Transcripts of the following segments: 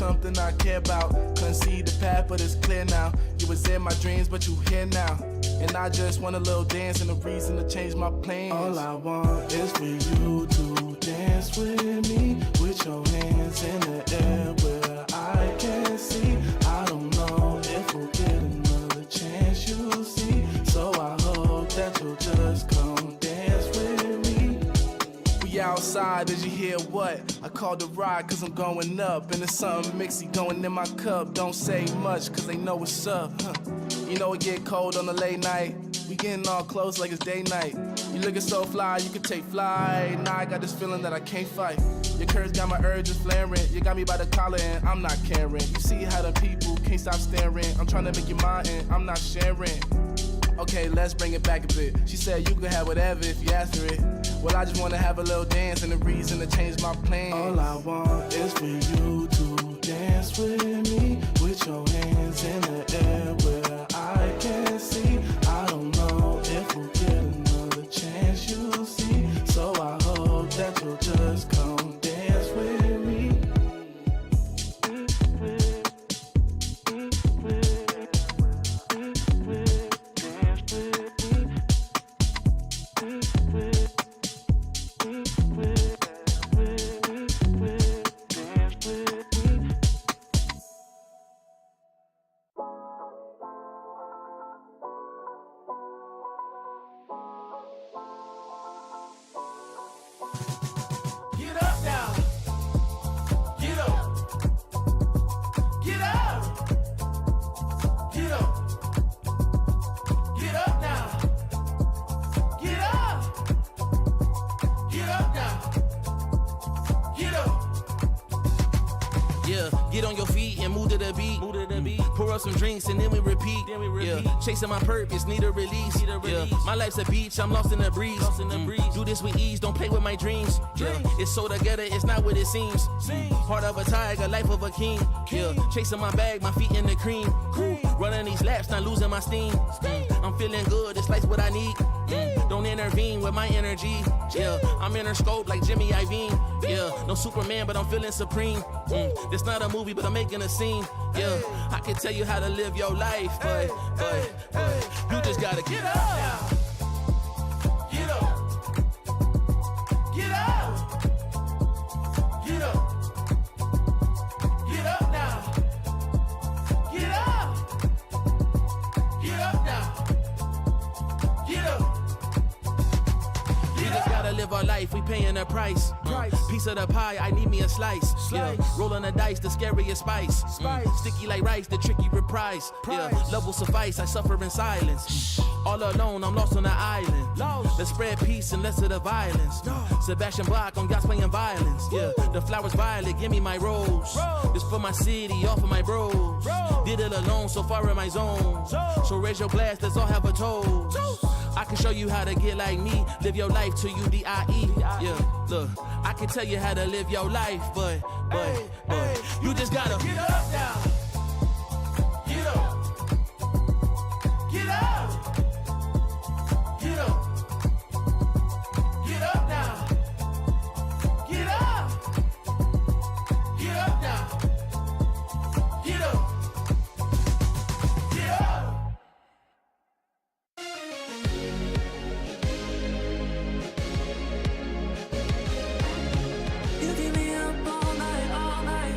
something I care about. Couldn't see the path, but it's clear now. You was in my dreams, but you here now. And I just want a little dance and a reason to change my plans. All I want is for you to dance with me, with your hands in the air where I can see. I don't know if we'll get another chance, you'll see. So I hope that you'll just come dance with me. We outside, did you hear what? I called the ride cause I'm going up. And there's something mixy going in my cup. Don't say much cause they know what's up. You know it get cold on the late night. We getting all close like it's day night. You looking so fly, you can take flight. Now I got this feeling that I can't fight. Your curves got my urges flaring. You got me by the collar and I'm not caring. You see how the people can't stop staring. I'm trying to make you mine and I'm not sharing. Okay, let's bring it back a bit. She said you could have whatever if you ask for it. Well, I just want to have a little dance and a reason to change my plans. All I want is for you to dance with me, with your hands in the air where I can see. I don't know if we'll get another chance, you'll see. So I hope that you'll just come dance with me. Some drinks and then we repeat. Yeah. Chasing my purpose, need a release. Yeah. My life's a beach, I'm lost in the breeze. Do this with ease, don't play with my dreams. Yeah. It's so together, it's not what it seems. Heart of a tiger, life of a king. Yeah. Chasing my bag, my feet in the cream. Running these laps, not losing my steam. I'm feeling good, this life's what I need. Don't intervene with my energy. Yeah. I'm in her scope like Jimmy Iovine. Yeah. No Superman, but I'm feeling supreme. This not a movie, but I'm making a scene. Yeah. I can tell you how to live your life, but you just gotta get up. Get up. Get up. Get up. Get up now. Get up. Get up now. Get up. We just gotta live our life, we paying a price. Piece of the pie, I need me a slice. Yeah. Rolling the dice, the scariest spice. Sticky like rice, the tricky reprise. Yeah. Love will suffice, I suffer in silence. All alone, I'm lost on the island. Let's spread peace and less of the violence. Sebastian Bach on yachts playing violence. Yeah. The flowers violet, give me my rose. This for my city, all for my bros. Did it alone, so far in my zone. So raise your glass, let's all have a toast. I can show you how to get like me. Live your life till you die. Yeah, look, I can tell you how to live your life, but you just gotta get up now. Get up. Get up. Get up. Get up now. Get up. Get up now. Get up. Get up. You keep me up all night, all night.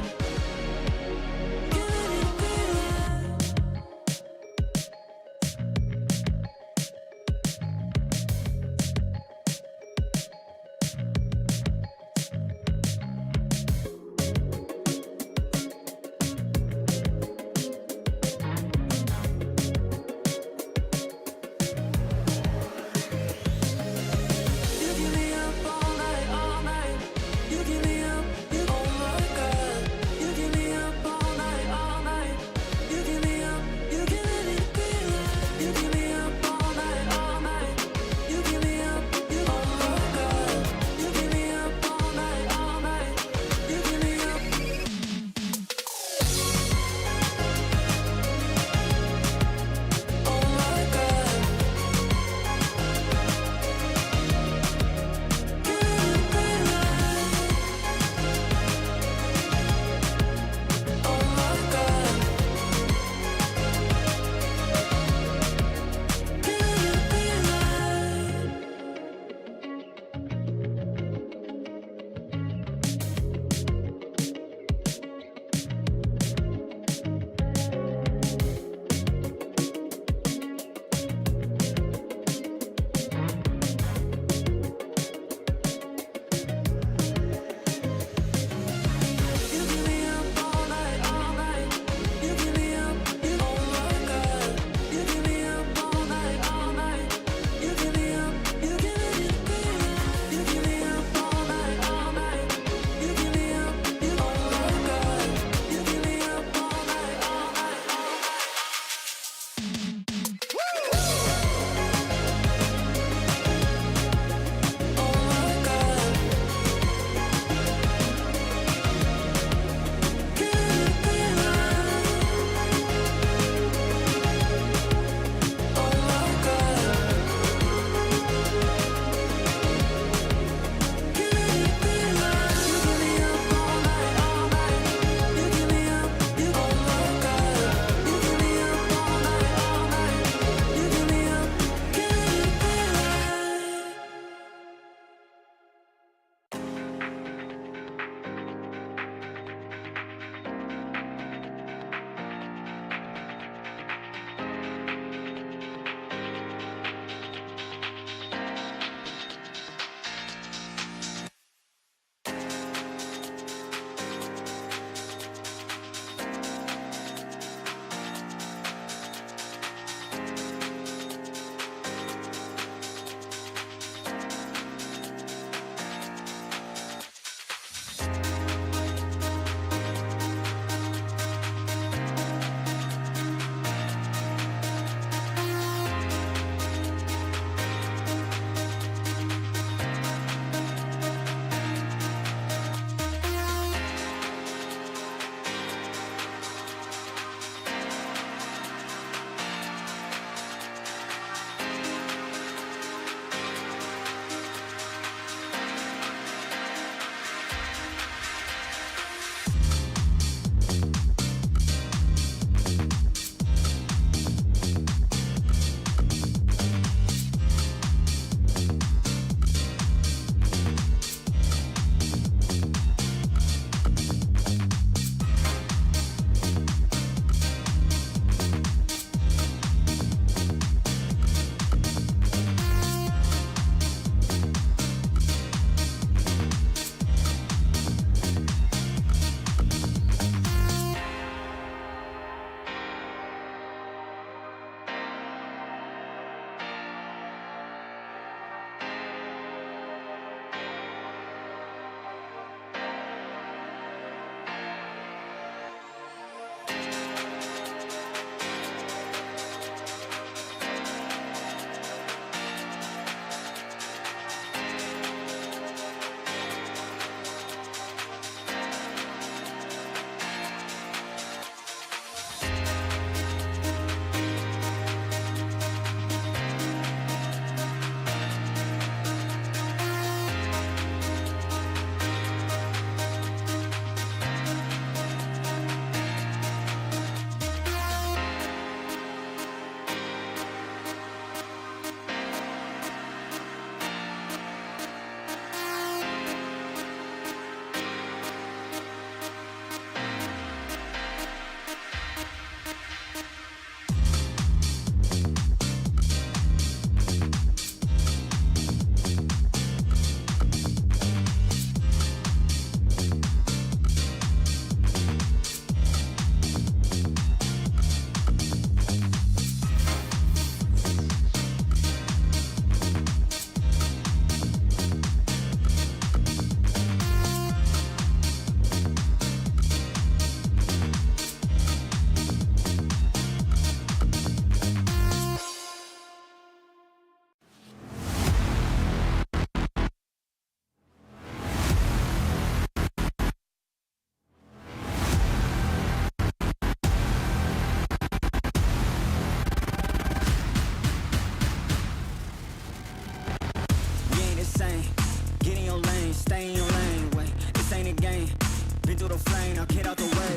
little flame, now get out the way.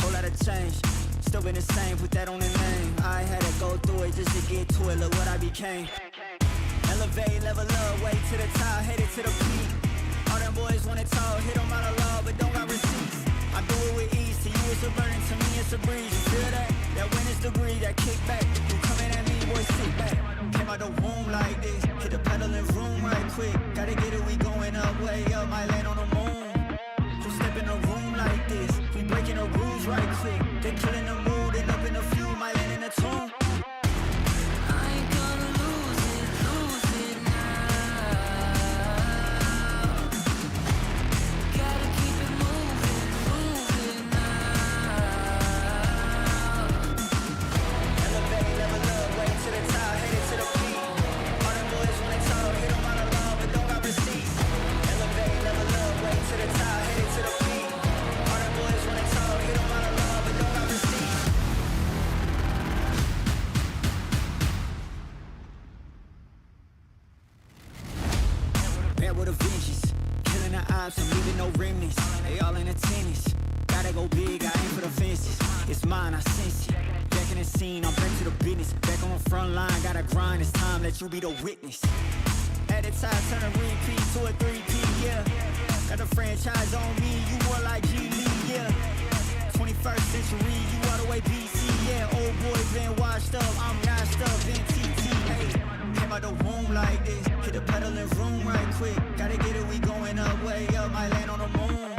Whole lot of change, still been the same, put that on the name. I had to go through it just to get to it, look what I became. Elevate, level up, way to the top, headed to the peak. All them boys wanna talk, hit them out of law, but don't got receipts. I do it with ease, to you it's a burden, to me it's a breeze. You feel that? That win is degree, that kickback. You coming at me, boy, sit back. Came out the womb like this, hit the pedal and room right quick. Gotta get it, we going up, way up, might land on the moon. You step in a room like this, we breaking the rules right quick. They killing the mood, and up in a few, might land in a tomb. I'm leaving no remnants. They all in attendance. Gotta go big, I aim for the fences. It's mine, I sense it. Back in the scene, I'm back to the business. Back on the front line, gotta grind. It's time, let you be the witness. At the time, turn a repeat to a 3P, yeah. Got the franchise on me, you more like G Lee, yeah. 21st century, you all the way BC, yeah. Old boy been washed up, I'm washed up in TT, hey. Came out the womb like this, hit the pedal and room right quick. Gotta get it, we going up, way up, might land on the moon.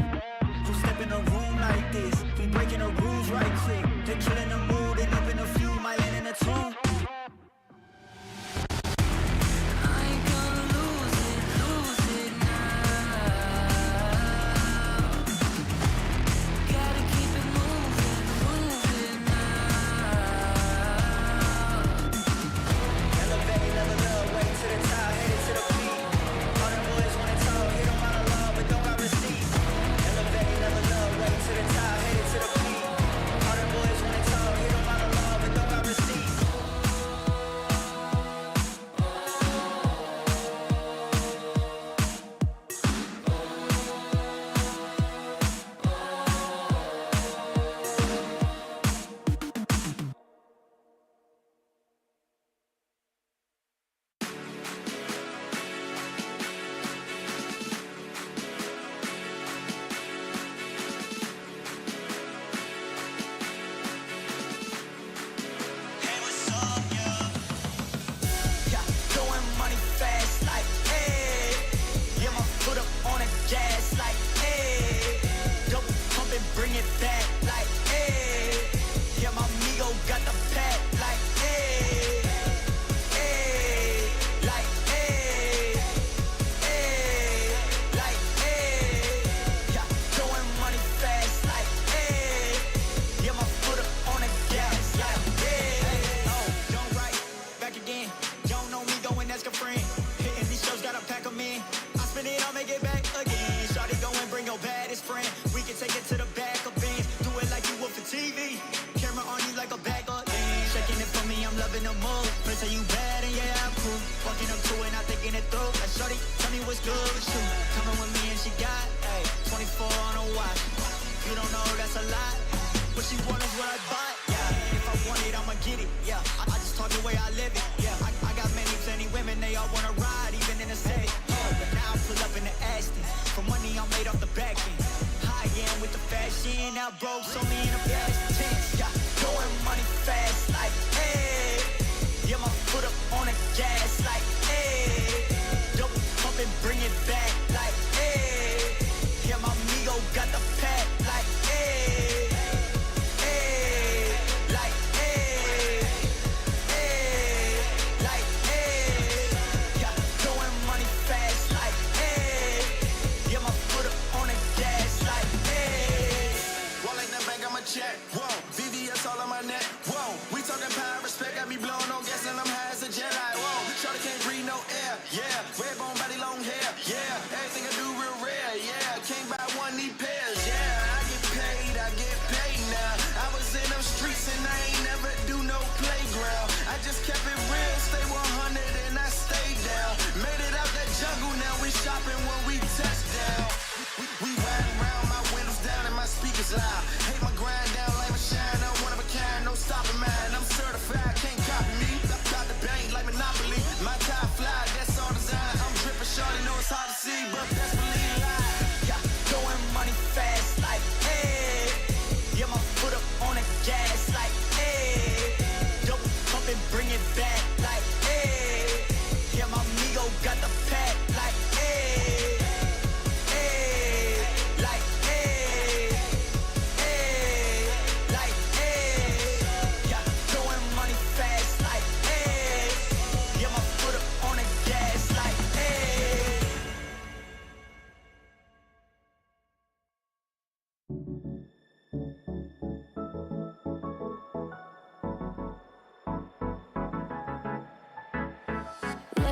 You step in a room like this, we breaking the rules right quick. They killing the mood, and up in a few, might land in a tomb.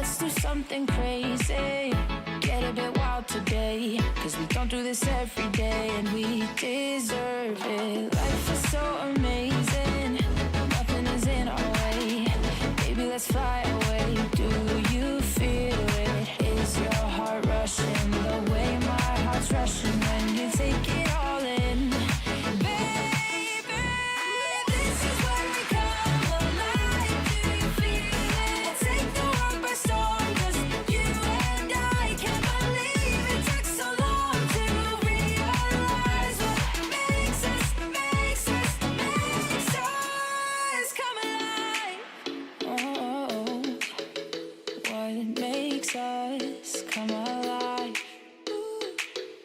let's do something crazy. Get a bit wild today, cause we don't do this every day, and we deserve it. Life is so amazing, nothing is in our way. Baby, let's fly away. Do you feel it? Is your heart rushing the way my heart's rushing when you take it all in? Baby, this is where we come alive. Do you feel it? Take the world by storm, just you and I. Can't believe it took so long to realize what makes us come alive. Oh, what makes us come alive?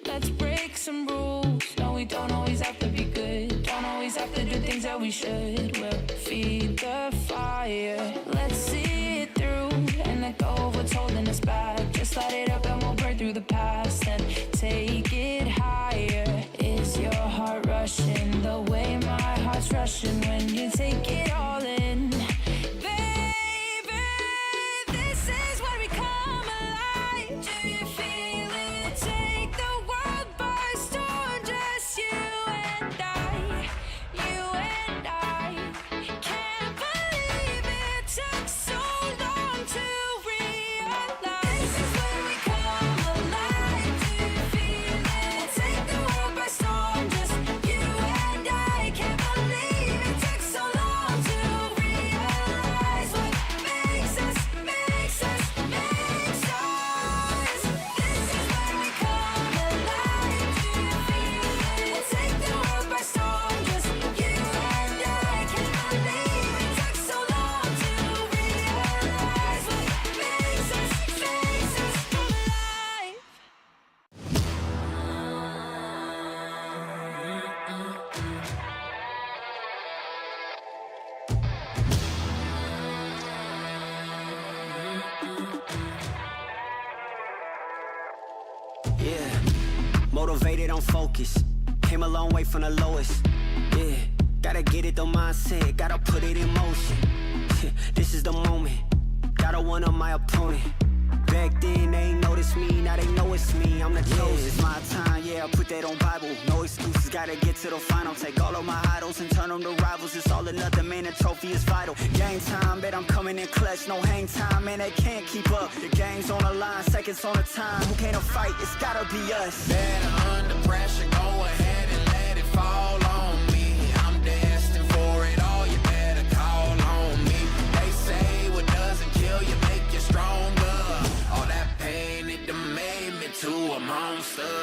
Let's break some rules. No, we don't always have to be good. Don't always have to do things that we should. We'll feed the fire. Let's see it through and let go of what's holding us back. Just light it up and we'll burn through the past and take it higher. Is your heart rushing the way my heart's rushing when you take it all in? Baby, this is where we come alive. Do you feel it? Take the world by storm, just you and I. You and I. Can't believe it took so long to realize. This is where we come alive. Do you feel it? Take the world by storm, just you and I. Can't believe it took so long to realize what makes us. This is where we come alive. Do you feel it? Take the world by storm, just you and I. Can't believe it took so long to realize what makes us come alive. Yeah, motivated, I'm focused. Came a long way from the lowest. Yeah, gotta get it, the mindset, gotta put it in motion. This is the moment, gotta one up my opponent. Back then they ain't noticed me, now they know it's me. I'm the chosen. It's my time, yeah, I put that on Bible. No excuses, gotta get to the final. Take all of my idols and turn them to rivals. It's all or nothing, man, the trophy is vital. Game time, bet I'm coming in clutch. No hang time, man, they can't keep up. The game's on the line, seconds on the time. Who can't fight? It's gotta be us. Better under pressure, go ahead and let it fall on me. I'm destined for it all, you better call on me. They say what doesn't kill you make you stronger. All that pain, it done made me to a monster.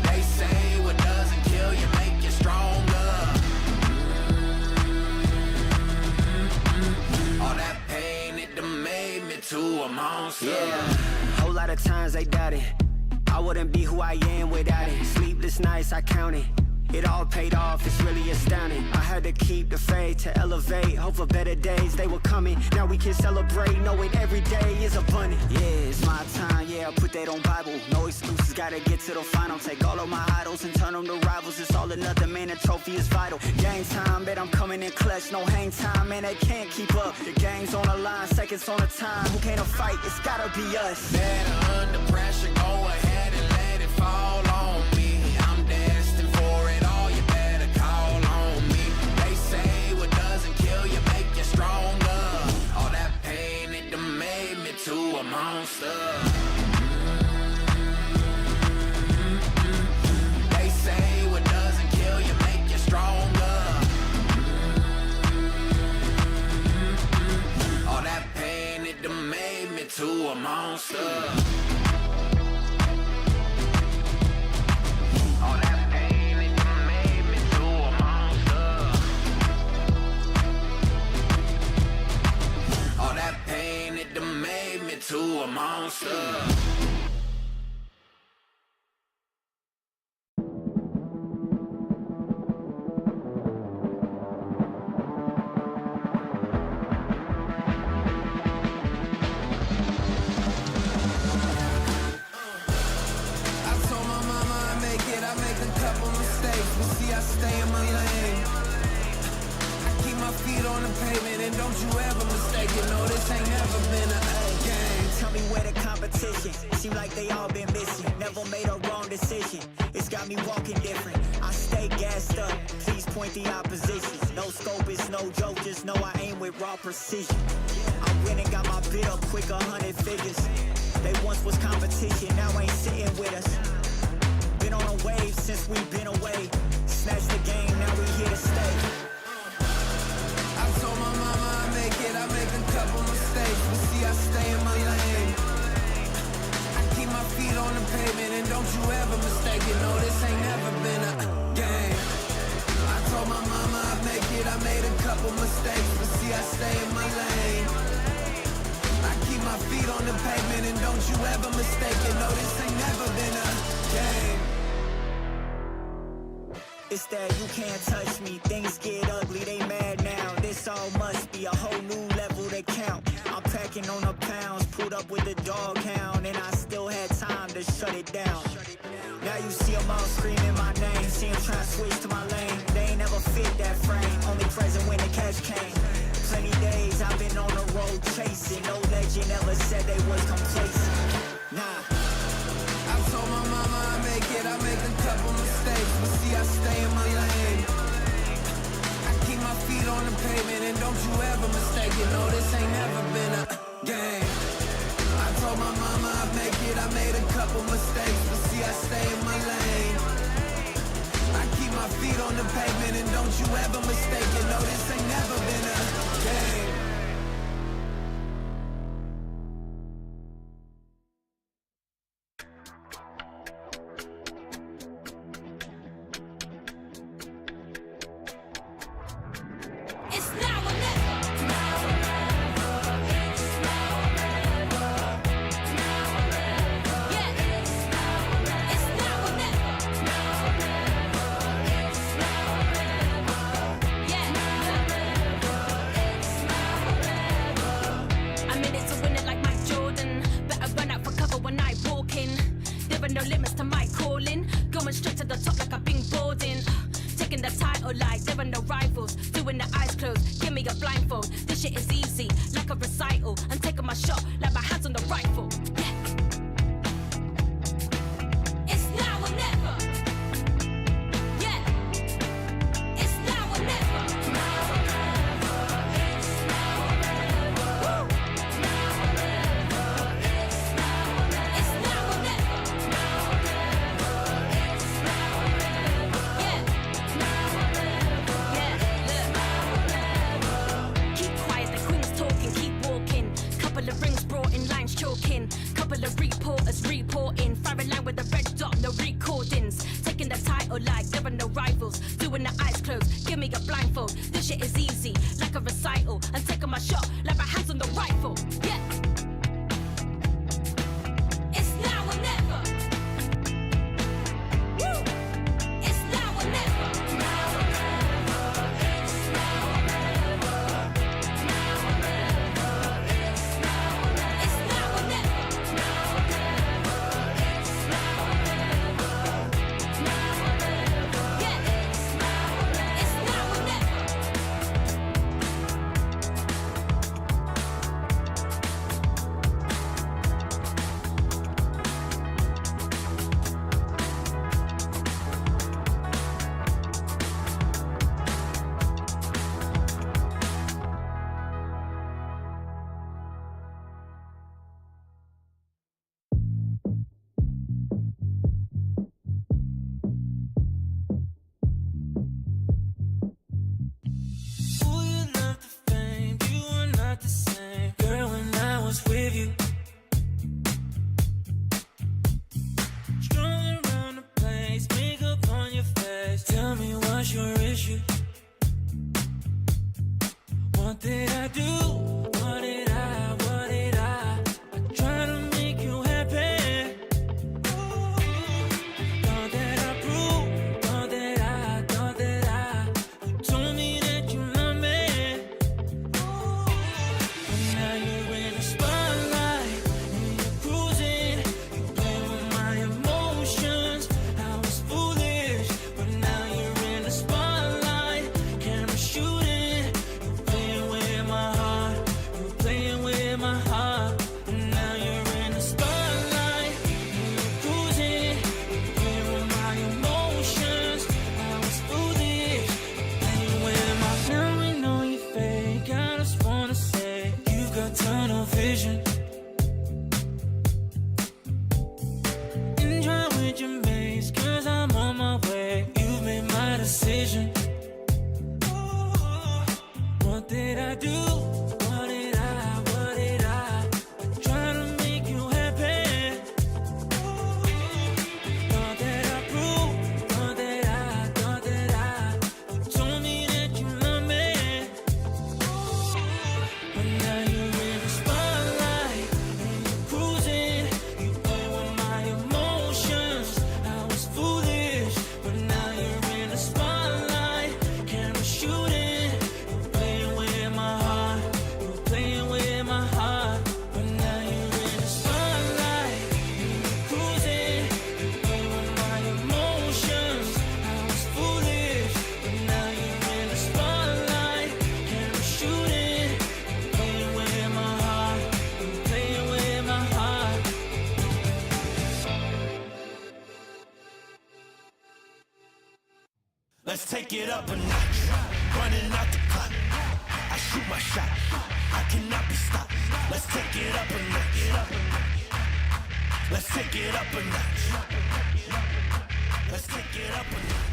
They say what doesn't kill you make you stronger. All that pain, it done made me to a monster. Yeah, whole lot of times they doubted I wouldn't be who I am without it. Sleepless nights, I counted. It all paid off, it's really astounding. I had to keep the faith to elevate. Hope for better days, they were coming. Now we can celebrate, knowing every day is abundant. Yeah, it's my time, yeah, I put that on Bible. No excuses, gotta get to the final. Take all of my idols and turn them to rivals. It's all or nothing, man, the trophy is vital. Game time, bet I'm coming in clutch. No hang time, man, they can't keep up. The game's on the line, seconds on the time. Who can't fight? It's gotta be us. Better under pressure, go ahead and let it fall on me. I'm destined for it all, you better call on me. They say what doesn't kill you make you stronger. All that pain, it done made me to a monster. They say what doesn't kill you make you stronger. All that pain, it done made me to a monster. All that pain, it done made me to a monster. All that pain, it done made me to a monster. feet on the pavement and don't you ever mistake it. No, this ain't never been a game. Tell me where the competition. Seem like they all been missing. Never made a wrong decision. It's got me walking different. I stay gassed up. Please point the opposition. No scope, it's no joke. Just know I aim with raw precision. I went and got my bid up quick, 100 figures. They once was competition, now ain't sitting with us. Been on a wave since we've been away. Snatch the game, now we here to stay. I told my mama I make it, I make a couple mistakes, but see I stay in my lane. I keep my feet on the pavement and don't you ever mistake it. No, this ain't never been a game. I told my mama I make it, I made a couple mistakes, but see I stay in my lane. I keep my feet on the pavement and don't you ever mistake it. No, this ain't never been a game. It's that you can't touch me. Things get ugly, they mad now. This all must be a whole new level to count. I'm packing on the pounds, pulled up with the dog hound, and I still had time to shut it down. Now you see them all screaming my name. See them trying to switch to my lane. They ain't never fit that frame. Only present when the cash came. Plenty days I've been on the road chasing. No legend ever said they was complacent. Nah. I told my mama I make it, I make a couple mistakes, but see I stay in my lane. I keep my feet on the pavement and don't you ever mistake it. No, this ain't never been a game. I told my mama I make it, I made a couple mistakes, but see I stay in my lane. I keep my feet on the pavement and don't you ever mistake it. No, this ain't never been a game. Let's take it up a notch. Running out the clock. I shoot my shot. I cannot be stopped. Let's take it up a notch. Let's take it up a notch. Let's take it up a notch.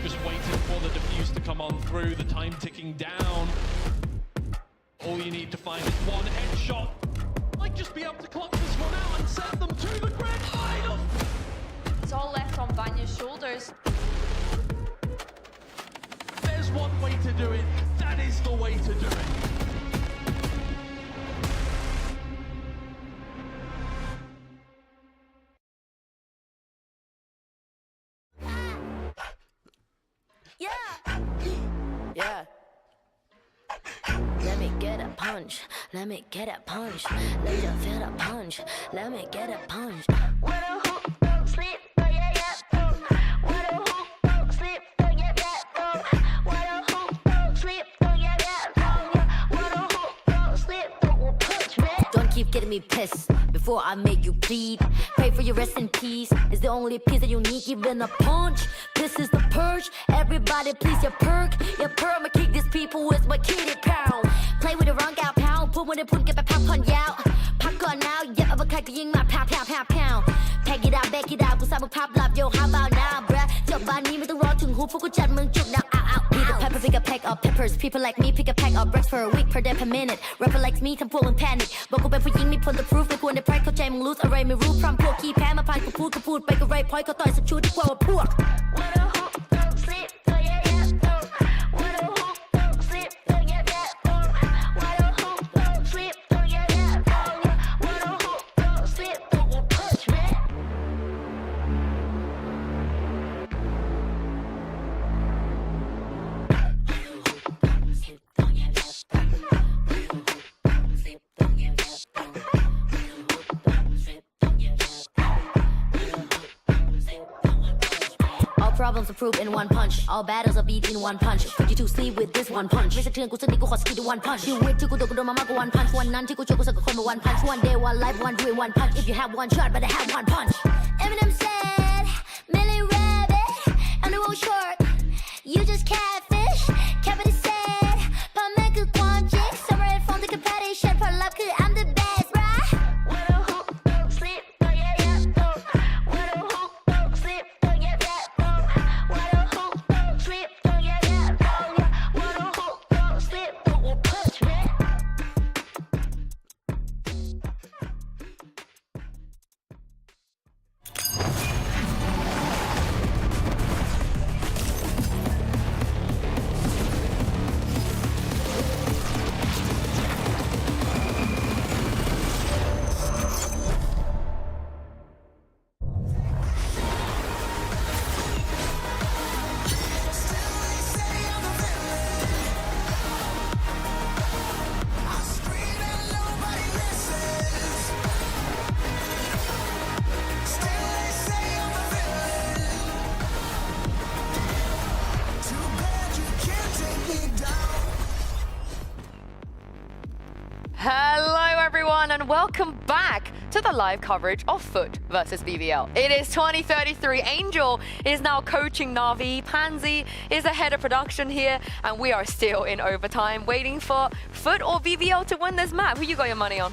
Just waiting for the defuse to come on through, the time ticking down. All you need to find is one headshot. Might just be able to clutch this one out and send them to the grand final. It's all left on Vanya's shoulders. There's one way to do it. That is the way to do it. Yeah. Let me get a punch. Let me get a punch. Let you feel the punch. Let me get a punch. What a hoop, don't sleep, oh yeah, yeah, oh. What a hoop, don't sleep, oh yeah, yeah, oh. What a hoop, don't sleep, oh yeah, yeah, oh. What a hoop, don't sleep, don't punch me. Don't keep getting me pissed before I make you bleed. Pray for your rest in peace. It's the only piece that you need, even a punch. This is the purge. Everybody please your perk. Your perma kick these people with my kitty pound. Play with the wrong gal pound. Put when it put get the pop on out. Pop on now, yeah, I'm a kite ying my pound, pound, pound, pound. Pack it out, back it out. กูสร้างมึงภาพลับ yo how about now bruh จบบ้านนี้ไม่ต้องรอถึงหูพวกกูจัดมึงจุกดัง out Be the pepper pick a pack of peppers People like me pick a pack of bricks for a week per day per minute Rapper like me ทำพวกมึง panic บอกกูเป็นผู้หญิงมี pull the proof ไม่ควรได้ price เข้าใจมึง lose อะไรไม่รู้พร้อมพวกขี้แพ้มาพานกูพูดไปก็ไร point เขาต่อยสักชุดดีกว่าว่าพวก What a hoop don't sleep oh yeah yeah oh What a hoop don't sleep oh yeah yeah oh What a hoop don't sleep oh yeah yeah oh What a hoop don't sleep don't you push me Problems are proved in one punch. All battles are beat in one punch. 42 sleep with this one punch. ไม่สะเทือนกูสักนิดกูขอสกิล one punch. ชีวิตที่กูโดนมามากกว่า one punch. วันนั้นที่กูเจอกูสักกับคนมา one punch. One day, one life, one dream, one punch. If you have one shot, better have one punch. Eminem said, Millie Rabbit, I'm the world short. You just catfish. Kevin said, พ่อแม่คือความจริง Summer and phone ที่คือ passion ผลลัพธ์คือ I'm the best, bruh. What a hoop, don't sleep, oh yeah yeah, oh. What a hoop, don't sleep, oh yeah yeah, oh. What a hoop, don't sleep, oh yeah yeah, oh. What a hoop, don't sleep, don't you punch me. Hello everyone and welcome back to the live coverage of Foot versus BBL. It is 2033. Angel is now coaching Na'Vi. Pansy is the head of production here and we are still in overtime waiting for Foot or BBL to win this map. Who you got your money on?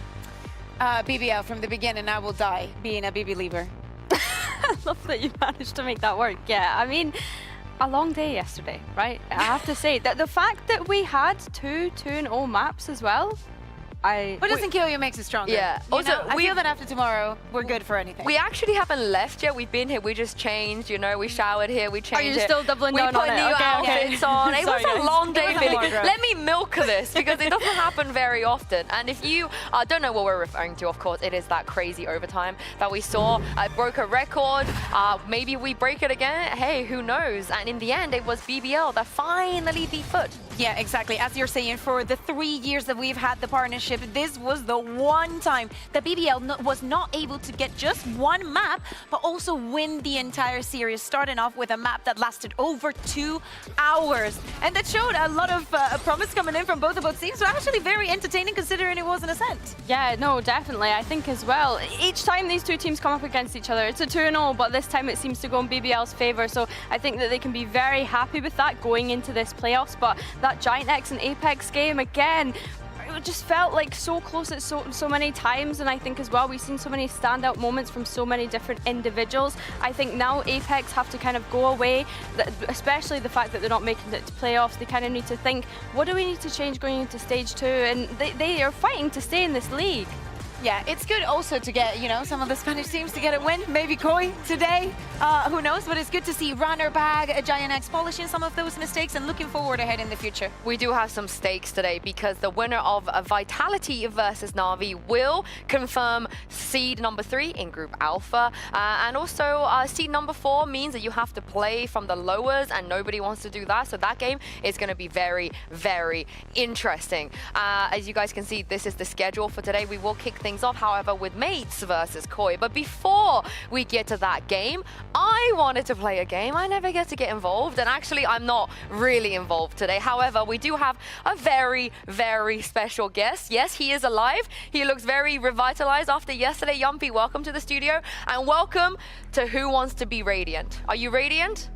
BBL from the beginning. I will die being a BB believer. I love that you managed to make that work. Yeah, I mean, a long day yesterday, right? I have to say that the fact that we had two 2-0 maps as well, What doesn't kill you makes you stronger. Yeah. You Also, know, I feel that after tomorrow, we're good for anything. We actually haven't left yet. We've been here. We just changed. You know, we showered here. We changed. Are you still doubling down on it? We put new outfits on. It was Sorry, a long day. It was a long day. Let me milk this because it doesn't happen very often. And if you don't know what we're referring to, of course, it is that crazy overtime that we saw. Broke a record. Maybe we break it again. Hey, who knows? And in the end, it was BBL that finally beat Foot. Yeah, exactly. As you're saying, for the 3 years that we've had the partnership, this was the one time that BBL was not able to get just one map, but also win the entire series, starting off with a map that lasted over 2 hours. And that showed a lot of promise coming in from both of both teams, so actually very entertaining considering it was an ascent. Yeah, no, definitely. I think as well, each time these two teams come up against each other, it's a 2-0, but this time it seems to go in BBL's favor. So I think that they can be very happy with that going into this playoffs. But that Giant X and Apex game, again, it just felt like so close at so many times, and I think as well we've seen so many standout moments from so many different individuals. I think now Apex have to kind of go away, especially the fact that they're not making it to playoffs. They kind of need to think, what do we need to change going into stage 2? And they are fighting to stay in this league. Yeah, it's good also to get, you know, some of the Spanish teams to get a win. Maybe Koi today, who knows? But it's good to see Runner Bag, Giant X polishing some of those mistakes and looking forward ahead in the future. We do have some stakes today because the winner of Vitality versus Na'Vi will confirm seed number 3 in Group Alpha. And also seed number 4 means that you have to play from the lowers and nobody wants to do that. So that game is going to be very, very interesting. As you guys can see, this is the schedule for today. We will kick things off, however, with Mates versus Koi. But before we get to that game, I wanted to play a game. I never get to get involved, and actually I'm not really involved today. However, we do have a very, very special guest. Yes, he is alive. He looks very revitalized after yesterday. Yumpy, welcome to the studio, and welcome to Who Wants to Be Radiant. Are you Radiant?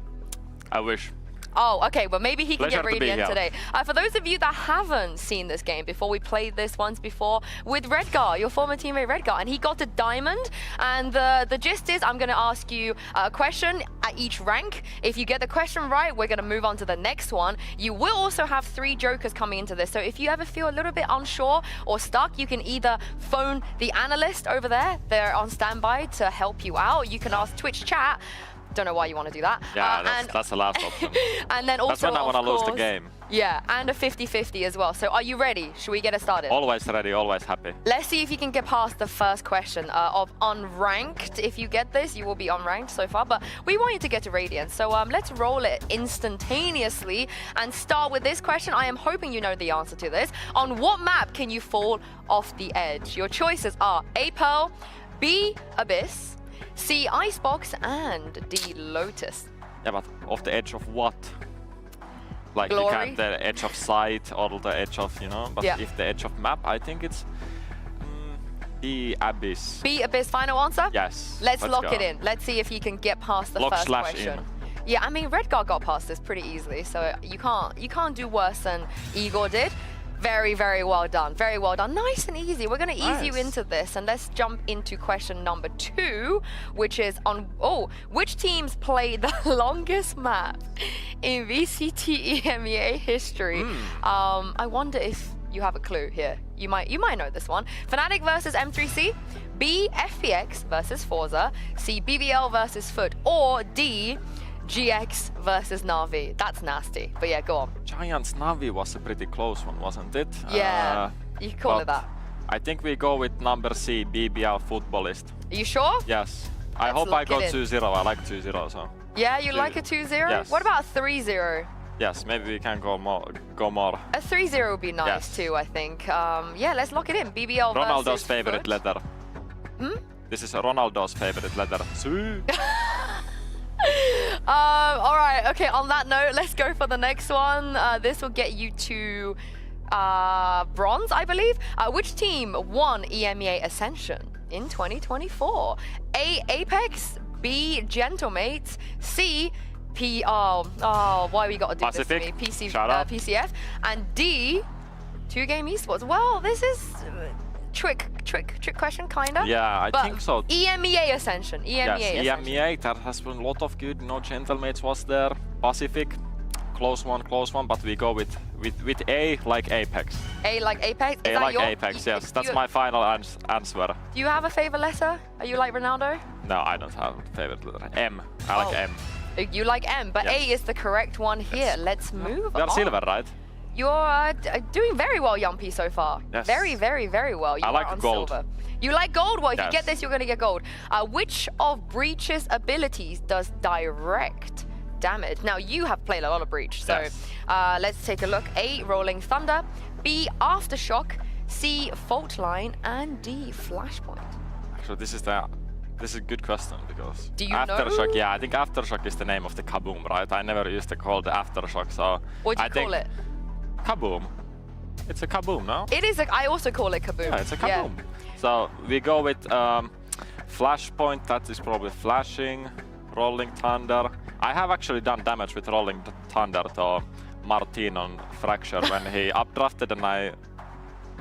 I wish. Oh, okay, well maybe he can Pleasure get to be Radiant here. today. For those of you that haven't seen this game before, we played this once before with Redgar, your former teammate Redgar, and he got a diamond. And the gist is I'm going to ask you a question at each rank. If you get the question right, we're going to move on to the next one. You will also have 3 jokers coming into this. So if you ever feel a little bit unsure or stuck, you can either phone the analyst over there. They're on standby to help you out. You can ask Twitch chat. Don't know why you want to do that. Yeah, that's the last option. And then also, that's when I want to lose the game. Yeah, and a 50-50 as well. So are you ready? Should we get it started? Always ready, always happy. Let's see if you can get past the first question of unranked. If you get this, you will be unranked so far. But we want you to get to Radiant. So let's roll it instantaneously and start with this question. I am hoping you know the answer to this. On what map can you fall off the edge? Your choices are A Pearl, B Abyss, C Icebox, and D Lotus. Yeah, but off the edge of what? Like Glory? you can't the edge of sight or the edge of, you know, but Yeah. if the edge of map, I think it's the Abyss. B Abyss, final answer? Yes. Let's lock go. it in. Let's see if you can get past the Lock first slash question. in. Yeah, I mean, Redgar got past this pretty easily, so you can't do worse than Igor did. Very, very well done. Very well done. Nice and easy. We're going to ease you into this, and let's jump into question number 2, which is on, which teams played the longest map in VCT EMEA history? I wonder if you have a clue here. You might know this one. Fnatic versus M3C, B FPX versus Forza, C BBL versus Foot, or D GX versus Na'Vi. That's nasty, but yeah, go on. Giants Na'Vi was a pretty close one, wasn't it? Yeah, you can call it that. I think we go with number C, BBL Footballist. Are you sure? Yes. I Let's hope I lock go it in. 2-0. I like 2-0, so. Yeah, you like a 2-0? Yes. What about a 3-0? Yes, maybe we can go more. A 3-0 would be nice Yes. too, I think. Yeah, let's lock it in. BBL Ronaldo's versus favorite Foot. letter. This is Ronaldo's favorite letter. All right, okay, on that note, let's go for the next one. This will get you to bronze, I believe. Which team won EMEA Ascension in 2024? A Apex, B Gentlemates, C why we gotta do Pacific. this to me? Shout out. PCF, and D 2Game Esports. Well, this is trick question, kinda. Yeah, I but think so. EMEA Ascension. EMEA Yes, Ascension. EMEA, there has been a lot of good, Gentlemates was there, Pacific, close one, but we go with A like Apex. A like Apex? A like Apex, yes. That's my final answer. Do you have a favorite letter? Are you like Ronaldo? No, I don't have a favorite letter. M. I like M. You like M, but Yes. A is the correct one here. Yes. Let's move We are on. silver, right? You're doing very well, Yumpy, so far. Yes. Very, very, very well. You I like are on gold. silver. You like gold? Well, if you Yes. get this, you're going to get gold. Which of Breach's abilities does direct damage? Now, you have played a lot of Breach, so Yes. let's take a look. A, Rolling Thunder. B, Aftershock. C, Fault Line. And D, Flashpoint. Actually, this is a good question because Do you Aftershock, know? yeah, I think Aftershock is the name of the Kaboom, right? I never used to call the Aftershock, so What do you I think call it? Kaboom. It's a Kaboom, no? It is. I also call it Kaboom. Yeah, it's a Kaboom. So we go with Flashpoint, that is probably flashing, Rolling Thunder. I have actually done damage with Rolling Thunder to Martin on Fracture when he updrafted and I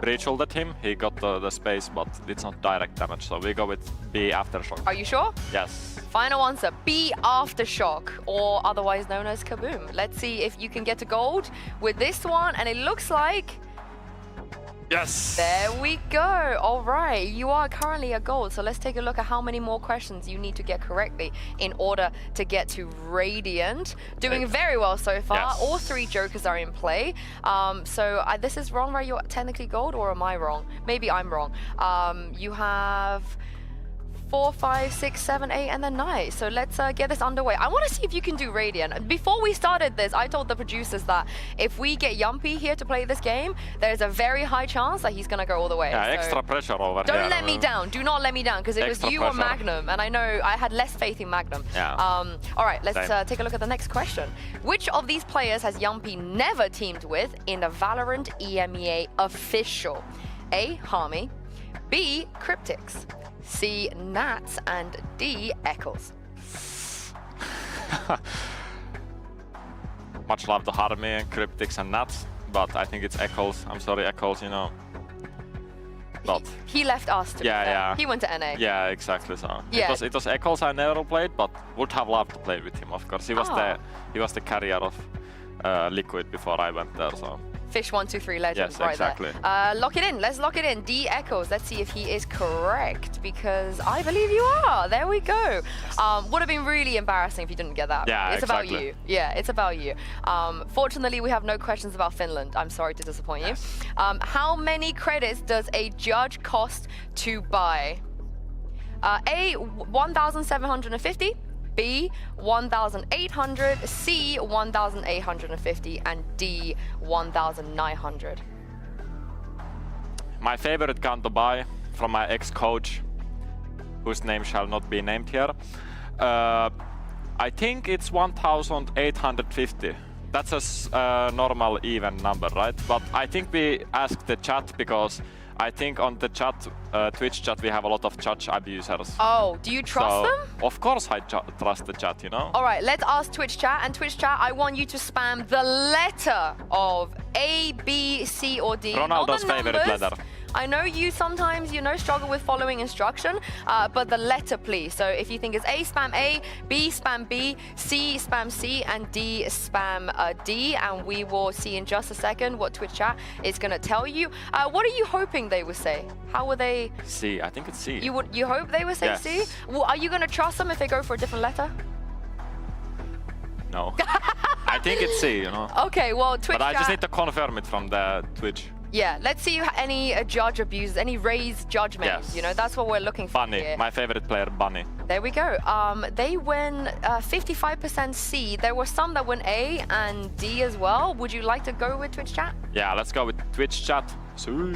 breach-ulted him. He got the space, but it's not direct damage, so we go with B, Aftershock. Are you sure? Yes. Final answer, B, Aftershock, or otherwise known as Kaboom. Let's see if you can get to gold with this one, and it looks like... Yes! There we go. All right, you are currently a gold, so let's take a look at how many more questions you need to get correctly in order to get to Radiant. Doing very well so far. Yes. All three jokers are in play. This is wrong, right? You're technically gold, or am I wrong? Maybe I'm wrong. You have 4, 5, 6, 7, 8, and then 9. So let's get this underway. I want to see if you can do Radiant. Before we started this, I told the producers that if we get Yumpy here to play this game, there's a very high chance that he's going to go all the way. Yeah, So extra pressure over here. don't let me down. Do not let me down, because it was Extra you or pressure. Magnum, and I know I had less faith in Magnum. Yeah. All right, let's Same. take a look at the next question. Which of these players has Yumpy never teamed with in the VALORANT EMEA official? A, Harmy. B, Cryptics. C, Nats, and D, Eccles. Much love to Harmy and Cryptics and Nats, but I think it's Eccles. I'm sorry, Eccles, you know. But He left us to be Yeah, fair. yeah. He went to NA. yeah, exactly. So Yeah. it was Eccles I never played, but would have loved to play with him. Of course, he was the carrier of Liquid before I went there. So Fish 1, 2, 3 legend Yes, right exactly. there. Lock it in. Let's lock it in. D, Eccles. Let's see if he is correct, because I believe you are. There we go. Would have been really embarrassing if you didn't get that. Yeah, It's exactly. about you. Yeah, it's about you. Fortunately, we have no questions about Finland. I'm sorry to disappoint you. How many credits does a judge cost to buy? A, 1,750. B, 1,800, C, 1,850, and D, 1,900. my favorite gun to buy from my ex-coach, whose name shall not be named here. I think it's 1,850. That's a normal even number, right? But I think we asked the chat because I think on the chat, Twitch chat, we have a lot of judge abusers. Oh, do you trust So, them? Of course I trust the chat, you know? All right, let's ask Twitch chat. And Twitch chat, I want you to spam the letter of A, B, C, or D. not Ronaldo's the favorite numbers. letter. I know you sometimes, struggle with following instruction, but the letter, please. So if you think it's A, spam A, B, spam B, C, spam C, and D, spam D. And we will see in just a second what Twitch chat is going to tell you. What are you hoping they would say? How would they... C, I think it's C. You hope they would say Yes. C? Well, are you going to trust them if they go for a different letter? No. I think it's C, you know? Okay, well, Twitch But I just chat... need to confirm it from the Twitch. Yeah, let's see any judge abuses, any raised judgments. Yes. That's what we're looking for Bunny, here. my favorite player, Bunny. There we go. They win 55% C. There were some that went A and D as well. Would you like to go with Twitch chat? Yeah, let's go with Twitch chat. See.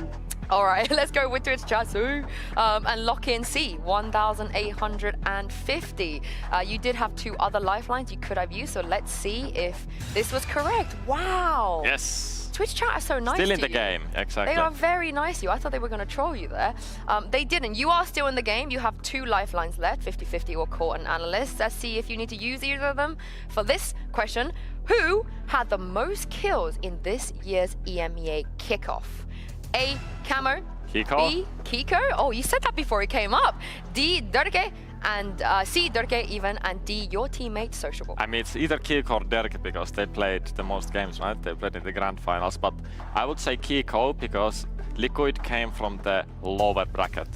All right, let's go with Twitch chat, Sue. And lock in C, 1,850. You did have 2 other lifelines you could have used, so let's see if this was correct. Wow. Yes. Twitch chat are so nice Still in to the you. game, exactly. They are very nice to you. I thought they were going to troll you there. They didn't. You are still in the game. You have 2 lifelines left, 50-50 or court and analyst. Let's see if you need to use either of them. For this question, who had the most kills in this year's EMEA kickoff? A, Camo. Kiko? B, Kiko. Oh, you said that before it came up. D, Durke. and C, Derke even, and D, your teammate Sociable. I mean, it's either Kiko or Derke because they played the most games, right? They played in the grand finals, but I would say Kiko because Liquid came from the lower bracket.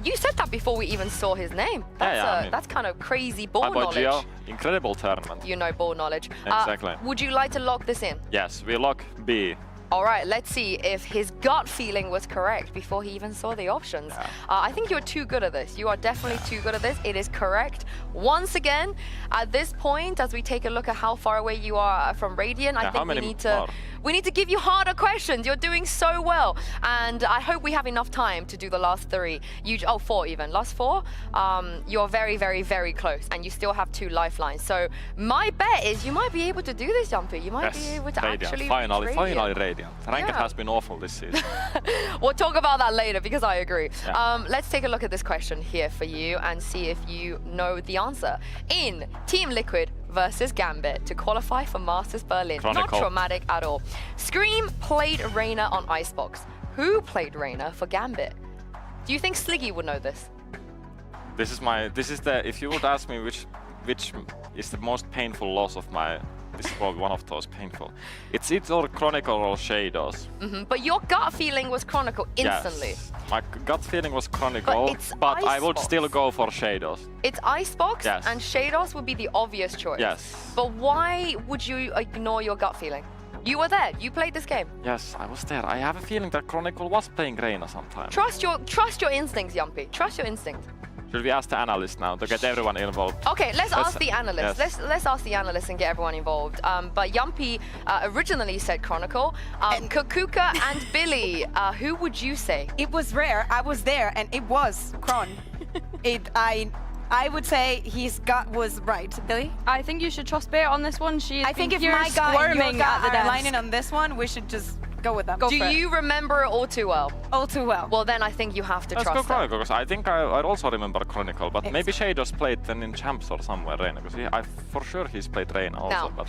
You said that before we even saw his name. That's, that's kind of crazy ball knowledge. Gio, incredible tournament. You know ball knowledge. Exactly. Would you like to lock this in? Yes, we lock B. All right, let's see if his gut feeling was correct before he even saw the options. Yeah. I think you're too good at this. You are definitely too good at this. It is correct. Once again, at this point, as we take a look at how far away you are from Radiant, I think we need to give you harder questions. You're doing so well. And I hope we have enough time to do the last 3. Four even. Last 4, you're very, very, very close. And you still have 2 lifelines. So my bet is you might be able to do this, Jumpy. You might be able to Radiant. actually Finally Radiant. Ranked has been awful this season. We'll talk about that later because I agree. Yeah. Let's take a look at this question here for you and see if you know the answer. In Team Liquid versus Gambit to qualify for Masters Berlin. Chronicle. Not traumatic at all. Scream played Reyna on Icebox. Who played Reyna for Gambit? Do you think Sliggy would know this? If you would ask me which is the most painful loss of my, this is probably one of those painful. It's either Chronicle or Shadows. But your gut feeling was Chronicle instantly. Yes. My gut feeling was Chronicle, but I would still go for Shadows. It's Icebox, Yes. and Shadows would be the obvious choice. Yes. But why would you ignore your gut feeling? You were there. You played this game. Yes, I was there. I have a feeling that Chronicle was playing Reyna sometime. Trust your instincts, Jumpy. Trust your instinct. Should we ask the analyst now to get everyone involved? Okay, let's ask the analyst. Yes. Let's ask the analyst and get everyone involved. But Jumpy originally said Chronicle. Kukuka and Billy, who would you say? It was rare. I was there, and it was Kron. I would say his gut was right. Billy? I think you should trust Bear on this one. I think if my gut and your gut are lining on this one, we should just go with them. Do you remember it all too well? All too well. Well, then I think you have to Let's trust go them. Chronicle, because I think I also remember Chronicle, but maybe Shadows played then in Champs or somewhere, Reyna, because for sure he's played Reyna also. Now, but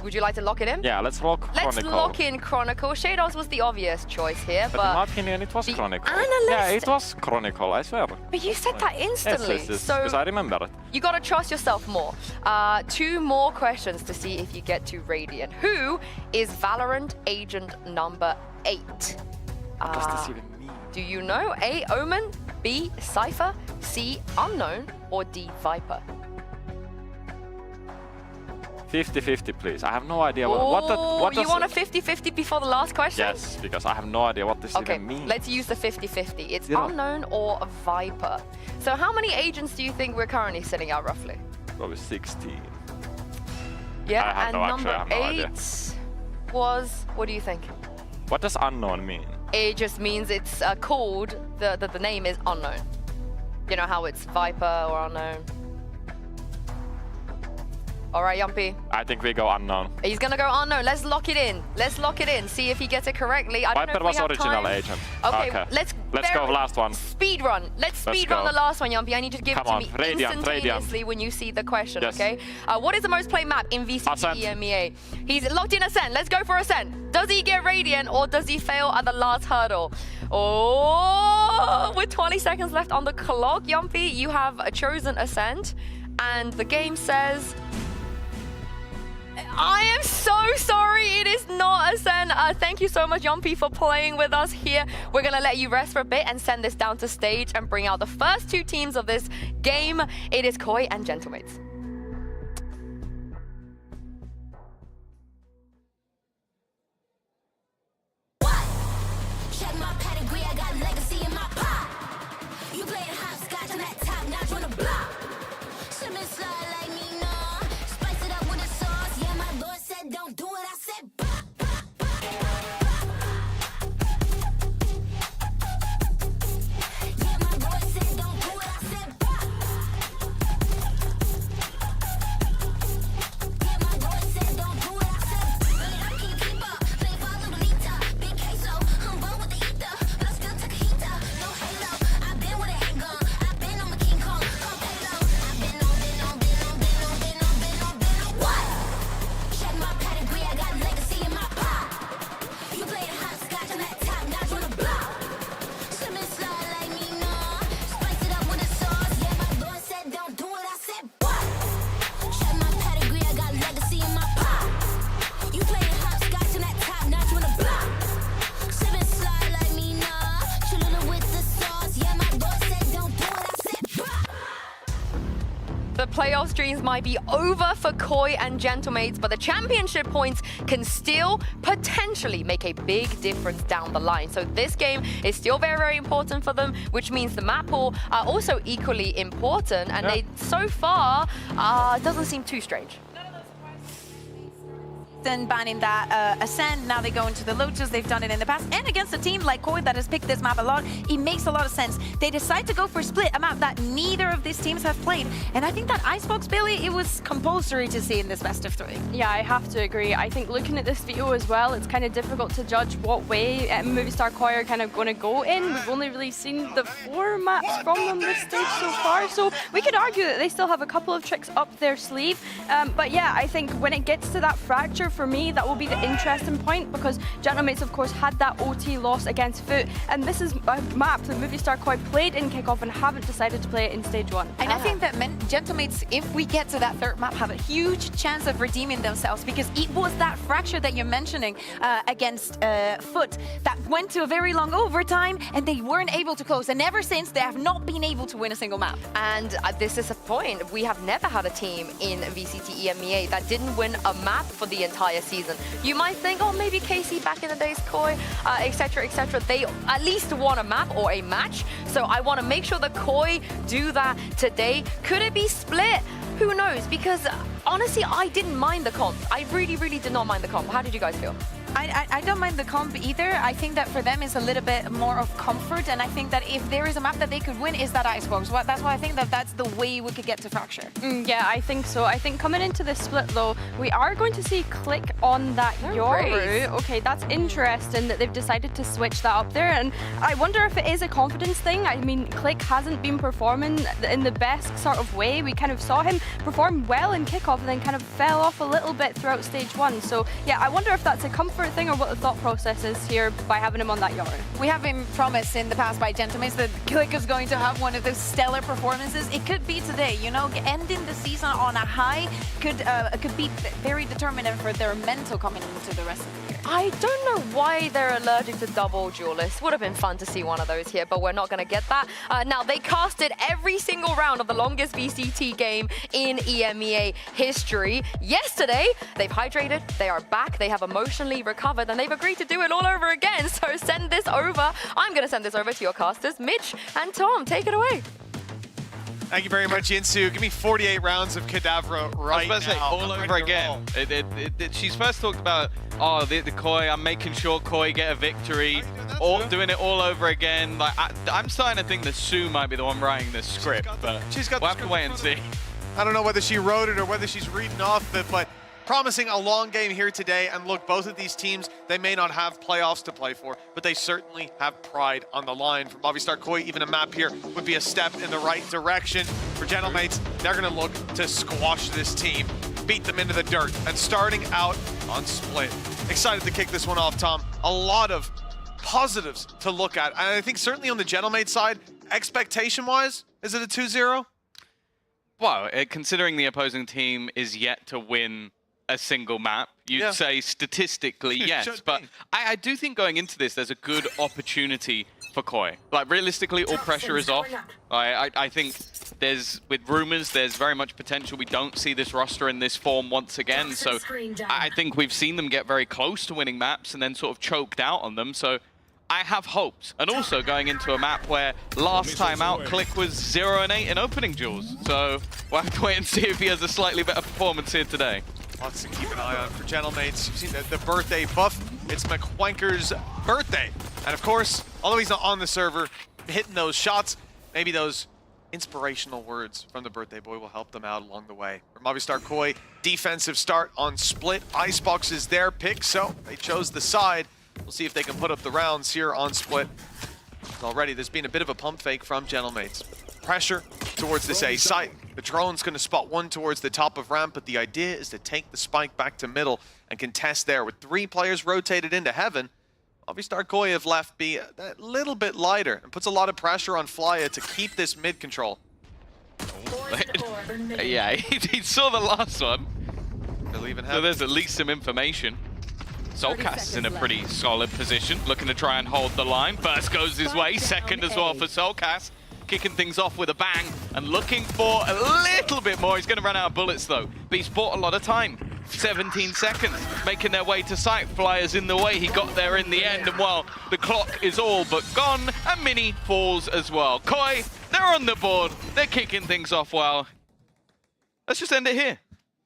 would you like to lock it in? yeah, let's lock Chronicle. Let's lock in Chronicle. Shadows was the obvious choice here, But in my opinion, it was the Chronicle. analyst- Yeah, it was Chronicle, I swear. But you said that instantly. Yes, so because I remember it. you gotta trust yourself more. 2 more questions to see if you get to Radiant. Who is Valorant agent number 8? What does this even mean? Do you know? A, Omen, B, Cypher, C, Unknown, or D, Viper? 50-50, please. I have no idea what does you want a 50-50 before the last question? Yes, because I have no idea what this even means. Let's use the 50-50. It's Unknown or Viper. So how many agents do you think we're currently sitting at roughly? Probably 16. Yeah, I have and number I have no 8 idea. was, what do you think? What does unknown mean? It just means it's called, the name is Unknown. You know how it's Viper or Unknown? All right, Jumpy. I think we go unknown. He's gonna go Unknown. Let's lock it in. Let's lock it in. See if he gets it correctly. I don't know Viper if we was have original time. agent. Okay, let's go last one. Speed run. Let's speed run go. the last one, Jumpy. I need you to give Come it to on, me Radiant, instantaneously when you see the question, Yes. okay? What is the most played map in VCT Ascent. EMEA? He's locked in Ascent. Let's go for Ascent. Does he get Radiant or does he fail at the last hurdle? Oh, with 20 seconds left on the clock, Jumpy, you have chosen Ascent. And the game says... I am so sorry, it is not Ascent. Thank you so much, Jumpy, for playing with us here. We're gonna let you rest for a bit and send this down to stage and bring out the first 2 teams of this game. It is Koi and Gentlemates. Check my pedigree, I got legacy in my pot. You playing hopscotch, I'm at top notch on the block. Slip and slide like me, nah. Spice it up with a sauce. Yeah, my Lord said don't do it, I said bah, bah, bah. Yeah, my Lord said don't do it, I said bah. BBL's dreams might be over for Koi and Gentlemates, but the championship points can still potentially make a big difference down the line. So this game is still very, very important for them, which means the map pool are also equally important. And they, so far, doesn't seem too strange. Then banning that Ascend, now they go into the Lotus. They've done it in the past, and against a team like Koi that has picked this map a lot, it makes a lot of sense. They decide to go for Split, a map that neither of these teams have played, and I think that Icebox, Billy, it was compulsory to see in this best of 3. Yeah, I have to agree. I think looking at this video as well, it's kind of difficult to judge what way Movistar Koi are kind of going to go in. We've only really seen the 4 maps from them this stage so far, so we could argue that they still have a couple of tricks up their sleeve. But yeah, I think when it gets to that fracture, for me, that will be the interesting point, because Gentlemates, of course, had that OT loss against Foot, and this is a map that Movistar Koi played in kickoff and haven't decided to play it in stage 1. And I think that Gentlemates, if we get to that 3rd map, have a huge chance of redeeming themselves, because it was that fracture that you're mentioning against Foot that went to a very long overtime, and they weren't able to close. And ever since, they have not been able to win a single map. And this is a point. We have never had a team in VCT EMEA that didn't win a map for the entire season. You might think, oh, maybe KC back in the days, Koi, etc., etc. They at least won a map or a match. So I want to make sure that Koi do that today. Could it be Split? Who knows? Because honestly, I didn't mind the comp. I really, really did not mind the comp. How did you guys feel? I don't mind the comp either. I think that for them it's a little bit more of comfort, and I think that if there is a map that they could win, is that Icebox. That's why I think that that's the way we could get to Fracture. Yeah, I think so. I think coming into this split though, we are going to see Click on that Yoru. Okay, that's interesting that they've decided to switch that up there, and I wonder if it is a confidence thing. I mean, Click hasn't been performing in the best sort of way. We kind of saw him perform well in kickoff and then kind of fell off a little bit throughout stage 1. So yeah, I wonder if that's a comfort thing or what the thought process is here by having him on that Yoru. We have been promised in the past by Gentlemates that Click is going to have one of those stellar performances. It could be today, you know, ending the season on a high could be very determinant for their mental coming into the rest of the year. I don't know why they're allergic to double duelists. Would have been fun to see one of those here, but we're not going to get that. Now, they casted every single round of the longest VCT game in EMEA history. Yesterday, they've hydrated, they are back, they have emotionally recovered, and they've agreed to do it all over again. So send this over. I'm going to send this over to your casters, Mitch and Tom. Take it away. Thank you very much, Insu. Give me 48 rounds of Kadavra right now. I was about to say, all over again. She's first talked about, oh, the Koi, I'm making sure Koi get a victory, doing it all over again. Like, I'm starting to think that Sue might be the one writing this script, but we'll have to wait and see. I don't know whether she wrote it or whether she's reading off it, but promising a long game here today. And look, both of these teams, they may not have playoffs to play for, but they certainly have pride on the line. For Movistar Koi, even a map here would be a step in the right direction. For Gentlemates, they're going to look to squash this team, beat them into the dirt, and starting out on Split. Excited to kick this one off, Tom. A lot of positives to look at. And I think certainly on the Gentlemates side, expectation-wise, is it a 2-0? Well, considering the opposing team is yet to win a single map, you'd say statistically yes, but I do think going into this there's a good opportunity for Koi. Like, realistically, all pressure is off. I think with rumors, there's very much potential we don't see this roster in this form once again, so I think we've seen them get very close to winning maps and then sort of choked out on them, so I have hopes. And also going into a map where last time out, Click was 0-8 in opening duels, so we'll have to wait and see if he has a slightly better performance here today. Lots to keep an eye on for Gentlemates. You've seen the birthday buff. It's McQuanker's birthday. And of course, although he's not on the server, hitting those shots, maybe those inspirational words from the birthday boy will help them out along the way. For Movistar Koi, defensive start on Split. Icebox is their pick, so they chose the side. We'll see if they can put up the rounds here on Split. Already, there's been a bit of a pump fake from Gentlemates. Pressure towards this A site. The drone's going to spot one towards the top of ramp, but the idea is to take the spike back to middle and contest there. With 3 players rotated into heaven, Movistar Koi have left be a little bit lighter and puts a lot of pressure on Flya to keep this mid control. Yeah, he saw the last one. Believe in so there's at least some information. Soulcast is in a pretty solid position, looking to try and hold the line. First goes his way, second as well for Soulcast. kicking things off with a bang and looking for a little bit more. He's going to run out of bullets though, but he's bought a lot of time. 17 seconds, making their way to site. Flyers in the way. He got there in the end, and well, the clock is all but gone, and Mini falls as well. Koi, they're on the board. They're kicking things off well. Let's just end it here.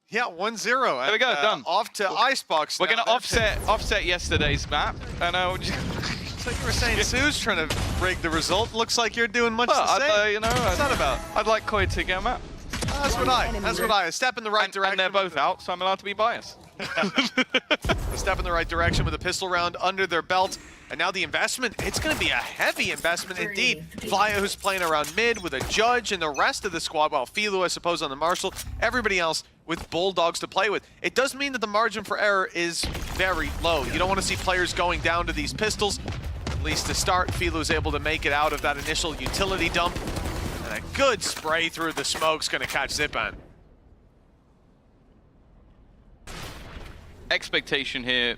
Yeah, 1-0. There we go, done. Off to Icebox. We're going to offset yesterday's map, and it's like you were saying, Sue's trying to break the result. Looks like you're doing much the same. You know, what's that about? I'd like Koi to get a map. That's what I. A step in the right direction. And they're both out, so I'm allowed to be biased. A step in the right direction with a pistol round under their belt. And now the investment, it's going to be a heavy investment indeed. Flya, who's playing around mid with a Judge, and the rest of the squad, well, Filu, I suppose, on the Marshal, everybody else with Bulldogs to play with. It does mean that the margin for error is very low. You don't want to see players going down to these pistols. At least to start, Filu's able to make it out of that initial utility dump. And a good spray through the smoke's going to catch Zipan. Expectation here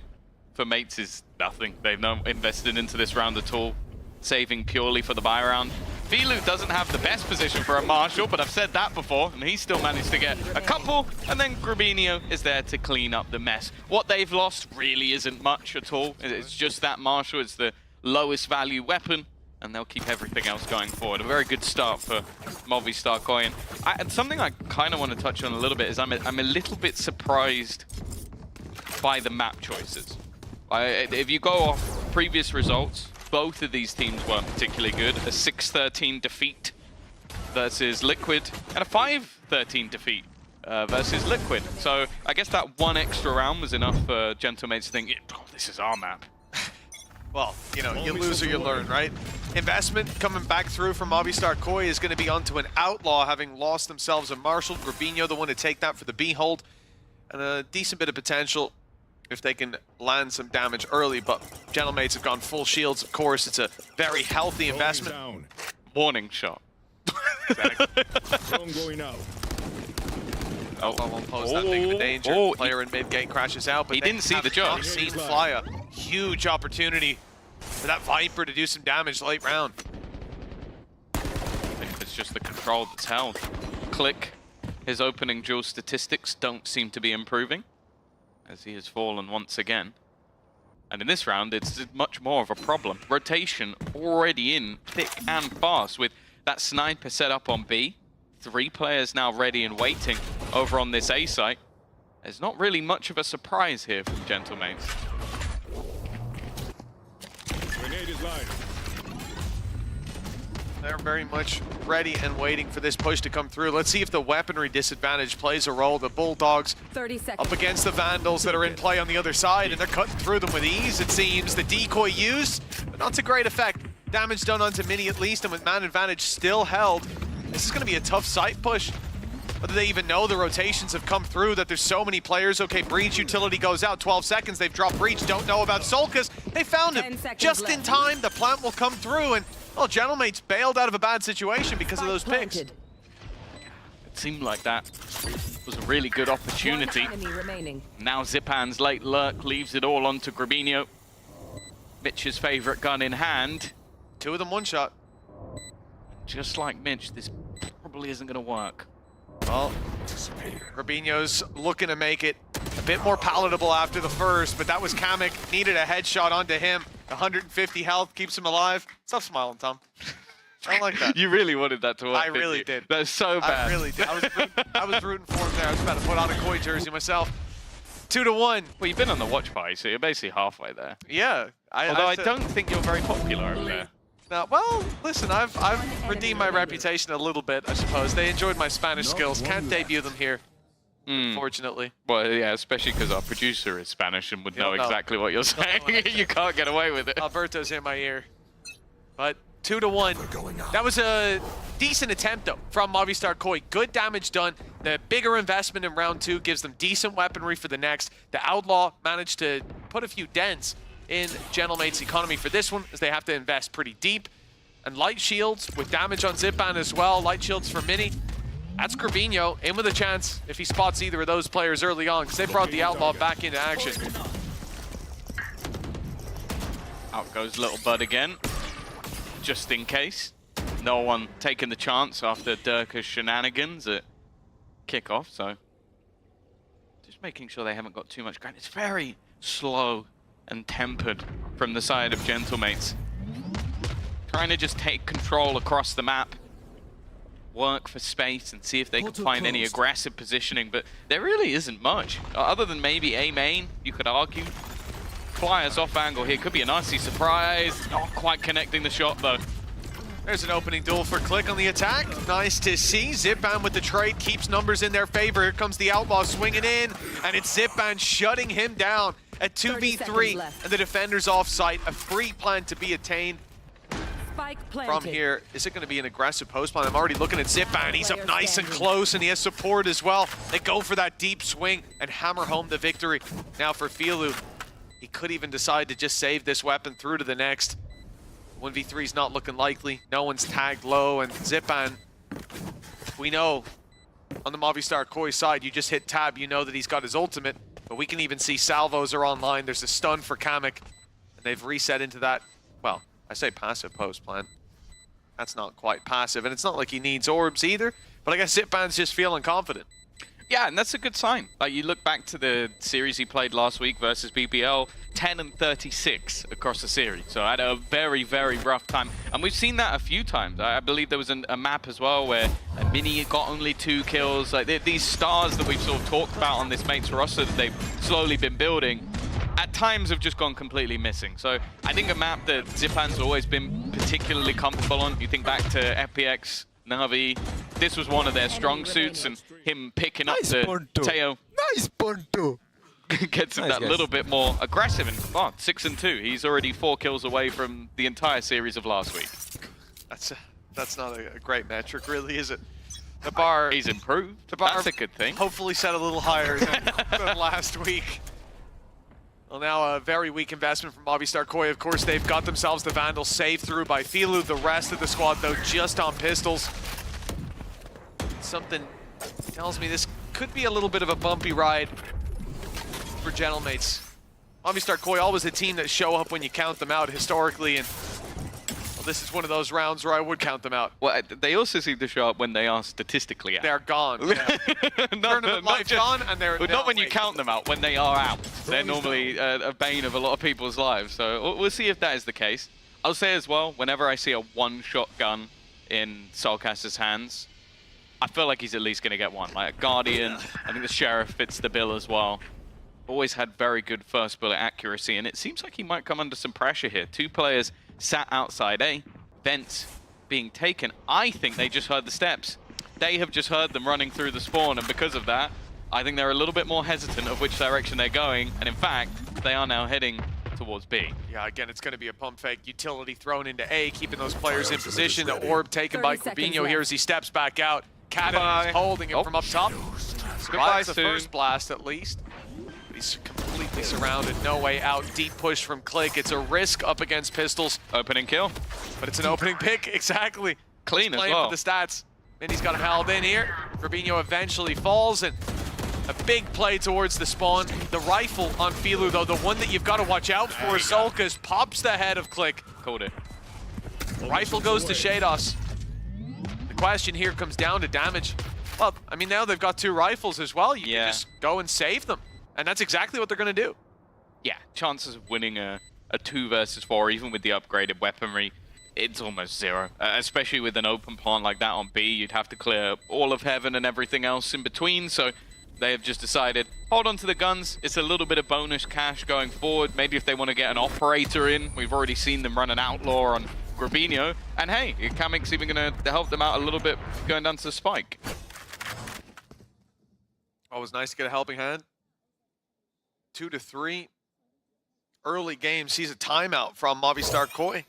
for mates is nothing. They've not invested into this round at all, saving purely for the buy round. Filu doesn't have the best position for a Marshal, but I've said that before, and he still managed to get a couple, and then Grabinho is there to clean up the mess. What they've lost really isn't much at all. It's just that Marshal is the lowest value weapon, and they'll keep everything else going forward. A very good start for Movistar Koi. And something I kind of want to touch on a little bit is I'm a little bit surprised by the map choices. If you go off previous results, both of these teams weren't particularly good. A 6-13 defeat versus Liquid, and a 5-13 defeat versus Liquid. So I guess that one extra round was enough for Gentlemates to think, oh, this is our map. Well, you know, you lose or you learn, right? Investment coming back through from Movistar Koi is going to be onto an Outlaw, having lost themselves a Marshal. Grabinho, the one to take that for the B hold. And a decent bit of potential if they can land some damage early, but Gentlemates have gone full shields, of course. It's a very healthy investment. Warning shot. Going out. Outlaw won't pose that big of a danger. Player in mid-gate crashes out, but he didn't see the jump. Seen Flya. Huge opportunity for that Viper to do some damage late round. I think it's just the control that's held. Click. His opening duel statistics don't seem to be improving, as he has fallen once again. And in this round, it's much more of a problem. Rotation already in thick and fast with that sniper set up on B. 3 players now ready and waiting over on this A site. There's not really much of a surprise here from Gentlemates. Grenade is live. They're very much ready and waiting for this push to come through. Let's see if the weaponry disadvantage plays a role. The Bulldogs 30 seconds. up against the Vandals that are in play on the other side, and they're cutting through them with ease, it seems. The decoy used, but not to great effect. Damage done onto Mini at least, and with man advantage still held. This is going to be a tough site push. Whether they even know the rotations have come through, that there's so many players. Okay, Breach utility goes out, 12 seconds. They've dropped Breach, don't know about Solkas. They found him just in time. The plant will come through, and well, Gentlemates bailed out of a bad situation because of those picks. It seemed like that was a really good opportunity. Now Zipan's late lurk leaves it all onto Grabinho. Mitch's favorite gun in hand. 2 of them one shot. Just like Mitch, this probably isn't going to work. Well, Grabinho's looking to make it a bit more palatable after the first, but that was Kamek. Needed a headshot onto him. 150 health keeps him alive. Stop smiling, Tom. I don't like that. You really wanted that to work. I really did. That's so bad. I really did. I was rooting for him there. I was about to put on a Koi jersey myself. 2-1. Well, you've been on the watch party, so you're basically halfway there. Yeah. Although I don't think you're very popular over there. No, well, listen, I've redeemed my reputation a little bit, I suppose. They enjoyed my Spanish skills. Can't debut them here, unfortunately. Well, yeah, especially because our producer is Spanish and would know exactly what you're saying. You can't get away with it. Alberto's in my ear. But 2-1. That was a decent attempt, though, from Movistar Koi. Good damage done. The bigger investment in round 2 gives them decent weaponry for the next. The Outlaw managed to put a few dents in Gentlemates' economy for this one, as they have to invest pretty deep. And light shields with damage on Zipan as well. Light shields for Mini. That's Grabinho in with a chance if he spots either of those players early on, because they brought the Outlaw back into action. Out goes Little Bud again, just in case. no one taking the chance after Durka's shenanigans at kickoff, so just making sure they haven't got too much ground. It's very slow and tempered from the side of Gentlemates. Trying to just take control across the map, work for space and see if they can find any aggressive positioning, but there really isn't much. Other than maybe A main, you could argue. Flyers off angle here, could be a nasty surprise. Not quite connecting the shot though. There's an opening duel for Click on the attack. Nice to see. Zipban with the trade keeps numbers in their favor. Here comes the Outlaw swinging in, and it's Zipban shutting him down at 2v3, and the defender's off site. A free plan to be attained. From here, is it going to be an aggressive post plan? I'm already looking at Zipban. He's up nice and close, and he has support as well. They go for that deep swing and hammer home the victory. Now for Filu, he could even decide to just save this weapon through to the next. 1v3 is not looking likely. No one's tagged low, and Zipban, we know on the Movistar Koi side, you just hit tab, you know that he's got his ultimate, but we can even see salvos are online. There's a stun for Kamek, and they've reset into that, well, I say passive post plan. That's not quite passive, and it's not like he needs orbs either, but I guess Zipban's just feeling confident. Yeah, and that's a good sign. Like, you look back to the series he played last week versus BBL, 10 and 36 across the series. So had a very, very rough time. And we've seen that a few times. I believe there was a map as well where Mini got only 2 kills. Like, these stars that we've sort of talked about on this mates roster that they've slowly been building, at times have just gone completely missing. So I think a map that Zipan's always been particularly comfortable on, you think back to FPX, Na'Vi, this was one of their strong suits, and him picking up the Teo. Nice Ponto! Gets him that little bit more aggressive, and 6-2. He's already 4 kills away from the entire series of last week. That's not a great metric, really, is it? The bar... He's improved. The bar That's a good thing. Hopefully set a little higher than last week. Well, now a very weak investment from Movistar Koi. Of course, they've got themselves the Vandal saved through by Filu. The rest of the squad, though, just on pistols. Something tells me this could be a little bit of a bumpy ride for Gentlemates. Movistar Koi, always a team that show up when you count them out historically, and well, this is one of those rounds where I would count them out. Well, they also seem to show up when they are statistically out. They're gone. Yeah. Tournament life gone, and they're not when you count them out, when they are out. They're normally a bane of a lot of people's lives, so we'll see if that is the case. I'll say as well, whenever I see a one-shot gun in Solcast's hands, I feel like he's at least going to get one. Like a Guardian, I think the Sheriff fits the bill as well. Always had very good first bullet accuracy, and it seems like he might come under some pressure here. 2 players sat outside A, vents being taken. I think they just heard the steps. They have just heard them running through the spawn, and because of that, I think they're a little bit more hesitant of which direction they're going, and in fact, they are now heading towards B. Yeah, again, it's going to be a pump fake. Utility thrown into A, keeping those players in position. The orb taken by Corbino here as he steps back out. Cadden is holding him from up top. Survives the first blast, at least. But he's completely surrounded. No way out. Deep push from Click. It's a risk up against pistols. Opening kill. But it's an opening pick, exactly. Clean as well. Playing for the stats. And he's got him held in here. Corbino eventually falls, and a big play towards the spawn. The rifle on Filu, though, the one that you've got to watch out for. Solkas pops the head of Click. Called it. Rifle goes to Shados. The question here comes down to damage. Well, I mean, now they've got 2 rifles as well. You can just go and save them. And that's exactly what they're going to do. Yeah, chances of winning a 2 versus 4, even with the upgraded weaponry, it's almost 0. Especially with an open plant like that on B, you'd have to clear all of heaven and everything else in between. So they have just decided, hold on to the guns. It's a little bit of bonus cash going forward. Maybe if they want to get an operator in. We've already seen them run an outlaw on Grabinho. And hey, Kamek's even going to help them out a little bit going down to the spike. Always nice to get a helping hand. 2-3. Early game sees a timeout from Movistar Koi.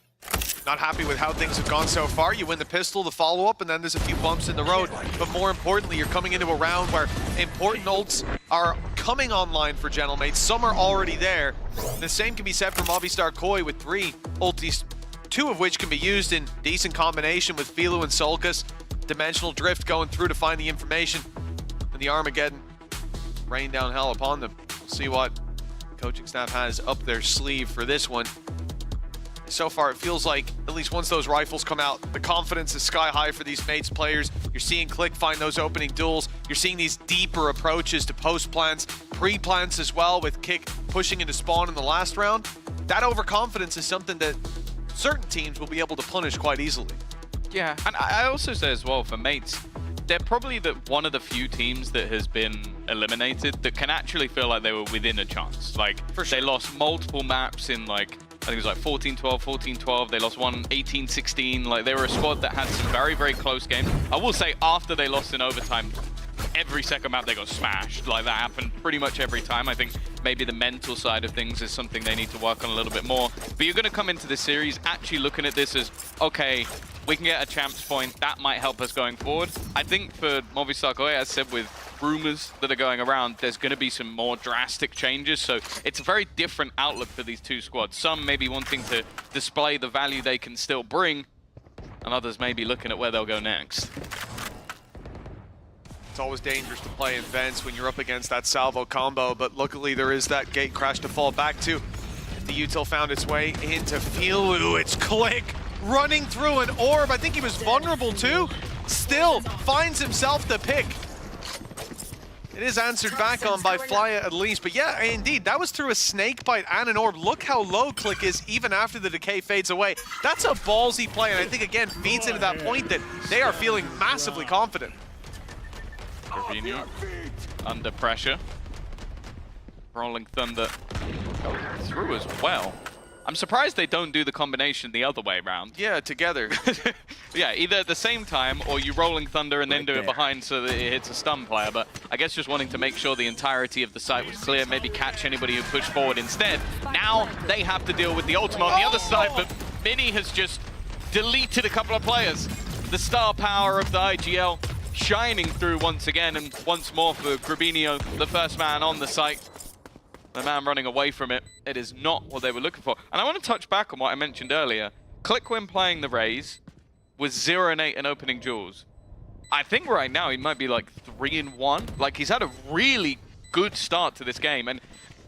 Not happy with how things have gone so far. You win the pistol, the follow-up, and then there's a few bumps in the road. But more importantly, you're coming into a round where important ults are coming online for Gentlemates. Some are already there. The same can be said for Movistar Koi with 3 ultis, 2 of which can be used in decent combination with Filu and Solkas. Dimensional drift going through to find the information. And the Armageddon rain down hell upon them. We'll see what coaching staff has up their sleeve for this one. so far, it feels like at least once those rifles come out, the confidence is sky high for these mates players. You're seeing Click find those opening duels. You're seeing these deeper approaches to post plants, pre-plants as well, with Kick pushing into spawn in the last round. That overconfidence is something that certain teams will be able to punish quite easily. Yeah, and I also say as well, for mates, they're probably one of the few teams that has been eliminated that can actually feel like they were within a chance. Like, they lost multiple maps in, like, I think it was like 14-12, 14-12. They lost one 18-16. Like, they were a squad that had some very, very close games. I will say, after they lost in overtime, every second map they got smashed. Like, that happened pretty much every time. I think maybe the mental side of things is something they need to work on a little bit more. But you're going to come into this series actually looking at this as, okay, we can get a champs point. That might help us going forward. I think for Movistar Koei, as said, with rumors that are going around, there's going to be some more drastic changes. So it's a very different outlook for these two squads. Some maybe wanting to display the value they can still bring, and others maybe looking at where they'll go next. It's always dangerous to play in vents when you're up against that salvo combo, but luckily there is that gate crash to fall back to. The util found its way into Filu. It's Click running through an orb. I think he was vulnerable too. Still finds himself the pick. It is answered back on by Flya at least, but yeah, indeed, that was through a snake bite and an orb. Look how low Click is even after the decay fades away. That's a ballsy play, and I think again feeds into that point that they are feeling massively confident. Gravino under pressure. Rolling Thunder going through as well. I'm surprised they don't do the combination the other way around. Yeah, together. Yeah, either at the same time or you Rolling Thunder and then do it behind so that it hits a stun player. But I guess just wanting to make sure the entirety of the site was clear, maybe catch anybody who pushed forward instead. Now they have to deal with the ultimate on the other side, but Mini has just deleted a couple of players. The star power of the IGL shining through once again, and once more for Grabinho, the first man on the site. The man running away from it. It is not what they were looking for. And I want to touch back on what I mentioned earlier. Click, when playing the Raze, was 0-8 in opening duels. I think right now he might be like 3-1. Like, he's had a really good start to this game, and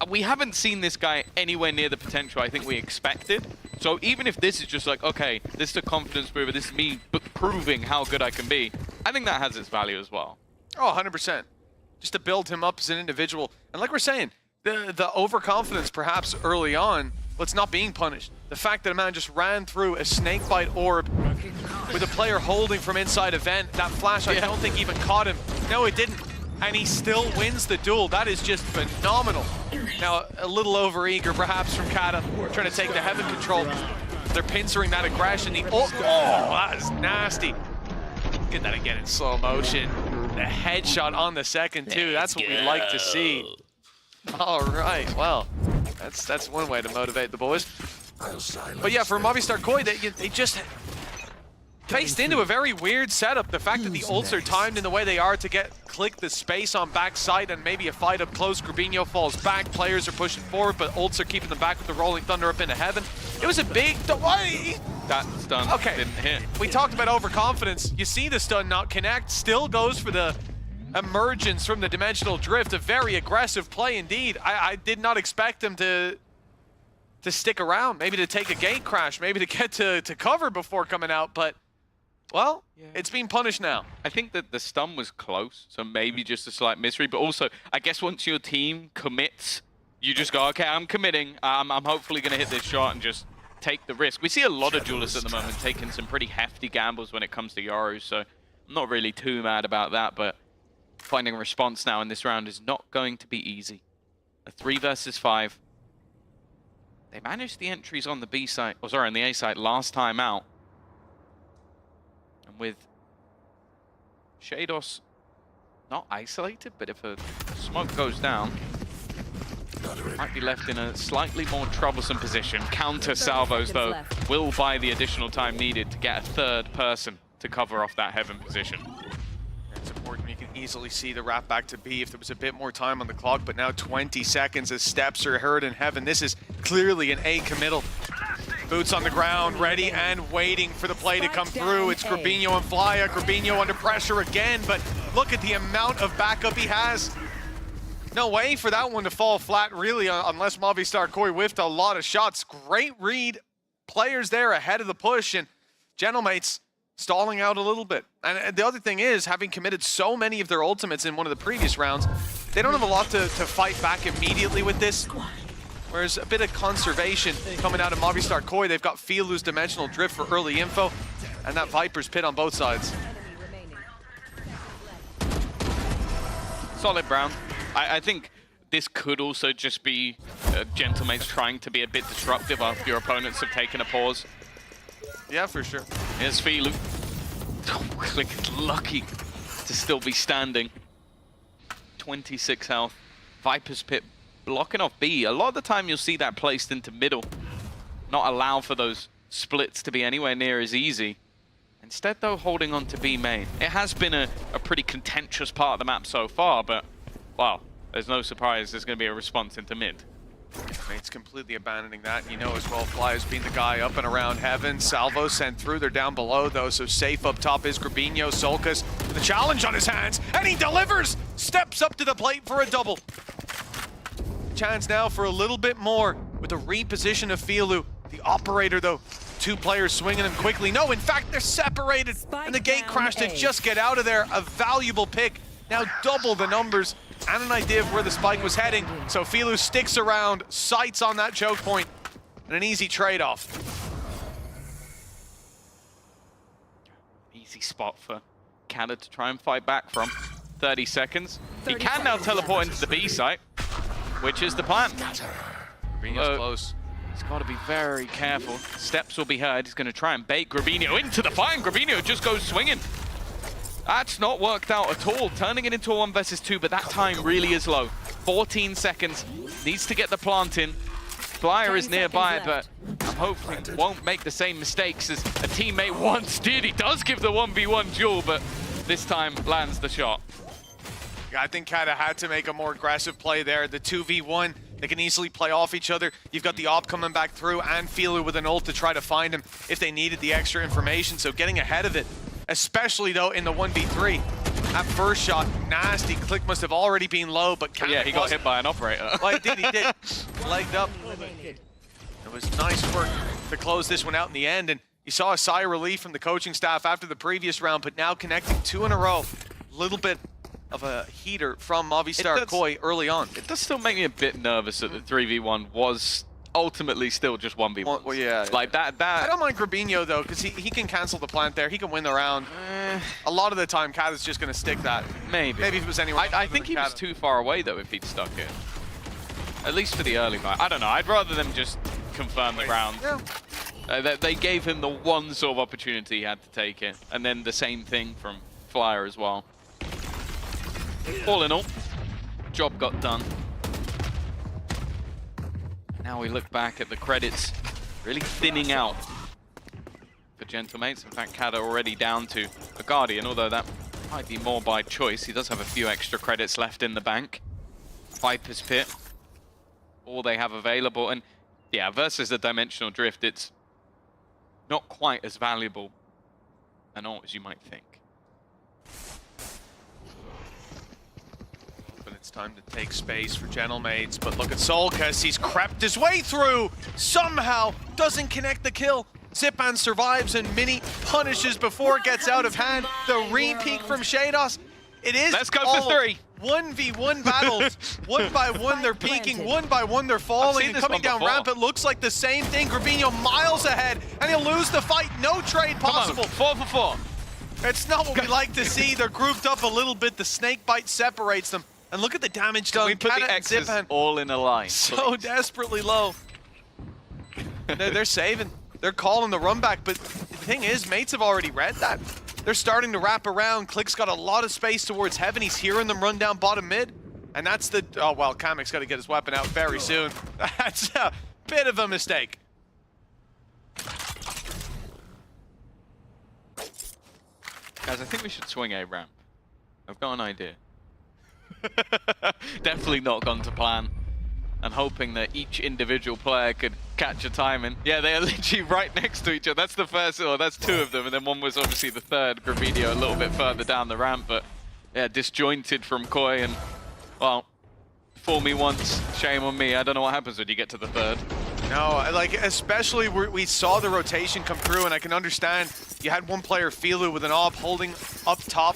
we haven't seen this guy anywhere near the potential I think we expected. So even if this is just like, okay, this is a confidence mover, this is me proving how good I can be, I think that has its value as well. Oh, 100%. Just to build him up as an individual. And like we're saying, the overconfidence perhaps early on, but it's not being punished. The fact that a man just ran through a snakebite orb with a player holding from inside a vent, that flash I don't think even caught him. No, it didn't. And he still wins the duel. That is just phenomenal. Now, a little overeager perhaps from Kata, trying to take the heaven control. They're pincering that aggression. Oh, that is nasty. Get that again in slow motion. The headshot on the second too. That's what we like to see. All right, well, that's one way to motivate the boys. But yeah, for Movistar Koei, they just faced into a very weird setup. The fact that the ults are timed in the way they are to get Click the space on backside and maybe a fight up close. Grabinho falls back, players are pushing forward, but ults are keeping them back with the Rolling Thunder up into heaven. It was a big... That stun didn't hit. We talked about overconfidence. You see the stun not connect, still goes for the emergence from the dimensional drift. A very aggressive play indeed. I did not expect him to stick around, maybe to take a gate crash, maybe to get to cover before coming out, but well, it's been punished now. I think that the stun was close, so maybe just a slight mystery, but also, I guess once your team commits, you just go, okay, I'm committing. I'm hopefully going to hit this shot and just take the risk. We see a lot of duelists at the moment taking some pretty hefty gambles when it comes to Yoru, so I'm not really too mad about that, but finding a response now in this round is not going to be easy. A 3 versus 5. They managed the entries on the B site, or sorry, on the A site last time out. And with Shados not isolated, but if a smoke goes down, might be left in a slightly more troublesome position. Counter salvos, though, will buy the additional time needed to get a third person to cover off that heaven position. It's important. You can easily see the wrap back to B if there was a bit more time on the clock, but now 20 seconds as steps are heard in heaven. This is clearly an A committal. Boots on the ground, ready and waiting for the play to come through. It's Grabinho and Flya. Grabinho under pressure again, but look at the amount of backup he has. No way for that one to fall flat, really, unless Movistar Koei whiffed a lot of shots. Great read players there ahead of the push, and Gentlemates stalling out a little bit. And the other thing is, having committed so many of their ultimates in one of the previous rounds, they don't have a lot to fight back immediately with this. Whereas a bit of conservation coming out of Movistar Koi. They've got Fialu's Dimensional Drift for early info, and that Viper's Pit on both sides. Solid round. I think this could also just be Gentlemates trying to be a bit disruptive after your opponents have taken a pause. Yeah, for sure. Here's Fialu. Click lucky to still be standing. 26 health. Viper's Pit blocking off B. A lot of the time you'll see that placed into middle. Not allow for those splits to be anywhere near as easy. Instead though, holding on to B main. It has been a pretty contentious part of the map so far, but wow, there's no surprise there's going to be a response into mid. Mates completely abandoning that. You know as well, Flyers being the guy up and around heaven. Salvo sent through. They're down below though, so safe up top is Grabinho. Solkas with a challenge on his hands, and he delivers! Steps up to the plate for a double. Chance now for a little bit more with the reposition of Fialu. The operator though, two players swinging him quickly. No, in fact, they're separated, and the gate crash to just get out of there. A valuable pick. Now double the numbers and an idea of where the spike was heading. So Fialu sticks around, sights on that choke point, and an easy trade-off. Easy spot for Canada to try and fight back from. 30 seconds. He can now teleport into the B site, which is the plan. Grabinho's close. He's got to be very careful. Steps will be heard. He's going to try and bait Grabinho into the fight, and Grabinho just goes swinging. That's not worked out at all. Turning it into a 1 versus 2, but that time really is low. 14 seconds. Needs to get the plant in. Flyer is nearby, but I'm hoping he won't make the same mistakes as a teammate once did. He does give the 1v1 duel, but this time lands the shot. I think Kata had to make a more aggressive play there. The 2v1, they can easily play off each other. You've got the op coming back through and Fialu with an ult to try to find him if they needed the extra information. So getting ahead of it, especially though in the 1v3. That first shot, nasty. Click must have already been low, but Kata yeah, he got hit by an operator. Well, he did. Legged up. It was nice work to close this one out in the end. And you saw a sigh of relief from the coaching staff after the previous round, but now connecting 2 in a row. A little bit of a heater from Movistar Koi early on. It does still make me a bit nervous that the 3v1 was ultimately still just 1v1. Well, yeah. Like that. I don't mind Grabinho though, because he can cancel the plant there. He can win the round. A lot of the time, Kata's just going to stick that. Maybe if it was anyone. I think he was too far away though if he'd stuck it. At least for the early fight. I don't know. I'd rather them just confirm the round. Yeah. They gave him the one sort of opportunity he had to take it, and then the same thing from Flyer as well. All in all, job got done. Now we look back at the credits, really thinning out for Gentlemates. In fact, Kata already down to a Guardian, although that might be more by choice. He does have a few extra credits left in the bank. Viper's Pit, all they have available. And yeah, versus the Dimensional Drift, it's not quite as valuable and all as you might think. It's time to take space for Gentlemates, but look at Solkas. He's crept his way through. Somehow doesn't connect the kill. Zipan survives and Mini punishes before it gets out of hand. The re-peek from Shados. It is Let's go for 3. 1v1 battles. One by one they're peeking, one by one they're falling. And coming down ramp, it looks like the same thing. Grabinho miles ahead, and he'll lose the fight. No trade possible. 4 for 4. It's not what we like to see. They're grouped up a little bit. The snake bite separates them. And look at the damage done. We put Kata the X's all in a line. So desperately low. They're saving. They're calling the run back. But the thing is, mates have already read that. They're starting to wrap around. Click's got a lot of space towards heaven. He's hearing them run down bottom mid. And that's the... Oh, well, Kamek's got to get his weapon out very soon. That's a bit of a mistake. Guys, I think we should swing a ramp. I've got an idea. Definitely not gone to plan, and hoping that each individual player could catch a timing. Yeah, they are literally right next to each other. That's the first, or that's 2 of them, and then one was obviously the third, Grabinho, a little bit further down the ramp, but yeah, disjointed from Koi, and well, fool me once, shame on me. I don't know what happens when you get to the third. No, like, especially we saw the rotation come through, and I can understand you had one player, Filu, with an AWP holding up top,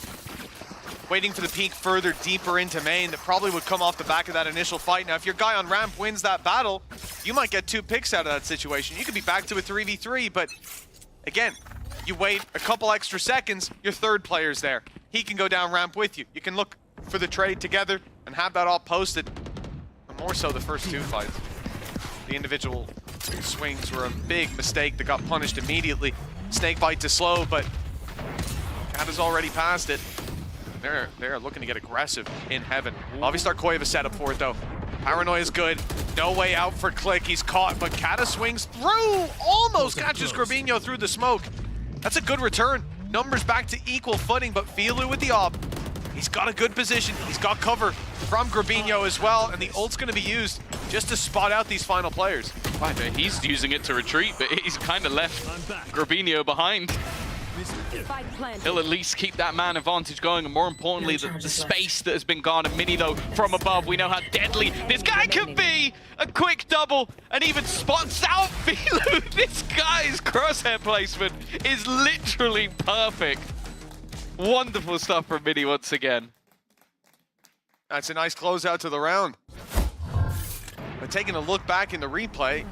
waiting for the peek further deeper into main that probably would come off the back of that initial fight. Now, if your guy on ramp wins that battle, you might get 2 picks out of that situation. You could be back to a 3v3, but again, you wait a couple extra seconds, your third player's there. He can go down ramp with you. You can look for the trade together and have that all posted. And more so the first 2 fights. The individual swings were a big mistake that got punished immediately. Snakebite to slow, but Cat has already passed it. They're looking to get aggressive in heaven. Movistar Koi have a setup for it though. Paranoia is good. No way out for Click. He's caught, but Kata swings through. Almost catches Grabinho through the smoke. That's a good return. Numbers back to equal footing, but Filu with the AWP. He's got a good position. He's got cover from Grabinho as well, and the ult's going to be used just to spot out these final players. Right, he's using it to retreat, but he's kind of left Grabinho behind. He'll at least keep that man advantage going, and more importantly, the space that has been guarded. Mini, though, from above, we know how deadly this guy can be! A quick double, and even spots out Filu! This guy's crosshair placement is literally perfect. Wonderful stuff from Mini once again. That's a nice closeout to the round. But taking a look back in the replay,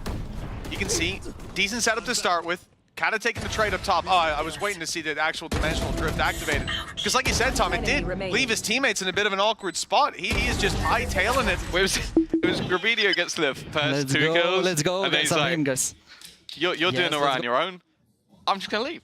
you can see decent setup to start with. Kata taking the trade up top. Oh, I was waiting to see the actual dimensional drift activated. Because like you said, Tom, it did leave his teammates in a bit of an awkward spot. He is just hightailing it. It was Grabinho gets the first 2 kills. Let's go, and get some like, fingers. You're doing all right on your own. I'm just going to leave.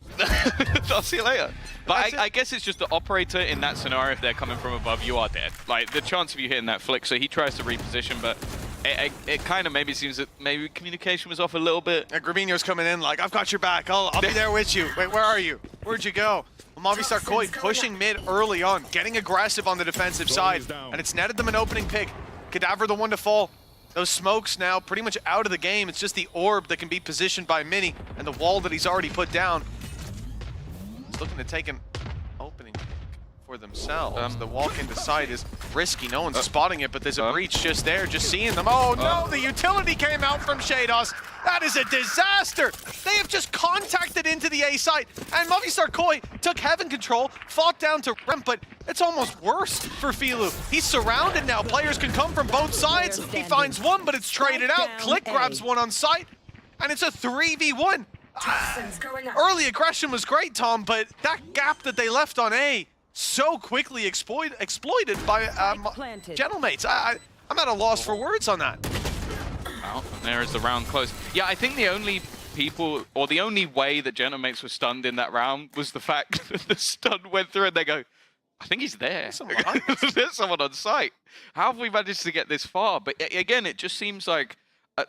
I'll see you later. But I guess it's just the operator in that scenario, if they're coming from above, you are dead. Like, the chance of you hitting that flick, so he tries to reposition, but it kind of maybe seems that maybe communication was off a little bit. And Grabinho's coming in like, I've got your back. I'll be there with you. Wait, where are you? Where'd you go? Well, Movistar Koi pushing mid early on, getting aggressive on the defensive side, and it's netted them an opening pick. Cadaver the one to fall. Those smokes now pretty much out of the game. It's just the orb that can be positioned by Mini and the wall that he's already put down. He's looking to take an opening for themselves. The walk into sight is risky. No one's spotting it, but there's a breach just there, just seeing them. Oh no, the utility came out from Shados. That is a disaster. They have just contacted into the A site, and Movistar Koi took heaven control, fought down to ramp, but it's almost worse for Filu. He's surrounded now. Players can come from both sides. He finds one, but it's traded out. Click grabs one on site, and it's a 3v1. Early aggression was great, Tom, but that gap that they left on A so quickly exploited by Gentlemates. I'm at a loss for words on that. Wow, and there is the round close. Yeah, I think the only people, or the only way that Gentlemates were stunned in that round was the fact that the stun went through and they go, I think he's there. There's someone on site. How have we managed to get this far? But again, it just seems like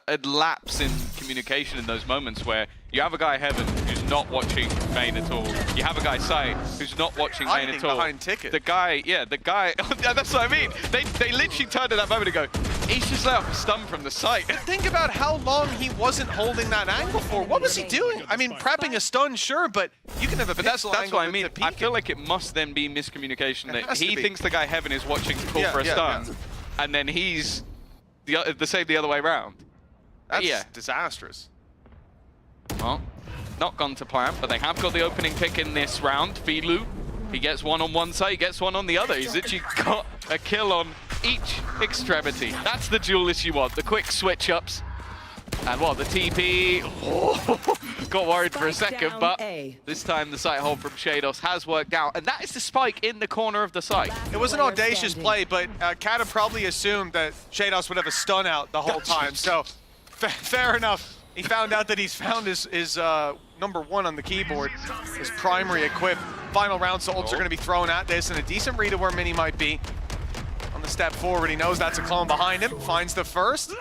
a lapse in communication in those moments where you have a guy Heaven who's not watching main at all. You have a guy Side who's not watching main at all. Behind ticket. The guy, that's what I mean. They literally turned at that moment and go, he's just let off a stun from the site. Think about how long he wasn't holding that angle for. What was he doing? I mean, prepping a stun, sure, but you can have a pixel that's angle what I mean. I feel like it must then be miscommunication that he thinks the guy Heaven is watching to call for a stun, and then he's the same the other way around. That's disastrous. Well, not gone to plan, but they have got the opening pick in this round. Filu, he gets one on one side, he gets one on the other. He's literally got a kill on each extremity. That's the duelist you want, the quick switch-ups. And what, the TP? Got worried for a second, but this time the sight hold from Shados has worked out. And that is the spike in the corner of the site. It was an audacious play, but Kata probably assumed that Shados would have a stun out the whole time, so fair enough. He found out that he's found his number 1 on the keyboard, his primary equip. Final round, so ults are going to be thrown at this, and a decent read of where Mini might be. On the step forward, he knows that's a clone behind him, finds the first,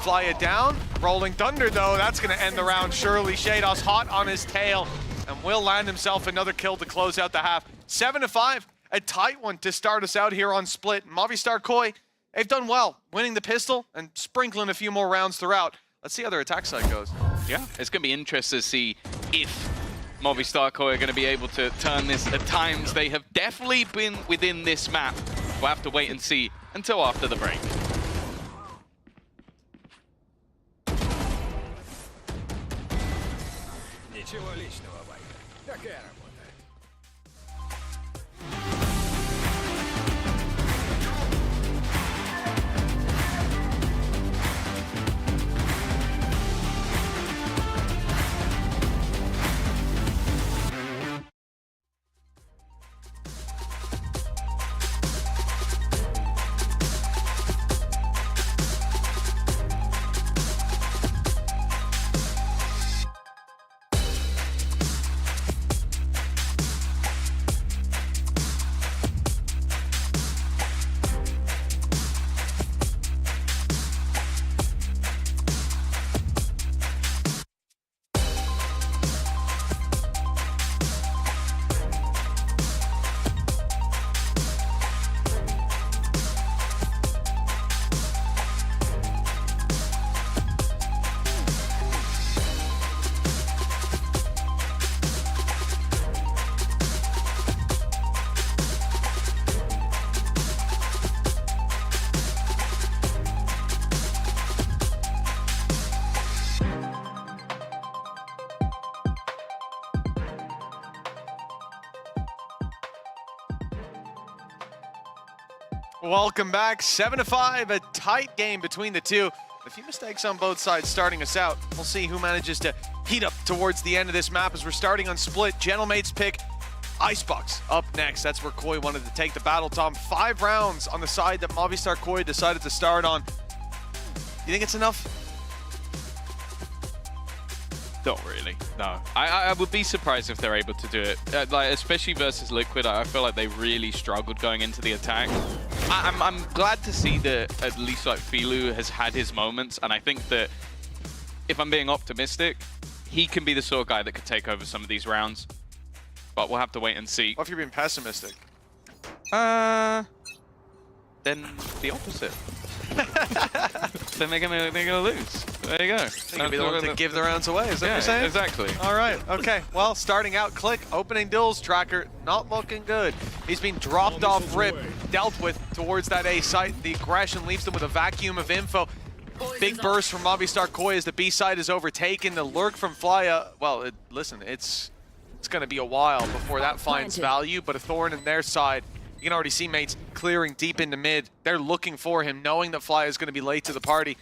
fly it down. Rolling Thunder, though, that's going to end the round, surely. Shados hot on his tail, and will land himself another kill to close out the half. 7-5, a tight one to start us out here on Split. Movistar Koi, they've done well, winning the pistol and sprinkling a few more rounds throughout. Let's see how their attack side goes. Yeah, it's going to be interesting to see if Movistar Koi are going to be able to turn this at times. They have definitely been within this map. We'll have to wait and see until after the break. Ничего личного, Вайка. Такая работа. Welcome back, 7-5, a tight game between the two. A few mistakes on both sides starting us out. We'll see who manages to heat up towards the end of this map as we're starting on split. Gentlemates pick Icebox up next. That's where Koi wanted to take the battle, Tom. 5 rounds on the side that Movistar Koi decided to start on. You think it's enough? Not really, no. I would be surprised if they're able to do it. Like, especially versus Liquid, I feel like they really struggled going into the attack. I'm glad to see that at least like Filu has had his moments, and I think that if I'm being optimistic, he can be the sort of guy that could take over some of these rounds. But we'll have to wait and see. What if you're being pessimistic? Then the opposite. Then they're gonna lose. There you go. They're gonna be the ones that give the rounds away, is that what you're saying? Exactly. All right, okay. Well, starting out, Click, opening duels tracker, not looking good. He's been dropped off rip, dealt with towards that A site. The aggression leaves them with a vacuum of info. Big burst from Movistar Koi as the B side is overtaken. The lurk from Flya, well, listen, it's gonna be a while before that finds value, but a thorn in their side. You can already see mates clearing deep into mid. They're looking for him, knowing that Flya is going to be late to the party.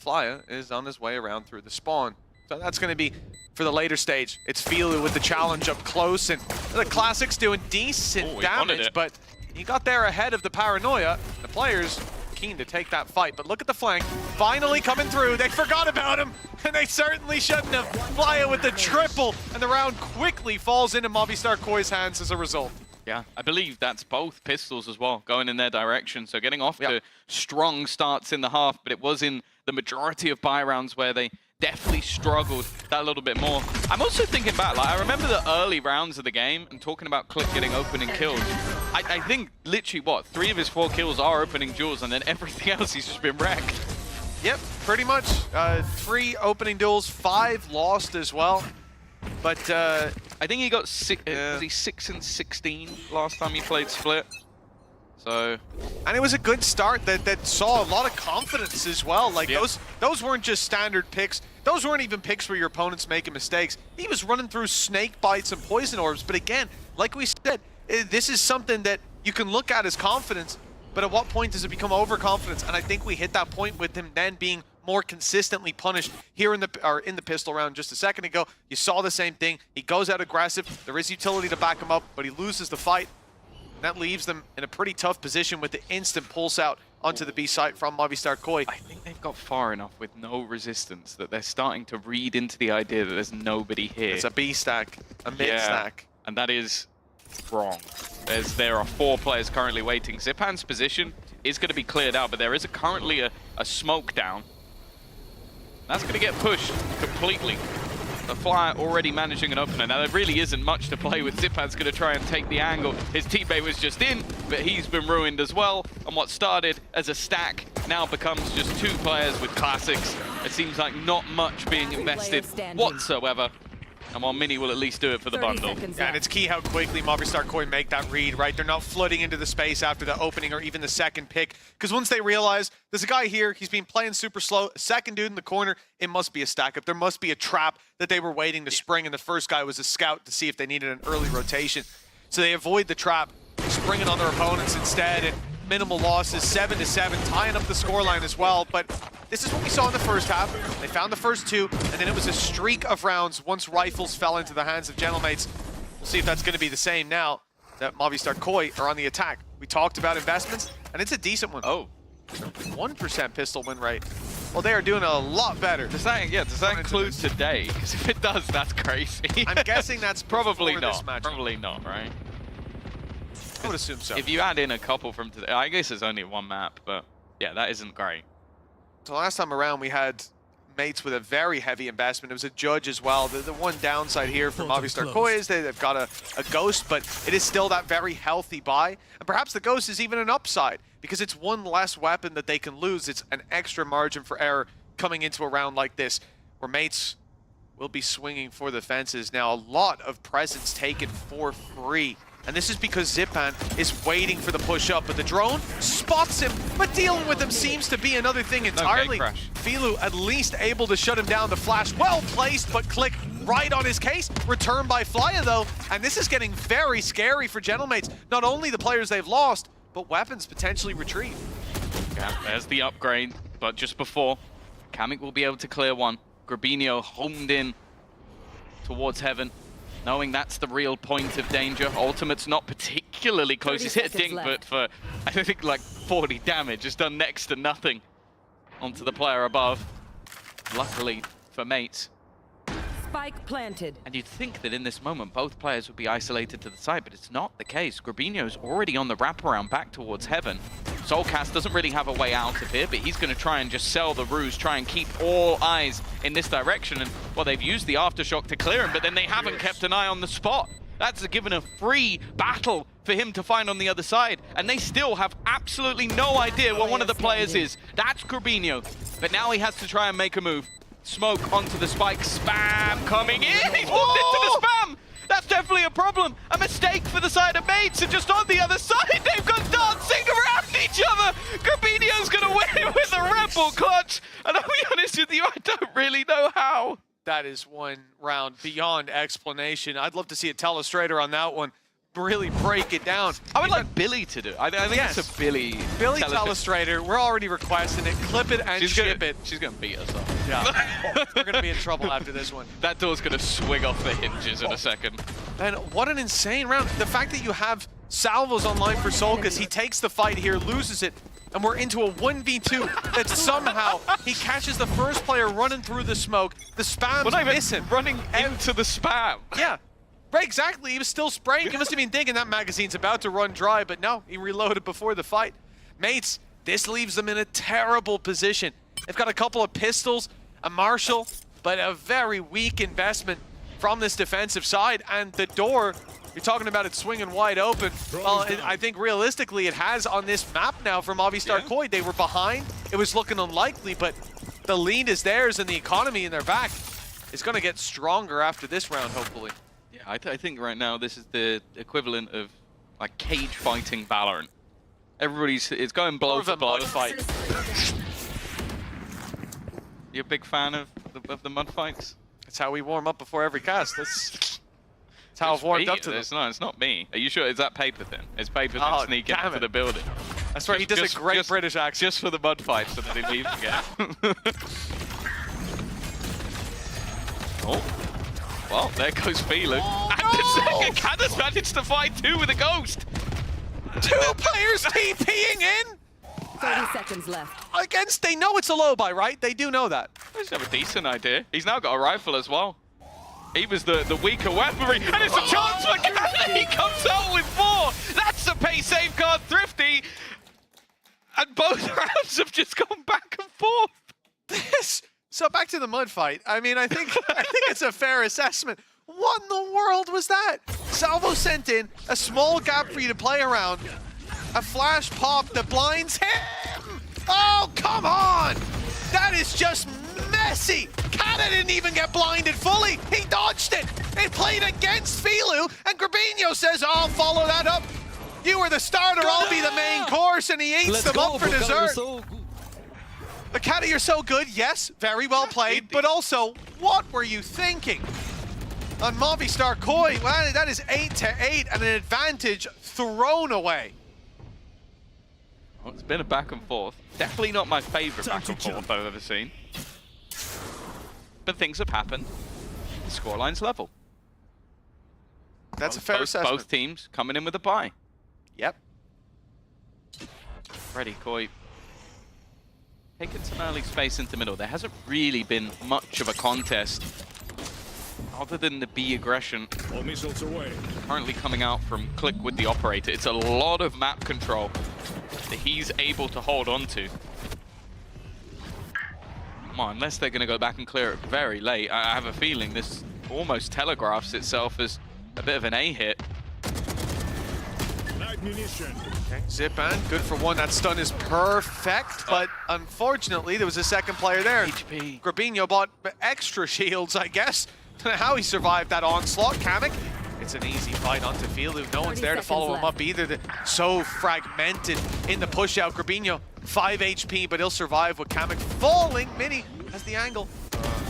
Flya is on his way around through the spawn. So that's going to be for the later stage. It's Filu with the challenge up close, and the Classics doing decent damage, but he got there ahead of the Paranoia. The players keen to take that fight, but look at the flank. Finally coming through. They forgot about him, and they certainly shouldn't have. Flya with the triple, and the round quickly falls into Movistar Koi's hands as a result. Yeah, I believe that's both pistols as well, going in their direction. So getting off to strong starts in the half, but it was in the majority of buy rounds where they definitely struggled that little bit more. I'm also thinking back, like I remember the early rounds of the game and talking about Click getting opening kills. I think literally, what, 3 of his 4 kills are opening duels, and then everything else he's just been wrecked. Yep, pretty much. 3 opening duels, 5 lost as well. But I think he got 6, was he 6 and 16 last time he played Split? So, and it was a good start that saw a lot of confidence as well. Like those weren't just standard picks. Those weren't even picks where your opponent's making mistakes. He was running through snake bites and poison orbs. But again, like we said, this is something that you can look at as confidence. But at what point does it become overconfidence? And I think we hit that point with him then being more consistently punished here in the pistol round just a second ago. You saw the same thing. He goes out aggressive. There is utility to back him up, but he loses the fight. And that leaves them in a pretty tough position with the instant pulse out onto the B site from Movistar Koi. I think they've got far enough with no resistance that they're starting to read into the idea that there's nobody here. It's a B stack, a mid stack. And that is wrong. There are 4 players currently waiting. Zipan's position is going to be cleared out, but there is currently a smoke down. That's going to get pushed completely. The Flyer already managing an opener. Now, there really isn't much to play with. Zipan's going to try and take the angle. His teammate was just in, but he's been ruined as well. And what started as a stack now becomes just 2 players with Classics. It seems like not much being invested whatsoever. Come on, Mini will at least do it for the bundle. Yeah, and it's key how quickly Movistar Koi make that read, right? They're not flooding into the space after the opening or even the second pick. Because once they realize, there's a guy here, he's been playing super slow, second dude in the corner, it must be a stack up. There must be a trap that they were waiting to spring, and the first guy was a scout to see if they needed an early rotation. So they avoid the trap, springing on their opponents instead, and minimal losses, 7-7, tying up the scoreline as well. But this is what we saw in the first half. They found the first two, and then it was a streak of rounds once rifles fell into the hands of Gentlemates. We'll see if that's going to be the same now that Movistar Koi are on the attack. We talked about investments, and it's a decent one. Oh. 1% pistol win rate. Well, they are doing a lot better. Does that include today? Because if it does, that's crazy. I'm guessing that's probably not. Probably not, right? I would assume so. If you add in a couple from today, I guess there's only one map, but yeah, that isn't great. So last time around, we had mates with a very heavy investment. It was a judge as well. The one downside here for Movistar Koi is they've got a ghost, but it is still that very healthy buy. And perhaps the ghost is even an upside because it's one less weapon that they can lose. It's an extra margin for error coming into a round like this, where mates will be swinging for the fences. Now, a lot of presence taken for free. And this is because Zipan is waiting for the push up, but the drone spots him, but dealing with him seems to be another thing entirely. Filu at least able to shut him down. The flash well placed, but click right on his case. Return by Flya though, and this is getting very scary for Gentlemates. Not only the players they've lost, but weapons potentially retrieved. Yeah, there's the upgrade, but just before, Kamik will be able to clear one. Grabinho homed in towards heaven, knowing that's the real point of danger. Ultimate's not particularly close. He's hit a dink, but for, I think, like 40 damage. Has done next to nothing onto the player above. Luckily for mates. Spike planted. And you'd think that in this moment, both players would be isolated to the side, but it's not the case. Grabinho's already on the wraparound back towards heaven. Soulcast doesn't really have a way out of here, but he's going to try and just sell the ruse, try and keep all eyes in this direction. And, well, they've used the Aftershock to clear him, but then they haven't kept an eye on the spot. That's given a free battle for him to find on the other side. And they still have absolutely no idea what one of the players is. That's Grabinho. But now he has to try and make a move. Smoke onto the spike, spam coming in. He's walked into the spam. That's definitely a problem. A mistake for the side of mates, and just on the other side, they've got dancing around each other. Grabinho's gonna win with a Red Bull clutch. And I'll be honest with you, I don't really know how. That is one round beyond explanation. I'd love to see a telestrator on that one. Really break it down. I would like Billy to do it. I think it's a Billy telestrator. We're already requesting it. Clip it and ship it. She's going to beat us up. Yeah. We're going to be in trouble after this one. That door's going to swing off the hinges in a second. And what an insane round. The fact that you have Salvos online for Solkas, he takes the fight here, loses it, and we're into a 1v2 that somehow he catches the first player running through the smoke. The spam's missing. Running into the spam. Yeah. Right, exactly. He was still spraying. He must have been thinking that magazine's about to run dry, but no, he reloaded before the fight. Mates, this leaves them in a terrible position. They've got a couple of pistols, a Marshall, but a very weak investment from this defensive side. And the door, you're talking about it swinging wide open. Well, I think realistically it has on this map now for Movistar Koi. They were behind. It was looking unlikely, but the lead is theirs and the economy in their back is going to get stronger after this round, hopefully. I think right now this is the equivalent of like cage fighting Valorant. It's going blow for blow. Fight. You a big fan of the mud fights? That's how we warm up before every cast. That's how I've warmed up to this. It's not me. Are you sure? Is that Paper Thin? Is Paper Thin sneaking into the building? That's right. He does a great British accent. Just for the mud fights so that he leaves again. Oh. Well, there goes Filu. And the second Canis managed to fight two with a ghost. Two players TPing in? 30 seconds left. They know it's a low buy, right? They do know that. They just have a decent idea. He's now got a rifle as well. He was the weaker weaponry, and it's a chance for Canis. He comes out with 4. That's a pay safeguard Thrifty. And both rounds have just gone back and forth. So back to the mud fight. I mean, I think it's a fair assessment. What in the world was that? Salvo sent in a small gap for you to play around. A flash pop that blinds him. Oh, come on! That is just messy. Kata didn't even get blinded fully. He dodged it. It played against Filu, and Grabinho says, I'll follow that up. You were the starter, I'll be the main course, and he eats them up for dessert. But Kata, you're so good. Yes, very well played, but also, what were you thinking? On Movistar Koi, well, that is 8-8 and an advantage thrown away. Well, it's been a back and forth. Definitely not my favorite back and forth I've ever seen. But things have happened. The scoreline's level. That's a fair assessment. Both teams coming in with a bye. Yep. Ready, Koi. Taking some early space into middle. There hasn't really been much of a contest other than the B aggression. All missiles away. Currently coming out from Click with the operator. It's a lot of map control that he's able to hold on to. Come on, unless they're going to go back and clear it very late. I have a feeling this almost telegraphs itself as a bit of an A hit. Light munition. Okay, Zipan, good for one. That stun is perfect, but unfortunately there was a second player there. HP. Grabinho bought extra shields, I guess. Don't know how he survived that onslaught. Kamek, it's an easy fight onto Filu. No one's there to follow him up either. They're so fragmented in the push out. Grabinho, 5 HP, but he'll survive with Kamek falling. Mini has the angle.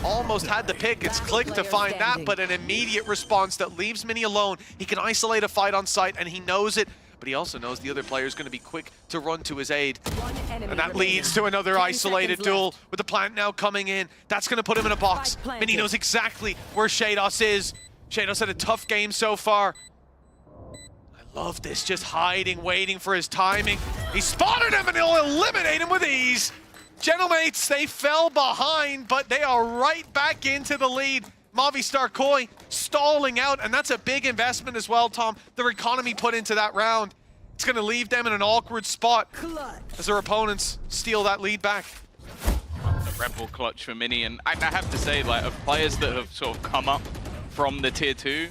Almost had the pick. It's Click to find that, but an immediate response that leaves Mini alone. He can isolate a fight on site, and he knows it. But he also knows the other player is going to be quick to run to his aid. And that leads to another isolated duel with the plant now coming in. That's going to put him in a box. Mini knows exactly where Shados is. Shados had a tough game so far. I love this, just hiding, waiting for his timing. He spotted him and he'll eliminate him with ease. Gentlemates, they fell behind, but they are right back into the lead. Movistar Koi stalling out, and that's a big investment as well, Tom. Their economy put into that round. It's going to leave them in an awkward spot as their opponents steal that lead back. A Rebel clutch for Mini, and I have to say, like, of players that have sort of come up from the tier 2,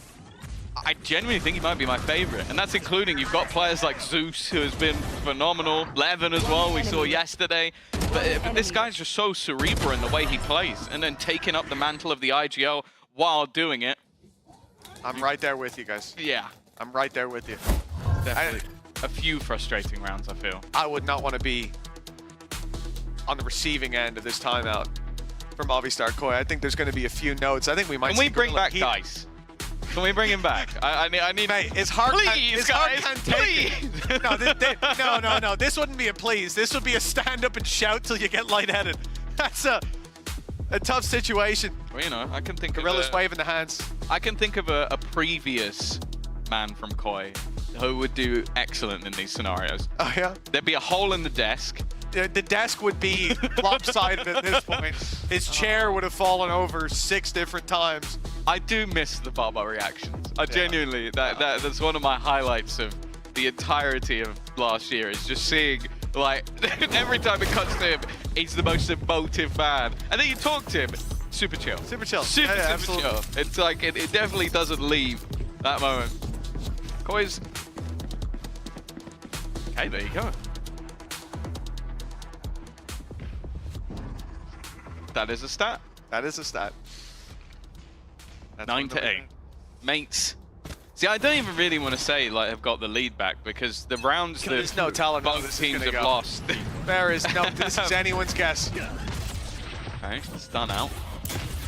I genuinely think he might be my favorite, and that's including, you've got players like Zeus, who has been phenomenal, Levin as well, we saw yesterday, but this guy's just so cerebral in the way he plays, and then taking up the mantle of the IGL while doing it. I'm right there with you guys. Yeah. I'm right there with you. Definitely a few frustrating rounds, I feel. I would not want to be on the receiving end of this timeout from Movistar Koi. I think there's going to be a few notes. I think we might. Can we bring back Dice? Can we bring him back? I need. Mate, it's hard. Please, it's guys, hard please. No. This wouldn't be a please. This would be a stand up and shout till you get lightheaded. That's a tough situation. Well, you know, I can think Gorilla's of waving the hands. I can think of a previous man from Koi who would do excellent in these scenarios. Oh yeah. There'd be a hole in the desk. The desk would be lopsided at this point. His chair would have fallen over 6 different times. I do miss the Baba reactions. I genuinely, that's one of my highlights of the entirety of last year, is just seeing, like, every time it cuts to him, he's the most emotive man. And then you talk to him, super chill. Super chill. Super absolutely. chill. It's like, it definitely doesn't leave that moment. Koi's... Okay, there you go. That is a stat. That is a stat. That's 9-8. Mates. See, I don't even really want to say, like, have got the lead back, because the rounds that there's no telling both teams have lost. There is no, this is anyone's guess. Okay, stun out.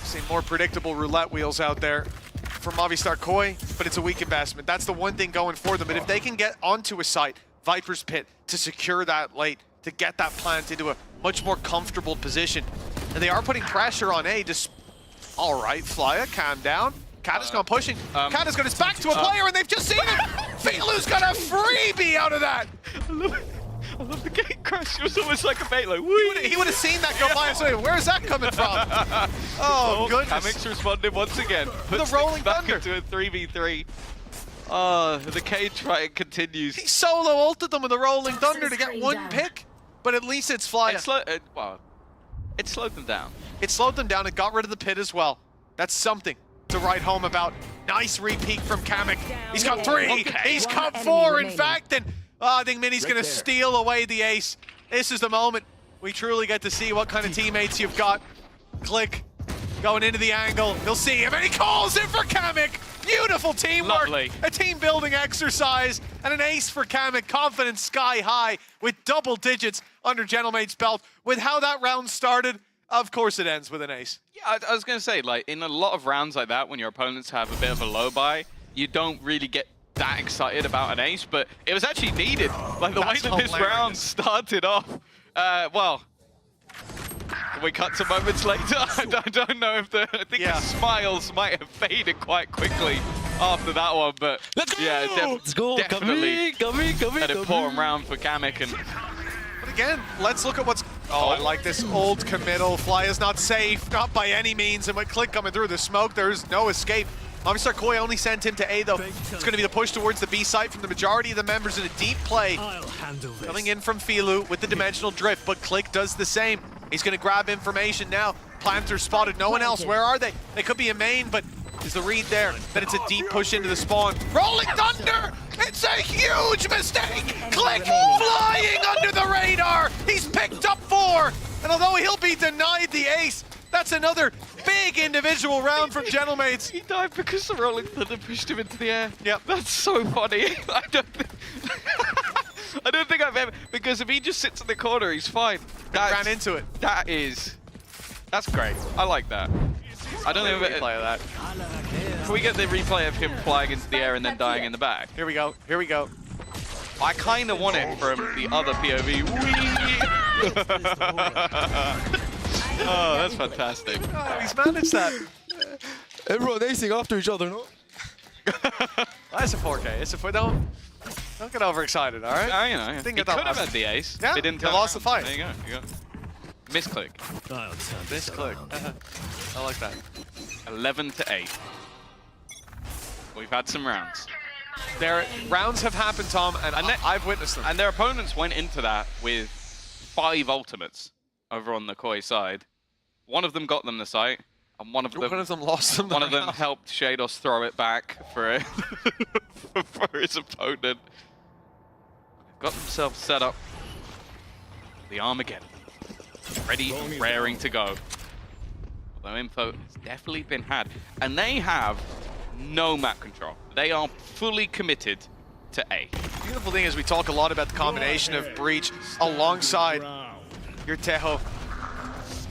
See more predictable roulette wheels out there for Movistar Koi, but it's a weak investment. That's the one thing going for them. But if they can get onto a site, Viper's Pit, to secure that late, to get that plant into a much more comfortable position, and they are putting pressure on A. Just all right, Flyer, calm down. Kata's gone pushing. Kata's got his back to a player, and they've just seen it. Filu's got a freebie out of that. I love the gate crash. It was almost like a bait, like, he would have seen that go by and say, where's that coming from? Oh, goodness. Kamek's responded once again. Puts the rolling back thunder into a 3v3. Oh, the cage fight continues. He solo ulted them with a rolling thunder to get one pick, but at least it's Flyer. Well, it slowed them down. It slowed them down and got rid of the pit as well. That's something to write home about. Nice repeat from Kamek. He's got 3. Okay. He's got 4, in fact, and I think Mini's going to steal away the ace. This is the moment we truly get to see what kind of teammates you've got. Click going into the angle. He'll see him, and he calls it for Kamek. Beautiful teamwork. Lovely. A team-building exercise, and an ace for Kamek. Confidence sky high with double digits under Gentlemate's belt. With how that round started, of course it ends with an ace. Yeah, I was going to say, like, in a lot of rounds like that, when your opponents have a bit of a low buy, you don't really get that excited about an ace, but it was actually needed. Like, the way that this round started off, well, we cut to moments later. I don't know if I think the smiles might have faded quite quickly after that one, but yeah, definitely an important round for Kamek. And but again, let's look at what's... Oh, I like this old committal. Fly is not safe, not by any means, and with Click coming through the smoke, there's no escape. Obviously, Koi only sent him to A, though. It's going to be the push towards the B site from the majority of the members in a deep play. Coming in from Filu with the dimensional drift, but Click does the same. He's going to grab information now. Planter spotted, no one else. Where are they? They could be a main, but is the read there that it's a deep push into the spawn? Rolling Thunder! It's a huge mistake! Click flying under the radar! He's picked up 4, and although he'll be denied the ace, that's another big individual round from Gentlemates. He died because the Rolling Thunder pushed him into the air. Yep. That's so funny. I don't think I've ever... Because if he just sits in the corner, he's fine. That ran into it. That's great. I like that. I don't know if replay of that. Can we get the replay of him flying into the air and then dying in the back? Here we go. Here we go. I kind of want it from the other POV. Oh, that's fantastic. Oh, he's managed that. Everyone acing after each other, no? That's a 4K. It's a don't get overexcited, all right? You know, Didn't he get could that have last. had the ace. Yeah, They didn't they lost the fight. There you go. Misclick. Misclick. I like that. 11-8. We've had some rounds. Rounds have happened, Tom, and I've witnessed them. And their opponents went into that with 5 ultimates over on the Koi side. One of them got them the site, and one of them lost them. One of them helped Shados throw it back for for his opponent. Got themselves set up. The Armageddon. Ready, raring to go. Although info has definitely been had. And they have no map control. They are fully committed to A. The beautiful thing is we talk a lot about the combination of Breach alongside your Teho.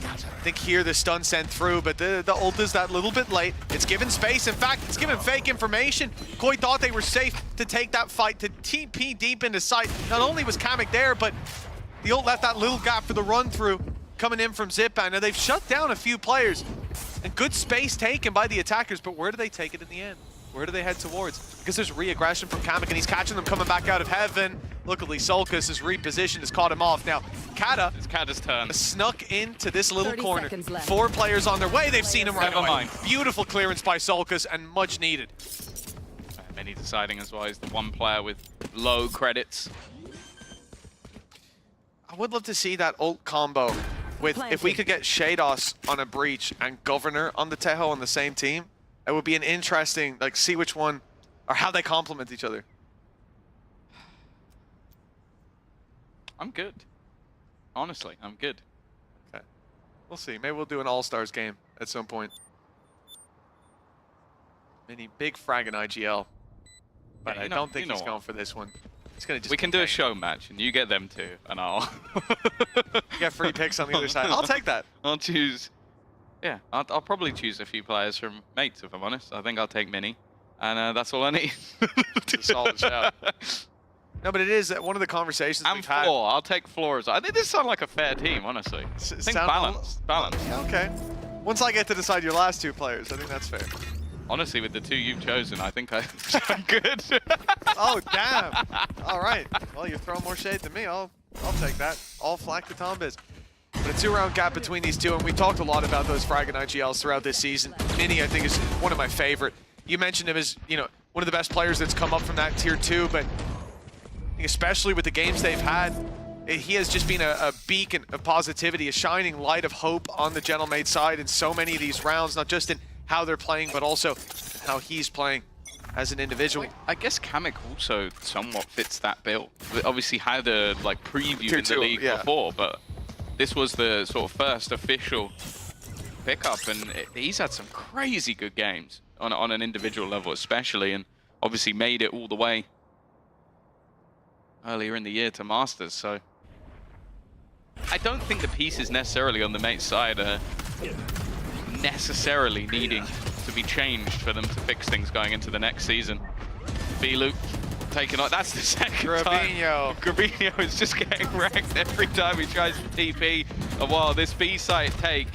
I think here the stun sent through, but the ult is that little bit late. It's given space. In fact, it's given fake information. Koi thought they were safe to take that fight, to TP deep into sight. Not only was Kamek there, but the ult left that little gap for the run through coming in from Zipan. Now they've shut down a few players and good space taken by the attackers, but where do they take it in the end? Where do they head towards? Because there's re-aggression from Kamek, and he's catching them coming back out of heaven. Luckily, Solkus is repositioned, has caught him off. Now, Kata it's Kata's turn. Snuck into this little corner. 4 players on their way. They've seen him right Never away. mind. Beautiful clearance by Solkus, and much needed. Many deciding as well as the one player with low credits. I would love to see that ult combo with, if we could get Shados on a Breach and Governor on the Teho on the same team. It would be an interesting, like, see which one, or how they complement each other. I'm good. Honestly, I'm good. Okay. We'll see. Maybe we'll do an All-Stars game at some point. Mini big frag in IGL. But Yeah, I don't think he's going for this one. He's gonna just we can do a show match, and you get them two, and I'll... You get free picks on the other side. I'll take that. I'll choose... Yeah, I'll probably choose a few players from mates, if I'm honest. I think I'll take Mini, and that's all I need. Solid shout. No, but it is one of the conversations we've had. Floor. I'll take Floor as well. I think this sounds like a fair team, honestly. I think balanced. Okay. Once I get to decide your last 2 players, I think that's fair. Honestly, with the 2 you've chosen, I think I'm good. Oh, damn. All right. Well, you're throwing more shade than me. I'll take that. All flack to Tombiz. But a 2-round gap between these two, and we talked a lot about those frag and IGLs throughout this season. Mini, I think, is one of my favorite. You mentioned him as, you know, one of the best players that's come up from that tier 2, but especially with the games they've had, he has just been a beacon of positivity, a shining light of hope on the Gentlemate side in so many of these rounds, not just in how they're playing, but also how he's playing as an individual. I guess Kamek also somewhat fits that bill. We obviously had a preview Tier in the 2, league before, but this was the sort of first official pickup, and he's had some crazy good games on an individual level especially, and obviously made it all the way earlier in the year to Masters, so I don't think the pieces necessarily on the mate side are necessarily needing to be changed for them to fix things going into the next season. VLOOT taken on. That's the second time. Grabinho is just getting wrecked every time he tries to TP. And while this B site take,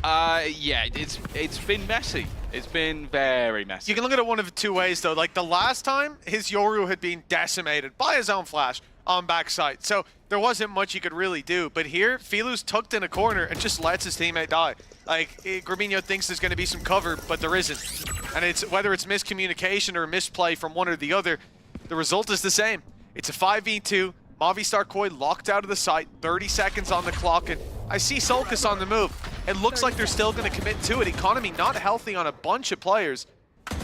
yeah, it's been messy. It's been very messy. You can look at it one of two ways, though. Like the last time, his Yoru had been decimated by his own flash on backside. So there wasn't much you could really do. But here, Filu's tucked in a corner and just lets his teammate die. Like, Grabinho thinks there's going to be some cover, but there isn't. And it's whether it's miscommunication or misplay from one or the other, the result is the same. It's a 5v2. Movistar Koi locked out of the site, 30 seconds on the clock, and I see Sulcas on the move. It looks like they're still going to commit to it. Economy not healthy on a bunch of players. A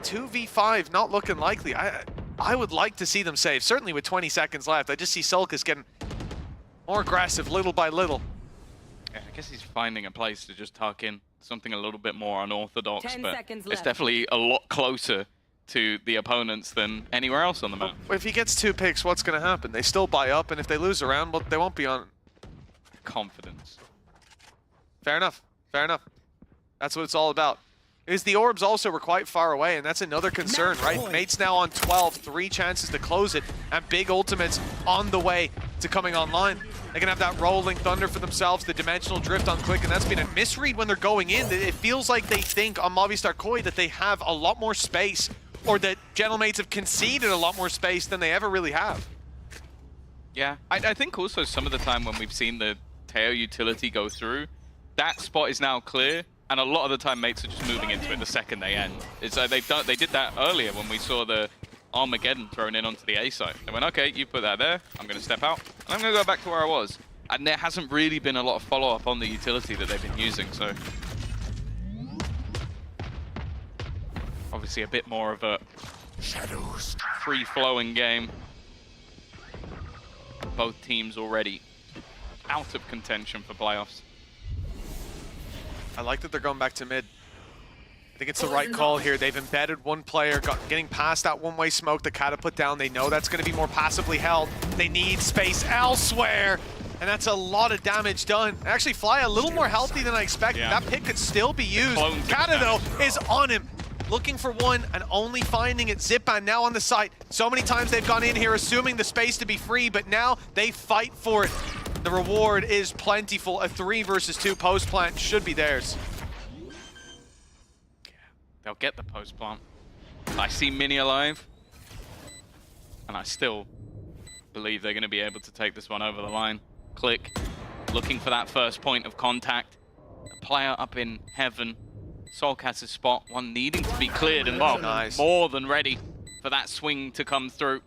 2v5 not looking likely. I would like to see them save, certainly with 20 seconds left. I just see Sulcas getting more aggressive little by little. Yeah, I guess he's finding a place to just tuck in something a little bit more unorthodox, 10 but seconds it's left. definitely a lot closer to the opponents than anywhere else on the map. If he gets 2 picks, what's going to happen? They still buy up, and if they lose a round, well, they won't be on. Confidence. Fair enough. Fair enough. That's what it's all about. Is the orbs also were quite far away, and that's another concern, right? Mate's now on 12, 3 chances to close it, and big ultimates on the way to coming online. They can have that rolling thunder for themselves, the dimensional drift on Quick, and that's been a misread when they're going in. It feels like they think on Movistar Koi that they have a lot more space, or that Gentlemates have conceded a lot more space than they ever really have. Yeah, I think also some of the time when we've seen the Teo utility go through, that spot is now clear, and a lot of the time mates are just moving into it the second they end. It's they did that earlier when we saw the Armageddon thrown in onto the A site. They went, okay, you put that there, I'm going to step out, and I'm going to go back to where I was. And there hasn't really been a lot of follow-up on the utility that they've been using, so obviously a bit more of a free-flowing game. Both teams already out of contention for playoffs. I like that they're going back to mid. I think it's the right call here. They've embedded one player, getting past that one-way smoke that Kata put down. They know that's going to be more passively held. They need space elsewhere, and that's a lot of damage done. Actually, Fly a little more healthy than I expected. Yeah. That pick could still be used. Kata, though, is on him. Looking for one and only finding it. Zipan now on the site. So many times they've gone in here assuming the space to be free, but now they fight for it. The reward is plentiful. A 3 versus 2 post plant should be theirs. Yeah, they'll get the post plant. I see Mini alive, and I still believe they're going to be able to take this one over the line. Click, looking for that first point of contact. A player up in heaven. Solcat's spot, one needing to be cleared, and well, more than ready for that swing to come through.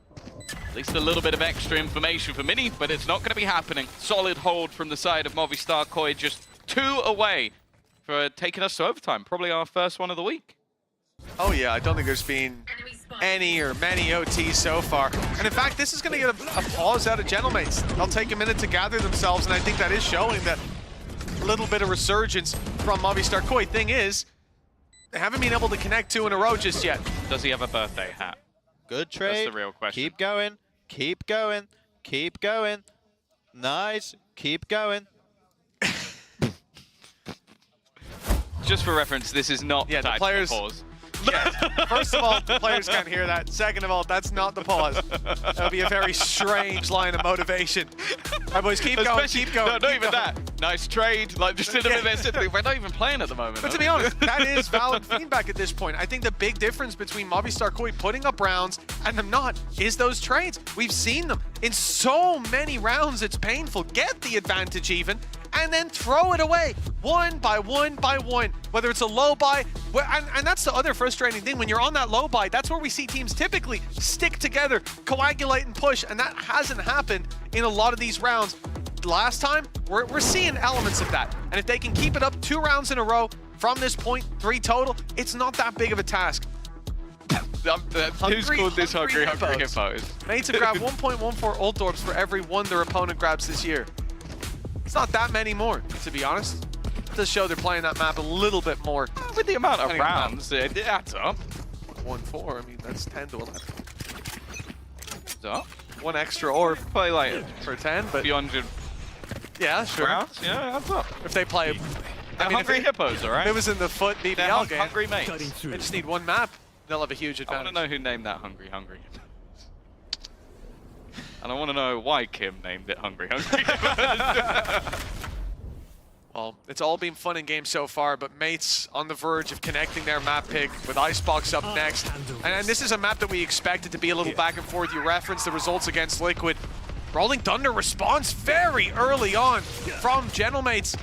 At least a little bit of extra information for Mini, but it's not going to be happening. Solid hold from the side of Movistar Koi, just 2 away for taking us to overtime. Probably our first one of the week. Oh yeah, I don't think there's been any or many OTs so far. And in fact, this is going to get a pause out of Gentlemates. They'll take a minute to gather themselves, and I think that is showing that little bit of resurgence from Movistar Koi. Thing is, they haven't been able to connect 2 in a row just yet. Does he have a birthday hat? Good trade. That's the real question. Keep going. Keep going. Keep going. Nice. Keep going. Just for reference, this is not the type of pause. Yeah. First of all, the players can't hear that. Second of all, that's not the pause. That would be a very strange line of motivation. All right, boys, keep going, keep going. No, not even that. Nice trade. Like, just in the middle simply. We're not even playing at the moment. But to be honest, that is valid feedback at this point. I think the big difference between Movistar Koi putting up rounds and them not is those trades. We've seen them in so many rounds. It's painful. Get the advantage even, and then throw it away one by one by one, whether it's a low buy, and that's the other frustrating thing. When you're on that low buy, that's where we see teams typically stick together, coagulate and push, and that hasn't happened in a lot of these rounds. Last time, we're seeing elements of that, and if they can keep it up 2 rounds in a row from this point, 3 total, it's not that big of a task. Who's called this hungry hippos? Mates have grabbed 1.14 ult orbs for every one their opponent grabs this year. It's not that many more, to be honest. It does show they're playing that map a little bit more. With the amount of rounds, it adds up. 1-4, I mean, that's 10 to 11. Adds up. One extra orb. Play like for 10, but... 300 yeah, sure. rounds? Yeah, adds up. If they play... They're hungry hippos, all right? If it was in the foot BBL game, hungry mates. they just need one map. They'll have a huge advantage. I want to know who named that Hungry. And I want to know why Kim named it Hungry. Well, it's all been fun and games so far, but Mates on the verge of connecting their map pick with Icebox up next. And this is a map that we expected to be a little back and forth. You referenced the results against Liquid. Rolling Thunder responds very early on from Gentlemates.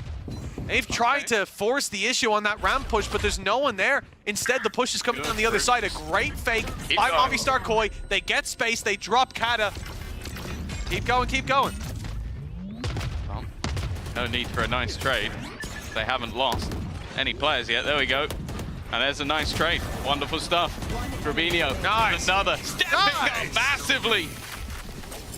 They've tried to force the issue on that ramp push, but there's no one there. Instead, the push is coming on the other side. A great fake by Movistar Koi. They get space, they drop Kata. Keep going, keep going. Well, no need for a nice trade. They haven't lost any players yet. There we go. And there's a nice trade. Wonderful stuff. Rubinho, nice. Another stepping up massively.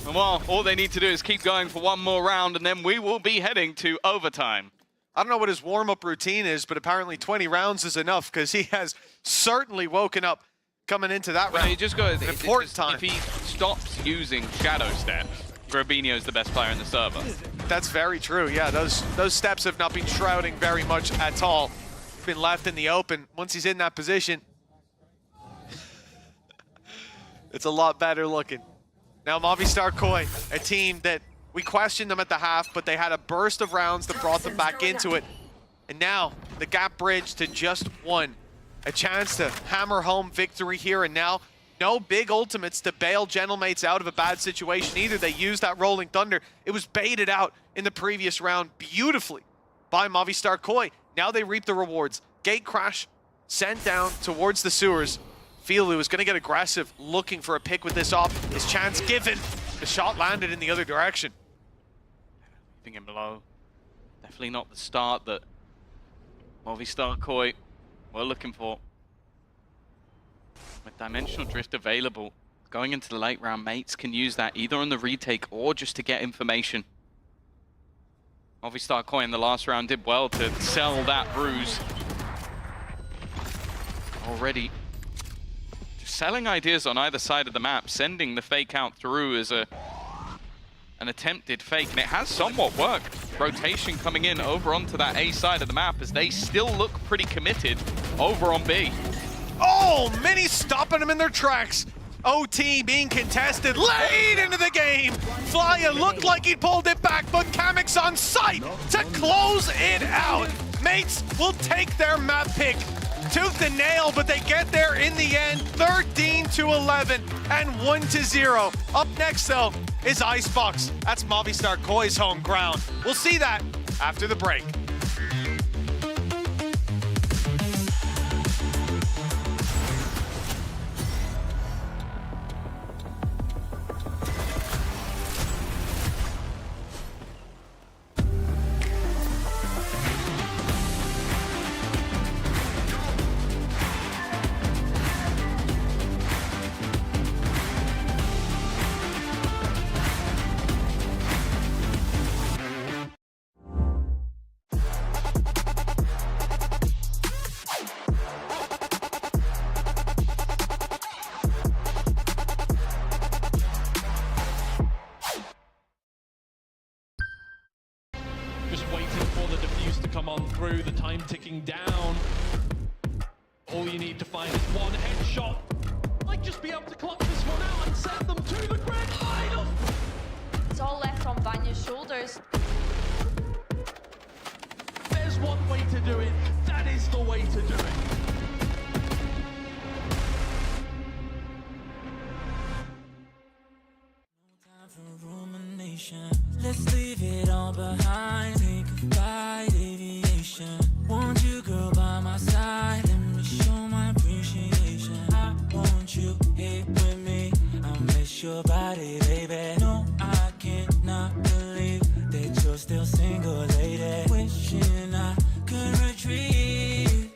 And well, all they need to do is keep going for one more round, and then we will be heading to overtime. I don't know what his warm-up routine is, but apparently 20 rounds is enough because he has certainly woken up coming into that round. You just go, important time. If he stops using shadow steps, Rubinho's the best player in the server. That's very true. Yeah, those steps have not been shrouding very much at all. Been left in the open. Once he's in that position, it's a lot better looking. Now Movistar Koi, a team that we questioned them at the half, but they had a burst of rounds that brought them back into it. And now, the gap bridge to just one. A chance to hammer home victory here and now. No big ultimates to bail Gentlemates out of a bad situation either. They used that Rolling Thunder. It was baited out in the previous round beautifully by Movistar Koi. Now they reap the rewards. Gate crash sent down towards the sewers. Filu is going to get aggressive, looking for a pick with this off. His chance given. The shot landed in the other direction. Him below. Definitely not the start that Movistar Koi were looking for. With Dimensional Drift available, going into the late round, Mates can use that either on the retake or just to get information. Movistar Koi in the last round did well to sell that bruise. Already just selling ideas on either side of the map, sending the fake out through as an attempted fake, and it has somewhat worked. Rotation coming in over onto that A side of the map as they still look pretty committed over on B. Oh, Mini stopping them in their tracks. OT being contested late into the game. Flya looked like he pulled it back, but Kamik's on site to close it out. Mates will take their map pick tooth and nail, but they get there in the end, 13-11 and 1-0. Up next, though, is Icebox. That's Movistar Koi's home ground. We'll see that after the break. Just waiting for the defuse to come on through, the time ticking down. All you need to find is one headshot. Might just be able to clock this one out and send them to the grand final. It's all left on Vanya's shoulders. There's one way to do it. That is the way to do it. Let's leave it all behind. Take a flight, aviation. Want you, girl, by my side. Let me show my appreciation. I want you here with me. I miss your body, baby. No, I cannot believe that you're still single, lady. Wishing I could retreat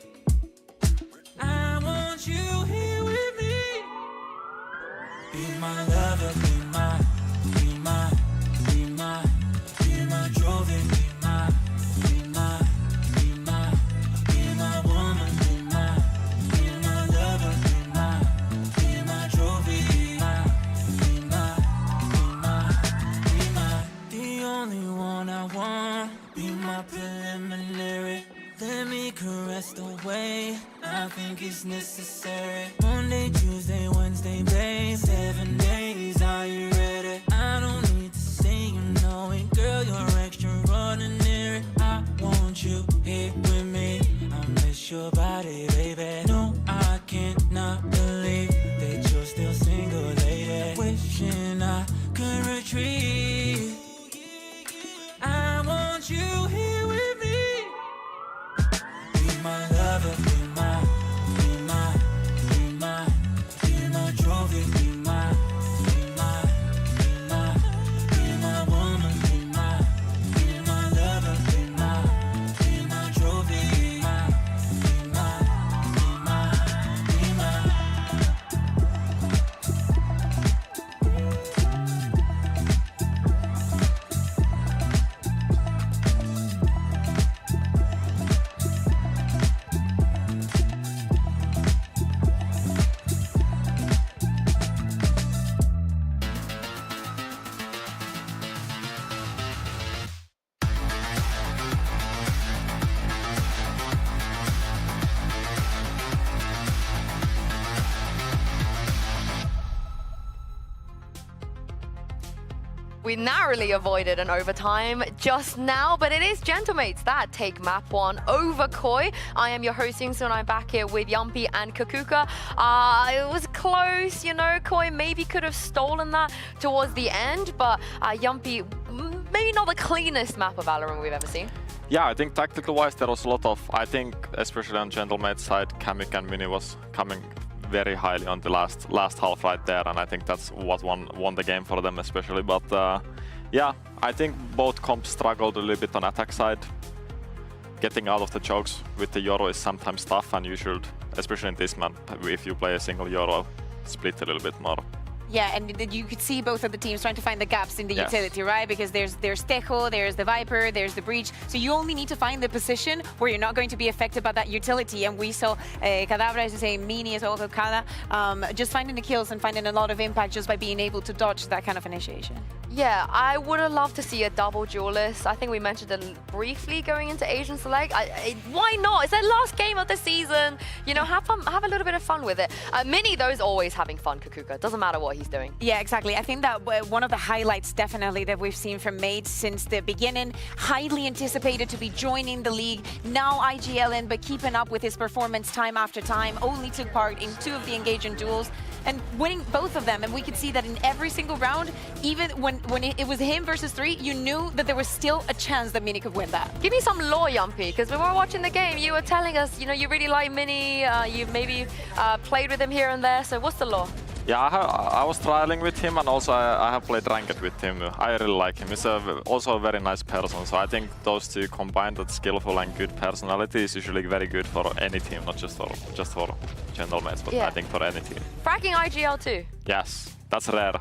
be my preliminary. Let me caress the way I think it's necessary. Monday, Tuesday, Wednesday, babe, 7 days, are you ready? I don't need to say you know it, girl, you're extraordinary. I want you here with me, I miss your body, baby. No, I cannot believe that you're still single, lady. Wishing I could retreat. I want you here with me. Be my lover, be my trophy, be my woman, be my lover, be my trophy, be my. We narrowly avoided an overtime just now, but it is Gentlemates that take map 1 over Koi. I am your host, Yingsu, and I'm back here with Yumpy and Kakuka. It was close, you know, Koi maybe could have stolen that towards the end, but Yumpy, maybe not the cleanest map of Valorant we've ever seen. Yeah, I think tactical-wise there was a lot of, I think, especially on Gentlemate's side, Kamik and Mini was coming very highly on the last half right there, and I think that's what won the game for them especially. But yeah, I think both comps struggled a little bit on attack side. Getting out of the chokes with the Euro is sometimes tough, and you should, especially in this map, if you play a single Euro, split a little bit more. Yeah, and you could see both of the teams trying to find the gaps in the utility, right? Because there's Tejo, there's the Viper, there's the Breach. So you only need to find the position where you're not going to be affected by that utility. And we saw Kadabra, as you say, Mini as well, Kada, just finding the kills and finding a lot of impact just by being able to dodge that kind of initiation. Yeah, I would have loved to see a double duelist. I think we mentioned it briefly going into Asian Select. Why not? It's their last game of the season. You know, have a little bit of fun with it. Mini, though, is always having fun, Kakuka. Doesn't matter what he's doing. Yeah, exactly. I think that one of the highlights definitely that we've seen from Made since the beginning, highly anticipated to be joining the league, now IGLing, but keeping up with his performance time after time, only took part in 2 of the engaging duels and winning both of them. And we could see that in every single round, even when it was him versus 3, you knew that there was still a chance that Mini could win that. Give me some lore, Yumpy, because when we were watching the game, you were telling us, you know, you really like Mini, you've maybe played with him here and there, so what's the lore? Yeah, I was trialing with him, and also I have played ranked with him. I really like him. He's also a very nice person, so I think those two combined, that skillful and good personality, is usually very good for any team, not just for Gentlemates, but I think for any team. Fracking IGL too? Yes, that's rare.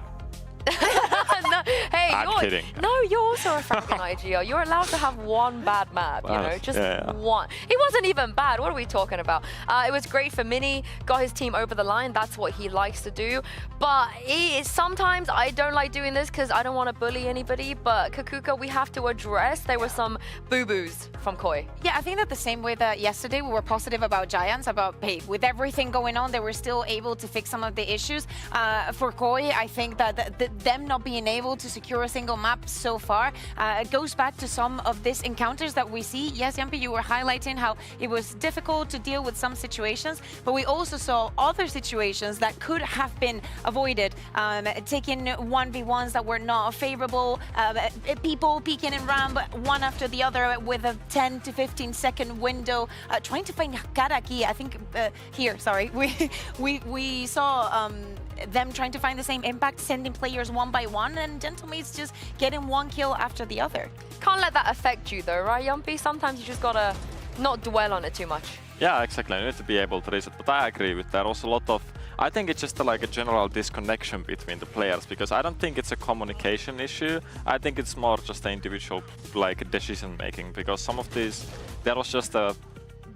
No, hey, I'm kidding. No, you're also a fracking IGL. You're allowed to have one bad map, you know, just one. It wasn't even bad. What are we talking about? It was great for Mini, got his team over the line. That's what he likes to do. But sometimes I don't like doing this because I don't want to bully anybody. But Kakuka, we have to address there were some boo-boos from Koi. Yeah, I think that the same way that yesterday we were positive about Giants, about hey, with everything going on, they were still able to fix some of the issues. For Koi, I think that them not being able to secure a single map so far goes back to some of these encounters that we see. Yes, Yumpy, you were highlighting how it was difficult to deal with some situations, but we also saw other situations that could have been avoided. Taking 1v1s that were not favorable, people peeking in ramp one after the other with a 10 to 15 second window, trying to find Karaki. I think here, sorry, we saw them trying to find the same impact, sending players one by one, and Gentlemates just getting one kill after the other. Can't let that affect you though, right, Yumpy? Sometimes you just gotta not dwell on it too much. Yeah, exactly. You need to be able to reset, but I agree with that. Also a lot of, I think it's just like a general disconnection between the players, because I don't think it's a communication issue. I think it's more just the individual like decision making, because some of these, there was just a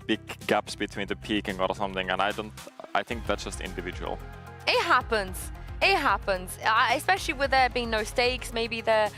big gaps between the peaking or something, and I think that's just individual. It happens. It happens, especially with there being no stakes. Maybe they're,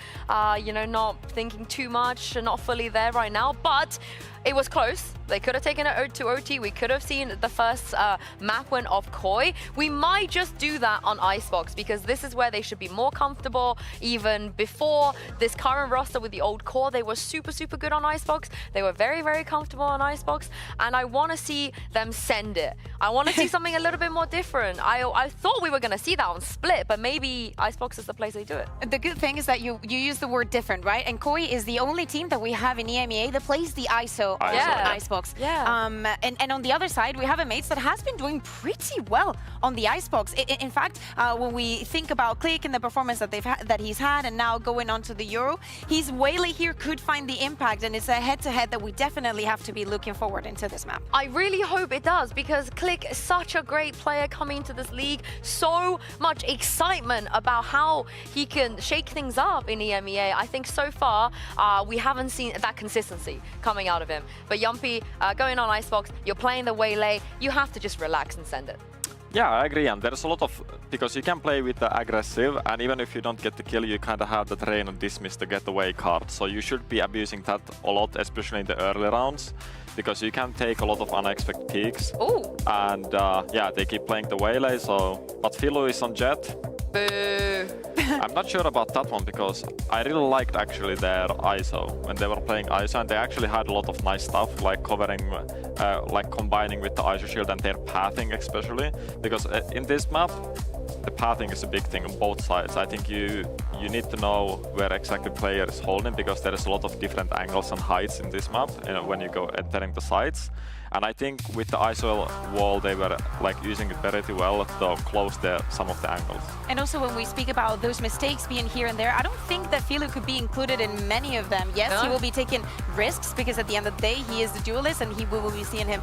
you know, not thinking too much and not fully there right now, but it was close. They could have taken it to OT. We could have seen the first map win of Koi. We might just do that on Icebox because this is where they should be more comfortable. Even before this current roster with the old core, they were super, super good on Icebox. They were very, very comfortable on Icebox. And I want to see them send it. I want to see something a little bit more different. I thought we were going to see that on Split, but maybe Icebox is the place they do it. The good thing is that you use the word different, right? And Koi is the only team that we have in EMEA that plays the ISO on Icebox. Yeah. And on the other side, we have a Mates that has been doing pretty well on the Icebox. In fact, when we think about Click and the performance that he's had, and now going on to the Euro, his Waylay here could find the impact, and it's a head-to-head that we definitely have to be looking forward into this map. I really hope it does, because Click is such a great player coming into this league. So much excitement about how he can shake things up in EMEA. I think so far we haven't seen that consistency coming out of him. But Yumpy, going on Icebox, you're playing the Waylay, you have to just relax and send it. Yeah, I agree, and there's a lot of, because you can play with the aggressive, and even if you don't get the kill, you kind of have the train and dismiss the getaway card, so you should be abusing that a lot, especially in the early rounds, because you can take a lot of unexpected peaks. Ooh. And yeah, they keep playing the Waylay, so, but Philo is on Jet. Boo. I'm not sure about that one, because I really liked actually their ISO when they were playing ISO, and they actually had a lot of nice stuff, like covering, like combining with the ISO shield and their pathing especially, because in this map, the pathing is a big thing on both sides. I think you need to know where exactly player is holding, because there is a lot of different angles and heights in this map when you go entering the sides. And I think with the ISO wall, they were like using it very well to close some of the angles. And also when we speak about those mistakes being here and there, I don't think that Philo could be included in many of them. Yes, he will be taking risks, because at the end of the day, he is the duelist, and we will be seeing him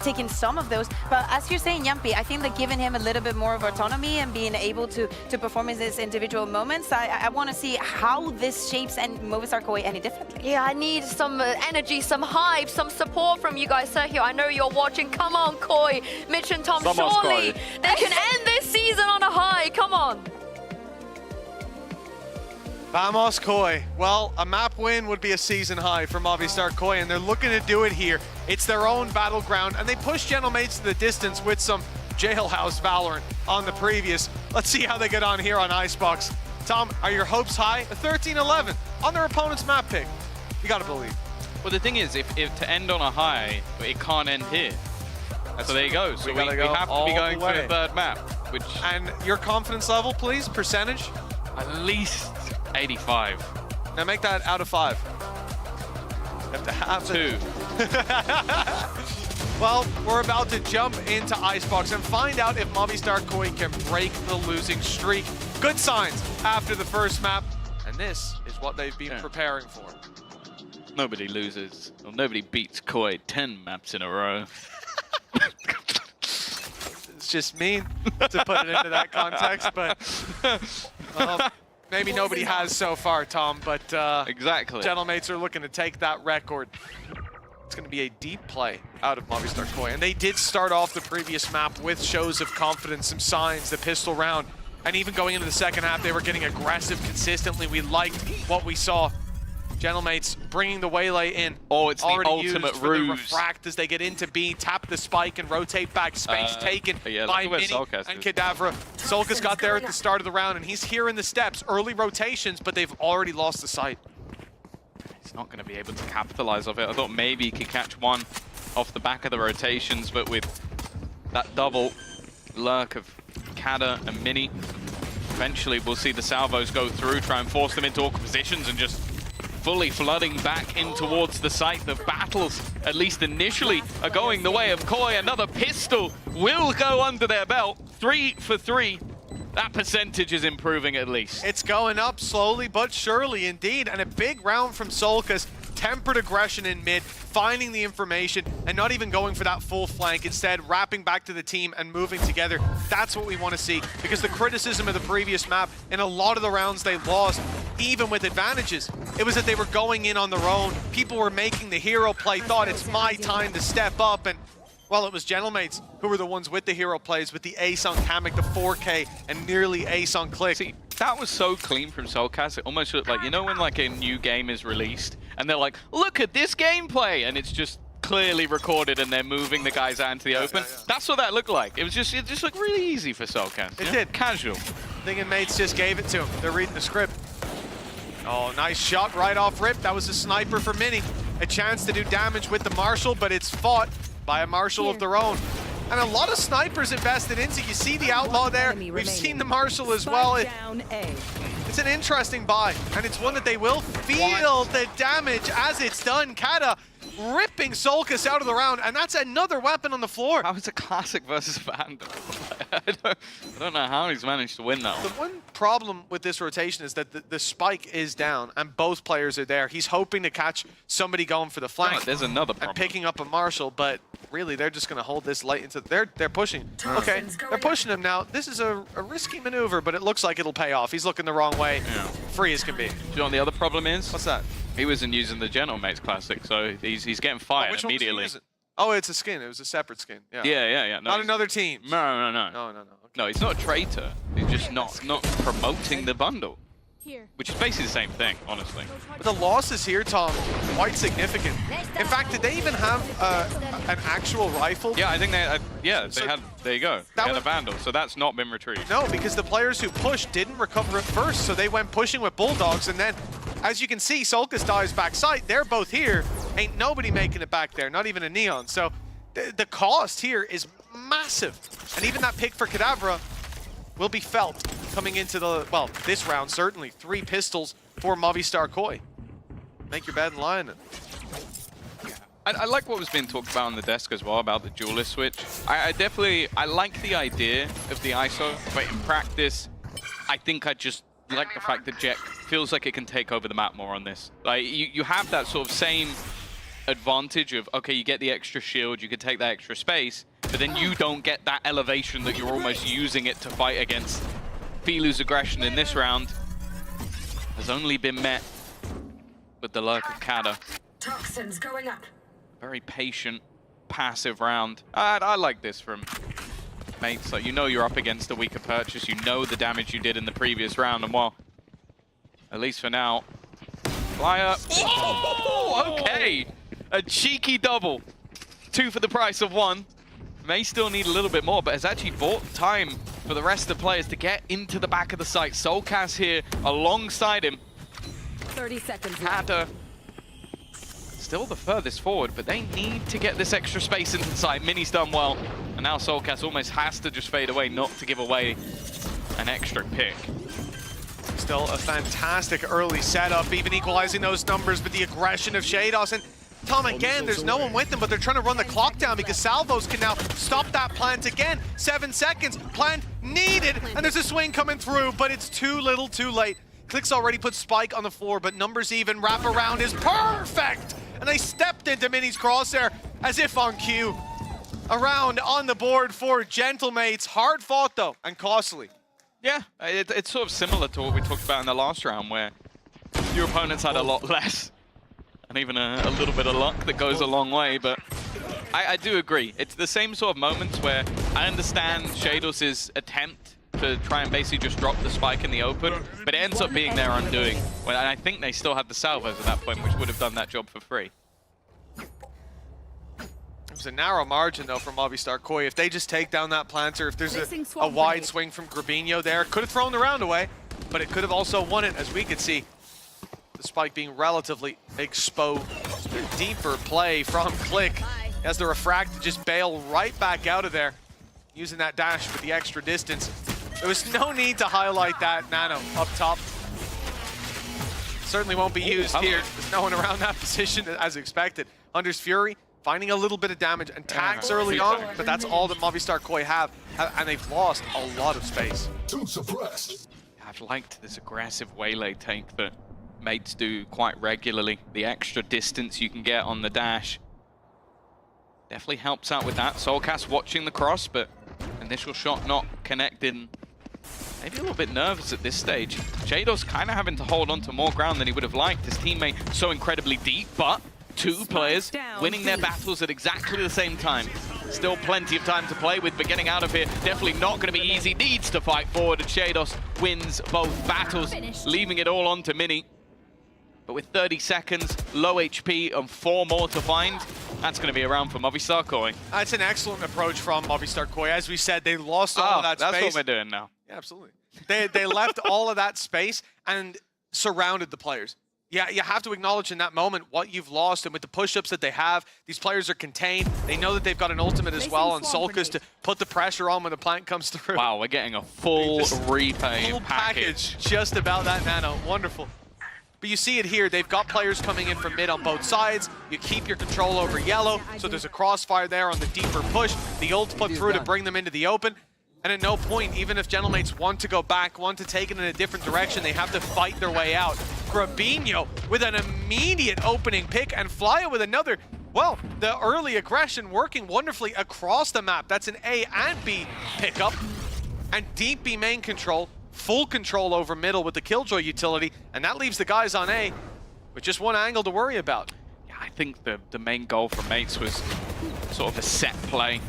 taking some of those. But as you're saying, Yumpy, I think that giving him a little bit more of autonomy and being able to perform in his individual moments, I want to see how this shapes and Movistar Koi any differently. Yeah, I need some energy, some hype, some support from you guys. Sergio, I know you're watching. Come on, Koi, Mitch and Tom, surely they can end this season on a high. Come on. Vamos Koi. Well, a map win would be a season high for Movistar Koi, and they're looking to do it here. It's their own battleground, and they push Gentlemates to the distance with some jailhouse Valorant on the previous. Let's see how they get on here on Icebox. Tom, are your hopes high? A 13-11 on their opponent's map pick. You gotta believe. Well, the thing is, if to end on a high, it can't end here. So there you go. So we have to be going for a third map. And your confidence level, please, percentage? At least 85. Now make that out of 5. You have to have 2. Well, we're about to jump into Icebox and find out if Movistar Koi can break the losing streak. Good signs after the first map, and this is what they've been preparing for. Nobody loses, or nobody beats Koi 10 maps in a row. It's just mean to put it into that context, but maybe nobody has so far, Tom, but exactly. Gentlemates are looking to take that record. It's going to be a deep play out of Movistar Koi, and they did start off the previous map with shows of confidence, some signs, the pistol round, and even going into the second half, they were getting aggressive consistently. We liked what we saw. Gentlemates bringing the Waylay in. Oh, it's already the ultimate used for ruse. the refract as they get into B, tap the spike and rotate back. Space taken by Mini and Kadavra. Solka's got there at the start of the round, and he's here in the steps. Early rotations, but they've already lost the sight. He's not going to be able to capitalize off it. I thought maybe he could catch one off the back of the rotations, but with that double lurk of Kada and Mini, eventually we'll see the salvos go through, try and force them into awkward positions, and just fully flooding back in towards the site. The battles, at least initially, are going the way of Koi. Another pistol will go under their belt. 3 for 3. That percentage is improving at least. It's going up slowly but surely indeed, and a big round from Solkas. Tempered aggression in mid, finding the information, and not even going for that full flank. Instead, wrapping back to the team and moving together. That's what we want to see, because the criticism of the previous map, in a lot of the rounds they lost, even with advantages, it was that they were going in on their own. People were making the hero play, thought it's my time to step up, and Well, it was Gentlemates who were the ones with the hero plays, with the ace on Kamek, the 4K, and nearly ace on Click. See, that was so clean from Soulcast, it almost looked like, you know when like a new game is released, and they're like, look at this gameplay, and it's just clearly recorded and they're moving the guys out into the open. That's what that looked like. It just looked really easy for Soulcast. It did. Casual. Thinking mates just gave it to him. They're reading the script. Oh, nice shot right off rip. That was a sniper for Mini. A chance to do damage with the Marshall, but it's fought by a Marshall of their own. And a lot of snipers invested into. You see the Outlaw there. We've seen the Marshall as well. It's an interesting buy, and it's one that they will feel the damage as it's done. Kata ripping Soulcast out of the round, and that's another weapon on the floor. That was a classic versus Vandal. I don't know how he's managed to win that The one problem with this rotation is that the spike is down, and both players are there. He's hoping to catch somebody going for the flank. There's another problem. And picking up a Marshall, but really they're just going to hold this late into... They're pushing. Okay, they're pushing him now. This is a risky maneuver, but it looks like it'll pay off. He's looking the wrong way. Yeah. Free as can be. Do you know what the other problem is? What's that? He wasn't using the Gentlemates Classic, so he's getting fired which immediately. Oh, it's a skin. It was a separate skin. Yeah. Yeah. No, not another team. No. No. Okay. No, he's not a traitor. He's just not promoting the bundle. Which is basically the same thing, honestly. But the losses here, Tom, quite significant. In fact, did they even have an actual rifle? Yeah, I think they had. There you go. They had a Vandal, so that's not been retrieved. No, because the players who pushed didn't recover it first, so they went pushing with Bulldogs, and then, as you can see, Soulcast dives backside. They're both here. Ain't nobody making it back there, not even a Neon. So the cost here is massive. And even that pick for Kadavra will be felt coming into the, well, this round, certainly. 3 pistols for Movistar Koi. Make your bed and lie in it. I like what was being talked about on the desk as well, about the duelist switch. I like the idea of the ISO, but in practice, I think I just like the fact that Jack feels like it can take over the map more on this. Like, you have that sort of same advantage of, okay, you get the extra shield, you can take that extra space, but then you don't get that elevation that you're almost using it to fight against. Filu's aggression in this round has only been met with the lurk of Kata. Toxins going up. Very patient, passive round. I like this from mates. Like, you know you're up against a weaker purchase. You know the damage you did in the previous round, and well, at least for now, fly up. Oh, okay. A cheeky double. 2 for the price of 1. May still need a little bit more, but has actually bought time for the rest of the players to get into the back of the site. Soulcast here alongside him. 30 seconds left. Kata still the furthest forward, but they need to get this extra space into the site. Mini's done well, and now Soulcast almost has to just fade away, not to give away an extra pick. Still a fantastic early setup, even equalizing those numbers with the aggression of Shados. And Tom, again, there's no one with them, but they're trying to run the clock down because Salvos can now stop that plant again. 7 seconds, plant needed, and there's a swing coming through, but it's too little, too late. Click's already put Spike on the floor, but numbers even. Wrap around is perfect! And they stepped into Mini's crosshair as if on cue. A round on the board for Gentlemates. Hard fought, though, and costly. Yeah, it's sort of similar to what we talked about in the last round, where your opponents had a lot less. And even a little bit of luck that goes a long way, but I do agree. It's the same sort of moments where I understand Shados' attempt to try and basically just drop the spike in the open, but it ends up being their undoing. And I think they still had the salvos at that point, which would have done that job for free. It was a narrow margin, though, from Movistar Koi. If they just take down that planter, if there's a wide swing from Grabinho there, could have thrown the round away, but it could have also won it, as we could see. The spike being relatively exposed. Deeper play from Click as the refract just bail right back out of there, using that dash with the extra distance. There was no need to highlight that Nano up top. Certainly won't be used here. There's no one around that position as expected. Hunter's Fury finding a little bit of damage and tags early on, but that's all that Movistar Koi have, and they've lost a lot of space. Too suppressed. I've liked this aggressive waylay take that mates do quite regularly. The extra distance you can get on the dash definitely helps out with that. Soulcast watching the cross, but initial shot not connected. Maybe a little bit nervous at this stage. Shados kind of having to hold on to more ground than he would have liked. His teammate so incredibly deep, but 2 players winning their battles at exactly the same time. Still plenty of time to play with, but getting out of here definitely not going to be easy. Needs to fight forward, and Shados wins both battles, leaving it all on to Mini. But with 30 seconds, low HP, and 4 more to find, that's going to be a round for Movistar Koi. That's an excellent approach from Movistar Koi. As we said, they lost all of that space. That's what we're doing now. Yeah, absolutely. They left all of that space and surrounded the players. Yeah, you have to acknowledge in that moment what you've lost, and with the push-ups that they have, these players are contained. They know that they've got an ultimate as well on Sulcas to put the pressure on when the plant comes through. Wow, we're getting a full repay full package. Just about that nano. Wonderful. But you see it here, they've got players coming in from mid on both sides. You keep your control over yellow, so there's a crossfire there on the deeper push. The ult's put through to bring them into the open. And at no point, even if Gentlemates want to go back, want to take it in a different direction, they have to fight their way out. Grabinho with an immediate opening pick, and Flya with another. Well, the early aggression working wonderfully across the map. That's an A and B pickup. And deep B main control, full control over middle with the Killjoy utility, and that leaves the guys on A with just one angle to worry about. Yeah, I think the main goal for Mates was sort of a set play,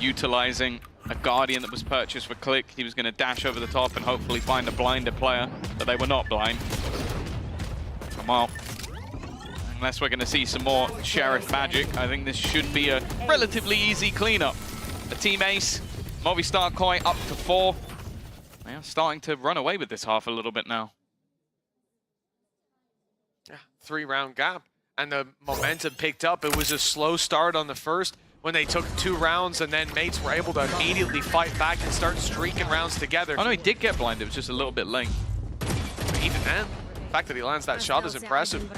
utilizing a Guardian that was purchased for Click. He was going to dash over the top and hopefully find a blinded player, but they were not blind. Well, unless we're going to see some more Sheriff magic, I think this should be a relatively easy cleanup. The team ace, Movistar Koi up to 4. They are starting to run away with this half a little bit now. Yeah, 3-round gap, and the momentum picked up. It was a slow start on the first when they took 2 rounds, and then Mates were able to immediately fight back and start streaking rounds together. Oh no, he did get blinded, it was just a little bit late. But even then, the fact that he lands that shot is impressive.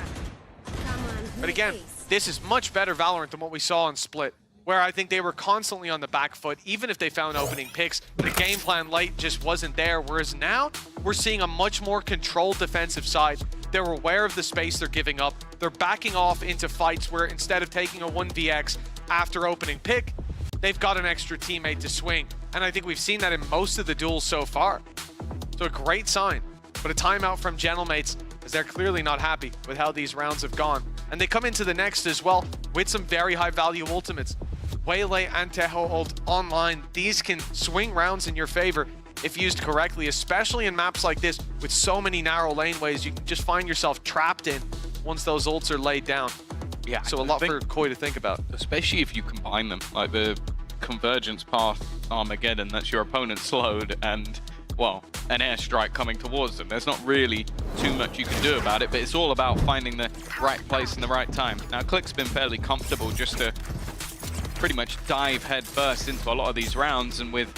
But again, this is much better Valorant than what we saw on Split, where I think they were constantly on the back foot. Even if they found opening picks, the game plan late just wasn't there. Whereas now, we're seeing a much more controlled defensive side. They're aware of the space they're giving up. They're backing off into fights where instead of taking a 1vx after opening pick, they've got an extra teammate to swing. And I think we've seen that in most of the duels so far. So a great sign, but a timeout from Gentlemates, as they're clearly not happy with how these rounds have gone. And they come into the next as well with some very high value ultimates. Waylay and Teho ult online. These can swing rounds in your favor if used correctly, especially in maps like this with so many narrow laneways. You can just find yourself trapped in once those ults are laid down. Yeah, so a lot for Koi to think about. Especially if you combine them, like the convergence path Armageddon, that's your opponent slowed, and, well, an airstrike coming towards them. There's not really too much you can do about it, but it's all about finding the right place and the right time. Now, Click's been fairly comfortable just to pretty much dive head first into a lot of these rounds, and with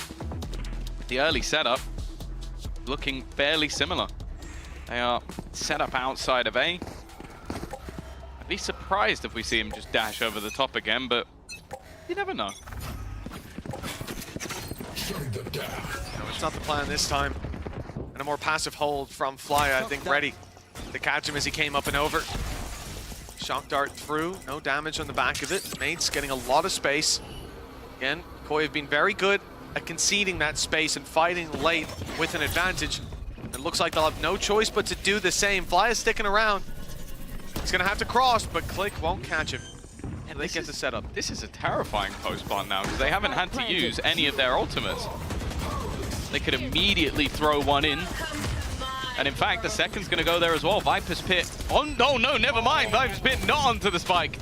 the early setup looking fairly similar. They are set up outside of A. I'd be surprised if we see him just dash over the top again, but you never know. No, it's not the plan this time. And a more passive hold from Flya, I think, ready to catch him as he came up and over. Shock dart through, no damage on the back of it. Mates getting a lot of space. Again, Koi have been very good at conceding that space and fighting late with an advantage. It looks like they'll have no choice but to do the same. Flya sticking around. He's gonna have to cross, but Click won't catch him. And they get the setup. This is a terrifying post-spawn now, because they haven't had to use any of their ultimates. They could immediately throw one in. And in fact, the second's going to go there as well. Viper's Pit. Oh, no, never mind. Viper's Pit not onto the spike.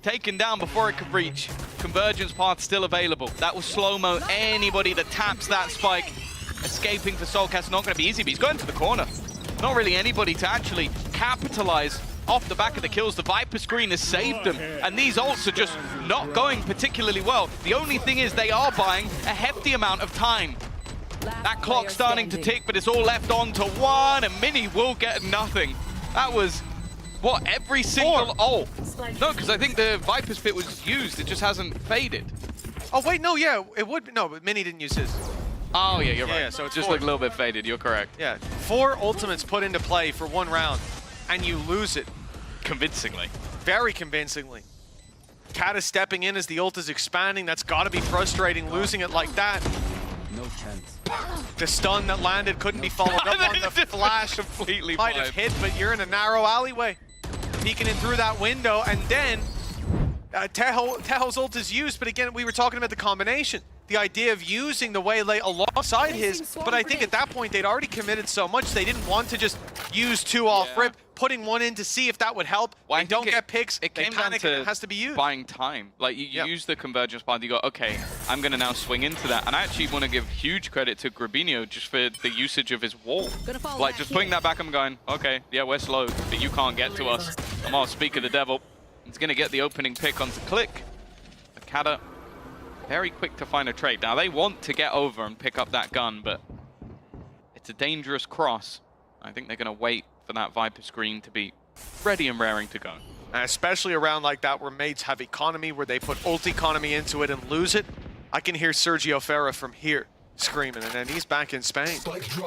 Taken down before it could reach. Convergence path still available. That was slow-mo. Anybody that taps that spike, escaping for Soulcast, not going to be easy, but he's going to the corner. Not really anybody to actually capitalize off the back of the kills. The Viper screen has saved them, and these ults are just not going particularly well. The only thing is they are buying a hefty amount of time. That clock's starting to tick, but it's all left on to 1, and Mini will get nothing. That was, what, every single... Oh, no, because I think the Viper's Pit was used. It just hasn't faded. Oh, wait, no, yeah, it would... No, but Mini didn't use his. Oh, yeah, you're right. Yeah, so it's just looked a little bit faded. You're correct. Yeah, 4 ultimates put into play for 1 round, and you lose it. Convincingly. Very convincingly. Cat is stepping in as the ult is expanding. That's got to be frustrating, losing it like that. No chance. The stun that landed couldn't be followed up on the flash. Completely might have hit, but you're in a narrow alleyway. Peeking in through that window, and then Teho's ult is used, but again, we were talking about the combination. The idea of using the waylay alongside his, but I think at that point they'd already committed so much they didn't want to just use 2 off rip, putting 1 in to see if that would help. Well, they don't get picks, it they came panic, down to and it has to be used. Buying time. Like, you use the convergence path, you go, okay, I'm going to now swing into that. And I actually want to give huge credit to Grabinho just for the usage of his wall. Like, just putting that back and going, okay, yeah, we're slow, but you can't get to us. I'm all speak of the devil. He's going to get the opening pick onto Click. Akada, very quick to find a trade. Now, they want to get over and pick up that gun, but it's a dangerous cross. I think they're going to wait for that Viper screen to be ready and raring to go. And especially around like that where mates have economy, where they put ult economy into it and lose it. I can hear Sergio Ferra from here screaming, and then he's back in Spain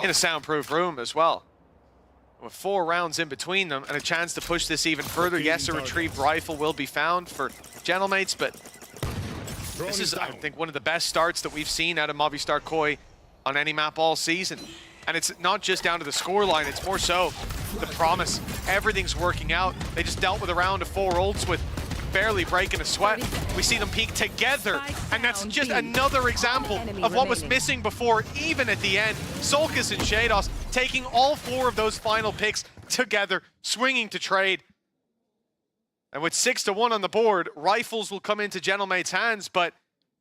in a soundproof room as well. With 4 rounds in between them and a chance to push this even further. Yes, a retrieved rifle will be found for Gentlemates, but this is, I think, one of the best starts that we've seen out of Movistar Koi on any map all season. And it's not just down to the scoreline, it's more so the promise. Everything's working out. They just dealt with a round of 4 ults with barely breaking a sweat. We see them peak together, and that's just another example of what was missing before, even at the end. Solkis and Shados taking all 4 of those final picks together, swinging to trade. And with 6-1 on the board, rifles will come into Gentlemate's hands, but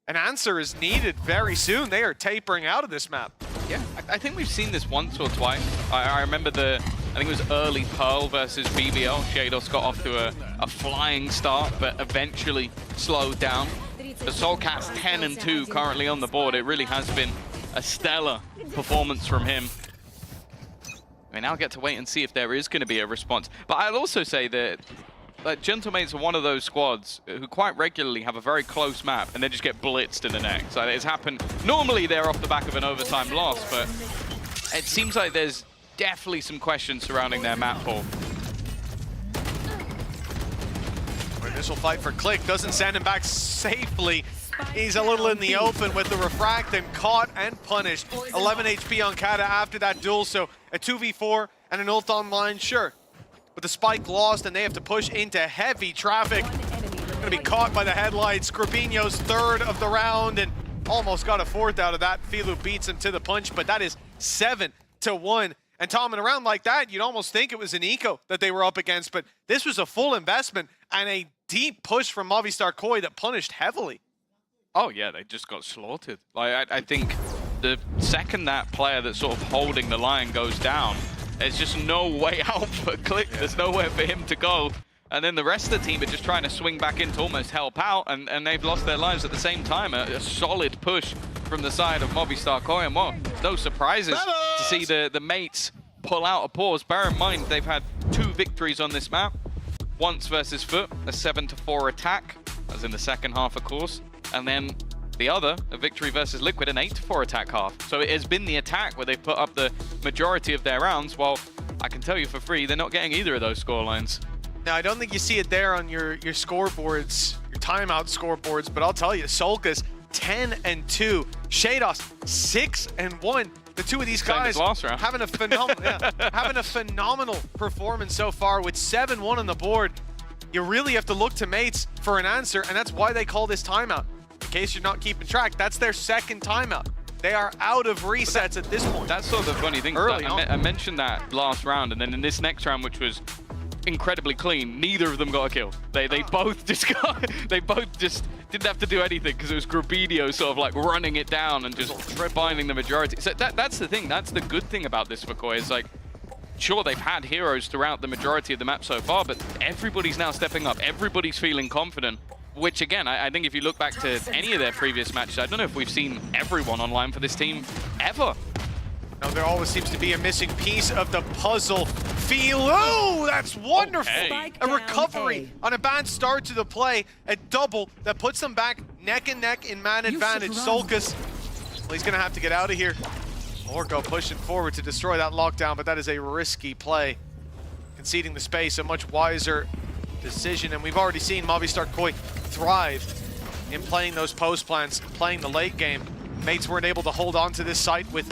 an answer is needed very soon. They are tapering out of this map. Yeah, I think we've seen this once or twice. I remember I think it was early Pearl versus BBL. Shados got off to a flying start, but eventually slowed down. The Soulcast 10 and 2 currently on the board. It really has been a stellar performance from him. I mean, I'll get to wait and see if there is going to be a response. But I'll also say that Gentlemates are one of those squads who quite regularly have a very close map and then just get blitzed in the neck. So it's happened. Normally they're off the back of an overtime loss, but it seems like there's definitely some questions surrounding their map pool. Initial fight for Click doesn't send him back safely. He's a little in the open with the refract and caught and punished. 11 HP on Kata after that duel, so a 2v4 and an ult online, sure. But the spike lost and they have to push into heavy traffic. Gonna be caught by the headlights. Grabinho's 3rd of the round and almost got a 4th out of that. Filu beats him to the punch, but that is 7-1. And Tom, in a round like that, you'd almost think it was an eco that they were up against, but this was a full investment and a deep push from Movistar Koi that punished heavily. Oh yeah, they just got slaughtered. Like I think the second that player that's sort of holding the line goes down, there's just no way out for Click. There's nowhere for him to go. And then the rest of the team are just trying to swing back in to almost help out, and they've lost their lives at the same time. A solid push from the side of Movistar Koi, and well, no surprises to see the mates pull out a pause. Bear in mind, they've had 2 victories on this map. Once versus Foot, a 7-4 attack, as in the second half, of course. And then the other, a victory versus Liquid, an 8-4 attack half. So it has been the attack where they've put up the majority of their rounds. Well, I can tell you for free, they're not getting either of those scorelines. Now, I don't think you see it there on your scoreboards, your timeout scoreboards, but I'll tell you, Solkis 10-2, Shados 6-1. The 2 of these guys having a phenomenal performance so far with 7-1 on the board. You really have to look to mates for an answer, and that's why they call this timeout. In case you're not keeping track, that's their 2nd timeout. They are out of resets at this point. That's sort of the funny thing. I mentioned that last round, and then in this next round, which was incredibly clean, neither of them got a kill. They both just didn't have to do anything because it was Grabinho sort of like running it down and just finding the majority. So that's the thing. That's the good thing about this for Koi is like, sure, they've had heroes throughout the majority of the map so far, but everybody's now stepping up. Everybody's feeling confident, which again, I think if you look back to any of their previous matches, I don't know if we've seen everyone online for this team ever. No, there always seems to be a missing piece of the puzzle. Filu, that's wonderful. Okay. A recovery on a bad start to the play, a double that puts them back neck and neck in man advantage. Solkis, well, he's gonna have to get out of here or go pushing forward to destroy that lockdown, but that is a risky play. Conceding the space, a much wiser decision, and we've already seen Movistar Koi thrive in playing those post plans, playing the late game. Mates weren't able to hold on to this site with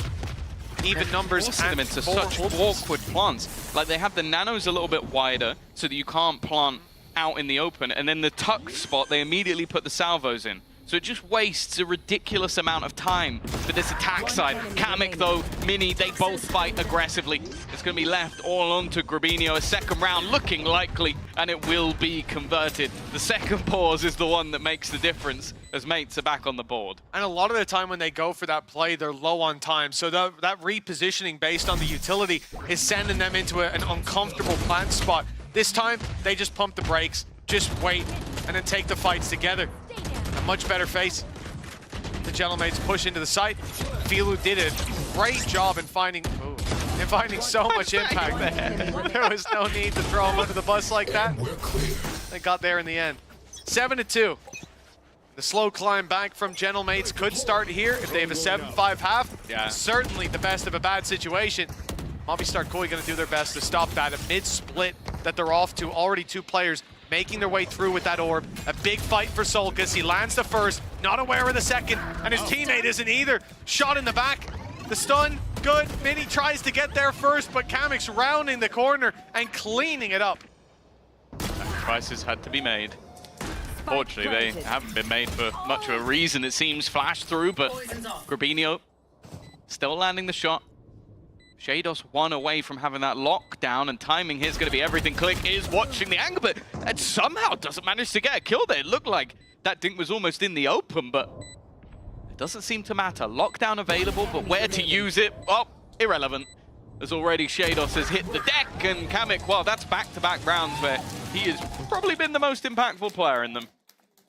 even numbers forcing them into such awkward plants. Like they have the nanos a little bit wider so that you can't plant out in the open, and then the tuck spot, they immediately put the salvos in. So it just wastes a ridiculous amount of time for this attack side. Kamek, though, Mini, they both fight aggressively. It's going to be left all onto Grabinho. A second round looking likely, and it will be converted. The second pause is the one that makes the difference as mates are back on the board. And a lot of the time when they go for that play, they're low on time. So that repositioning based on the utility is sending them into an uncomfortable plant spot. This time, they just pump the brakes, just wait, and then take the fights together. A much better face. The Gentlemates push into the site. Filu did a great job in finding so much impact there. There was no need to throw him under the bus like that. They got there in the end. 7-2. The slow climb back from Gentlemates could start here if they have a 7-5 half. Yeah. Certainly the best of a bad situation. Movistar Koi going to do their best to stop that. A mid-split that they're off to. Already 2 players making their way through with that orb. A big fight for Solkis. He lands the first, not aware of the second, and his teammate isn't either. Shot in the back. The stun, good. Mini tries to get there first, but Kamek's rounding the corner and cleaning it up. Sacrifices had to be made. Fortunately, they haven't been made for much of a reason, it seems. Flash through, but Grabinho still landing the shot. Shados 1 away from having that lockdown, and timing here is going to be everything. Click is watching the angle, but it somehow doesn't manage to get a kill there. It looked like that dink was almost in the open, but it doesn't seem to matter. Lockdown available, but where to use it? Oh, irrelevant. As already Shados has hit the deck, and Kamek, well, that's back-to-back rounds where he has probably been the most impactful player in them.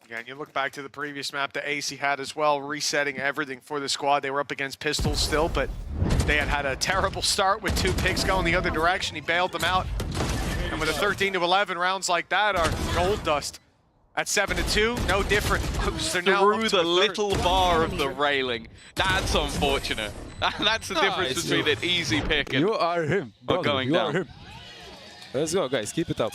Yeah, and you look back to the previous map that AC had as well, resetting everything for the squad. They were up against Pistols still, but they had a terrible start with 2 picks going the other direction. He bailed them out. And with a 13-11 rounds like that are gold dust. At 7-2, no different. So through the little bar of the railing. That's unfortunate. That's the difference between an easy pick and you are him, brother. going you down. Are him. Let's go, guys. Keep it up.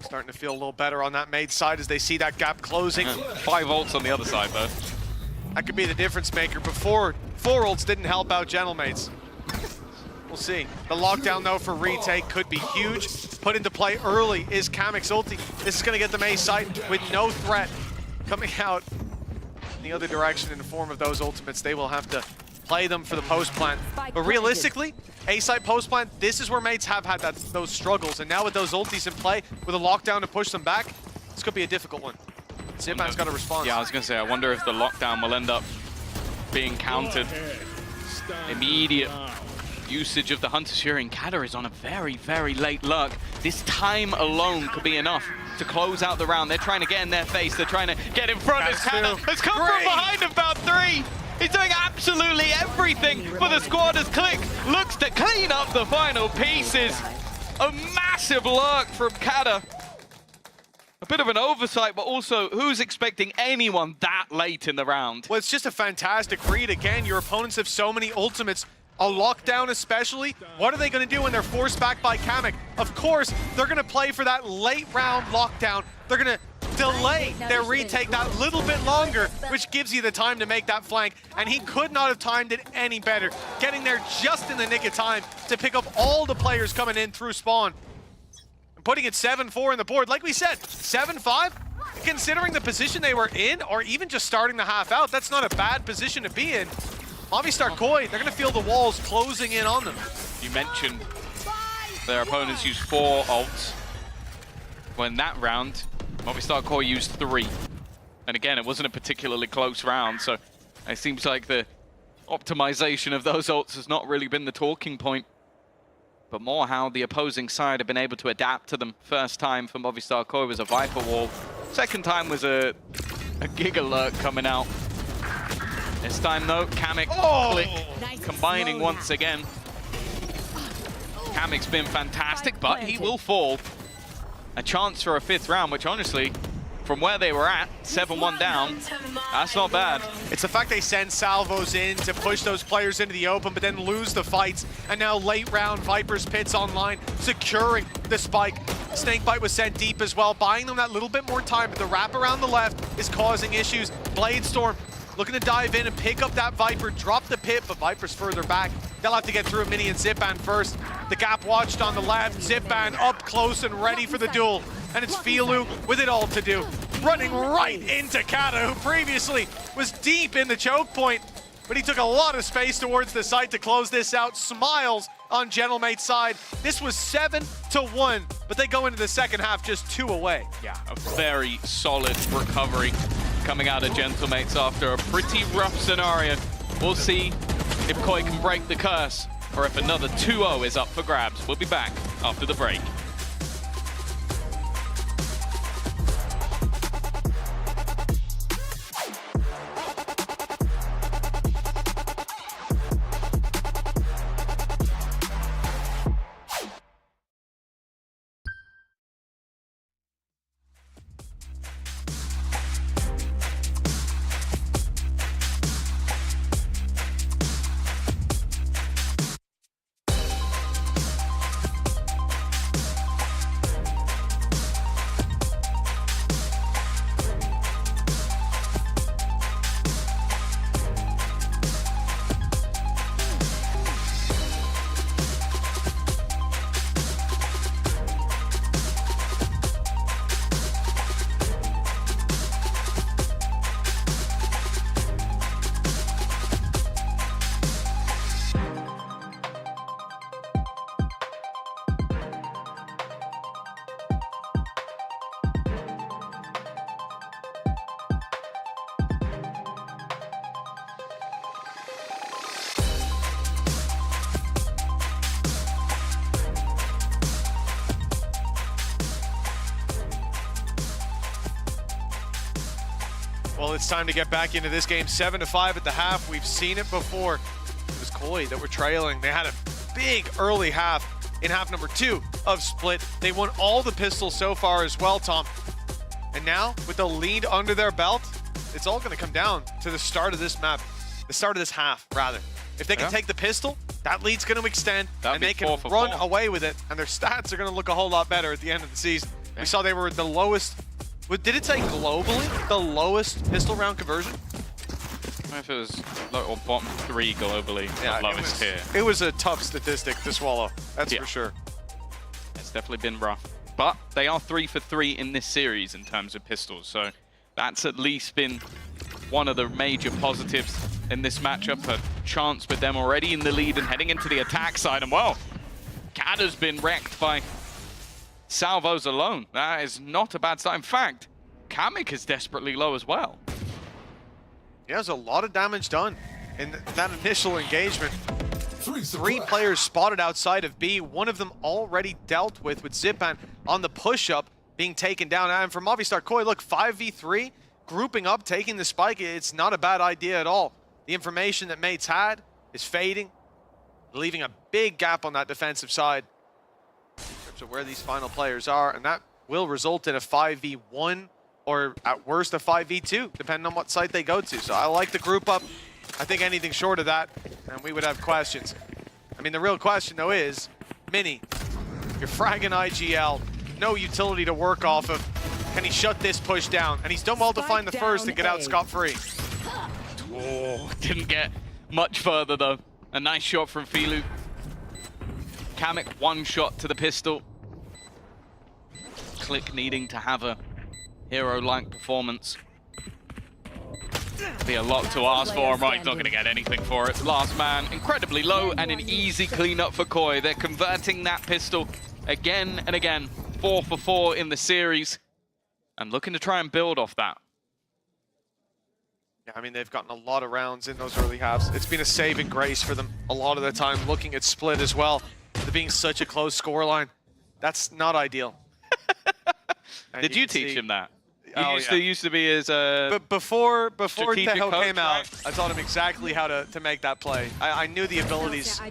Starting to feel a little better on that made side as they see that gap closing. 5 ults on the other side, though. That could be the difference maker. Before, 4 ults didn't help out Gentlemates. We'll see. The lockdown, though, for retake could be huge. Put into play early is Kamek's ulti. This is going to get them A site with no threat coming out in the other direction in the form of those ultimates. They will have to play them for the post plant. But realistically, A site post plant, this is where mates have had those struggles. And now with those ultis in play, with a lockdown to push them back, this could be a difficult one. Zipman's got a response. Yeah, I was going to say, I wonder if the lockdown will end up being countered. Immediate usage of the Hunter's Fury, and Kada is on a very, very late lurk. This time alone could be enough to close out the round. They're trying to get in their face. They're trying to get in front. As Kada has come from behind about 3. He's doing absolutely everything for the squad as Click looks to clean up the final pieces. A massive lurk from Kada. A bit of an oversight, but also who's expecting anyone that late in the round? Well, it's just a fantastic read. Again, your opponents have so many ultimates. A lockdown especially. What are they going to do when they're forced back by Kamek? Of course, they're going to play for that late round lockdown. They're going to delay their retake that little bit longer, which gives you the time to make that flank. And he could not have timed it any better. Getting there just in the nick of time to pick up all the players coming in through spawn. And putting it 7-4 in the board. Like we said, 7-5, considering the position they were in, or even just starting the half out, that's not a bad position to be in. Movistar Koi, they're going to feel the walls closing in on them. You mentioned their opponents used 4 ults. When that round, Movistar Koi used 3. And again, it wasn't a particularly close round, so it seems like the optimization of those ults has not really been the talking point. But more how the opposing side have been able to adapt to them. First time for Movistar Koi was a Viper Wall. Second time was a Giga Lurk coming out. This time though, Kamek Click combining once again. Kamek's been fantastic, but he will fall. A chance for a 5th round, which honestly, from where they were at, 7-1 down, that's not bad. It's the fact they send salvos in to push those players into the open, but then lose the fights. And now late round, Viper's Pit's online, securing the spike. Snakebite was sent deep as well, buying them that little bit more time, but the wrap around the left is causing issues. Bladestorm looking to dive in and pick up that Viper, drop the pit, but Viper's further back. They'll have to get through a Mini and Zipan first. The gap watched on the left. Zipban up close and ready for the duel. And it's Filu with it all to do. Running right into Kata, who previously was deep in the choke point. But he took a lot of space towards the site to close this out. Smiles on Gentlemate's side. This was 7-1, but they go into the second half just 2 away. Yeah, a very solid recovery coming out of Gentlemates after a pretty rough scenario. We'll see if Koi can break the curse or if another 2-0 is up for grabs. We'll be back after the break. Well, it's time to get back into this game. 7-5 at the half. We've seen it before. It was Koi that were trailing. They had a big early half in half number 2 of Split. They won all the pistols so far as well, Tom. And now, with the lead under their belt, it's all going to come down to the start of this map. The start of this half, rather. If they can take the pistol, that lead's going to extend, and they can run away with it, and their stats are going to look a whole lot better at the end of the season. Yeah. We saw they were the lowest. Did it say globally the lowest pistol round conversion? I don't know if it was or bottom 3 globally, yeah, lowest here. It was a tough statistic to swallow, that's for sure. It's definitely been rough. But they are 3 for 3 in this series in terms of pistols, so that's at least been one of the major positives in this matchup. A chance with them already in the lead and heading into the attack side. And well, Kata's been wrecked by salvos alone. That is not a bad start. In fact, Kamik is desperately low as well. Yeah, there's a lot of damage done in that initial engagement. 3 players spotted outside of B, one of them already dealt with Zipan on the push-up being taken down. And from Movistar Koi, look, 5v3, grouping up, taking the spike, it's not a bad idea at all. The information that Mates had is fading, leaving a big gap on that defensive side in terms of where these final players are, and that will result in a 5v1 or at worst a 5v2, depending on what site they go to. So I like the group up. I think anything short of that, and we would have questions. I mean, the real question, though, is, Mini, you're fragging IGL, no utility to work off of. Can he shut this push down? And he's done well to find the first and get out scot-free. Oh, didn't get much further, though. A nice shot from Filu. Kamik, 1 shot to the pistol. Click needing to have a hero-like performance. Be a lot to ask for him, right? He's not going to get anything for it. Last man, incredibly low, and an easy cleanup for Koi. They're converting that pistol again and again. 4 for 4 in the series, and looking to try and build off that. Yeah, I mean, they've gotten a lot of rounds in those early halves. It's been a saving grace for them a lot of the time, looking at Split as well. There being such a close scoreline. That's not ideal. Did you teach him that? He used to be his but before Tejo coach, came out, I taught him exactly how to make that play. I knew the abilities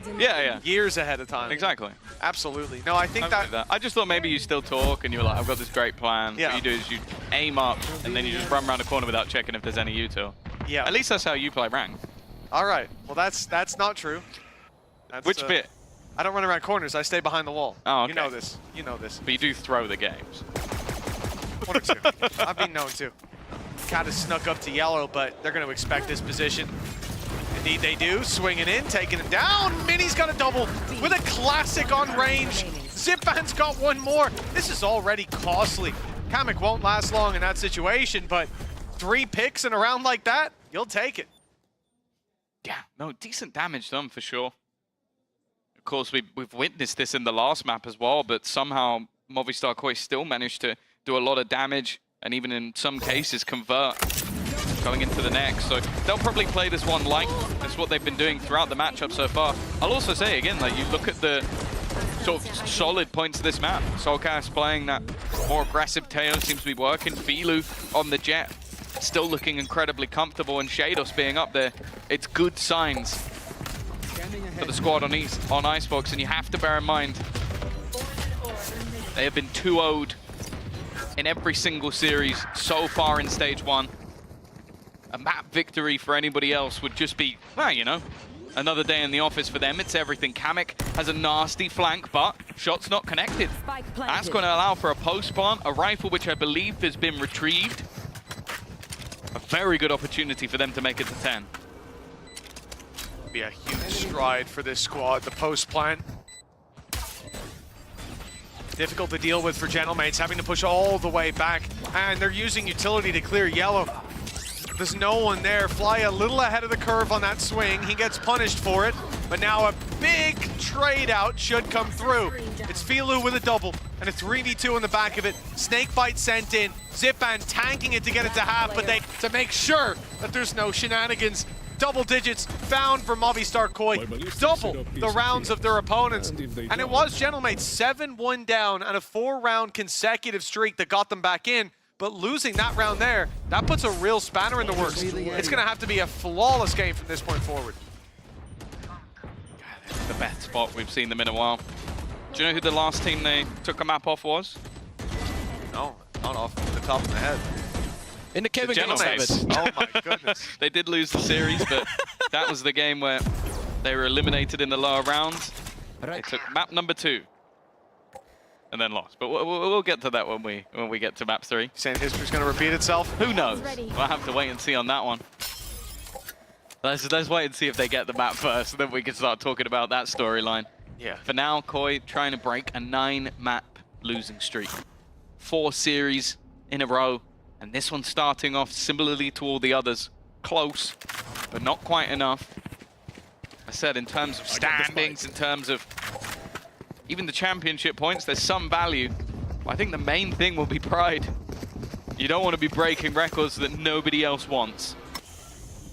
years ahead of time. Exactly. Absolutely. No, I think that... I just thought maybe you still talk and you were like, I've got this great plan. Yeah. What you do is you aim up and then you just run around the corner without checking if there's any util. Yeah. At least that's how you play rank. All right. Well, that's not true. That's, Which bit? I don't run around corners. I stay behind the wall. Oh, okay. You know this. You know this. But you do throw the games. 1 or 2. I've been known to. Cat has snuck up to yellow, but they're going to expect this position. Indeed they do, swinging in, taking him down. Mini's got a double with a classic on range. Zipman's got one more. This is already costly. Kamek won't last long in that situation, but 3 picks in a round like that, you'll take it. Yeah, no, decent damage done for sure. Of course, we've witnessed this in the last map as well, but somehow Movistar Koi still managed to do a lot of damage and even in some cases convert going into the next. So they'll probably play this one light. That's what they've been doing throughout the matchup so far. I'll also say again, like you look at the sort of solid points of this map. Solcast playing that more aggressive tail seems to be working. Filu on the jet, still looking incredibly comfortable, and Shados being up there. It's good signs for the squad on Icebox, and you have to bear in mind they have been 2-0'd in every single series so far in stage 1. A map victory for anybody else would just be, well, you know, another day in the office for them. It's everything. Kamek has a nasty flank, but shot's not connected. That's going to allow for a post plant, a rifle which I believe has been retrieved. A very good opportunity for them to make it to 10. Be a huge stride for this squad, the post plant. Difficult to deal with for Gentlemates, having to push all the way back, and they're using utility to clear yellow. There's no one there. Fly a little ahead of the curve on that swing. He gets punished for it, but now a big trade out should come through. It's Filu with a double and a 3v2 on the back of it. Snakebite sent in. Zipan tanking it to get it to half, but to make sure that there's no shenanigans. Double digits found for Movistar Koi. Double the rounds of their opponents. And it was Gentlemates 7-1 down and a 4-round consecutive streak that got them back in. But losing that round there, that puts a real spanner in the works. It's going to have to be a flawless game from this point forward. The best spot we've seen them in a while. Do you know who the last team they took a map off was? No, not off the top of my head. In the Kevin Game 7. Oh my goodness. They did lose the series, but that was the game where they were eliminated in the lower rounds. They took map number 2 and then lost. But we'll get to that when we get to map 3. Saying history's going to repeat itself? Who knows? We'll have to wait and see on that one. Let's wait and see if they get the map first, and then we can start talking about that storyline. Yeah. For now, Koi trying to break a 9-map losing streak. 4 series in a row. And this one starting off similarly to all the others. Close, but not quite enough. I said in terms of standings, in terms of even the championship points, there's some value. But I think the main thing will be pride. You don't want to be breaking records that nobody else wants.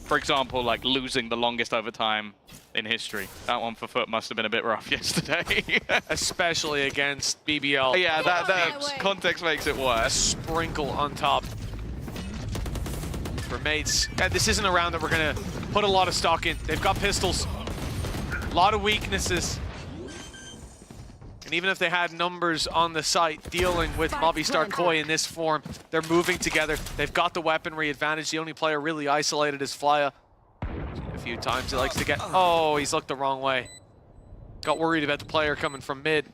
For example, like losing the longest overtime in history. That one for Foot must have been a bit rough yesterday. Especially against BBL. Yeah, that context makes it worse. A sprinkle on top. For Mates, this isn't a round that we're going to put a lot of stock in. They've got pistols. A lot of weaknesses. And even if they had numbers on the site dealing with Movistar Koi in this form, they're moving together. They've got the weaponry advantage. The only player really isolated is Flya. A few times he likes to get... Oh, he's looked the wrong way. Got worried about the player coming from mid.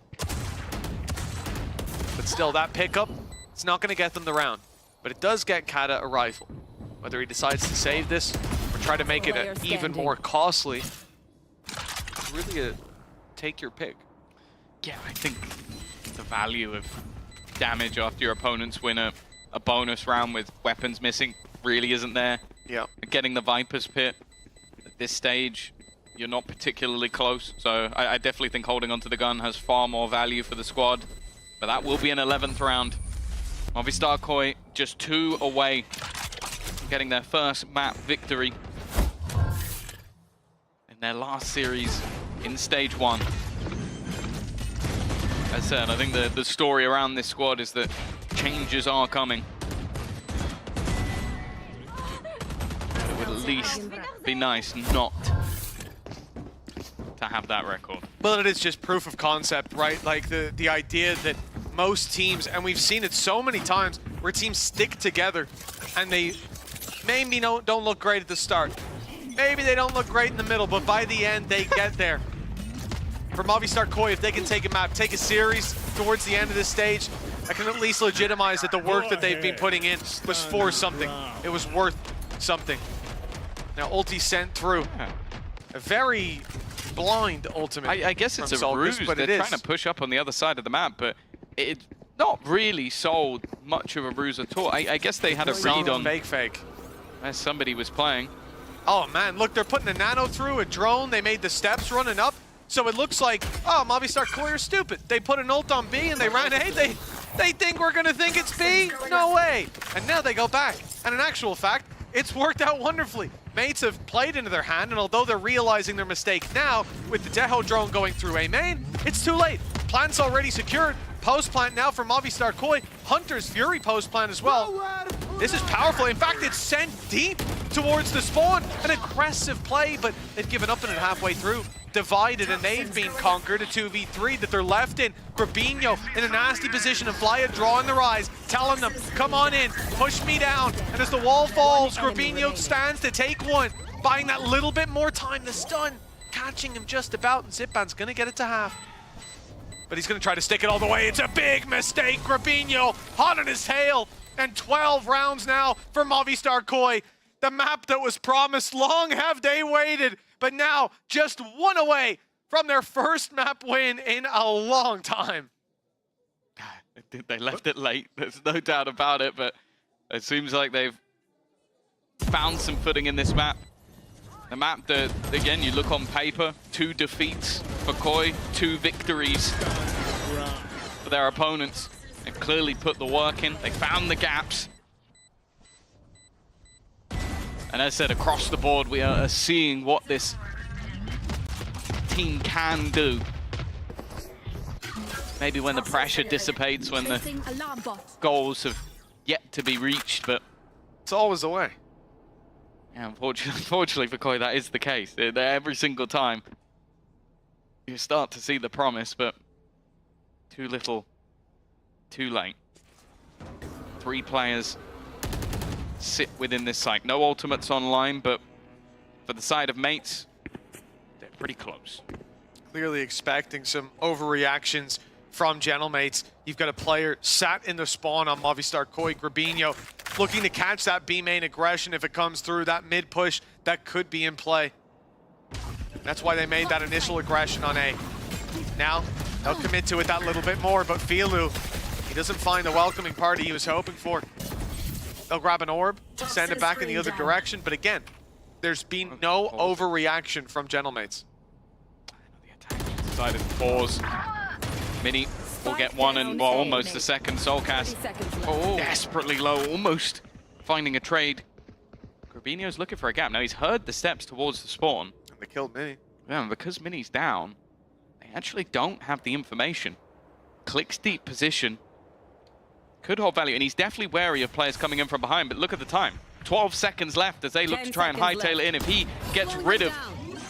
But still, that pickup, it's not going to get them the round. But it does get Kata a rifle. Whether he decides to save this or try to make it even more costly, it's really a take your pick. Yeah, I think the value of damage after your opponents win a bonus round with weapons missing really isn't there. Yeah. Getting the Viper's Pit at this stage, you're not particularly close. So I definitely think holding onto the gun has far more value for the squad. But that will be an 11th round. Movistar Koi just 2 away from getting their first map victory in their last series in stage 1. As I said, I think the story around this squad is that changes are coming. It would at least be nice not to have that record. Well, it is just proof of concept, right? Like the idea that most teams, and we've seen it so many times, where teams stick together and they maybe don't look great at the start. Maybe they don't look great in the middle, but by the end, they get there. For Movistar Koi, if they can take a map, take a series towards the end of this stage, I can at least legitimize that the work that they've been putting in was for something. It was worth something. Now ulti sent through. A very blind ultimate. I guess it's a Sulcus, ruse. but They're trying to push up on the other side of the map, but it's not really sold much of a ruse at all. I guess they had a read on fake where somebody was playing. Oh man, look, they're putting a nano through a drone. They made the steps running up. So it looks like, oh, Movistar Koi are stupid. They put an ult on B and they ran A. They think we're gonna think it's B? No way. And now they go back. And in actual fact, it's worked out wonderfully. Mates have played into their hand, and although they're realizing their mistake now, with the Deho drone going through A main, it's too late. Plant's already secured. Post plant now for Movistar Koi. Hunter's Fury post plant as well. This is powerful. In fact, it's sent deep towards the spawn. An aggressive play, but they've given up on it halfway through. Divided, and they've been conquered. A 2v3 that they're left in. Grabinho in a nasty position, and Flya drawing the rise, telling them, come on in, push me down. And as the wall falls, Grabinho stands to take one, buying that little bit more time. The stun catching him just about, and Zipban's gonna get it to half. But he's gonna try to stick it all the way. It's a big mistake. Grabinho hot on his tail, and 12 rounds now for Movistar Koi. The map that was promised, long have they waited, but now just one away from their first map win in a long time. They left it late, there's no doubt about it, but it seems like they've found some footing in this map. A map that, again, you look on paper, 2 defeats for Koi, 2 victories for their opponents. They clearly put the work in, they found the gaps. And as I said, across the board, we are seeing what this team can do. Maybe when the pressure dissipates, when the goals have yet to be reached, but it's always the way. Yeah, unfortunately for Koi, that is the case. Every single time you start to see the promise, but too little, too late. 3 players sit within this site. No ultimates online, but for the side of mates, they're pretty close. Clearly expecting some overreactions from Gentlemates. You've got a player sat in the spawn on Movistar Koi, Grabinho, looking to catch that B main aggression if it comes through, that mid push that could be in play. That's why they made that initial aggression on A. Now, they'll commit to it that little bit more, but Filu, he doesn't find the welcoming party he was hoping for. They'll grab an orb, send it back in the other direction, but again, there's been no overreaction from Gentlemates. Decided to pause. Mini will get one and well, almost a second. Soulcast desperately low, almost finding a trade. Grabinho's looking for a gap. Now he's heard the steps towards the spawn. And they killed Mini. Yeah, and because Mini's down, they actually don't have the information. Clicks deep position. Could hold value, and he's definitely wary of players coming in from behind, but look at the time. 12 seconds left as they look to try and hightail it in. If he gets rid of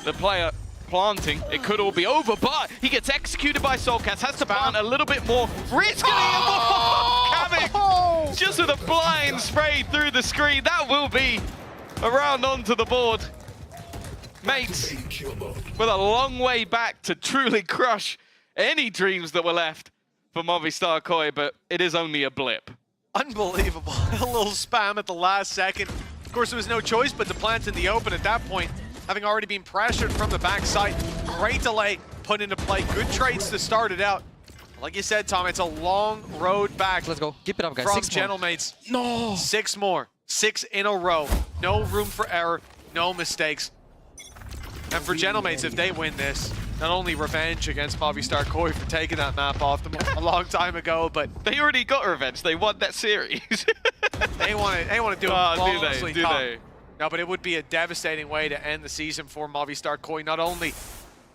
the player planting, it could all be over, but he gets executed by Soulcast, has to plant a little bit more, risking Kavik just with a blind spray through the screen. That will be a round onto the board. Mates, with a long way back to truly crush any dreams that were left for Movistar Koi, but it is only a blip. Unbelievable. A little spam at the last second. Of course, there was no choice but to plant in the open at that point, having already been pressured from the backside. Great delay put into play. Good trades to start it out. Like you said, Tom, it's a long road back. Let's go. Keep it up, guys. From 6 more. Gentlemates. No. 6 more. 6 in a row. No room for error. No mistakes. And for Gentlemates, if they win this, not only revenge against Movistar Koi for taking that map off them a long time ago, but they already got revenge. They won that series. they want to do it flawlessly. Do they? No, but it would be a devastating way to end the season for Movistar Koi, not only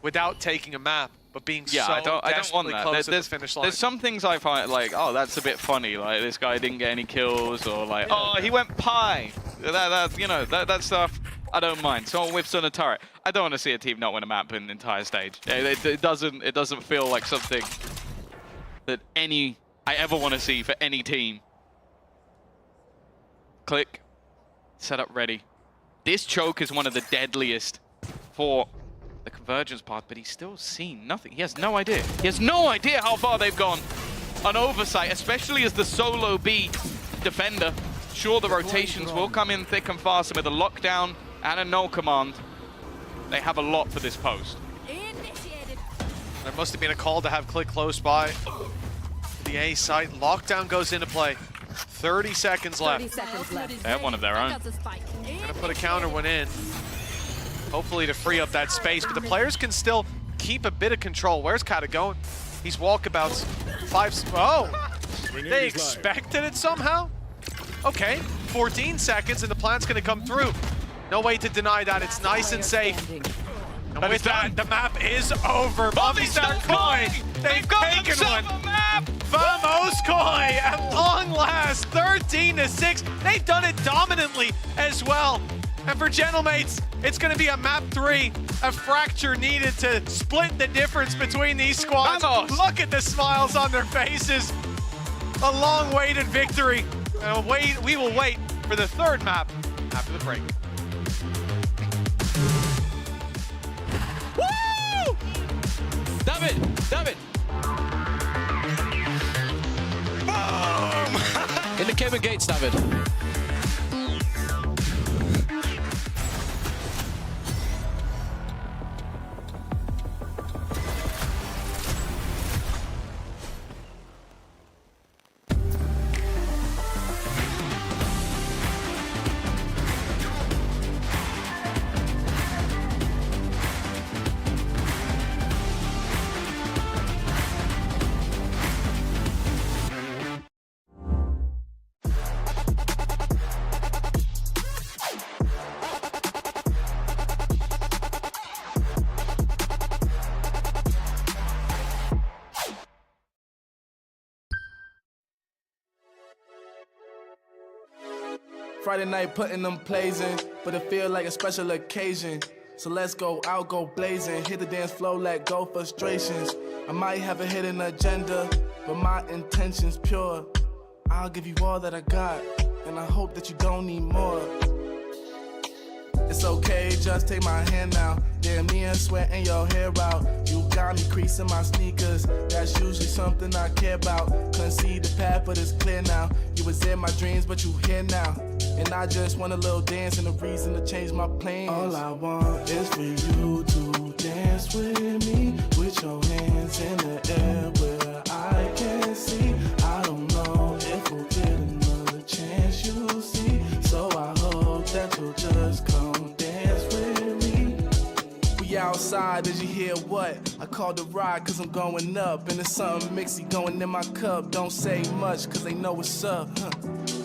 without taking a map, but being so I don't want that. close to the finish line. There's some things I find like, oh, that's a bit funny. Like this guy didn't get any kills, or like, oh, he went pie. That stuff I don't mind. Someone whips on a turret. I don't want to see a team not win a map in the entire stage. It doesn't feel like something that I ever want to see for any team. Click, set up, ready. This choke is one of the deadliest for the convergence path, but he's still seen nothing. He has no idea. He has no idea how far they've gone. An oversight, especially as the solo B defender. Sure, the rotations will come in thick and fast with a lockdown and a null command. They have a lot for this post. There must have been a call to have Click close by. The A site. Lockdown goes into play. 30 seconds left. 30 seconds left. They have one of their own. Gonna put a counter one in. Hopefully to free up that space, but the players can still keep a bit of control. Where's Kata going? He's walkabouts. Oh! They expected it somehow? Okay, 14 seconds and the plant's gonna come through. No way to deny that, it's nice and safe. And with that, the map is over. Movistar Koi, they've taken one. Vamos Koi, at long last, 13-6. They've done it dominantly as well. And for Gentlemates, it's going to be a map 3, a fracture needed to split the difference between these squads. Vamos. Look at the smiles on their faces. A long-awaited victory. And we will wait for the third map after the break. Woo! David! Boom! In the cable gates, David. Friday night putting them plays in, but it feel like a special occasion. So let's go out, go blazing, hit the dance floor, let go frustrations. I might have a hidden agenda, but my intention's pure. I'll give you all that I got, and I hope that you don't need more. It's okay, just take my hand now. Damn, me and sweating your hair out. You got me creasing my sneakers. That's usually something I care about. Couldn't see the path, but it's clear now. You was in my dreams, but you here now. And I just want a little dance and a reason to change my plans. All I want is for you to dance with me, with your hands in the air where I can see. I don't know if we'll get another chance, you'll see. So I hope that you'll just come dance with me. We outside, did you hear what? I called the ride cause I'm going up. And there's something mixy going in my cup. Don't say much cause they know what's up.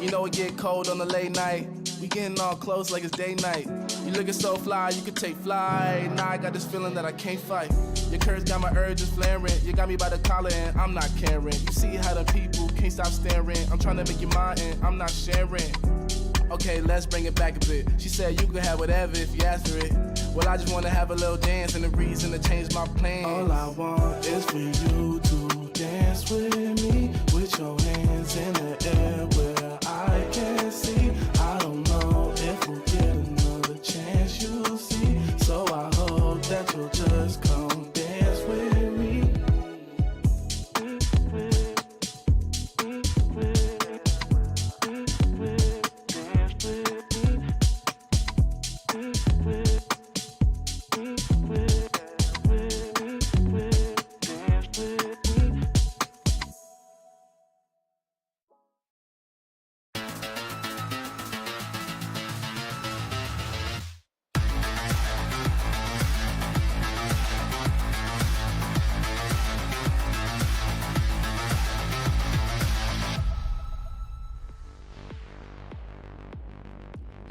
You know it get cold on the late night. We getting all close like it's day night. You looking so fly, you could take flight. Now I got this feeling that I can't fight. Your curves got my urges flaring. You got me by the collar and I'm not caring. You see how the people can't stop staring. I'm trying to make you mine and I'm not sharing. Okay, let's bring it back a bit. She said you could have whatever if you ask for it. Well, I just want to have a little dance and a reason to change my plans. All I want is for you to dance with me, with your hands in the air where I can see. I don't know if we'll get another chance, you'll see. So I hope that you'll just come dance with me.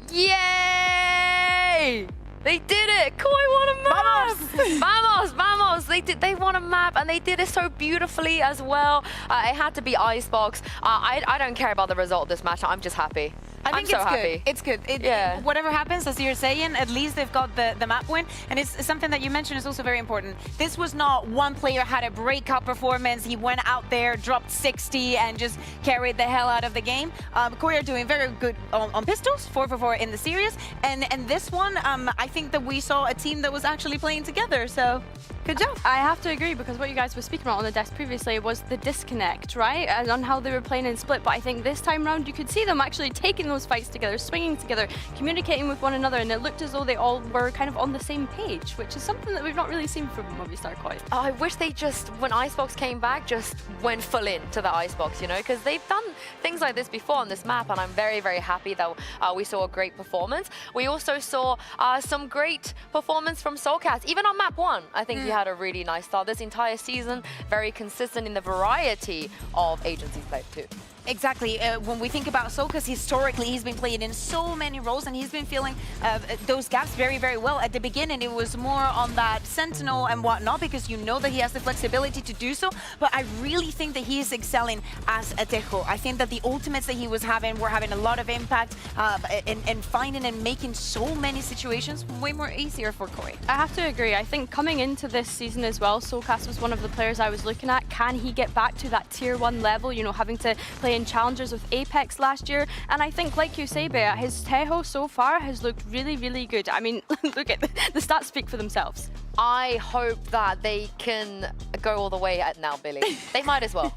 Yay! They did it! Koi won a map! Vamos! Vamos! They won a map and they did it so beautifully as well. It had to be Icebox. I don't care about the result of this match. I'm just happy. I think I'm so happy. It's good. Yeah. Whatever happens, as you're saying, at least they've got the map win. And it's something that you mentioned is also very important. This was not one player had a breakout performance. He went out there, dropped 60, and just carried the hell out of the game. Koi are doing very good on pistols, 4-for-4 in the series. And this one, I think that we saw a team that was actually playing together. So good job. I have to agree, because what you guys were speaking about on the desk previously was the disconnect, right? And on how they were playing in split. But I think this time round, you could see them actually taking those those fights together, swinging together, communicating with one another, and it looked as though they all were kind of on the same page, which is something that we've not really seen from Movistar Koi. Oh, I wish they just, when Icebox came back, just went full in to the Icebox, you know, because they've done things like this before on this map, and I'm very, very happy that we saw a great performance. We also saw some great performance from Soulcast. Even on map 1, I think he had a really nice start. This entire season, very consistent in the variety of agents he's played too. Exactly. When we think about Soulcast, historically, he's been playing in so many roles, and he's been filling those gaps very, very well. At the beginning, it was more on that Sentinel and whatnot, because you know that he has the flexibility to do so. But I really think that he is excelling as a Tejo. I think that the ultimates that he was having were having a lot of impact in finding and making so many situations way more easier for Koi. I have to agree. I think coming into this season as well, Soulcast was one of the players I was looking at. Can he get back to that tier 1 level, you know, having to play in challengers with Apex last year? And I think, like you say, Bea, his Tejo so far has looked really, really good. I mean, look at the stats speak for themselves. I hope that they can go all the way at now, Billy. They might as well.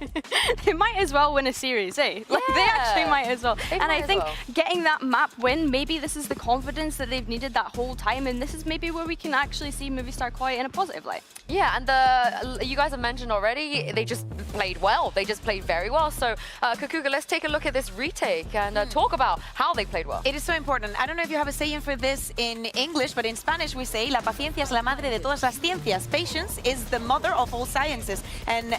They might as well win a series, eh? Like, they actually might as well. And I think getting that map win, maybe this is the confidence that they've needed that whole time, and this is maybe where we can actually see Movistar Koi in a positive light. Yeah, and you guys have mentioned already, they just played well. They just played very well. So, Kakuga, let's take a look at this retake and talk about how they played well. It is so important. I don't know if you have a saying for this in English, but in Spanish we say, la paciencia es la madre de todas las ciencias. Patience is the mother of all sciences. And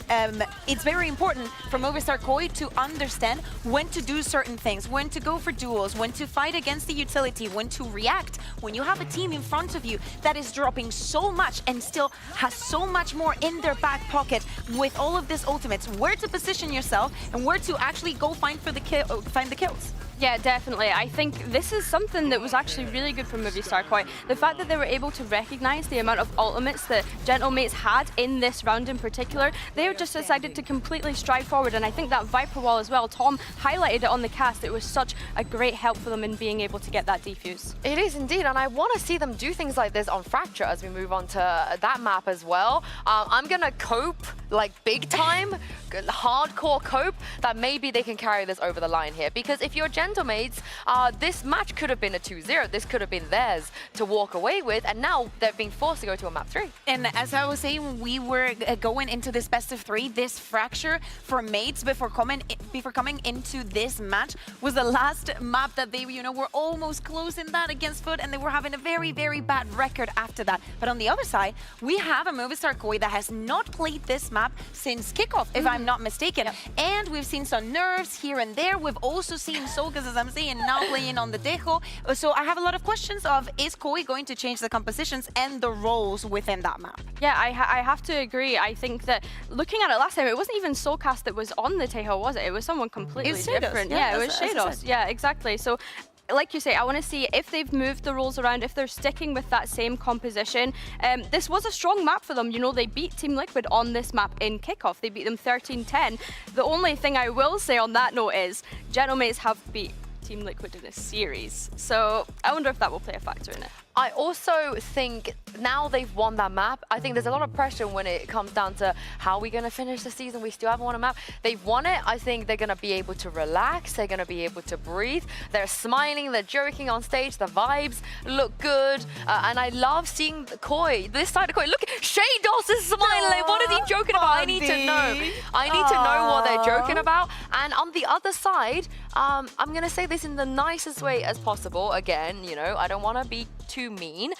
it's very important for Movistar Koi to understand when to do certain things, when to go for duels, when to fight against the utility, when to react. When you have a team in front of you that is dropping so much and still has so much more in their back pocket with all of these ultimates, where to position yourself and where to actually go find the kills. Yeah, definitely. I think this is something that was actually really good for Movistar Koi. The fact that they were able to recognize the amount of ultimates that Gentlemates had in this round in particular, they just decided to completely stride forward. And I think that Viper Wall as well, Tom highlighted it on the cast. It was such a great help for them in being able to get that defuse. It is indeed, and I want to see them do things like this on Fracture as we move on to that map as well. I'm going to cope, like big time, hardcore cope, that maybe they can carry this over the line here. Because if you're Gentlemates, this match could have been a 2-0. This could have been theirs to walk away with, and now they're being forced to go to a map 3. And as I was saying, we were going into this best of 3. This Fracture for mates before coming into this match was the last map that they, you know, were almost closing that against Foot, and they were having a very, very bad record after that. But on the other side, we have a Movistar Koi that has not played this map since kickoff, if I'm not mistaken. Yep. And we've seen some nerfs here and there. We've also seen Soulcast, as I'm saying, now playing on the Tejo. So I have a lot of questions of, is Koi going to change the compositions and the roles within that map? Yeah, I have to agree. I think that looking at it last time, it wasn't even Soulcast that was on the Tejo, was it? It was someone completely different. Yeah, it was Shadows. Yeah, exactly. So like you say, I want to see if they've moved the roles around, if they're sticking with that same composition. This was a strong map for them. You know, they beat Team Liquid on this map in kickoff. They beat them 13-10. The only thing I will say on that note is Gentlemates have beat Team Liquid in a series. So I wonder if that will play a factor in it. I also think now they've won that map, I think there's a lot of pressure when it comes down to how we're going to finish the season. We still haven't won a map. They've won it. I think they're going to be able to relax. They're going to be able to breathe. They're smiling. They're joking on stage. The vibes look good. And I love seeing Koi, this side of Koi. Look, Shados is smiling. What is he joking about? I need to know. I need to know what they're joking about. And on the other side, I'm going to say this in the nicest way as possible. Again, you know, I don't want to be too mean,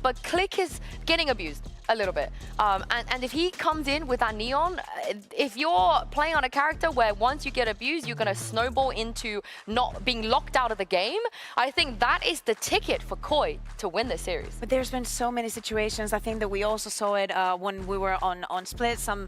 but Click is getting abused a little bit. And if he comes in with that Neon, if you're playing on a character where once you get abused, you're going to snowball into not being locked out of the game, I think that is the ticket for Koi to win this series. But there's been so many situations. I think that we also saw it when we were on Split, some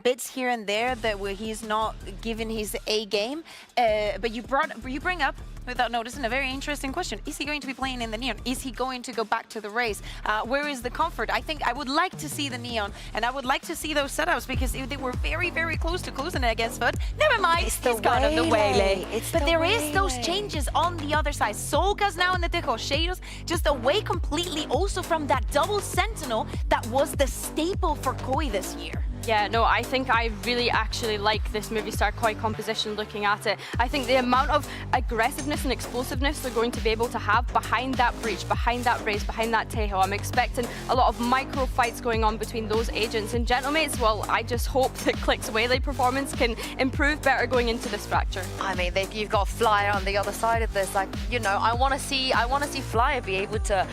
bits here and there that where he's not giving his A game. But you bring up, without noticing, a very interesting question. Is he going to be playing in the Neon? Is he going to go back to the race? Where is the comfort? I think I would like to see the Neon, and I would like to see those setups, because if they were very, very close to closing it against Foot, never mind, he's got on the waylay. But there is those changes on the other side. Soulcast now in the Tejo, Shadows just away completely also from that double Sentinel that was the staple for Koi this year. Yeah, no, I think I really actually like this Movistar Koi composition looking at it. I think the amount of aggressiveness and explosiveness they're going to be able to have behind that breach, behind that race, behind that Tejo. I'm expecting a lot of micro fights going on between those agents. And Gentlemates, well, I just hope that Click's Waylay performance can improve better going into this fracture. I mean, you've got Flyer on the other side of this. Like, you know, I want to see Flyer be able to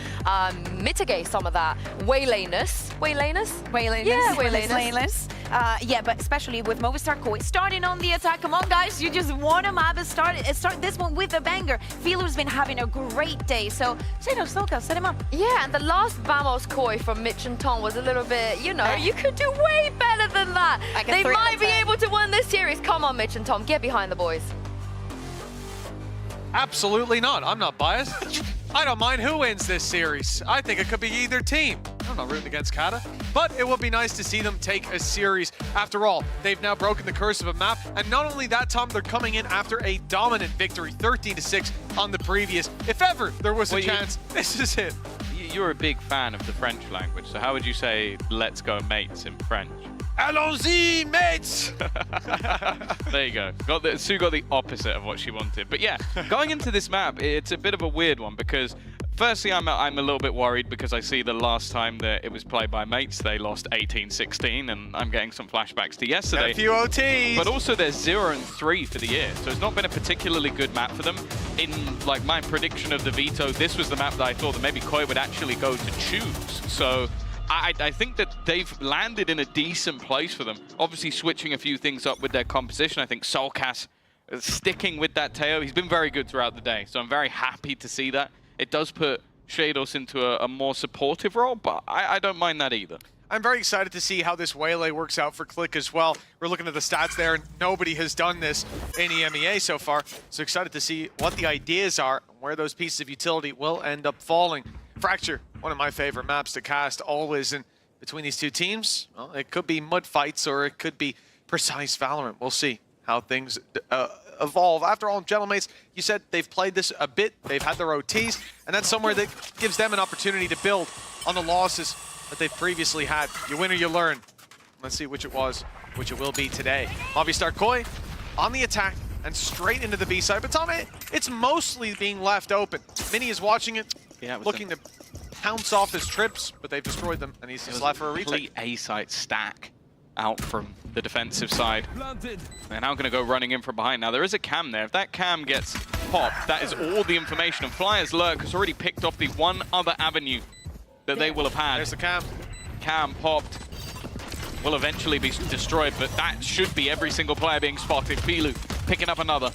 mitigate some of that waylayness. Waylayness? Yeah, waylayness. Yeah, but especially with Movistar Koi starting on the attack. Come on, guys, you just want him to start this one with a banger. Feeler's been having a great day, so Solka, set him up. Yeah, and the last Vamos Koi from Mitch and Tom was a little bit, you know, you could do way better than that. They might be able to win this series. Come on, Mitch and Tom, get behind the boys. Absolutely not. I'm not biased. I don't mind who wins this series. I think it could be either team. I'm not rooting against Kata, but it would be nice to see them take a series. After all, they've now broken the curse of a map, and not only that, Tom, they're coming in after a dominant victory, 13-6 on the previous. If ever there was a chance, this is it. You're a big fan of the French language, so how would you say "let's go, mates" in French? Allons-y, mates! There you go. Sue got the opposite of what she wanted. But yeah, going into this map, it's a bit of a weird one because firstly, I'm a little bit worried because I see the last time that it was played by mates, they lost 18-16, and I'm getting some flashbacks to yesterday. A few OTs. But also they're 0-3 for the year, so it's not been a particularly good map for them. In like my prediction of the veto, this was the map that I thought that maybe Koi would actually go to choose. So I think that they've landed in a decent place for them. Obviously switching a few things up with their composition. I think Solkas sticking with that Teo. He's been very good throughout the day, so I'm very happy to see that. It does put Shados into a more supportive role, but I don't mind that either. I'm very excited to see how this Waylay works out for Click as well. We're looking at the stats there, and nobody has done this in EMEA so far. So excited to see what the ideas are and where those pieces of utility will end up falling. Fracture, one of my favorite maps to cast always. And between these two teams, well, it could be mud fights or it could be precise Valorant. We'll see how things evolve. After all, Gentlemates, you said they've played this a bit, they've had their OTs, and that's somewhere that gives them an opportunity to build on the losses that they've previously had. You win or you learn. Let's see which it was, which it will be today. Movistar Koi on the attack and straight into the B side, but Tom, it's mostly being left open. Mini is watching it, looking to pounce off his trips, but they've destroyed them, and he's just left for a retake. Complete A-site stack out from the defensive side. They're now going to go running in from behind. Now, there is a cam there. If that cam gets popped, that is all the information. And Flyer's Lurk has already picked off the one other avenue that they will have had. There's the cam. Cam popped. Will eventually be destroyed, but that should be every single player being spotted. Filu picking up another.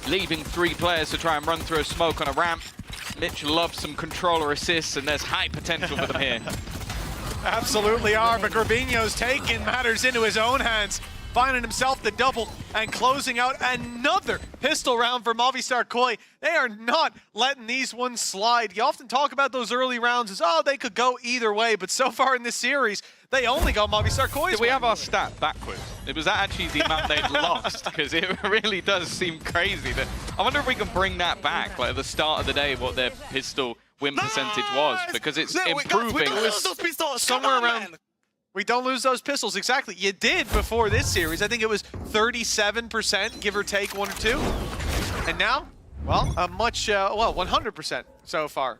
Leaving 3 players to try and run through a smoke on a ramp. Mitch loves some controller assists, and there's high potential for them here. Absolutely are, but Gravino's taking matters into his own hands, finding himself the double and closing out another pistol round for Movistar Koi. They are not letting these ones slide. You often talk about those early rounds as, oh, they could go either way, but so far in this series, they only got Movistar Koi. Did we have our stat backwards? Was that actually the amount they'd lost? Because it really does seem crazy. That I wonder if we can bring that back, like at the start of the day, what their pistol win percentage was, because it's improving. We don't lose those pistols. Somewhere around. We don't lose those pistols, exactly. You did before this series. I think it was 37%, give or take 1 or 2. And now, well, a much, well, 100% so far.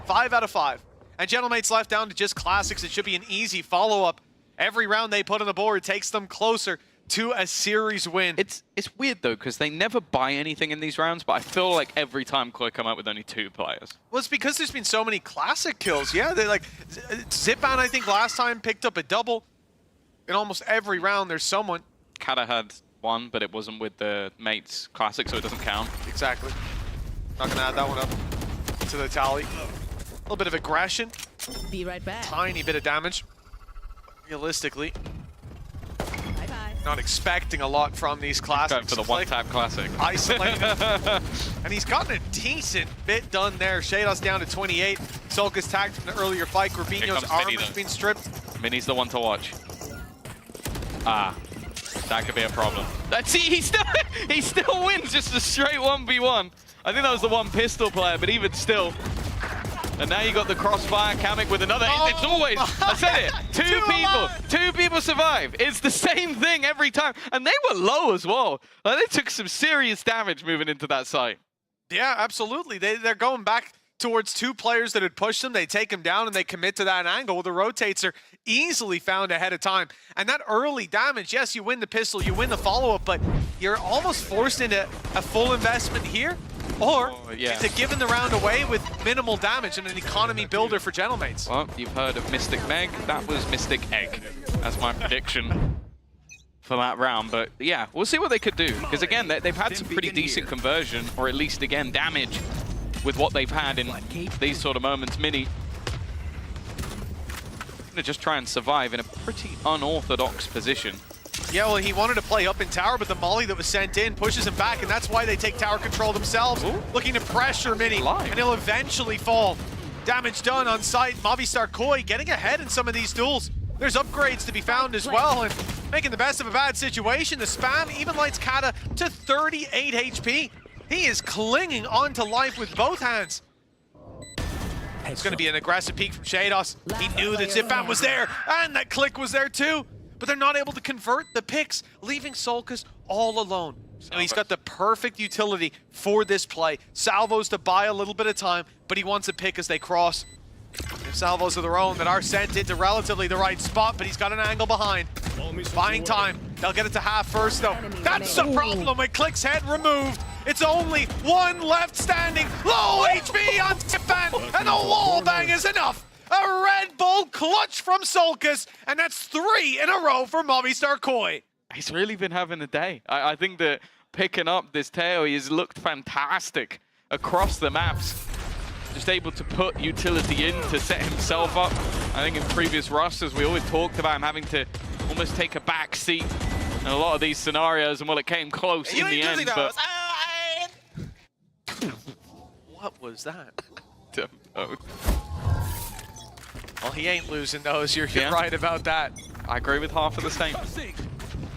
5 out of 5. And Gentlemates left down to just classics. It should be an easy follow-up. Every round they put on the board takes them closer to a series win. It's weird though, because they never buy anything in these rounds, but I feel like every time Koi come out with only 2 players. Well, it's because there's been so many classic kills. Yeah, they like Zipan, I think last time picked up a double. In almost every round there's someone. Kata had 1, but it wasn't with the mates classic, so it doesn't count. Exactly. Not gonna add that one up to the tally. A little bit of aggression. Be right back. Tiny bit of damage. Realistically. Not expecting a lot from these classics. Going for the one-tap classic. Isolating. And he's gotten a decent bit done there. Shados down to 28. Solka's tagged from the earlier fight. Gravino's armor's been stripped. Mini's the one to watch. Ah, that could be a problem. Let's see, he still wins just a straight 1v1. I think that was the one pistol player, but even still, And now you got the crossfire, Kamek with another. It's always, I said it, two people survive. It's the same thing every time. And they were low as well. Like, they took some serious damage moving into that site. Yeah, absolutely. They're going back towards two players that had pushed them. They take them down and they commit to that angle. The rotates are easily found ahead of time. And that early damage, yes, you win the pistol, you win the follow-up, but you're almost forced into a full investment here. Or to giving the round away with minimal damage and an economy builder for Gentlemates. Well, you've heard of Mystic Meg. That was Mystic Egg. That's my prediction for that round. But yeah, we'll see what they could do. Because again, they've had some pretty decent conversion, or at least, again, damage with what they've had in these sort of moments. Mini gonna just try and survive in a pretty unorthodox position. Yeah, well, he wanted to play up in tower, but the molly that was sent in pushes him back, and that's why they take tower control themselves. Ooh. Looking to pressure Mini, and he'll eventually fall. Damage done on site. Movistar Koi getting ahead in some of these duels. There's upgrades to be found as well, and making the best of a bad situation. The spam even lights Kata to 38 HP. He is clinging on to life with both hands. It's going to be an aggressive peek from Shados. He knew that Zipam was there, and that click was there too. But they're not able to convert the picks, leaving Solkas all alone. Now he's got the perfect utility for this play. Salvos to buy a little bit of time, but he wants a pick as they cross. If salvos of their own that are sent into relatively the right spot, but he's got an angle behind. Buying time. They'll get it to half first, though. That's the problem with Click's head removed. It's only one left standing. Low HP on Zipam, and the wall bang is enough. A Red Bull clutch from Solkas, and that's 3 in a row for Movistar Koi. He's really been having a day. I think that picking up this tail, he's looked fantastic across the maps. Just able to put utility in to set himself up. I think in previous rosters, we always talked about him having to almost take a back seat in a lot of these scenarios, and well, it came close in the end. But what was that? Don't know. Well, he ain't losing those. You're right about that. I agree with half of the same.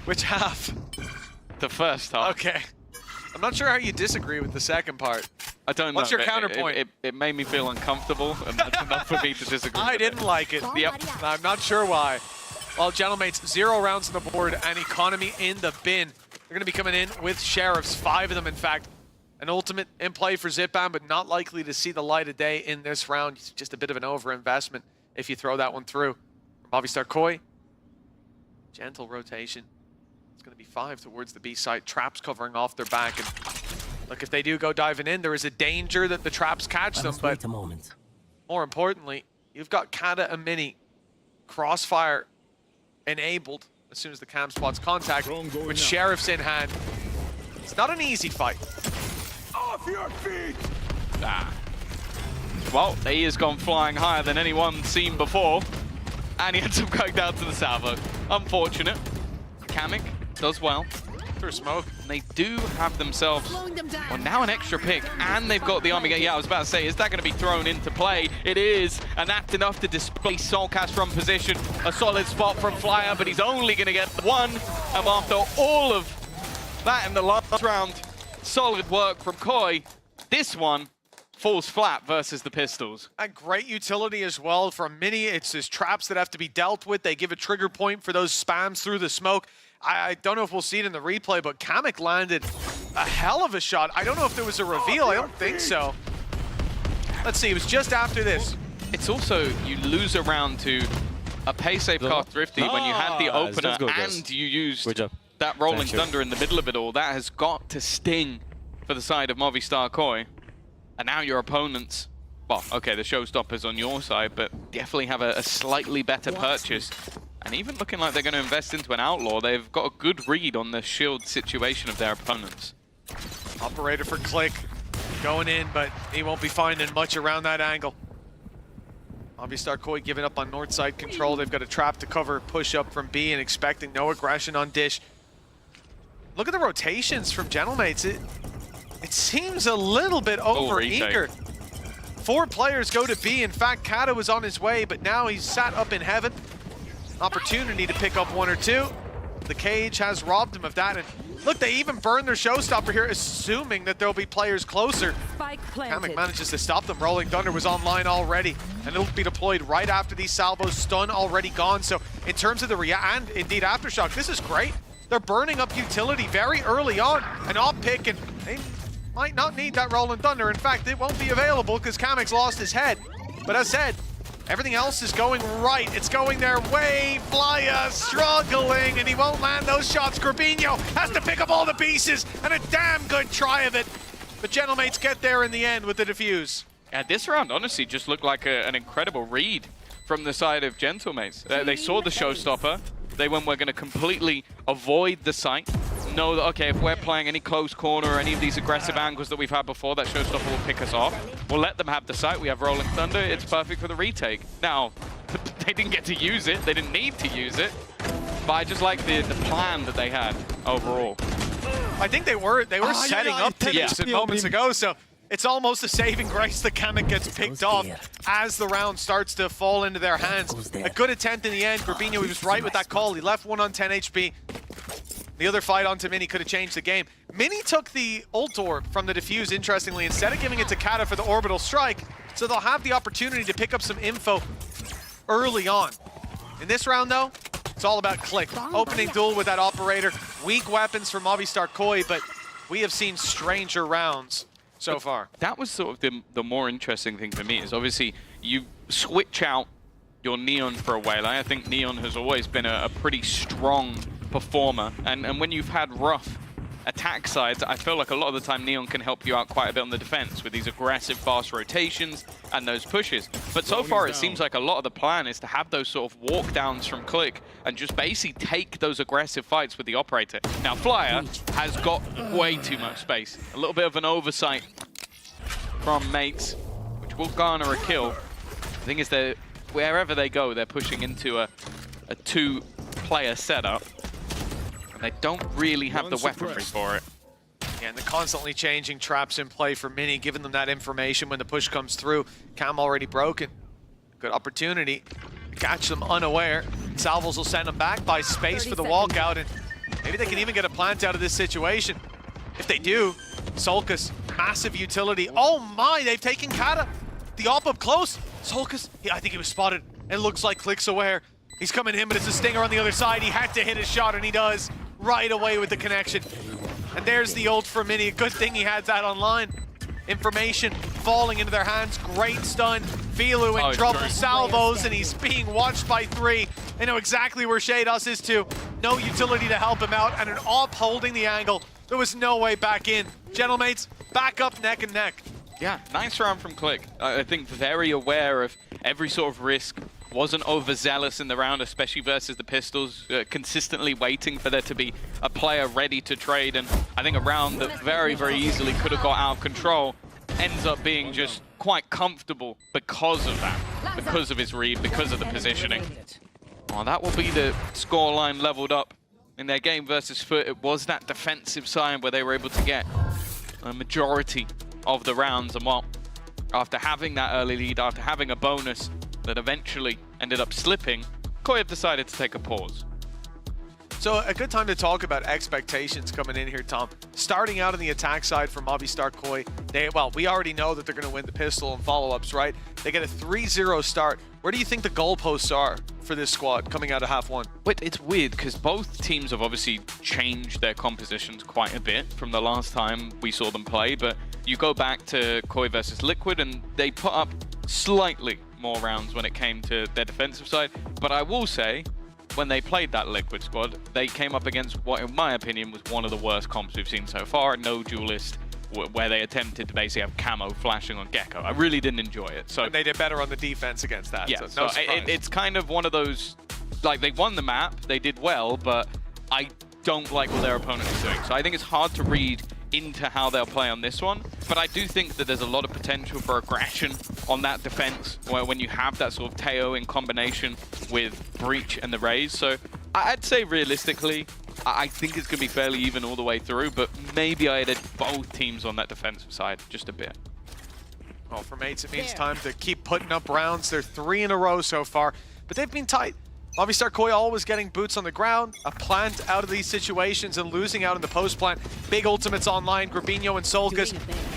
Which half? The first half. Okay. I'm not sure how you disagree with the second part. I don't know. What's your counterpoint? It made me feel uncomfortable, and that's enough for me to disagree. I didn't like it. Yep. I'm not sure why. Well, Gentlemates, 0 rounds on the board and economy in the bin. They're going to be coming in with Sheriffs, 5 of them, in fact. An ultimate in play for Zipam, but not likely to see the light of day in this round. It's just a bit of an overinvestment if you throw that one through. Movistar Koi, gentle rotation. It's going to be 5 towards the B side. Traps covering off their back. And look, if they do go diving in, there is a danger that the traps catch them. But more importantly, you've got Kata and Mini. Crossfire enabled as soon as the cam spots contact with Sheriffs in hand. It's not an easy fight. Off your feet! Well, he has gone flying higher than anyone seen before, and he ends up going down to the salvo. Unfortunate. Kamek does well. Through smoke. And they do have themselves, well, now an extra pick, and they've got the army. Yeah, I was about to say, is that going to be thrown into play? It is, and that's enough to displace Soulcast from position. A solid spot from Flyer, but he's only going to get one. And after all of that in the last round, solid work from Koi. This one falls flat versus the Pistols. A great utility as well from Mini. It's his traps that have to be dealt with. They give a trigger point for those spams through the smoke. I don't know if we'll see it in the replay, but Kamek landed a hell of a shot. I don't know if there was a reveal. I don't think so. Let's see. It was just after this. It's also, you lose a round to a pay safe cast Thrifty when you had the opener and you used that Rolling Thunder in the middle of it all. That has got to sting for the side of Movistar Koi. And now your opponents, well, okay, the showstoppers on your side, but definitely have a slightly better purchase. And even looking like they're going to invest into an Outlaw, they've got a good read on the shield situation of their opponents. Operator for Click going in, but he won't be finding much around that angle. Movistar Koi giving up on north side control. They've got a trap to cover, push up from B and expecting no aggression on Dish. Look at the rotations from Gentlemates. It seems a little bit over-eager. 4 players go to B. In fact, Kata was on his way, but now he's sat up in heaven. Opportunity to pick up 1 or 2. The cage has robbed him of that, and Look, they even burn their showstopper here, assuming that there'll be players closer. Spike planted. Kamek manages to stop them. Rolling Thunder was online already, and it'll be deployed right after these salvos. Stun already gone. So in terms of the and indeed Aftershock, this is great. They're burning up utility very early on. An off pick, and they might not need that Rolling Thunder. In fact, it won't be available because Kamek's lost his head. But as said, everything else is going right. It's going their way. Flya struggling, and he won't land those shots. Grabinho has to pick up all the pieces, and a damn good try of it. But Gentlemates get there in the end with the defuse. Yeah, this round honestly just looked like an incredible read from the side of Gentlemates. They saw the showstopper. They went, we're going to completely avoid the site. Know that, okay, if we're playing any close corner or any of these aggressive angles that we've had before, that showstopper will pick us off. We'll let them have the site. We have Rolling Thunder. It's perfect for the retake. Now, they didn't get to use it. They didn't need to use it. But I just like the plan that they had overall. I think they were setting up to this moments ago, so it's almost a saving grace that Kamek gets picked off as the round starts to fall into their hands. A good attempt in the end. Grabinho, he was right with that call. He left one on 10 HP. The other fight onto Mini could have changed the game. Mini took the ult orb from the defuse, interestingly, instead of giving it to Kata for the orbital strike, so they'll have the opportunity to pick up some info early on. In this round, though, it's all about Click. Opening duel with that operator. Weak weapons from Movistar Koi, but we have seen stranger rounds so far. That was sort of the more interesting thing for me, is obviously you switch out your Neon for a Waylay. I think Neon has always been a pretty strong performer, and when you've had rough attack sides, I feel like a lot of the time Neon can help you out quite a bit on the defense with these aggressive fast rotations and those pushes. But so far it seems like a lot of the plan is to have those sort of walk downs from Click and just basically take those aggressive fights with the operator. Now Flya has got way too much space. A little bit of an oversight from Mates, which will garner a kill. The thing is that wherever they go, they're pushing into a two-player setup. And they don't really have the weaponry for it. Yeah, and the constantly changing traps in play for Mini, giving them that information when the push comes through. Cam already broken. Good opportunity to catch them unaware. Salvos will send them back by space for the walkout, and maybe they can even get a plant out of this situation. If they do, Solkas, massive utility. Oh my, they've taken Kata. The op up close. Solkas, yeah, I think he was spotted. It looks like Click's aware. He's coming in, but it's a stinger on the other side. He had to hit his shot, and he does right away with the connection. And there's the ult for Mini. Good thing he had that online. Information falling into their hands. Great stun. Filu in trouble. Salvos, and he's being watched by 3. They know exactly where Shados is too. No utility to help him out, and an op holding the angle. There was no way back in. Gentlemates, back up neck and neck. Yeah, nice round from Click. I think very aware of every sort of risk. Wasn't overzealous in the round, especially versus the Pistols, consistently waiting for there to be a player ready to trade. And I think a round that very, very easily could have got out of control ends up being just quite comfortable because of that, because of his read, because of the positioning. Oh, that will be the scoreline leveled up in their game versus Foot. It was that defensive side where they were able to get a majority of the rounds. And well, after having that early lead, after having a bonus that eventually ended up slipping, Koi have decided to take a pause. So a good time to talk about expectations coming in here, Tom. Starting out on the attack side for Movistar Koi, we already know that they're going to win the pistol and follow-ups, right? They get a 3-0 start. Where do you think the goalposts are for this squad coming out of half one? But it's weird because both teams have obviously changed their compositions quite a bit from the last time we saw them play, but you go back to Koi versus Liquid and they put up slightly more rounds when it came to their defensive side. But I will say, when they played that Liquid squad, they came up against what, in my opinion, was one of the worst comps we've seen so far. No duelist, where they attempted to basically have camo flashing on Gecko. I really didn't enjoy it. So and they did better on the defense against that. Yeah, so it's kind of one of those, like, they won the map, they did well, but I don't like what their opponent is doing. So I think it's hard to read into how they'll play on this one, but I do think that there's a lot of potential for aggression on that defense when you have that sort of Teo in combination with Breach and the Raze. So I'd say realistically, I think it's going to be fairly even all the way through, but maybe I added both teams on that defensive side just a bit. Well, for Mates, it means time to keep putting up rounds. They're 3 in a row so far, but they've been tight. Movistar Koi always getting boots on the ground, a plant out of these situations and losing out in the post plant. Big ultimates online, Grabinho and Solkas.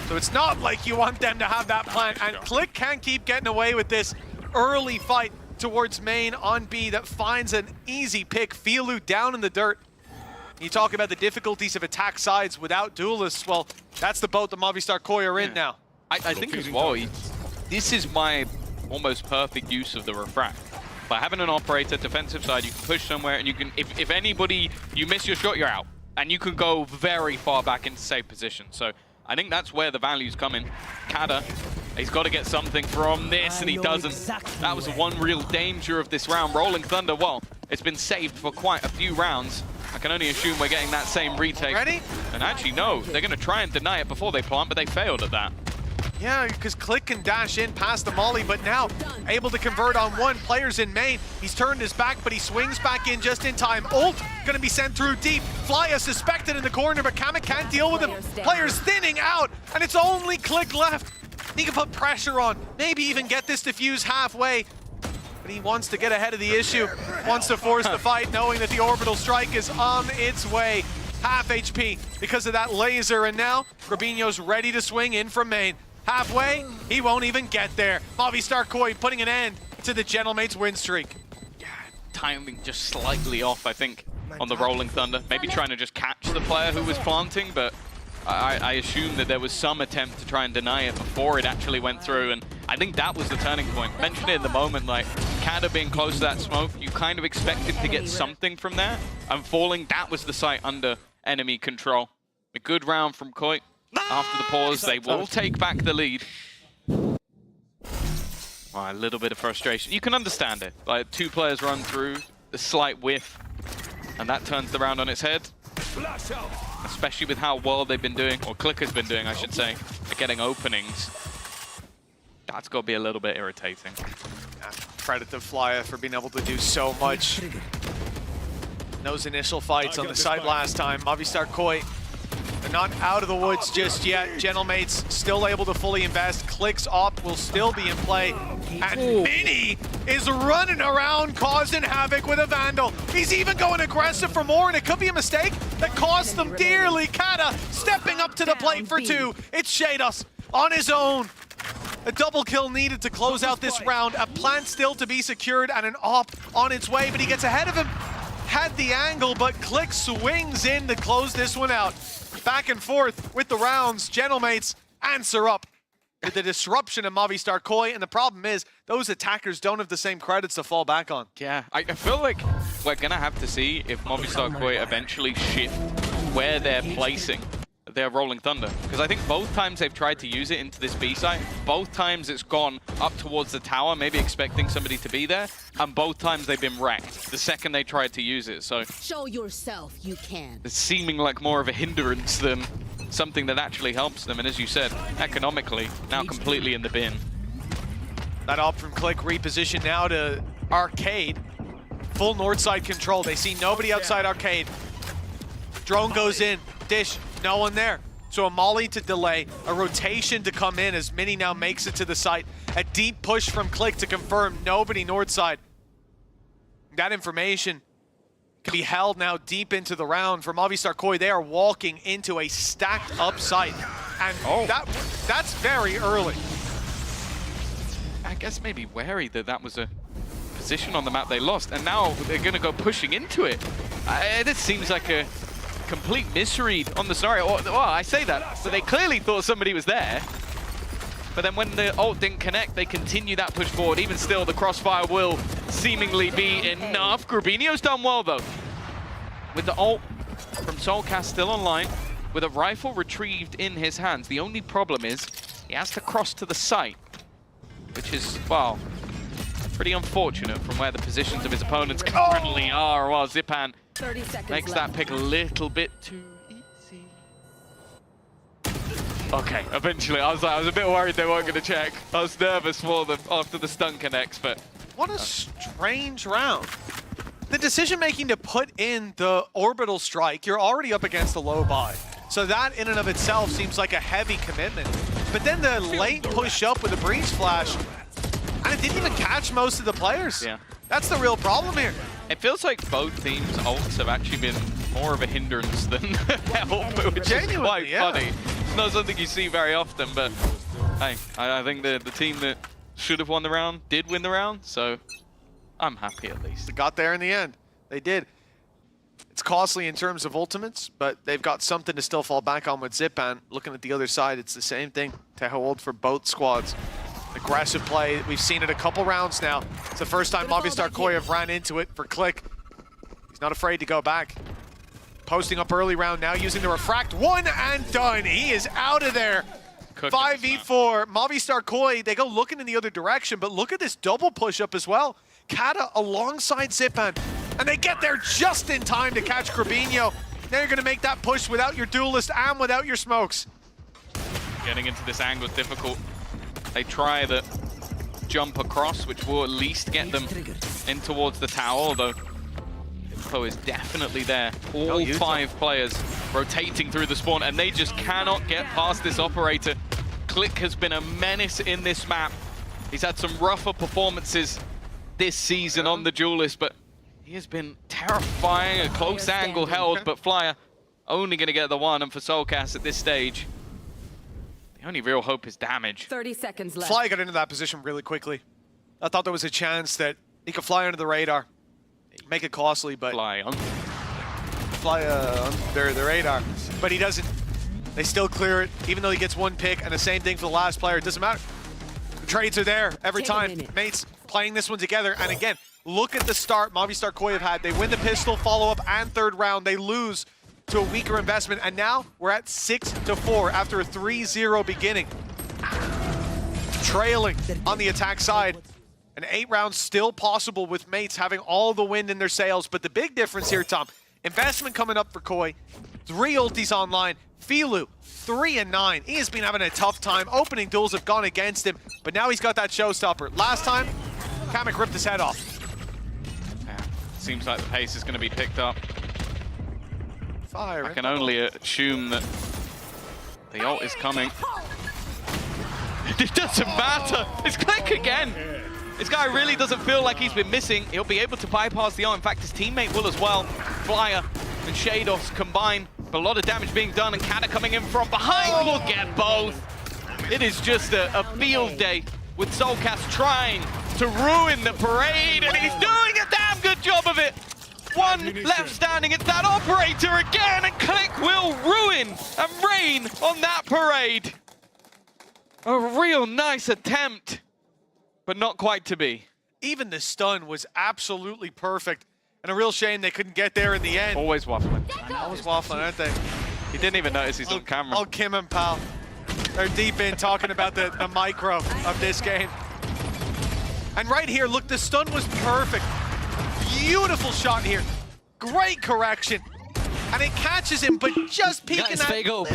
So it's not like you want them to have that plant. And Click can't keep getting away with this early fight towards main on B that finds an easy pick. Fialu down in the dirt. You talk about the difficulties of attack sides without duelists. Well, that's the boat that Movistar Koi are in now. I think as well, this is my almost perfect use of the refract. By having an operator, defensive side, you can push somewhere and you can, if anybody, you miss your shot, you're out. And you can go very far back into safe position. So I think that's where the value's come in. Kada, he's got to get something from this and he doesn't. That was the one real danger of this round. Rolling Thunder, well, it's been saved for quite a few rounds. I can only assume we're getting that same retake. Ready? And actually, no, they're going to try and deny it before they plant, but they failed at that. Yeah, because Click can dash in past the molly, but now able to convert on one. Players in main. He's turned his back, but he swings back in just in time. Ult going to be sent through deep. Flya suspected in the corner, but Kamek can't deal with him. Players thinning out, and it's only Click left. He can put pressure on, maybe even get this defuse halfway. But he wants to get ahead of the issue, wants to force the fight, knowing that the orbital strike is on its way. Half HP because of that laser, and now Grabinho's ready to swing in from main. Halfway, he won't even get there. Movistar Koi putting an end to the Gentlemates win streak. Yeah, timing just slightly off, I think, on the Rolling Thunder. Maybe trying to just catch the player who was planting, but I assume that there was some attempt to try and deny it before it actually went through, and I think that was the turning point. Mentioned it in the moment, like, Kada being close to that smoke, you kind of expect him to get something from there, and falling, that was the site under enemy control. A good round from Koi. After the pause, they will take back the lead. Oh, a little bit of frustration. You can understand it. Like, two players run through, a slight whiff, and that turns the round on its head. Especially with how well they've been doing, or Clicker's been doing, I should say, at getting openings. That's got to be a little bit irritating. Yeah, credit to Flya for being able to do so much. Those initial fights on the site last time. Movistar Koi, they're not out of the woods just yet. Gentlemates still able to fully invest. Click's op will still be in play. And Mini is running around causing havoc with a Vandal. He's even going aggressive for more, and it could be a mistake that cost them dearly. Kada stepping up to the plate for two. It's Shados on his own. A double kill needed to close out this round. A plant still to be secured and an op on its way, but he gets ahead of him. Had the angle, but Click swings in to close this one out. Back and forth with the rounds. Gentlemates answer up with the disruption of Movistar Koi, and the problem is those attackers don't have the same credits to fall back on. Yeah, I feel like we're going to have to see if Movistar Koi eventually shift where they're placing their Rolling Thunder. Because I think both times they've tried to use it into this B site, both times it's gone up towards the tower, maybe expecting somebody to be there, and both times they've been wrecked the second they tried to use it. So show yourself you can. It's seeming like more of a hindrance than something that actually helps them, and as you said, economically, now completely in the bin. That op from Click reposition now to Arcade. Full north side control. They see nobody outside Arcade. Drone goes in. Dish, no one there. So a molly to delay, a rotation to come in as Mini now makes it to the site. A deep push from Click to confirm nobody north side. That information can be held now deep into the round. For Movistar Koi, they are walking into a stacked up site. And that's very early. I guess maybe wary that that was a position on the map they lost, and now they're going to go pushing into it. This seems like a complete misread on the scenario. Well, I say that, but they clearly thought somebody was there. But then when the ult didn't connect, they continue that push forward. Even still, the crossfire will seemingly be enough. Grabinho's done well, though. With the ult from Soulcast still online, with a rifle retrieved in his hands. The only problem is he has to cross to the site, which is, well, pretty unfortunate from where the positions of his opponents currently are. Well, Zipan makes that pick a little bit too easy. Okay, eventually. I was a bit worried they weren't going to check. I was nervous for them after the stun connects, but... What a strange round. The decision-making to put in the orbital strike, you're already up against the low buy. So that in and of itself seems like a heavy commitment. But then the late push up with the breach flash, and it didn't even catch most of the players. Yeah. That's the real problem here. It feels like both teams' ults have actually been more of a hindrance than help, which is quite funny. It's not something you see very often, but hey, I think the team that should have won the round did win the round, so I'm happy at least. They got there in the end. They did. It's costly in terms of ultimates, but they've got something to still fall back on with Zipan. Looking at the other side, it's the same thing to hold for both squads. Aggressive play. We've seen it a couple rounds now. It's the first time Movistar Koi have ran into it for Click. He's not afraid to go back. Posting up early round now using the refract. One and done. He is out of there. 5v4. Movistar Koi, they go looking in the other direction, but look at this double push up as well. Kata alongside Zipan. And they get there just in time to catch Crabinho. Now you're going to make that push without your duelist and without your smokes. Getting into this angle is difficult. They try the jump across, which will at least get them in towards the tower, although info is definitely there. All 5 players rotating through the spawn, and they just cannot get past this operator. Click has been a menace in this map. He's had some rougher performances this season on the duelist, but he has been terrifying. A close angle held, but Flyer only going to get the one, and for Soulcast at this stage, the only real hope is damage. 30 seconds left. Fly got into that position really quickly. I thought there was a chance that he could fly under the radar. Make it costly, but... Fly under the radar. But he doesn't. They still clear it, even though he gets one pick, and the same thing for the last player. It doesn't matter. The trades are there every time. Mates playing this one together, and again, look at the start Movistar Koi have had. They win the pistol, follow-up, and third round. They lose to a weaker investment, and now we're at 6-4 after a 3-0 beginning. Trailing on the attack side. An 8 rounds still possible with Mates having all the wind in their sails, but the big difference here, Tom, investment coming up for Koi, 3 ultis online, Filu, 3 and 9. He has been having a tough time. Opening duels have gone against him, but now he's got that showstopper. Last time, Kamek ripped his head off. Yeah, seems like the pace is going to be picked up. Fire. I can only assume that the ult is coming. It doesn't matter. It's Click again. This guy really doesn't feel like he's been missing. He'll be able to bypass the ult. In fact, his teammate will as well. Flyer and Shados combine. But a lot of damage being done, and Kata coming in from behind will get both. It is just a field day with Soulcast trying to ruin the parade, and he's doing a damn good job of it. One left standing, it's that operator again, and Click will ruin and rain on that parade. A real nice attempt, but not quite to be. Even the stun was absolutely perfect, and a real shame they couldn't get there in the end. Always waffling. Always waffling, aren't they? He didn't even notice he's on camera. Oh, Kim and Pal. They're deep in talking about the micro of this game. And right here, look, the stun was perfect. Beautiful shot here. Great correction. And it catches him, but just peeking guys, at fake hope,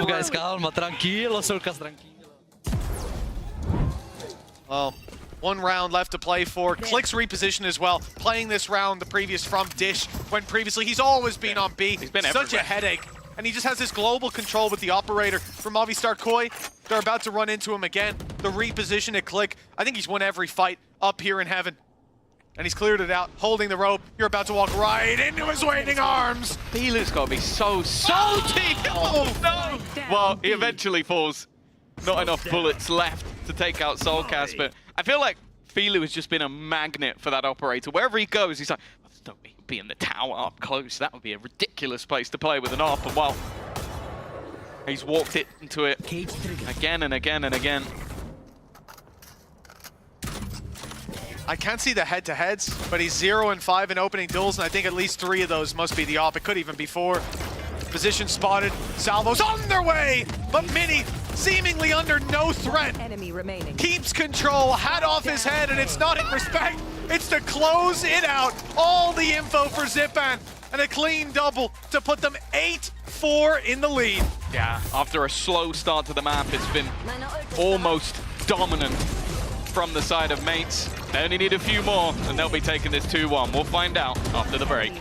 guys, calma, tranquilo, Soulcast, tranquilo. Well, 1 round left to play for. Click's reposition as well. Playing this round, the previous from Dish, when previously he's always been on B. He's been such a headache. And he just has this global control with the operator from Movistar Koi. They're about to run into him again. The reposition at Click. I think he's won every fight up here in heaven. And he's cleared it out, holding the rope. You're about to walk right into his waiting arms. Filu's got to be so salty. Oh, no. Well, he eventually falls. Not enough bullets left to take out Soulcast, but I feel like Filu has just been a magnet for that operator. Wherever he goes, he's like, don't be in the tower up close. That would be a ridiculous place to play with an AWP. And well, he's walked it into it again and again and again. I can't see the head-to-heads, but he's 0 and 5 in opening duels, and I think at least 3 of those must be the AWP. It could even be 4. Position spotted. Salvo's on their way, but Mini seemingly under no threat. Enemy remaining. Keeps control, hat off his head, and it's not in respect. It's to close it out. All the info for Zipan, and a clean double to put them 8-4 in the lead. Yeah, after a slow start to the map, it's been almost dominant from the side of Mates. They only need a few more, and they'll be taking this 2-1. We'll find out after the break.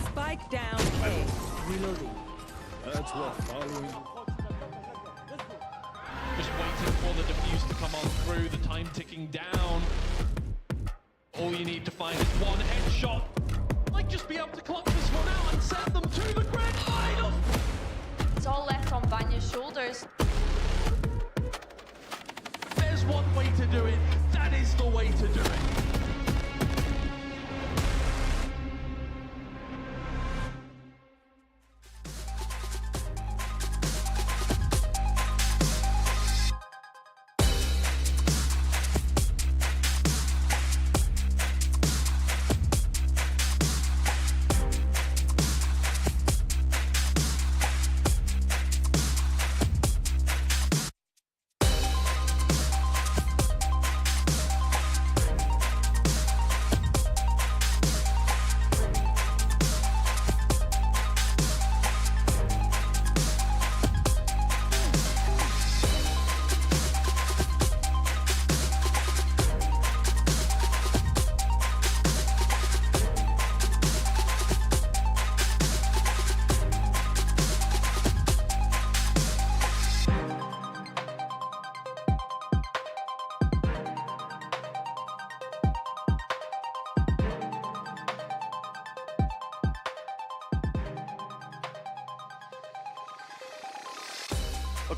Spike down A. Reloading. That's what following. Just waiting for the defuse to come on through, the time ticking down. All you need to find is one headshot. Might just be able to clock this one out and send them to the grand final. It's all left on Vanya's shoulders. There's one way to do it. That is the way to do it.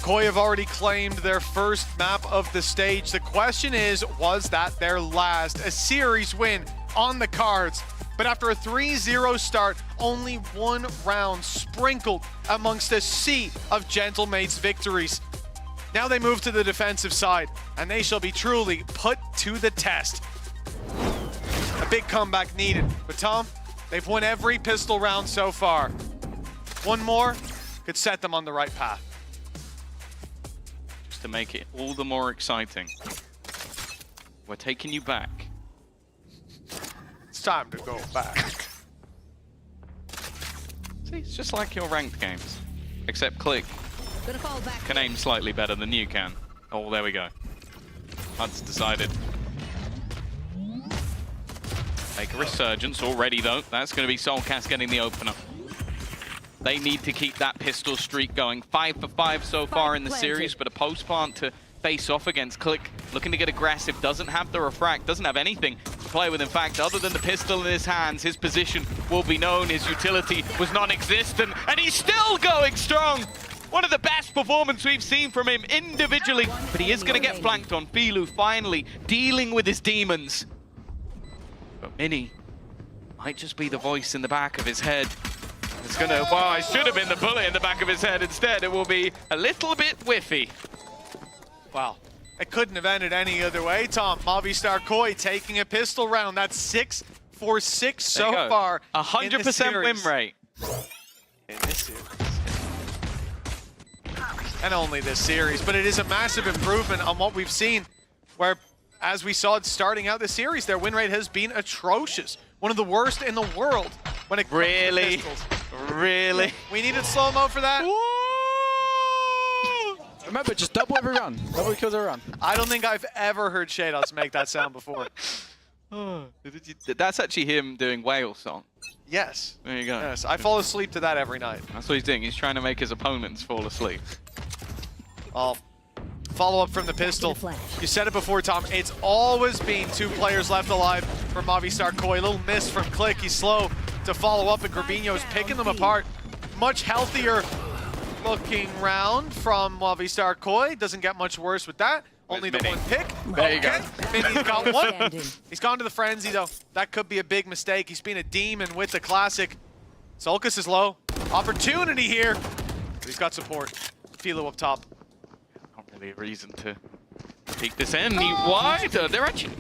Koi have already claimed their first map of the stage. The question is, was that their last? A series win on the cards, but after a 3-0 start, only one round sprinkled amongst a sea of Gentlemates victories. Now they move to the defensive side, and they shall be truly put to the test. A big comeback needed, but Tom, they've won every pistol round so far. One more could set them on the right path. To make it all the more exciting, we're taking you back. It's time to go back. See, it's just like your ranked games, except Click can aim slightly better than you can. Oh, there we go. That's decided. Make a resurgence already, though. That's going to be Soulcast getting the opener. They need to keep that pistol streak going. 5 for 5 so far in the series, but a post plant to face off against Click. Looking to get aggressive, doesn't have the refract, doesn't have anything to play with. In fact, other than the pistol in his hands, his position will be known. His utility was non-existent, and he's still going strong. One of the best performances we've seen from him individually, but he is going to get flanked on. Filu finally dealing with his demons. But Mini might just be the voice in the back of his head. It's gonna, well, it should have been the bullet in the back of his head. Instead, it will be a little bit whiffy. Wow, it couldn't have ended any other way, Tom. Movistar Koi taking a pistol round. That's 6 for 6 so far. 100% win rate. In this series. And only this series, but it is a massive improvement on what we've seen, where, as we saw it starting out the series, their win rate has been atrocious. One of the worst in the world when it comes to pistols. Really? We needed slow-mo for that? Remember, just double every round. Double kills every round. I don't think I've ever heard Shadows make that sound before. That's actually him doing Whale Song. Yes. There you go. Yes, I fall asleep to that every night. That's what he's doing. He's trying to make his opponents fall asleep. Oh, follow-up from the pistol. You said it before, Tom. It's always been 2 players left alive for Movistar Koi. A little miss from Click. He's slow to follow up, and Gravino's picking them apart. Much healthier looking round from Movistar Koi. Doesn't get much worse with that. Only the one pick. There you go. Mini's got one. He's gone to the frenzy, though. That could be a big mistake. He's been a demon with the classic. Solkas is low. Opportunity here. But he's got support. Philo up top. Not really a reason to peek this in. Wide. They're actually...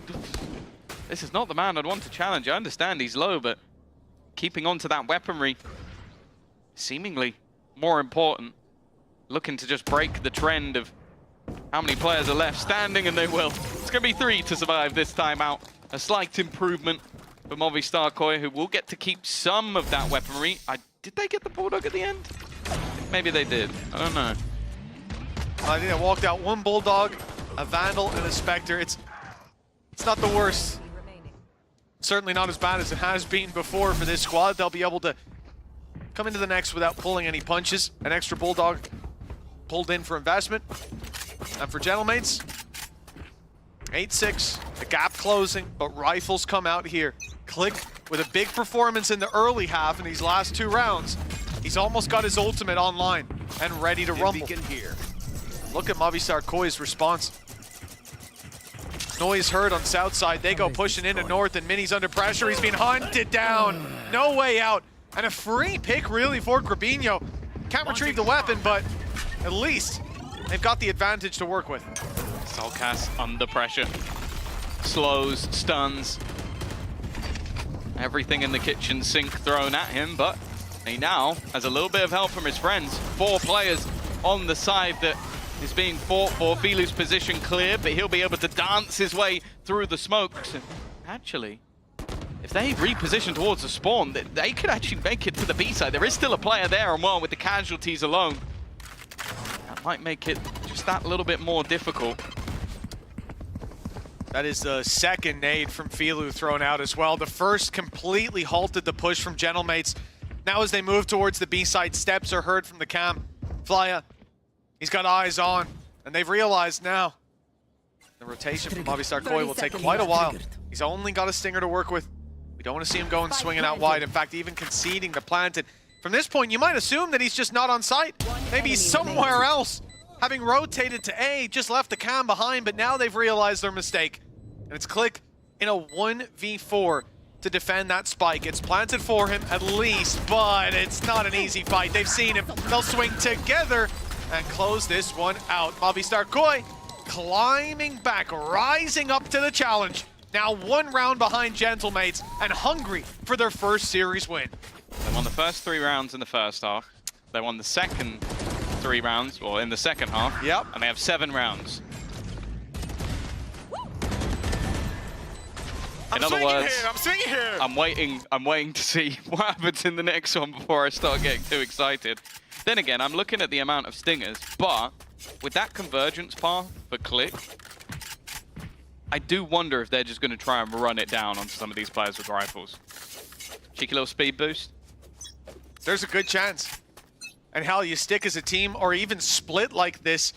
This is not the man I'd want to challenge. I understand he's low, but keeping on to that weaponry, seemingly more important. Looking to just break the trend of how many players are left standing, and they will. It's going to be 3 to survive this time out. A slight improvement for Movistar Koi, who will get to keep some of that weaponry. Did they get the Bulldog at the end? Maybe they did. I don't know. I think I walked out 1 Bulldog, a Vandal, and a Spectre. It's not the worst. Certainly not as bad as it has been before for this squad. They'll be able to come into the next without pulling any punches. An extra Bulldog pulled in for investment. And for Gentlemates, 8-6, the gap closing, but Rifles come out here. Click with a big performance in the early half in these last 2 rounds. He's almost got his ultimate online and ready to rumble. Here. Look at Movistar Koi's response. Noise heard on south side. They go pushing into north, and Mini's under pressure. He's being hunted down. No way out. And a free pick, really, for Grabinho. Can't retrieve the weapon, but at least they've got the advantage to work with. Solcast under pressure. Slows, stuns. Everything in the kitchen sink thrown at him, but he now has a little bit of help from his friends. 4 players on the side that is being fought for. Filu's position clear, but he'll be able to dance his way through the smokes. And actually, if they reposition towards the spawn, they could actually make it to the B side. There is still a player there, and well, with the casualties alone, that might make it just that little bit more difficult. That is the second nade from Filu thrown out as well. The first completely halted the push from Gentlemates. Now as they move towards the B side, steps are heard from the cam. Flya, he's got eyes on, and they've realized now the rotation from Movistar Koi will take quite a while. He's only got a stinger to work with. We don't want to see him going swinging out wide. In fact, even conceding the planted. From this point, you might assume that he's just not on site. Maybe he's somewhere else. Having rotated to A, just left the cam behind, but now they've realized their mistake. And it's Click in a 1v4 to defend that spike. It's planted for him at least, but it's not an easy fight. They've seen him. They'll swing together and close this one out. Movistar Koi climbing back, rising up to the challenge. Now 1 round behind Gentlemates and hungry for their first series win. They won the first 3 rounds in the first half. They won the second 3 rounds, or in the second half. Yep. And they have 7 rounds. In other words, I'm swinging here. I'm waiting to see what happens in the next one before I start getting too excited. Then again, I'm looking at the amount of stingers, but with that convergence path for Click, I do wonder if they're just going to try and run it down on some of these players with rifles. Cheeky little speed boost. There's a good chance. And hell, you stick as a team or even split like this,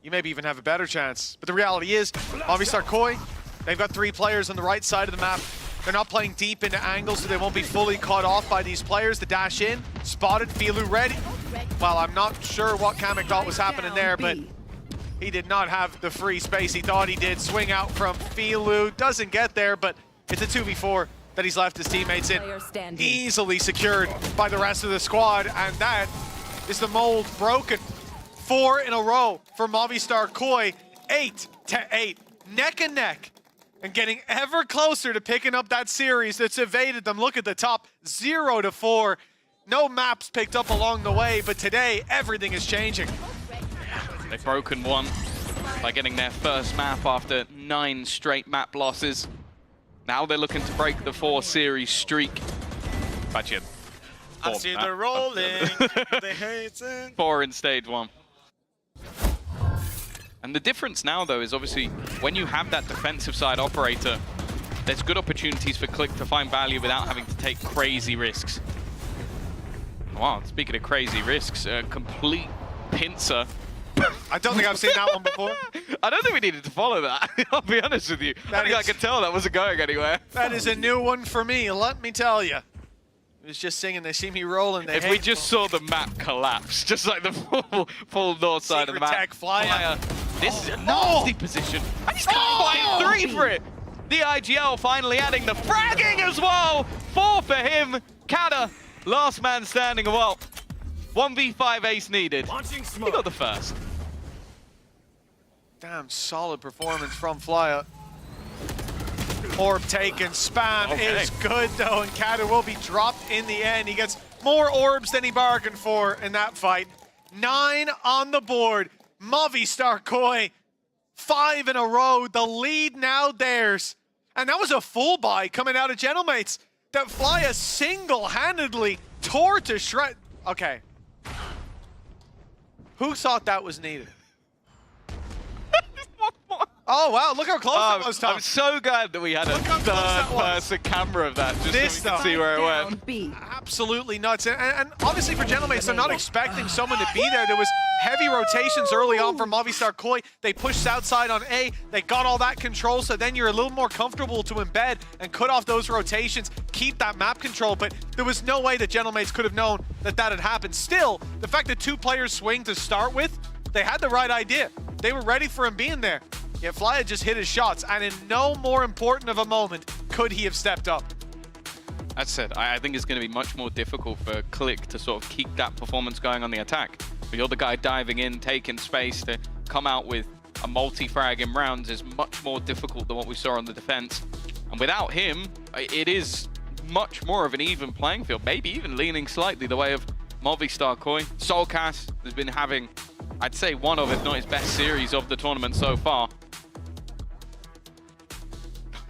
you maybe even have a better chance. But the reality is, Movistar Koi, they've got 3 players on the right side of the map. They're not playing deep into angles, so they won't be fully caught off by these players. The dash in, spotted, Filu ready. Well, I'm not sure what Kamek thought was happening there, but he did not have the free space he thought he did. Swing out from Filu, doesn't get there, but it's a 2v4 that he's left his teammates in. Easily secured by the rest of the squad, and that is the mold broken. 4 in a row for Movistar Koi, 8-8, neck and neck. And getting ever closer to picking up that series that's evaded them. Look at the top, 0-4. No maps picked up along the way, but today, everything is changing. They've broken one by getting their first map after 9 straight map losses. Now they're looking to break the 4 series streak. Actually, I see the rolling, they hate it. 4 in stage 1. And the difference now, though, is obviously when you have that defensive side operator, there's good opportunities for Click to find value without having to take crazy risks. Wow, speaking of crazy risks, a complete pincer. I don't think I've seen that one before. I don't think we needed to follow that, I'll be honest with you. I could tell that wasn't going anywhere. That is a new one for me, let me tell you. He was just singing, they see me rolling, they If we just saw the map collapse, just like the full north side of the map. Tech, Flya. This is a nasty position. And he's got 5-3 for it. The IGL finally adding the fragging as well. 4 for him. Kada, last man standing. Well, 1v5 ace needed. He got the first. Damn solid performance from Flya. Orb taken, spam is good though, and Kada will be dropped in the end. He gets more orbs than he bargained for in that fight. 9 on the board. Movistar Koi, 5 in a row. The lead now theirs. And that was a full buy coming out of Gentlemates that Flya single-handedly tore to shred. Okay. Who thought that was needed? Oh, wow, look how close that was, Tom. I'm so glad that we had a third-person camera of that, just so we can see where it went. Absolutely nuts. And obviously for Gentlemates, they're not expecting someone to be there. There was heavy rotations early on from Movistar Koi. They pushed south side on A. They got all that control, so then you're a little more comfortable to embed and cut off those rotations, keep that map control. But there was no way that Gentlemates could have known that that had happened. Still, the fact that 2 players swing to start with, they had the right idea. They were ready for him being there. Yet Fly had just hit his shots, and in no more important of a moment could he have stepped up. That said, I think it's going to be much more difficult for Click to sort of keep that performance going on the attack. But you're the guy diving in, taking space to come out with a multi-frag in rounds is much more difficult than what we saw on the defense. And without him, it is much more of an even playing field, maybe even leaning slightly the way of Movistar Koi. Soulcast has been having, I'd say, one of, if not his best series of the tournament so far.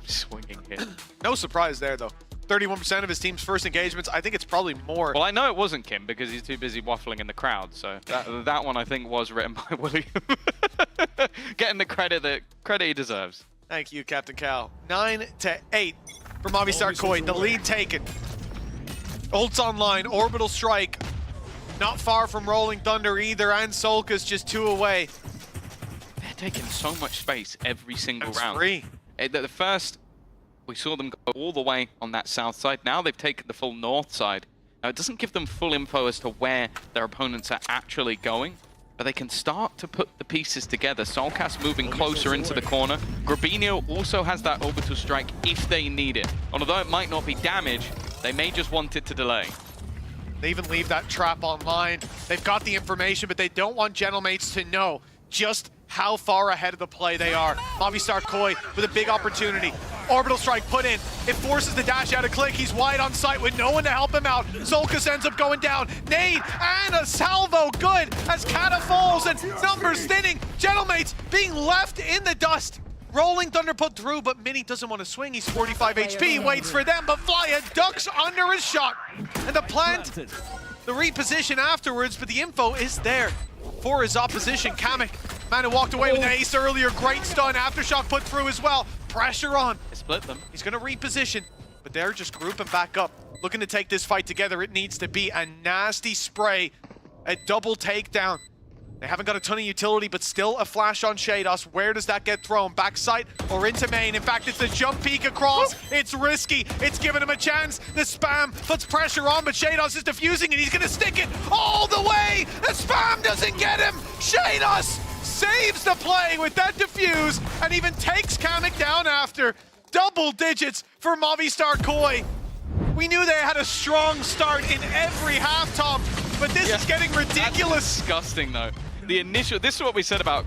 Swinging hit. No surprise there, though. 31% of his team's first engagements. I think it's probably more. Well, I know it wasn't Kim because he's too busy waffling in the crowd. So that one I think was written by William. Getting the credit he deserves. Thank you, Captain Cal. 9-8 for Movistar Koi. The lead taken. Ults online. Orbital Strike. Not far from Rolling Thunder either. And Solka's just 2 away. They're taking so much space every single round. Free. The first, we saw them go all the way on that south side. Now they've taken the full north side. Now it doesn't give them full info as to where their opponents are actually going, but they can start to put the pieces together. Soulcast moving closer into the corner. Grabinho also has that orbital strike if they need it. Although it might not be damage, they may just want it to delay. They even leave that trap online. They've got the information, but they don't want Gentlemates to know just how far ahead of the play they are. Movistar Koi with a big opportunity. Orbital Strike put in. It forces the dash out of Click. He's wide on sight with no one to help him out. Zolkas ends up going down. Nade and a salvo good as Kata falls and numbers thinning. Gentlemates being left in the dust. Rolling Thunder put through, but Mini doesn't want to swing. He's 45 HP, waits for them, but Flya ducks under his shot. And the plant, the reposition afterwards, but the info is there for his opposition. Kamek, man who walked away with an ace earlier, great stun. Aftershock put through as well. Pressure on. Split them. He's going to reposition, but they're just grouping back up. Looking to take this fight together. It needs to be a nasty spray, a double takedown. They haven't got a ton of utility, but still a flash on Shados. Where does that get thrown? Backside or into main? In fact, it's a jump peek across. It's risky. It's giving him a chance. The spam puts pressure on, but Shados is defusing it. He's going to stick it all the way. The spam doesn't get him. Shados saves the play with that defuse and even takes Kamek down after. Double digits for Movistar Koi. We knew they had a strong start in every half, Tom, but this is getting ridiculous. That's disgusting, though. The initial, this is what we said about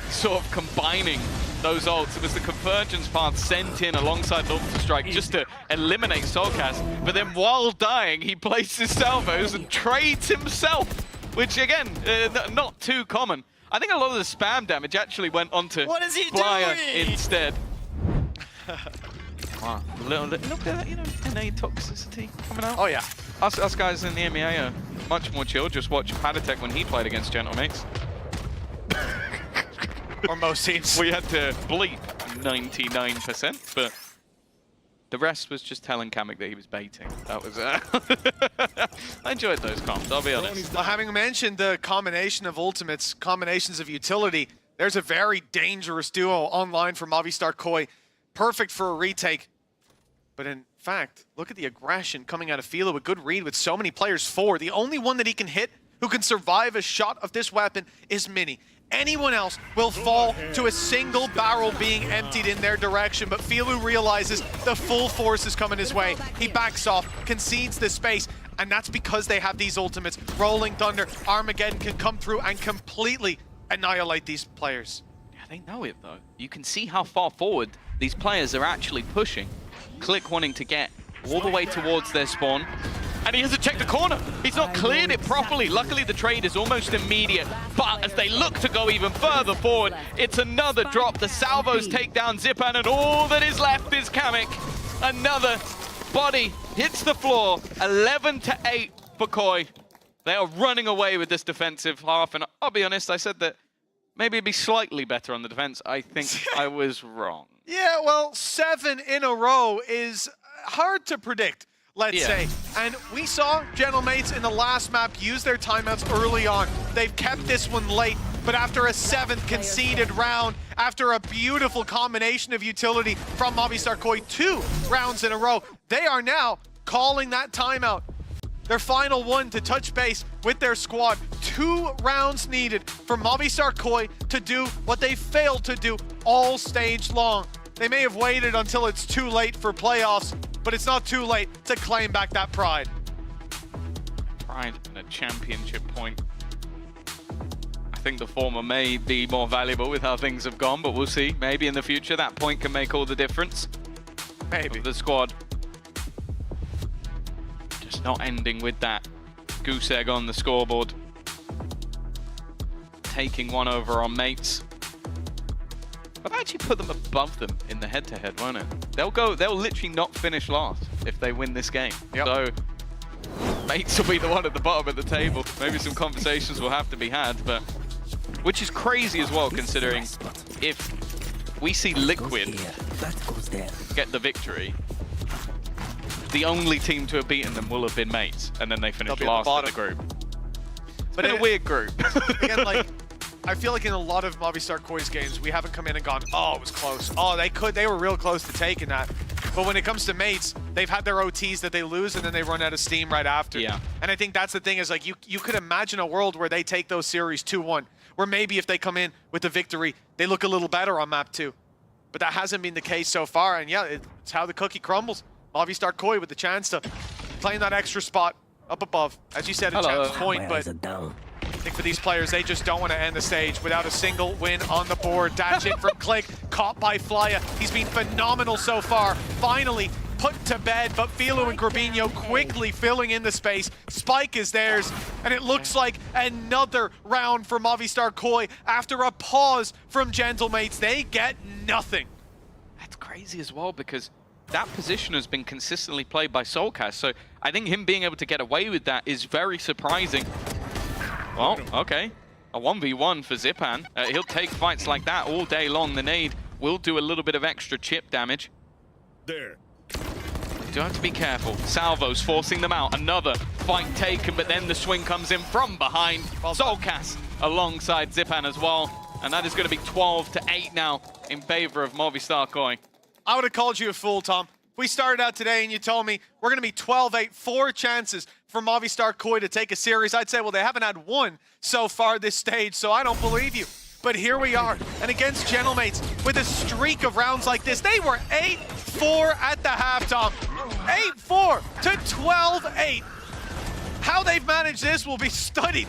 sort of combining those ults. It was the convergence path sent in alongside the ultra strike just to eliminate Soulcast. But then while dying, he places salvos and trades himself, which again, not too common. I think a lot of the spam damage actually went onto Flyer instead. Wow. A little bit of that, you know, NA toxicity coming out. Oh yeah. Us guys in the EMEA are much more chill. Just watch Padatek when he played against Gentlemates. Or most teams. We had to bleep 99%, but the rest was just telling Kamek that he was baiting. That was I enjoyed those comps, I'll be honest. Well, having mentioned the combination of ultimates, combinations of utility, there's a very dangerous duo online for Movistar Koi. Perfect for a retake. But in fact, look at the aggression coming out of Fila with good read with so many players. 4. The only one that he can hit who can survive a shot of this weapon is Mini. Anyone else will fall to a single barrel being emptied in their direction, but Filu realizes the full force is coming his way. He backs off, concedes the space, and that's because they have these ultimates. Rolling Thunder, Armageddon can come through and completely annihilate these players. Yeah, they know it though. You can see how far forward these players are actually pushing. Click wanting to get all the way towards their spawn. And he hasn't checked the corner. He's not cleared it properly. Luckily, the trade is almost immediate. But as they look to go even further forward, it's another drop. The salvos take down Zipan, and all that is left is Kamek. Another body hits the floor. 11-8 for Koi. They are running away with this defensive half. And I'll be honest, I said that maybe it'd be slightly better on the defense. I think I was wrong. Yeah, well, 7 in a row is hard to predict, let's say. And we saw Gentlemates in the last map use their timeouts early on. They've kept this one late, but after a 7th conceded round, after a beautiful combination of utility from Movistar Koi 2 rounds in a row, they are now calling that timeout. Their final one to touch base with their squad. 2 rounds needed for Movistar Koi to do what they failed to do all stage long. They may have waited until it's too late for playoffs, but it's not too late to claim back that pride. Pride and a championship point. I think the former may be more valuable with how things have gone, but we'll see. Maybe in the future that point can make all the difference. Maybe. Of the squad. Just not ending with that goose egg on the scoreboard. Taking one over on mates. But actually put them above them in the head-to-head, won't it? They'll literally not finish last if they win this game. Yep. So mates will be the one at the bottom of the table. Maybe some conversations will have to be had, but which is crazy as well, considering if we see Liquid get the victory, the only team to have beaten them will have been mates, and then they finish last in the group. But in a weird group. Again, like, I feel like in a lot of Movistar Koi's games, we haven't come in and gone, oh, it was close. Oh, they were real close to taking that. But when it comes to mates, they've had their OTs that they lose and then they run out of steam right after. Yeah. And I think that's the thing is, like, you could imagine a world where they take those series 2-1, where maybe if they come in with the victory, they look a little better on map 2. But that hasn't been the case so far, and yeah, it's how the cookie crumbles. Movistar Koi with the chance to claim that extra spot up above. As you said, a chance point, but I think for these players, they just don't want to end the stage without a single win on the board. Dash in from Click, caught by Flya. He's been phenomenal so far. Finally put to bed, but Philo and Corbinho quickly filling in the space. Spike is theirs, and it looks like another round for Movistar Koi. After a pause from Gentlemates, they get nothing. That's crazy as well, because that position has been consistently played by Soulcast, so I think him being able to get away with that is very surprising. Well, okay. A 1v1 for Zipan. He'll take fights like that all day long. The nade will do a little bit of extra chip damage. There. You do have to be careful. Salvo's forcing them out. Another fight taken, but then the swing comes in from behind. Soulcast alongside Zipan as well. And that is going to be 12-8 now in favor of Movistar Koi. I would have called you a fool, Tom. If we started out today and you told me we're going to be 12-8, 4 chances for Movistar Koi to take a series, I'd say, well, they haven't had one so far this stage, so I don't believe you. But here we are, and against Gentlemates, with a streak of rounds like this, they were 8-4 at the half, Tom. 8-4 to 12-8. How they've managed this will be studied.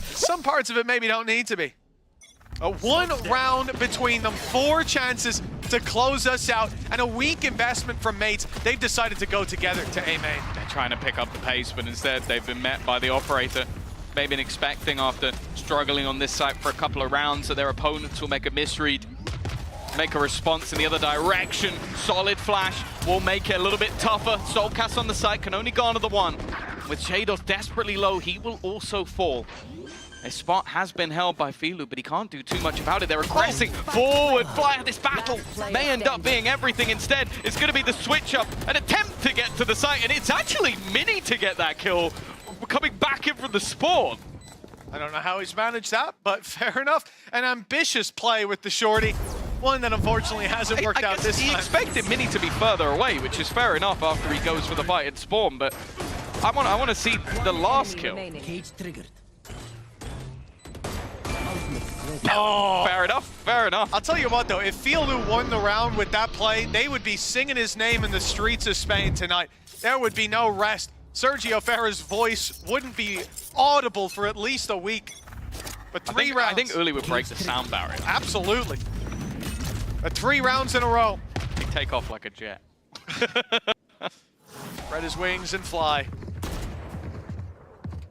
Some parts of it maybe don't need to be. A 1 round between them, 4 chances to close us out, and a weak investment from mates. They've decided to go together to A main. They're trying to pick up the pace, but instead they've been met by the operator. They've been expecting, after struggling on this site for a couple of rounds, that their opponents will make a misread, make a response in the other direction. Solid flash will make it a little bit tougher. Soulcast on the site can only garner the 1. With Shados desperately low, he will also fall. A spot has been held by Filu, but he can't do too much about it. They're aggressing forward. Flya, this battle may end up being everything instead. It's going to be the switch up, an attempt to get to the site, and it's actually Mini to get that kill, coming back in from the spawn. I don't know how he's managed that, but fair enough. An ambitious play with the shorty. One that unfortunately hasn't worked out this time. He expected Mini to be further away, which is fair enough after he goes for the fight at spawn, but I want to see the last kill. Cage triggered. Oh. Fair enough, fair enough. I'll tell you what though, if Filu won the round with that play, they would be singing his name in the streets of Spain tonight. There would be no rest. Sergio Ferra's voice wouldn't be audible for at least a week. But 3 rounds. I think Uli would break the sound barrier. Absolutely. 3 rounds in a row. He'd take off like a jet. Spread his wings and fly.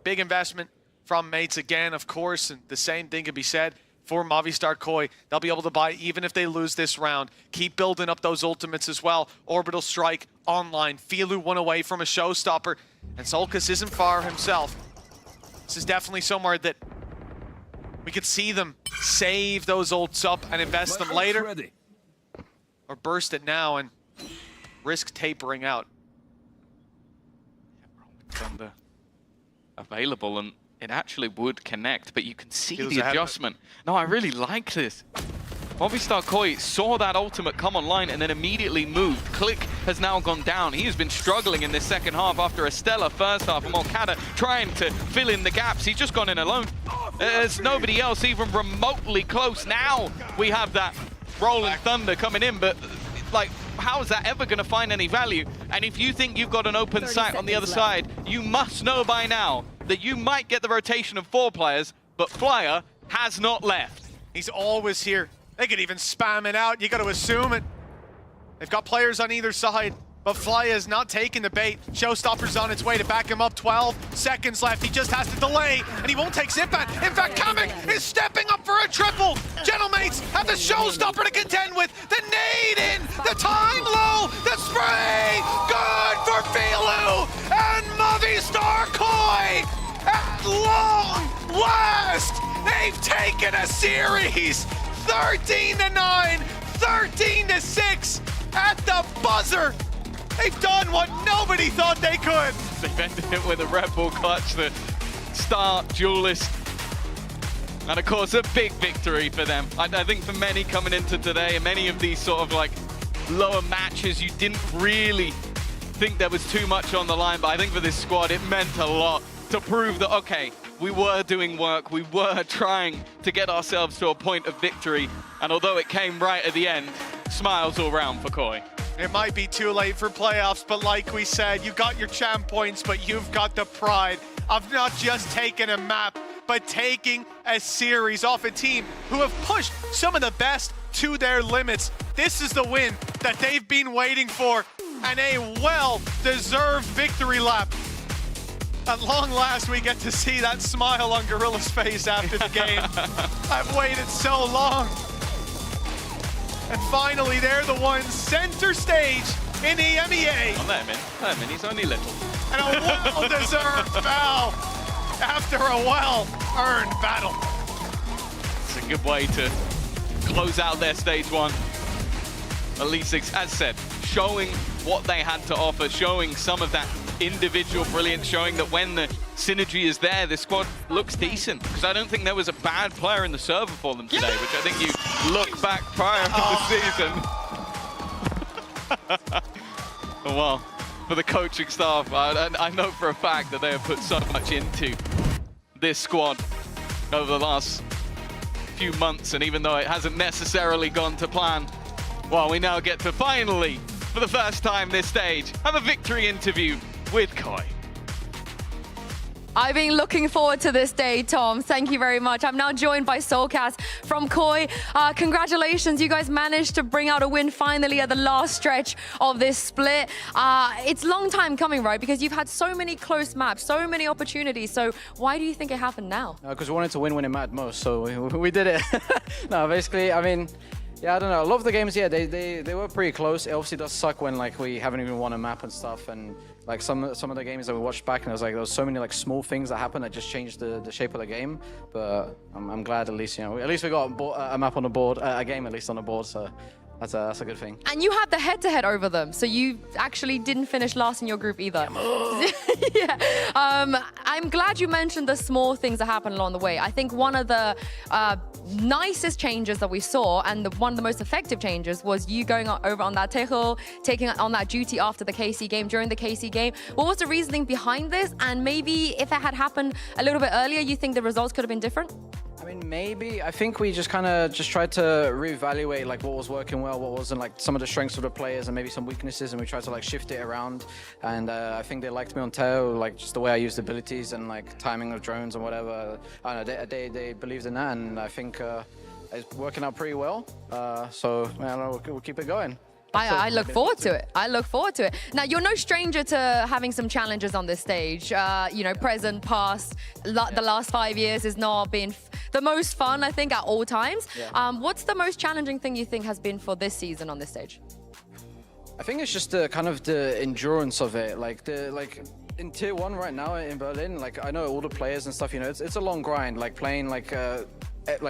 Big investment from mates again, of course, and the same thing can be said for Movistar Koi. They'll be able to buy even if they lose this round. Keep building up those ultimates as well. Orbital Strike online. Filu 1 away from a showstopper, and Solkas isn't far himself. This is definitely somewhere that we could see them save those ults up and invest them later. Or burst it now and risk tapering out. Thunder available, and it actually would connect, but you can see the adjustment. No, I really like this. Movistar Koi saw that ultimate come online and then immediately moved. Click has now gone down. He has been struggling in this second half after a stellar first half. And Morkada trying to fill in the gaps. He's just gone in alone. There's nobody else even remotely close. Now we have that rolling thunder coming in, but like, how is that ever going to find any value? And if you think you've got an open site on the other side, you must know by now that you might get the rotation of 4 players, but Flyer has not left. He's always here. They could even spam it out. You got to assume it. They've got players on either side, but Fly is not taking the bait. Showstopper's on its way to back him up. 12 seconds left. He just has to delay, and he won't take Zipan. In fact, Kamek is stepping up for a triple. Gentlemates have the Showstopper to contend with. The nade in, the time low, the spray. Good for Filu and Movistar Koi. At long last, they've taken a series. 13-9, 13-6 at the buzzer. They've done what nobody thought they could. They've ended it with a Red Bull clutch, the star duelist. And of course, a big victory for them. I think for many coming into today, and many of these sort of like lower matches, you didn't really think there was too much on the line. But I think for this squad, it meant a lot to prove that, okay, we were doing work, we were trying to get ourselves to a point of victory, and although it came right at the end, smiles all round for Koi. It might be too late for playoffs, but like we said, you got your champ points, but you've got the pride of not just taking a map, but taking a series off a team who have pushed some of the best to their limits. This is the win that they've been waiting for, and a well-deserved victory lap. At long last, we get to see that smile on Gorilla's face after the game. I've waited so long. And finally, they're the ones center stage in the EMEA. Oh, let him in, he's only little. And a well-deserved foul after a well-earned battle. It's a good way to close out their stage 1. At least, as said, showing what they had to offer, showing some of that individual brilliance, showing that when the synergy is there, the squad looks decent. Because I don't think there was a bad player in the server for them today, which I think you look back prior to the season. Well, for the coaching staff, I know for a fact that they have put so much into this squad over the last few months, and even though it hasn't necessarily gone to plan, well, we now get to finally, for the first time this stage, have a victory interview with Koi. I've been looking forward to this day, Tom. Thank you very much. I'm now joined by Soulcast from Koi. Congratulations, you guys managed to bring out a win finally at the last stretch of this split. It's a long time coming, right? Because you've had so many close maps, so many opportunities. So why do you think it happened now? Because we wanted to win when it mattered most, so we did it. No, basically, I mean, yeah, I don't know. A lot of the games, yeah, they were pretty close. It obviously does suck when like we haven't even won a map and stuff, and like some of the games that we watched back, and there was so many like small things that happened that just changed the shape of the game. But I'm glad at least, you know, at least we got a map on the board, a game at least on the board. So that's a good thing. And you had the head-to-head over them, so you actually didn't finish last in your group either. Yeah. I'm glad you mentioned the small things that happened along the way. I think one of the nicest changes that we saw, and one of the most effective changes, was you going over on that Tejo, taking on that duty after the KC game, during the KC game. What was the reasoning behind this? And maybe if it had happened a little bit earlier, you think the results could have been different? I mean, maybe. I think we just kind of tried to reevaluate like what was working well, what wasn't, like some of the strengths of the players and maybe some weaknesses, and we tried to like shift it around. And I think they liked me on Teo, like just the way I used abilities and like timing of drones and whatever. I don't know, they believed in that, and I think it's working out pretty well. So I don't know, we'll keep it going. I look forward to it. I look forward to it. Now, you're no stranger to having some challenges on this stage. You know, present, past, the last 5 years has not been the most fun, I think, at all times. Yeah. What's the most challenging thing you think has been for this season on this stage? I think it's just the kind of the endurance of it. Like in tier 1 right now in Berlin, like I know all the players and stuff, you know, it's a long grind, like playing like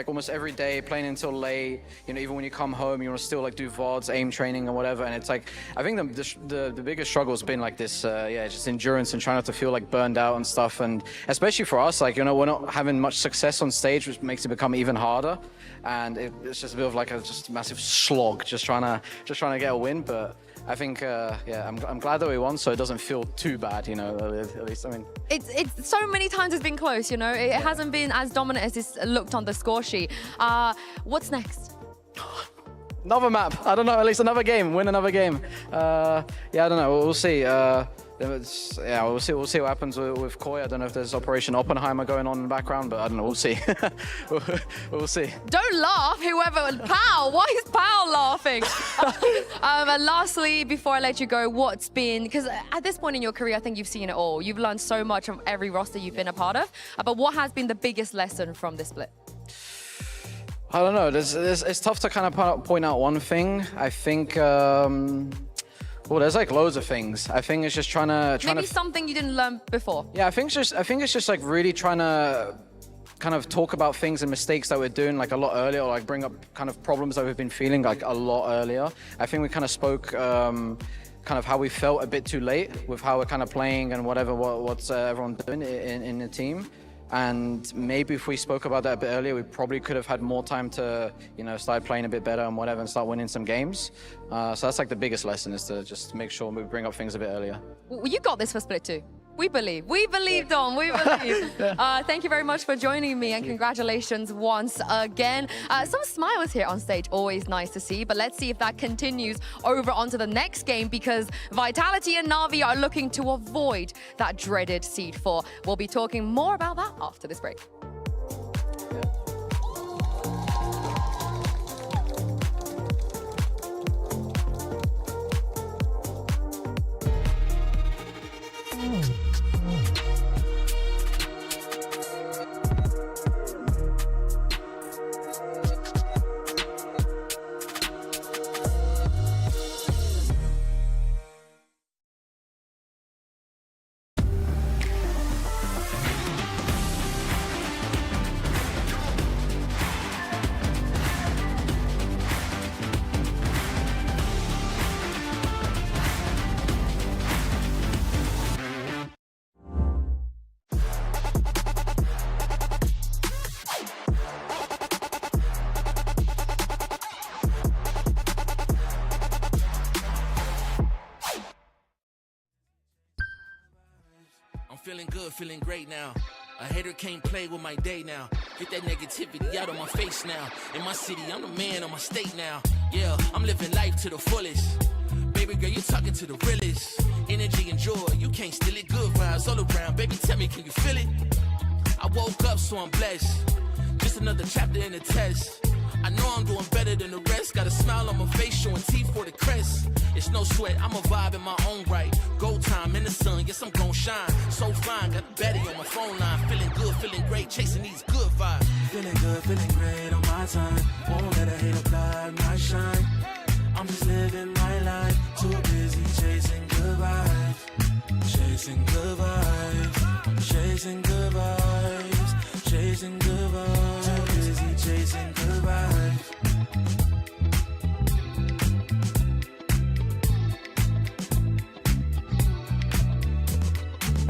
almost every day, playing until late, you know, even when you come home, you want to still like do VODs, aim training or whatever, and it's like, I think the biggest struggle has been like this, yeah, just endurance and trying not to feel like burned out and stuff, and especially for us, like, you know, we're not having much success on stage, which makes it become even harder, and it's just a bit of like a just massive slog, just trying to get a win, but I think, yeah, I'm glad that we won, so it doesn't feel too bad, you know, at least, I mean. It's so many times it's been close, you know, it hasn't been as dominant as it's looked on the score sheet. What's next? Another map, I don't know, at least another game, win another game. Yeah, I don't know, we'll see. Yeah, we'll see what happens with Koi. I don't know if there's Operation Oppenheimer going on in the background, but I don't know, we'll see. we'll see. Don't laugh, whoever, Pal, why is Pal laughing? And lastly, before I let you go, what's been, because at this point in your career, I think you've seen it all. You've learned so much from every roster you've been a part of, but what has been the biggest lesson from this split? I don't know, it's tough to kind of point out one thing. I think, well, there's like loads of things. I think it's just trying to maybe something you didn't learn before. Yeah, I think it's just like really trying to kind of talk about things and mistakes that we're doing like a lot earlier, or like bring up kind of problems that we've been feeling like a lot earlier. I think we kind of spoke kind of how we felt a bit too late with how we're kind of playing and what's everyone doing in the team. And maybe if we spoke about that a bit earlier, we probably could have had more time to, you know, start playing a bit better and whatever and start winning some games. So that's like the biggest lesson, is to just make sure we bring up things a bit earlier. Well, you got this for Split 2. We believe. We believe, Dom. We believe. Thank you very much for joining me, and congratulations once again. Some smiles here on stage, always nice to see, but let's see if that continues over onto the next game, because Vitality and Na'Vi are looking to avoid that dreaded Seed 4. We'll be talking more about that after this break. Feeling good, feeling great now. A hater can't play with my day now. Get that negativity out of my face now. In my city, I'm the man of my state now. Yeah, I'm living life to the fullest. Baby girl, you're talking to the realest. Energy and joy, you can't steal it. Good vibes all around. Baby, tell me, can you feel it? I woke up, so I'm blessed. Just another chapter in the test. I know I'm doing better than the rest. Got a smile on my face, showing teeth for the crest. It's no sweat, I'm a vibe in my own right. Go time in the sun, yes, I'm gon' shine. So fine, got the baddie on my phone line. Feeling good, feeling great, chasing these good vibes. Feeling good, feeling great on my time. Won't let a hate blind my shine. I'm just living my life. Too busy chasing good vibes. Chasing good vibes. Chasing good vibes. Chasing good vibes. Too busy chasing good vibes.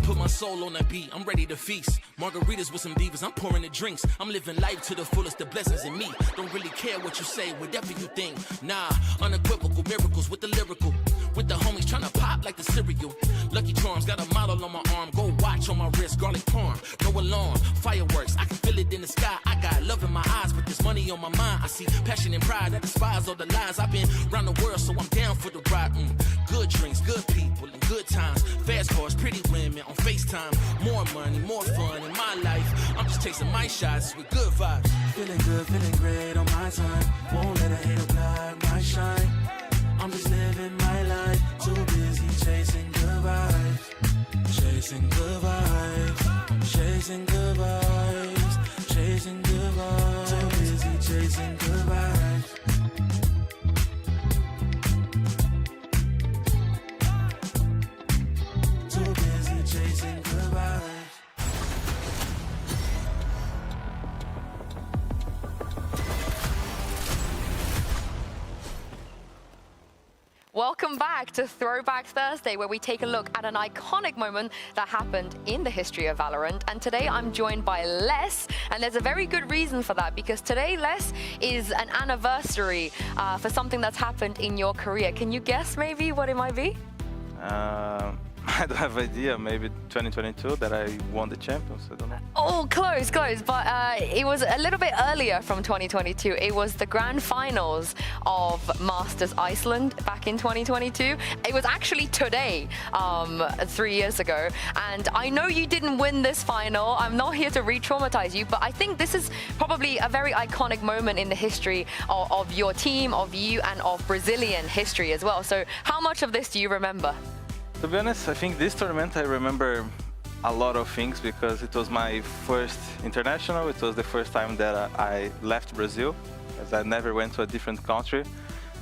Put my soul on that beat, I'm ready to feast. Margaritas with some divas, I'm pouring the drinks. I'm living life to the fullest, the blessings in me. Don't really care what you say, whatever you think. Nah, unequivocal miracles with the lyrical. With the homies tryna pop like the cereal. Lucky Charms, got a model on my arm. Go watch on my wrist, garlic parm. No alarm, fireworks, I can feel it in the sky. I got love in my eyes, but there's money on my mind. I see passion and pride that despise all the lies. I've been around the world, so I'm down for the ride. Good drinks, good people, and good times. Fast cars, pretty women on FaceTime. More money, more fun in my life. I'm just chasing my shots with good vibes. Feeling good, feeling great on my time. Won't let a hater blind my shine. I'm just living my life. Too busy chasing good vibes. Chasing good vibes. Chasing good vibes. Chasing good vibes. Too busy chasing good vibes. Too busy chasing. Welcome back to Throwback Thursday, where we take a look at an iconic moment that happened in the history of Valorant. And today I'm joined by Les, and there's a very good reason for that, because today, Les, is an anniversary for something that's happened in your career. Can you guess maybe what it might be? I don't have idea. Maybe 2022 that I won the Champions. I don't know. Oh, close, but it was a little bit earlier from 2022. It was the grand finals of Masters Iceland back in 2022. It was actually today, 3 years ago. And I know you didn't win this final. I'm not here to re-traumatize you, but I think this is probably a very iconic moment in the history of your team, of you, and of Brazilian history as well. So how much of this do you remember? To be honest, I think this tournament I remember a lot of things because it was my first international. It was the first time that I left Brazil, as I never went to a different country.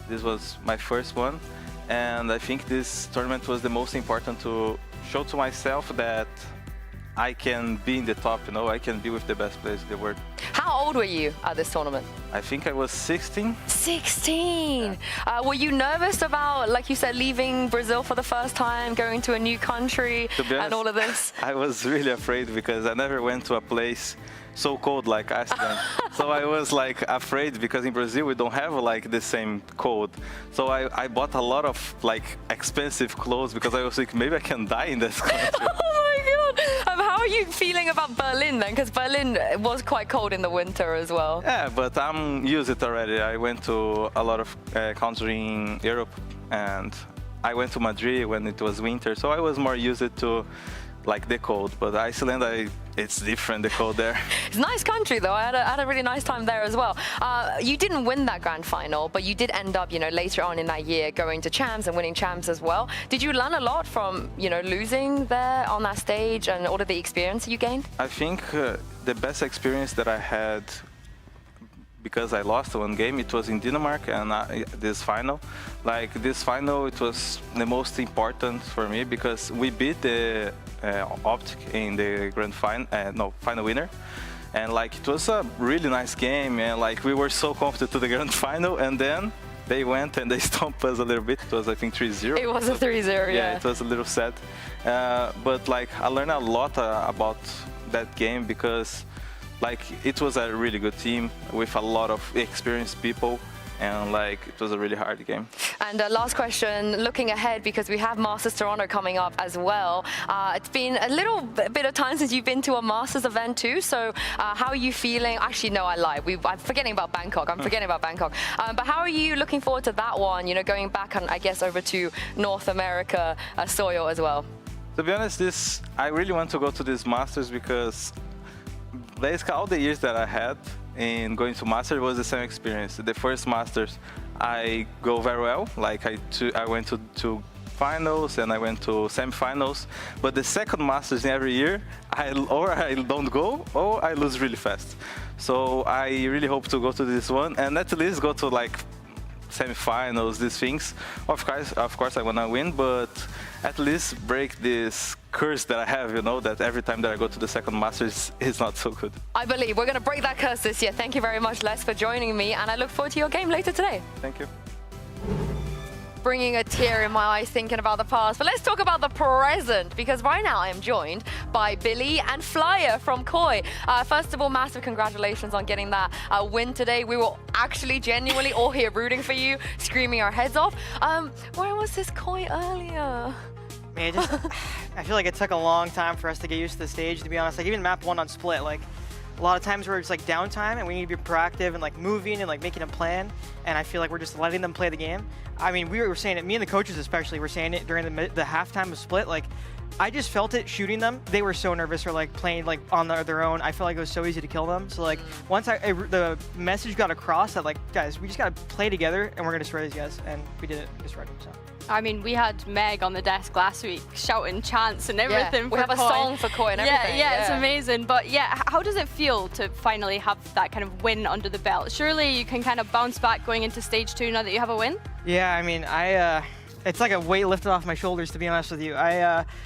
This was my first one, and I think this tournament was the most important to show to myself that I can be in the top, you know, I can be with the best players in the world. How old were you at this tournament? I think I was 16. 16! Were you nervous about, like you said, leaving Brazil for the first time, going to a new country, and all of this? I was really afraid because I never went to a place so cold like Iceland. So I was like afraid because in Brazil we don't have like the same cold. So I bought a lot of like expensive clothes because I was like, maybe I can die in this country. How are you feeling about Berlin then? Because Berlin was quite cold in the winter as well. Yeah, but I'm used to it already. I went to a lot of countries in Europe, and I went to Madrid when it was winter, so I was more used to like the cold. But Iceland, it's different, the cold there. It's a nice country though. I had a really nice time there as well. You didn't win that grand final, but you did end up, you know, later on in that year going to champs and winning champs as well. Did you learn a lot from, you know, losing there on that stage and all of the experience you gained? I think the best experience that I had, because I lost one game, it was in Denmark, and this final. Like this final, it was the most important for me because we beat the Optic in the grand final winner, and like it was a really nice game, and like we were so confident to the grand final, and then they went and they stomped us a little bit. It was, I think, 3-0. It was a 3-0, yeah. It was a little sad, but like I learned a lot about that game because like it was a really good team with a lot of experienced people, and like it was a really hard game. And last question, looking ahead, because we have Masters Toronto coming up as well. It's been a little bit of time since you've been to a Masters event too, so how are you feeling? Actually, no, I lied. I'm forgetting about Bangkok. But how are you looking forward to that one, you know, going back, I guess, over to North America soil as well? To be honest, I really want to go to this Masters because basically all the years that I had in going to Masters was the same experience. The first Masters, I go very well. Like I went to finals and I went to semifinals. But the second Masters in every year, I don't go or I lose really fast. So I really hope to go to this one and at least go to like semifinals, these things. Of course, I want to win, but at least break this curse that I have, you know, that every time that I go to the second Masters, it's not so good. I believe we're going to break that curse this year. Thank you very much, Les, for joining me, and I look forward to your game later today. Thank you. Bringing a tear in my eyes thinking about the past. But let's talk about the present, because right now I am joined by Billy and Flyer from Koi. First of all, massive congratulations on getting that win today. We were actually genuinely all here rooting for you, screaming our heads off. Where was this Koi earlier? Man, I feel like it took a long time for us to get used to the stage, to be honest. Like even map 1 on Split, like a lot of times where it's like downtime and we need to be proactive and like moving and like making a plan, and I feel like we're just letting them play the game. I mean, we were saying it, me and the coaches especially were saying it during the halftime of Split, like I just felt it shooting them. They were so nervous for like playing like on their own. I felt like it was so easy to kill them. So like once the message got across that like, guys, we just gotta play together and we're gonna destroy these guys, and we did it, destroyed them. So. I mean, we had Meg on the desk last week shouting chants and everything. Yeah, we have a song for Koi and everything. Yeah, it's amazing. But yeah, how does it feel to finally have that kind of win under the belt? Surely you can kind of bounce back going into stage 2 now that you have a win? Yeah, I mean, it's like a weight lifted off my shoulders, to be honest with you.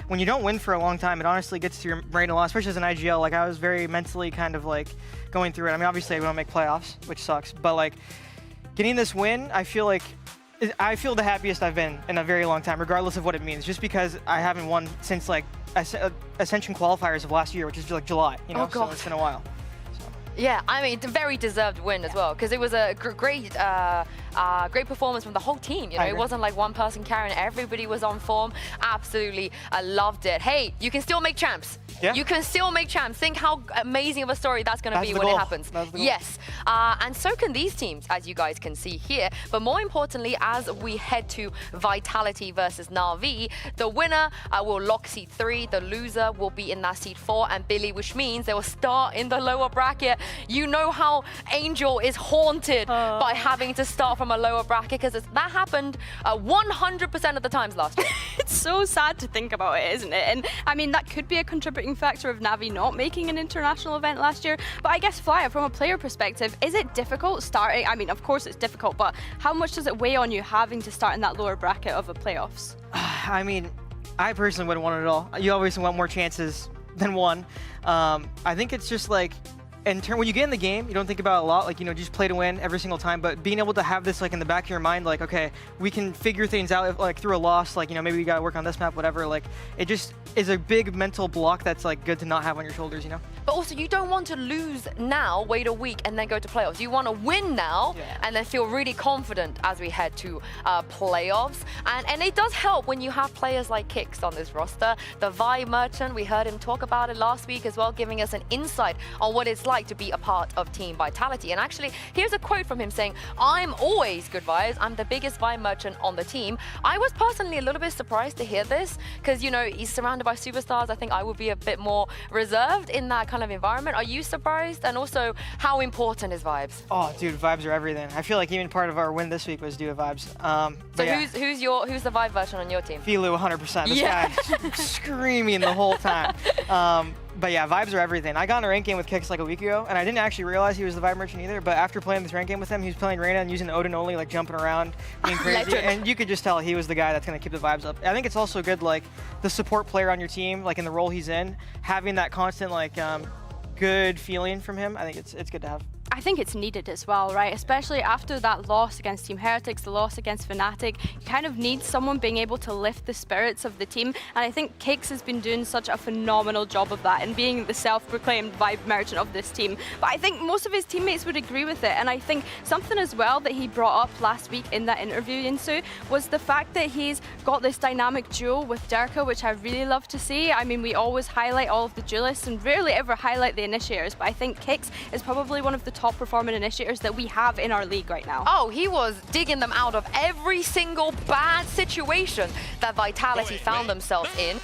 When you don't win for a long time, it honestly gets to your brain a lot, especially as an IGL. Like I was very mentally kind of like going through it. I mean, obviously I don't make playoffs, which sucks, but like getting this win, I feel like I feel the happiest I've been in a very long time, regardless of what it means. Just because I haven't won since like Ascension qualifiers of last year, which is like July. You know, Oh, God. so it's been a while. Yeah, I mean, a very deserved win as well, because it was a great performance from the whole team. You know, it wasn't like one person carrying; everybody was on form. Absolutely, I loved it. Hey, you can still make champs. Yeah. You can still make champs. Think how amazing of a story that's going to be when it happens. Yes, and so can these teams, as you guys can see here. But more importantly, as we head to Vitality versus Na'Vi, the winner will lock seed 3, the loser will be in that seed 4, and Billy, which means they will start in the lower bracket. You know how Angel is haunted by having to start from a lower bracket, because that happened 100% of the times last year. It's so sad to think about it, isn't it? And I mean, that could be a contributing factor of Na'Vi not making an international event last year. But I guess, Flyer, from a player perspective, is it difficult starting? I mean, of course it's difficult, but how much does it weigh on you having to start in that lower bracket of the playoffs? I mean, I personally wouldn't want it at all. You obviously want more chances than one. I think it's just like, when you get in the game, you don't think about it a lot, like, you know, just play to win every single time, but being able to have this like in the back of your mind, like, okay, we can figure things out like through a loss, like, you know, maybe we gotta work on this map, whatever, like, it just is a big mental block that's like good to not have on your shoulders, you know? But also, you don't want to lose now, wait a week, and then go to playoffs. You want to win now, and then feel really confident as we head to playoffs. And it does help when you have players like Kix on this roster. The Vibe Merchant, we heard him talk about it last week as well, giving us an insight on what it's like to be a part of Team Vitality. And actually, here's a quote from him saying, "I'm always good vibes. I'm the biggest Vibe Merchant on the team." I was personally a little bit surprised to hear this, because, you know, he's surrounded by superstars. I think I would be a bit more reserved in that kind of environment. Are you surprised? And also, how important is vibes? Oh, dude, vibes are everything. I feel like even part of our win this week was due to vibes. So yeah. who's the Vibe version on your team? Filu, 100%. This guy screaming the whole time. But yeah, vibes are everything. I got in a rank game with Kix like a week ago, and I didn't actually realize he was the Vibe Merchant either, but after playing this rank game with him, he was playing Reyna and using Odin only, like jumping around, being crazy, and you could just tell he was the guy that's going to keep the vibes up. I think it's also good, like, the support player on your team, like in the role he's in, having that constant, like, good feeling from him. I think it's good to have. I think it's needed as well, right? Especially after that loss against Team Heretics, the loss against Fnatic, you kind of need someone being able to lift the spirits of the team. And I think Kix has been doing such a phenomenal job of that and being the self-proclaimed Vibe Merchant of this team. But I think most of his teammates would agree with it. And I think something as well that he brought up last week in that interview, Yinsu, was the fact that he's got this dynamic duo with Derka, which I really love to see. I mean, we always highlight all of the duelists and rarely ever highlight the initiators, but I think Kix is probably one of the top performing initiators that we have in our league right now. Oh, he was digging them out of every single bad situation that Vitality found themselves in.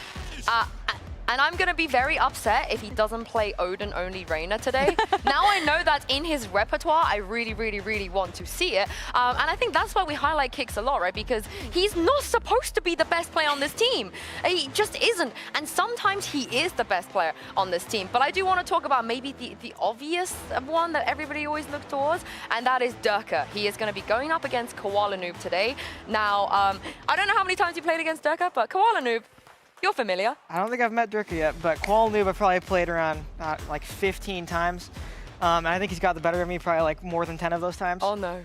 And I'm going to be very upset if he doesn't play Odin only Reyna today. Now I know that's in his repertoire. I really, really, really want to see it. And I think that's why we highlight Kix a lot, right? Because he's not supposed to be the best player on this team. He just isn't. And sometimes he is the best player on this team. But I do want to talk about maybe the obvious one that everybody always looks towards, and that is Derka. He is going to be going up against Koala Noob today. Now, I don't know how many times you played against Derka, but Koala Noob, you're familiar. I don't think I've met Derka yet, but Koala Noob I've probably played around like 15 times. And I think he's got the better of me probably like more than 10 of those times. Oh no.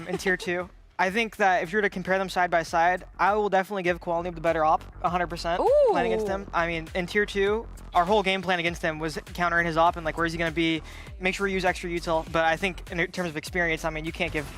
In tier 2. I think that if you were to compare them side by side, I will definitely give Koala Noob the better op, 100% playing against him. I mean, in tier 2, our whole game plan against him was countering his op and like where's he going to be, make sure we use extra util. But I think in terms of experience, I mean, you can't give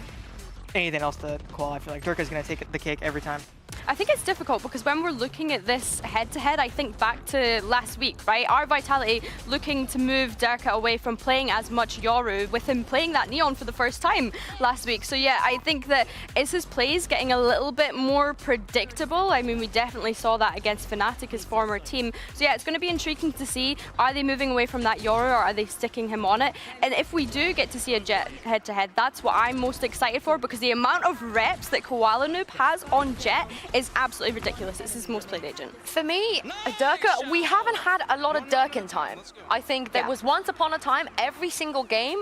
anything else to Koala. I feel like Derka's going to take the cake every time. I think it's difficult because when we're looking at this head-to-head, I think back to last week, right? Our Vitality looking to move Derka away from playing as much Yoru, with him playing that Neon for the first time last week. So yeah, I think that is his plays getting a little bit more predictable. I mean, we definitely saw that against Fnatic, his former team. So yeah, it's going to be intriguing to see, are they moving away from that Yoru or are they sticking him on it? And if we do get to see a Jet head-to-head, that's what I'm most excited for, because the amount of reps that Koala Noob has on Jet is absolutely ridiculous. It's his most played agent. For me, Durka, we haven't had a lot of Durkin time. I think there was once upon a time, every single game,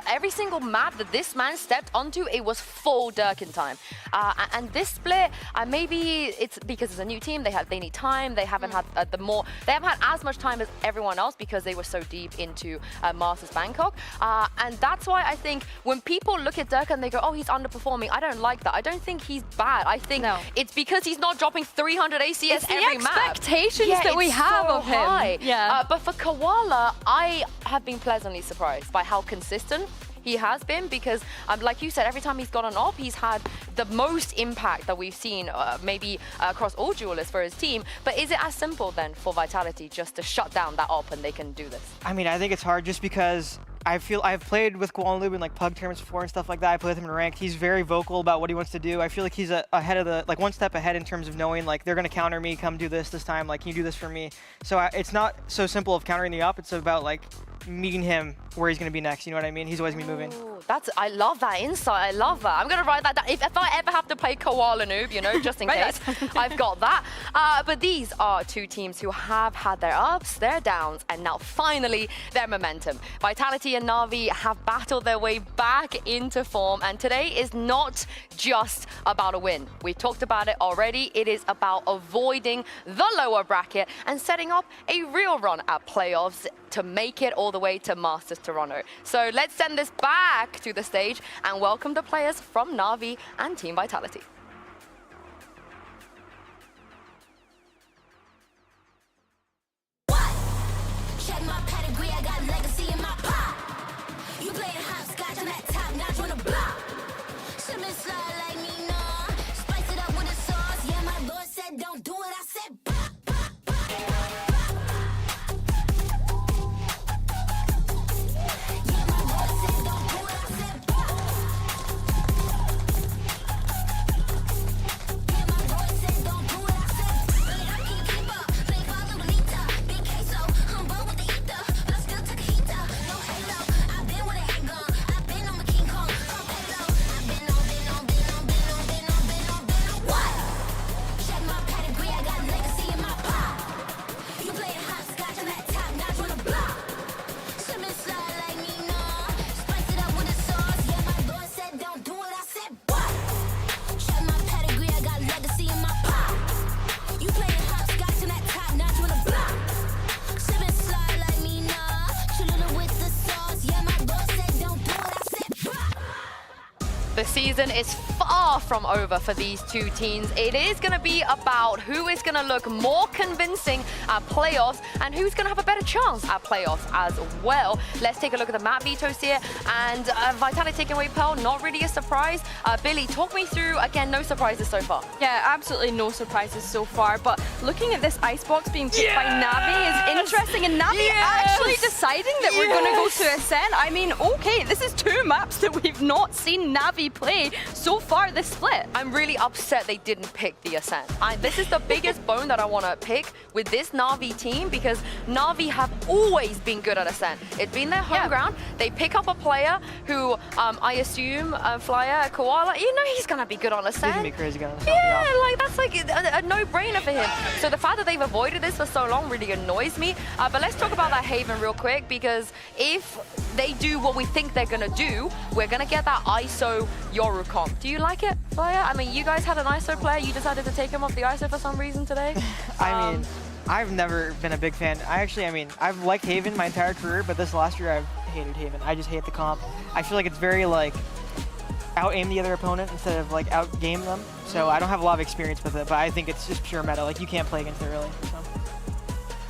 every single map that this man stepped onto, it was full Durkin time. And this split, maybe it's because it's a new team, they need time, they haven't had they haven't had as much time as everyone else because they were so deep into Masters Bangkok. And that's why I think when people look at Durka and they go, oh, he's underperforming, I don't like that. I don't think he's bad. I think it's because he's not dropping 300 ACS every map. Expectations that we have of him. High. Yeah. But for Koala, I have been pleasantly surprised by how consistent he has been, because like you said, every time he's got an op, he's had the most impact that we've seen maybe across all duelists for his team. But is it as simple then for Vitality just to shut down that op and they can do this? I mean, I think it's hard just because I feel I've played with Guanlu in like pug tournaments before and stuff like that. I played with him in ranked. He's very vocal about what he wants to do. I feel like he's ahead of the, like one step ahead in terms of knowing like they're going to counter me, come do this time, like can you do this for me? So it's not so simple of countering the up. It's about like meeting him where he's going to be next. You know what I mean? He's always going to be moving. I love that insight. I love that. I'm going to write that down. If I ever have to play Koala Noob, you know, just in case, I've got that. But these are two teams who have had their ups, their downs, and now finally their momentum. Vitality and Na'Vi have battled their way back into form, and today is not just about a win. We've talked about it already. It is about avoiding the lower bracket and setting up a real run at playoffs to make it all the way to Masters Toronto. So let's send this back to the stage and welcome the players from Na'Vi and Team Vitality. Check my pedigree, I got legacy in my pop. You playing hopscotch on that top notch on the block. Shimmy slide like me, nah. Spice it up with a sauce. Yeah, my Lord said don't do it, I said pop. The season is far from over for these two teams. It is going to be about who is going to look more convincing at playoffs and who's going to have a better chance at playoffs as well. Let's take a look at the map vetoes here. And Vitality taking away Pearl, not really a surprise. Billy, talk me through, again, no surprises so far. Yeah, absolutely no surprises so far. But looking at this icebox being picked by Na'Vi is interesting. And Na'Vi actually deciding that we're going to go to Ascent. I mean, okay, this is two maps that we've not seen Na'Vi play so far this split. I'm really upset they didn't pick the Ascent. This is the biggest bone that I want to pick with this Na'Vi team, because Na'Vi have always been good at Ascent. It's been their home ground. They pick up a player who I assume Flyer, Koala, you know he's going to be good on Ascent. He's going to be crazy good on Ascent. Yeah, like that's like a no-brainer for him. So the fact that they've avoided this for so long really annoys me. But let's talk about that Haven real quick, because if they do what we think they're going to do, we're going to get that ISO Yoru comp. Do you like it, Flyer? I mean, you guys had an ISO player. You decided to take him off the ISO for some reason today. I mean, I've never been a big fan. I've liked Haven my entire career, but this last year I've hated Haven. I just hate the comp. I feel like it's very like out-aim the other opponent instead of like out-game them. So I don't have a lot of experience with it, but I think it's just pure meta. Like you can't play against it really. So.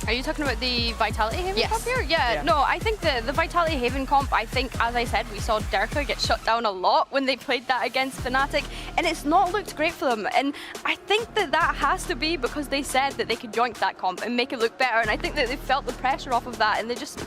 Are you talking about the Vitality Haven comp here? Yeah. No, I think the Vitality Haven comp, I think, as I said, we saw Durka get shut down a lot when they played that against Fnatic, and it's not looked great for them. And I think that has to be because they said that they could joint that comp and make it look better, and I think that they felt the pressure off of that, and they just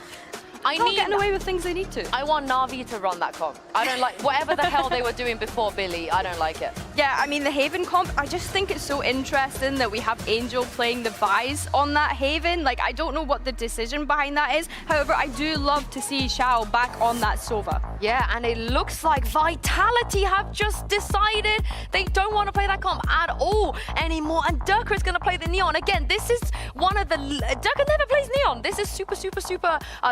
not getting away with things they need to. I want Na'Vi to run that comp. I don't like, whatever the hell they were doing before Billy, I don't like it. Yeah, I mean, the Haven comp, I just think it's so interesting that we have Angel playing the Vise on that Haven. Like, I don't know what the decision behind that is. However, I do love to see Xiao back on that Sova. Yeah, and it looks like Vitality have just decided they don't want to play that comp at all anymore. And Durka is going to play the Neon. Again, this is one of the... Durka never plays Neon. This is super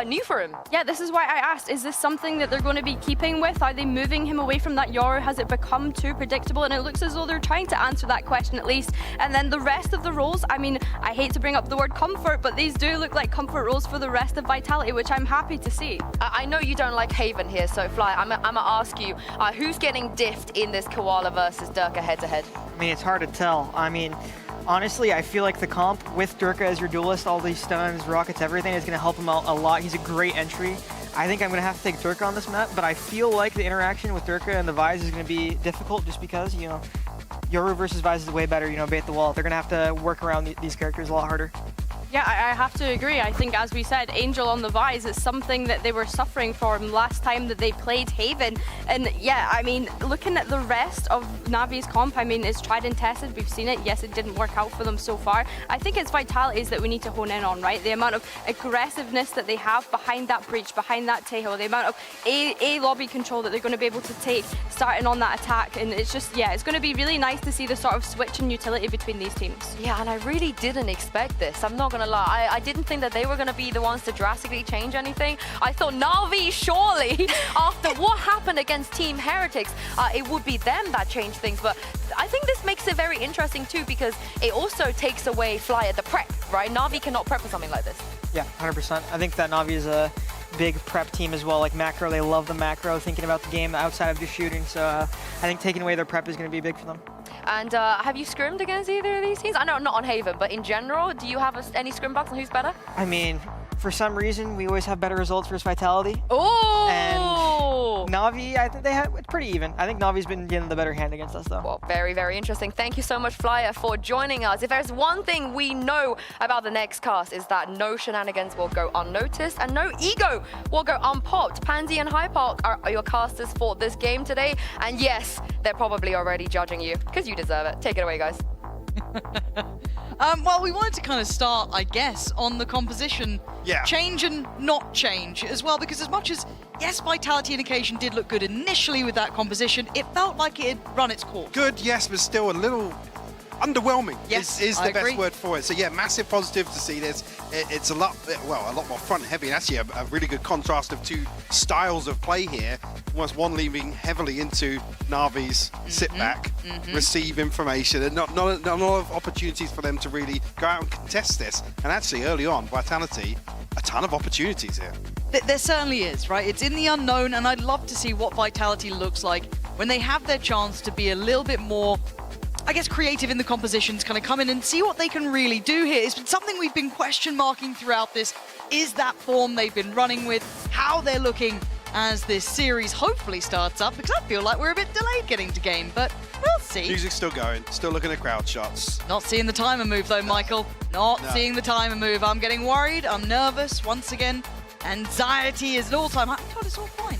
new for him. Yeah, this is why I asked, is this something that they're going to be keeping with? Are they moving him away from that Yoru? Has it become too predictable? And it looks as though they're trying to answer that question at least. And then the rest of the roles, I mean, I hate to bring up the word comfort, but these do look like comfort roles for the rest of Vitality, which I'm happy to see. I know you don't like Haven here, so Fly, I'm gonna ask you, who's getting diffed in this Koala versus Durka head-to-head? I mean, it's hard to tell. I mean, honestly, I feel like the comp with Durka as your duelist, all these stuns, rockets, everything is going to help him out a lot. He's a great entry. I think I'm going to have to take Durka on this map, but I feel like the interaction with Durka and the Vise is going to be difficult just because, you know, Yoru versus Vise is way better, you know, bait the wall. They're going to have to work around these characters a lot harder. Yeah, I have to agree. I think, as we said, Angel on the Vise is something that they were suffering from last time that they played Haven. And yeah, I mean, looking at the rest of Navi's comp, I mean, it's tried and tested. We've seen it. Yes, it didn't work out for them so far. I think it's Vitalities that we need to hone in on, right? The amount of aggressiveness that they have behind that breach, behind that Tejo, the amount of A lobby control that they're going to be able to take starting on that attack. And it's just, yeah, it's going to be really nice to see the sort of switch in utility between these teams. Yeah, and I really didn't expect this. I'm not going to lie. I didn't think that they were going to be the ones to drastically change anything. I thought Na'Vi, surely, after what happened against Team Heretics, it would be them that changed things. But I think this makes it very interesting too, because it also takes away Fly at the prep, right? Na'Vi cannot prep for something like this. Yeah, 100%. I think that Na'Vi is a big prep team as well. Like macro, they love the macro, thinking about the game outside of just shooting. So I think taking away their prep is going to be big for them. And have you scrimmed against either of these teams? I know not on Haven, but in general, do you have any scrim bucks on who's better? I mean, for some reason, we always have better results versus Vitality. Oh! And Na'Vi, I think it's pretty even. I think Navi's been getting the better hand against us, though. Well, very, very interesting. Thank you so much, Flyer, for joining us. If there's one thing we know about the next cast, is that no shenanigans will go unnoticed and no ego will go unpopped. Pansy and High Park are your casters for this game today. And yes, they're probably already judging you, because you deserve it. Take it away, guys. Well, we wanted to kind of start, I guess, on the composition. Yeah. Change and not change as well, because as much as, yes, Vitality and Occasion did look good initially with that composition, it felt like it had run its course. Good, yes, but still a little underwhelming. Yes, is I the best agree. word for it. So yeah, massive positive to see this. It's a lot more front heavy, and actually a really good contrast of two styles of play here. Almost one leaning heavily into Na'Vi's sit back, receive information, and not a lot of opportunities for them to really go out and contest this. And actually early on, Vitality, a ton of opportunities here. There certainly is, right? It's in the unknown, and I'd love to see what Vitality looks like when they have their chance to be a little bit more, I guess, creative in the compositions, kind of come in and see what they can really do here. It's been something we've been question marking throughout this. Is that form they've been running with, how they're looking as this series hopefully starts up, because I feel like we're a bit delayed getting to game, but we'll see. Music's still going, still looking at crowd shots. Not seeing the timer move though, Michael. Not seeing the timer move. I'm getting worried, I'm nervous once again. Anxiety is at all-time high. God, it's all fine.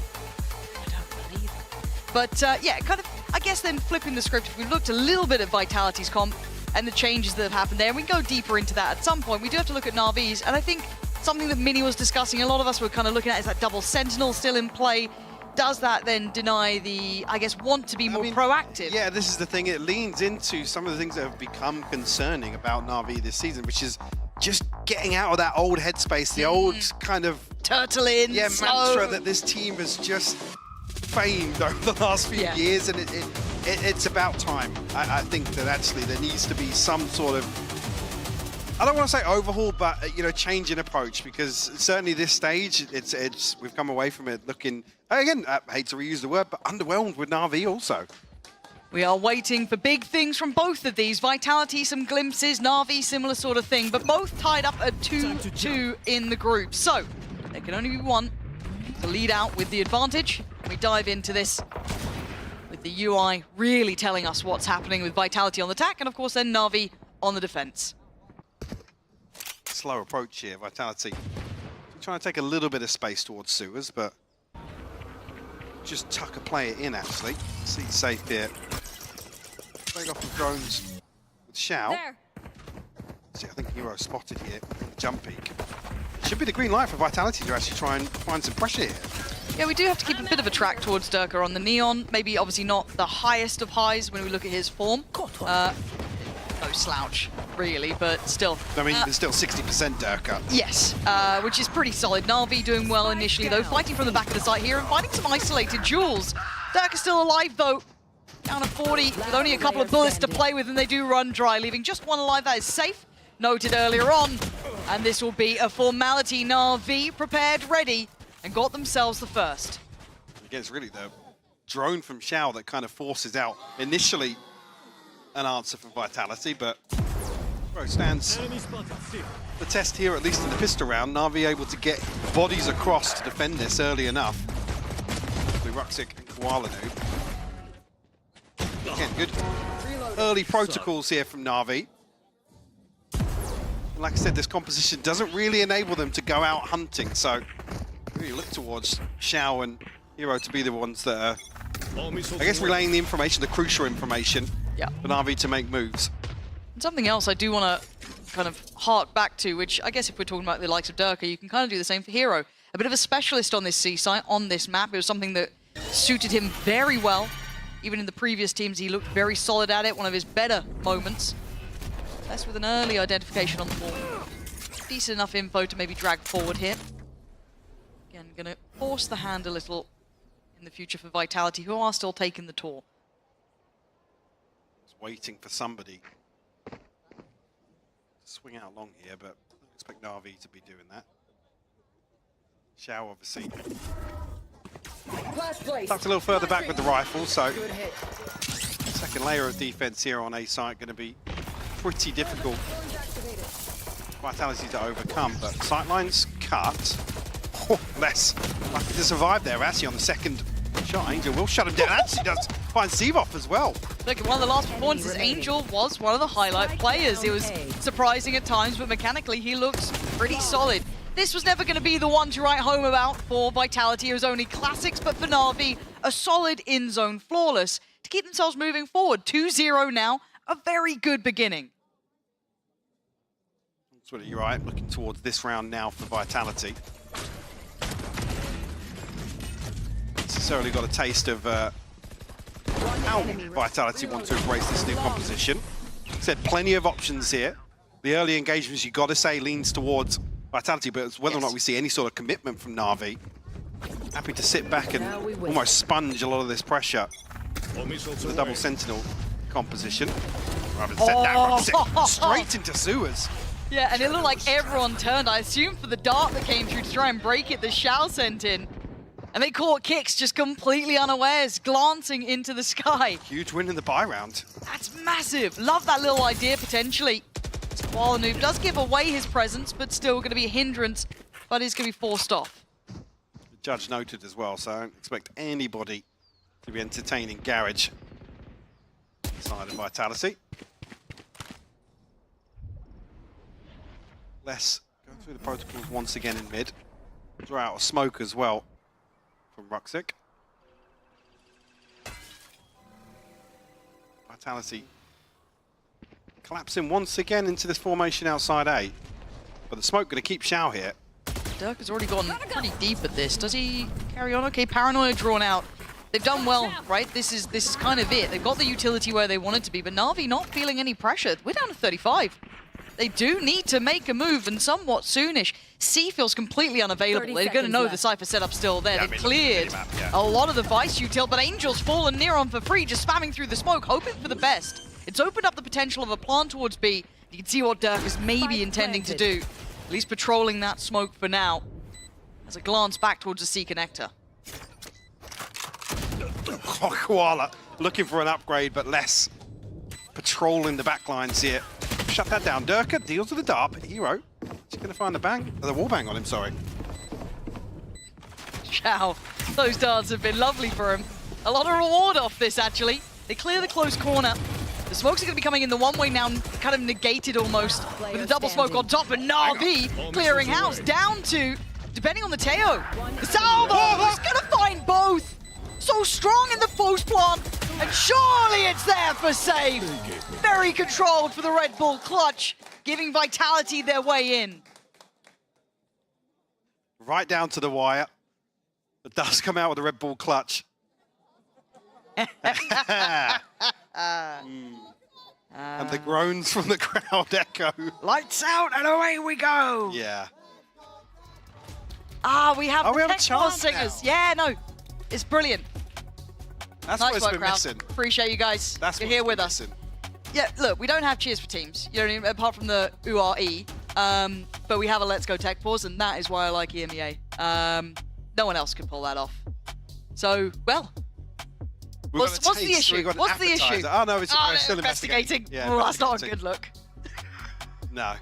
I don't believe it. But yeah, kind of, I guess then flipping the script, if we've looked a little bit at Vitality's comp and the changes that have happened there, and we can go deeper into that at some point, we do have to look at Na'Vi's, and I think something that Minnie was discussing, a lot of us were kind of looking at, is that double Sentinel still in play? Does that then deny the, I guess, want to be more proactive? Yeah, this is the thing. It leans into some of the things that have become concerning about Na'Vi this season, which is just getting out of that old headspace, the old kind of turtle in mantra that this team has just famed over the last few years, and it's about time. I think that actually there needs to be some sort of, I don't want to say overhaul, but change in approach, because certainly this stage, we've come away from it looking, again, I hate to reuse the word, but underwhelmed with Na'Vi also. We are waiting for big things from both of these. Vitality, some glimpses, Na'Vi, similar sort of thing, but both tied up at 2-2 in the group. So there can only be one to lead out with the advantage. We dive into this with the UI really telling us what's happening with Vitality on the attack, and of course then Na'Vi on the defense. Slow approach here, Vitality. Trying to take a little bit of space towards sewers, but just tuck a player in, actually. See safe here. Trade off of drones with Xiao. See, I think Hero spotted here on the jump peak. Should be the green light for Vitality to actually try and find some pressure here. Yeah, we do have to keep a bit of a track towards Durka on the Neon. Maybe obviously not the highest of highs when we look at his form. No slouch, really, but still. I mean, there's still 60% Durka. Yes, which is pretty solid. Na'Vi doing well initially, though, fighting from the back of the site here and finding some isolated duels. Durka's still alive, though. Down to 40 with only a couple of bullets to play with, and they do run dry, leaving just one alive. That is safe. Noted earlier on. And this will be a formality. Na'Vi prepared, ready, and got themselves the first. Again, it's really the drone from Xiao that kind of forces out initially an answer from Vitality, but Hero stands the test here, at least in the pistol round. Na'Vi able to get bodies across to defend this early enough. Ruxic and Koala Again, good early protocols here from Na'Vi. Like I said, this composition doesn't really enable them to go out hunting, so really look towards Xiao and Hero to be the ones that are, I guess, relaying the information, the crucial information for Na'Vi to make moves. And something else I do want to kind of hark back to, which I guess if we're talking about the likes of Durka, you can kind of do the same for Hero. A bit of a specialist on this C site, on this map. It was something that suited him very well. Even in the previous teams, he looked very solid at it, one of his better moments. Less with an early identification on the ball. Decent enough info to maybe drag forward here. Again, going to force the hand a little in the future for Vitality, who are still taking the tour. Just waiting for somebody to swing out long here, but I don't expect Na'Vi to be doing that. Xiao, obviously, tucked a little further back with the rifle, so second layer of defense here on A site going to be pretty difficult Vitality to overcome, but sightlines cut. Oh, less lucky to survive there. Actually, on the second shot, Angel will shut him down. Actually does find Seavoff as well. Look, one of the last performances, Angel was one of the highlight players. It was surprising at times, but mechanically he looks pretty solid. This was never going to be the one to write home about for Vitality. It was only classics, but for Na'Vi, a solid in-zone flawless to keep themselves moving forward. 2-0 now, a very good beginning. That's what you're right, looking towards this round now for Vitality. Necessarily got a taste of how Vitality want to embrace this new composition. Said plenty of options here. The early engagements, you got to say, leans towards Vitality, but it's whether or not we see any sort of commitment from Na'Vi. Happy to sit back and almost sponge a lot of this pressure. The double Sentinel composition. Rather than set that straight into sewers. Yeah, and it looked like everyone turned, I assume, for the dart that came through to try and break it that Xiao sent in. And they caught Kicks just completely unawares, glancing into the sky. Huge win in the buy round. That's massive. Love that little idea, potentially. Koala Noob does give away his presence, but still going to be a hindrance, but is going to be forced off. The judge noted as well, so I don't expect anybody to be entertaining Garage side of Vitality. Less going through the protocols once again in mid. Draw out a smoke as well from Ruxic. Vitality collapsing once again into this formation outside A. But the smoke going to keep Xiao here. Dirk has already gone pretty deep at this. Does he carry on? Okay, Paranoia drawn out. They've done well, right? This is kind of it. They've got the utility where they want it to be, but Na'Vi not feeling any pressure. We're down to 35. They do need to make a move, and somewhat soonish. C feels completely unavailable. They're going to know the Cypher setup's still there. They've cleared a lot of the Vice util, but Angel's fallen near on for free, just spamming through the smoke, hoping for the best. It's opened up the potential of a plant towards B. You can see what Dirk is maybe intending to do. At least patrolling that smoke for now. As a glance back towards the C connector. Koala looking for an upgrade, but less patrolling the backlines here. Shut that down. Durka deals with the dart, but Hero is going to find the wall bang on him, sorry. Xiao, those darts have been lovely for him. A lot of reward off this, actually. They clear the close corner. The smokes are going to be coming in the one-way now, kind of negated almost, with the double smoke on top, and Na'Vi clearing house down to, depending on the Teo, the Salvo is going to find both. So strong in the post plant. And surely it's there for save. Very controlled for the Red Bull clutch, giving Vitality their way in. Right down to the wire. It does come out with a Red Bull clutch. And the groans from the crowd echo. Lights out and away we go. Yeah. Ah, we have Oh, the we have a Tech Wars chant singers. now. Yeah, no, it's brilliant. That's nice what it's work, been crowd. missing. Appreciate you guys. That's You're what's here been with us. missing. Yeah, look, we don't have cheers for teams, you know, apart from the URE, but we have a Let's Go Tech Pause, and that is why I like EMEA. No one else can pull that off. So, well, what's the issue? What's the issue? Oh, no, it's oh, still investigating. Yeah, Well, that's not a investigating. good look. No.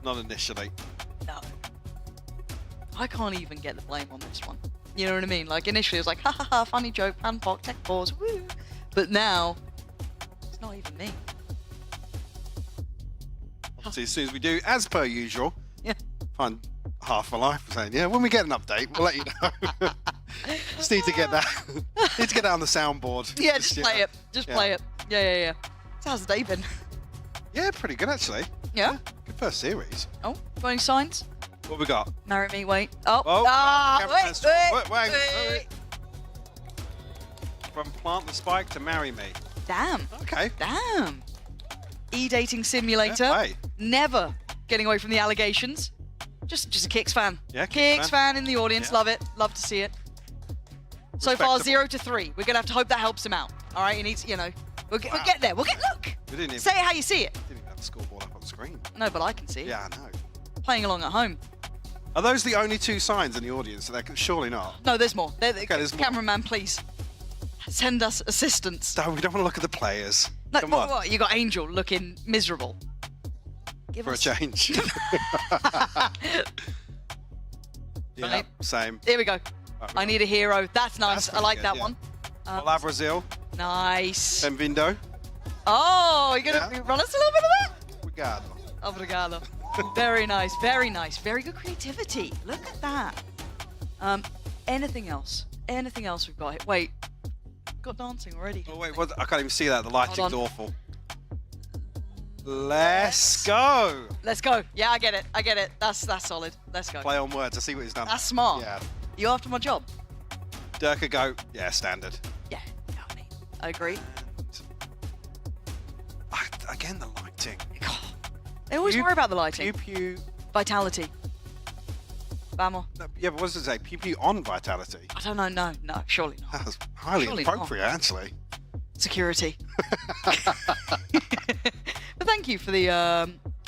Not initially. No. I can't even get the blame on this one. You know what I mean? Like, initially it was like, ha ha ha, funny joke, Panpoc, Tech Pause, woo. But now, it's not even me. Obviously, as soon as we do, as per usual, yeah. find half a life saying, yeah, when we get an update, we'll let you know. Just need to get that. Need to get that on the soundboard. Yeah, just play it. Just yeah. play it. Yeah. So how's the day been? Yeah, pretty good actually. Yeah? Good first series. Oh, got any signs? What we got? Marry me, wait. Oh, cameraman's wait. wait. From plant the spike to marry me. Damn. Okay. Damn. E-dating simulator. Yeah, play. Never getting away from the allegations. Just a Kicks fan. Yeah, Kicks fan in the audience. Yeah. Love it. Love to see it. So far, Respectable. 0-3. We're gonna have to hope that helps him out. All right, he needs, you know, we'll get there. Look. We didn't even, Say it how you see it. didn't even have the scoreboard up on screen. No, but I can see it. Yeah, I know. Playing along at home. Are those the only two signs in the audience? Surely not. No, there's more. Okay, there's more. Cameraman, please. Send us assistance. No, we don't want to look at the players. No, Come on. what? You got Angel looking miserable. Give For us... a change. Yeah, Right. same. Here we go. Right, I need a hero. That's nice. That's I like pretty that good, one. Olá, Brazil. Nice. Bem-vindo. Oh, you're going to run us a little bit of that? Obrigado. Obrigado. Very nice. Very nice. Very good creativity. Look at that. Anything else? Anything else we've got here? Wait. Got dancing already. Oh, wait, what? I can't even see that. The lighting's Hold on. awful. Let's go. Let's go. Yeah, I get it. That's solid. Let's go. Play on words. I see what he's done. That's smart. Yeah. You after my job? Durka go. Yeah, standard. Yeah, I agree. Again, the lighting. They always worry about the lighting. Pew pew. Vitality. Vamos. No, yeah, but what does it say? Pew pew on vitality. I don't know. No, surely not. That's highly Surely appropriate, actually. Security. But thank you for the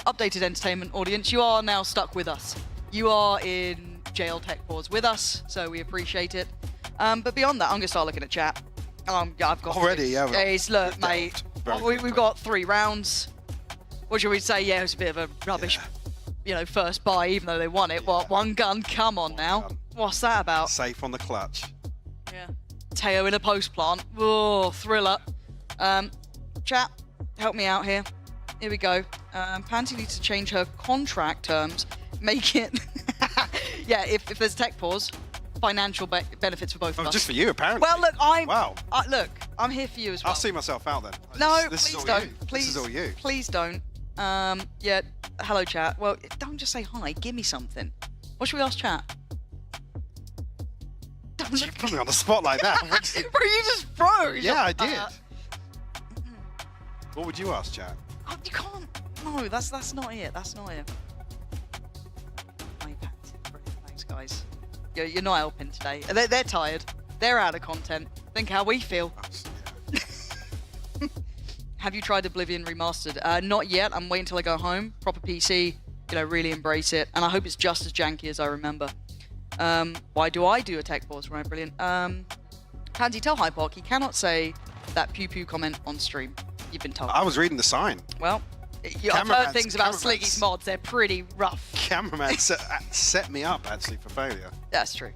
updated entertainment audience. You are now stuck with us. You are in jail tech pause with us, so we appreciate it. But beyond that, I'm gonna start looking at chat. Yeah, I've got Already, yeah. It's look, mate. We've got 3 rounds. What should we say? Yeah, it was a bit of a rubbish, first buy, even though they won it. What? One gun? Come on now. What's that about? Safe on the clutch. Yeah. Teo in a post plant. Oh, thriller. Chat, help me out here. Here we go. Panty needs to change her contract terms. Make it. Yeah, if there's tech pause, financial benefits for both of us. Just for you, apparently. Well, look, Wow. Look, I'm here for you as well. I'll see myself out then. No, This is please all don't. you. Please, This is all you. Please don't. Yeah, hello, chat. Well, don't just say hi. Give me something. What should we ask chat? You put me on the spot like that. Bro, you just froze. Yeah, I did. What would you ask, chat? Oh, you can't. No, that's not it. That's not it. iPad. Thanks, guys. You're not helping today. They're tired. They're out of content. Think how we feel. Have you tried Oblivion Remastered? Not yet. I'm waiting till I go home. Proper PC. Really embrace it. And I hope it's just as janky as I remember. Why do I do a tech pause? Right, brilliant. Pansy, tell Hypoc he cannot say that pew pew comment on stream. You've been told. I was reading the sign. Well, I've heard things about Sliggy's mods. They're pretty rough. Cameraman set me up, actually, for failure. That's true.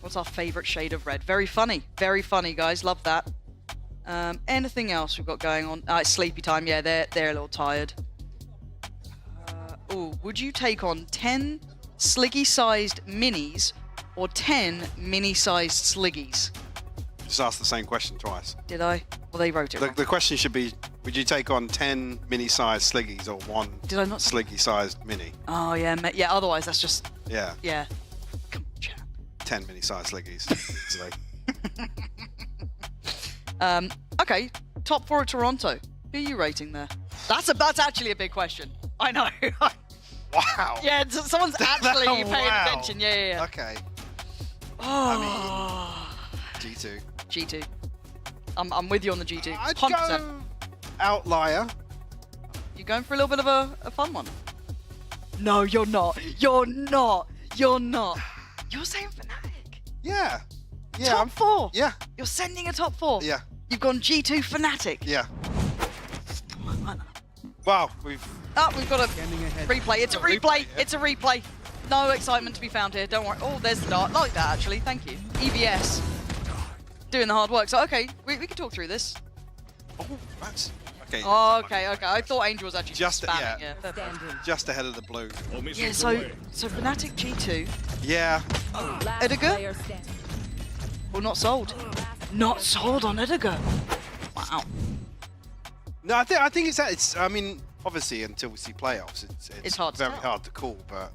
What's our favourite shade of red? Very funny. Very funny, guys. Love that. Anything else we've got going on? It's sleepy time. Yeah, they're a little tired. Would you take on 10 Sliggy-sized minis or 10 mini-sized sliggies? Just asked the same question twice. Did I? Well, they wrote it wrong. The question should be, would you take on 10 mini-sized sliggies or one Did I not? sliggy-sized mini? Oh, yeah. Yeah, otherwise that's just... Yeah. Yeah. 10 mini-sized sliggies. easily. Okay, top 4 at Toronto. Who are you rating there? That's actually a big question. I know. Wow. Yeah, someone's actually paying Wow. attention. Yeah. Okay. Oh. G2. G2. I'm with you on the G2. I'd 100%. go Outlier. You're going for a little bit of a fun one. No, you're not. You're not. You're not. You're saying Fnatic. Yeah. Yeah. Top 4. Yeah. You're sending a top 4. Yeah. You've gone G2 Fnatic. Yeah. Wow. We've got a replay. It's a replay. It's a replay. No excitement to be found here. Don't worry. Oh, there's the dart. Like that, actually. Thank you. EBS. Doing the hard work. So, okay, we can talk through this. Oh, that's... Okay. Oh, okay. I thought Angel was actually Just spamming. yeah. Fair play. Just ahead of the blue. Yeah, so Fnatic G2. Yeah. Edgar? Well, not sold. Not sold on Edgar. Wow. No, I think it's. I mean, obviously, until we see playoffs, it's hard to very tell. hard to call. But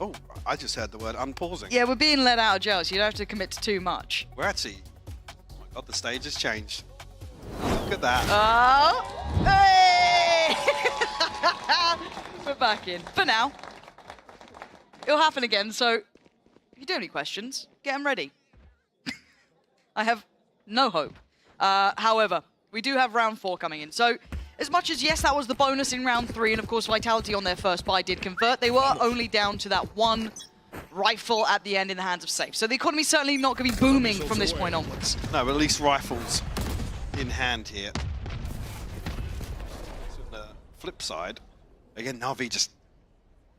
oh, I just heard the word unpausing. Yeah, we're being let out of jail, so you don't have to commit to too much. We're actually. Oh my God, the stage has changed. Look at that. Oh, hey! We're back in for now. It'll happen again. So, if you do have any questions, get them ready. I have no hope. However, we do have round 4 coming in. So, as much as, yes, that was the bonus in round 3, and of course, Vitality on their first buy did convert, they were only down to that one rifle at the end in the hands of Safe. So the economy's certainly not going to be booming from this point onwards. No, but at least rifles in hand here. So on the flip side, again, Na'Vi just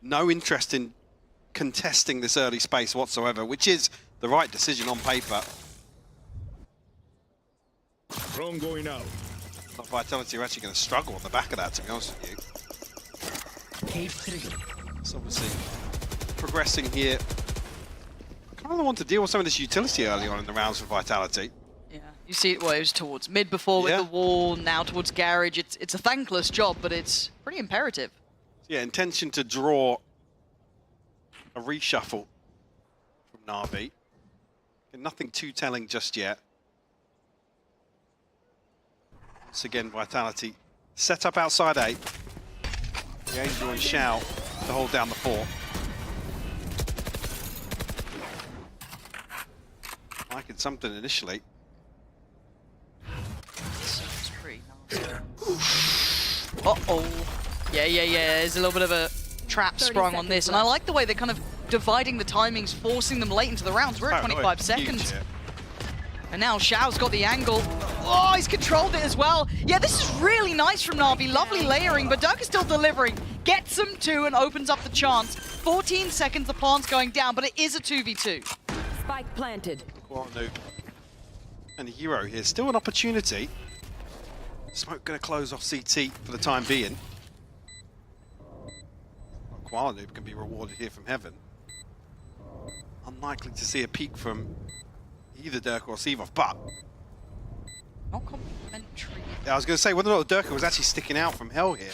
no interest in contesting this early space whatsoever, which is the right decision on paper. Drone going out. Vitality are actually going to struggle on the back of that, to be honest with you. It's obviously progressing here. Kind of want to deal with some of this utility early on in the rounds for Vitality. Yeah, you see it, well, it was towards mid before with the wall, now towards garage. It's a thankless job, but it's pretty imperative. Yeah, intention to draw a reshuffle from Na'Vi. Nothing too telling just yet. Once again, Vitality set up outside A. The Angel and Shao to hold down the 4. Liking something initially. It's pretty nice. Uh-oh. Yeah. There's a little bit of a trap sprung on this. And I like the way they're kind of dividing the timings, forcing them late into the rounds. We're at 25 seconds. And now Shao's got the angle. Oh, he's controlled it as well. Yeah, this is really nice from Na'Vi. Lovely layering, but Dirk is still delivering. Gets him 2 and opens up the chance. 14 seconds, the plant's going down, but it is a 2v2. Spike planted. Quantanoob and Hero here. Still an opportunity. Smoke going to close off CT for the time being. Quantanoob can be rewarded here from heaven. Unlikely to see a peek from either Dirk or Sevov, but not complimentary. Yeah, I was going to say whether or not Dirk was actually sticking out from hell here.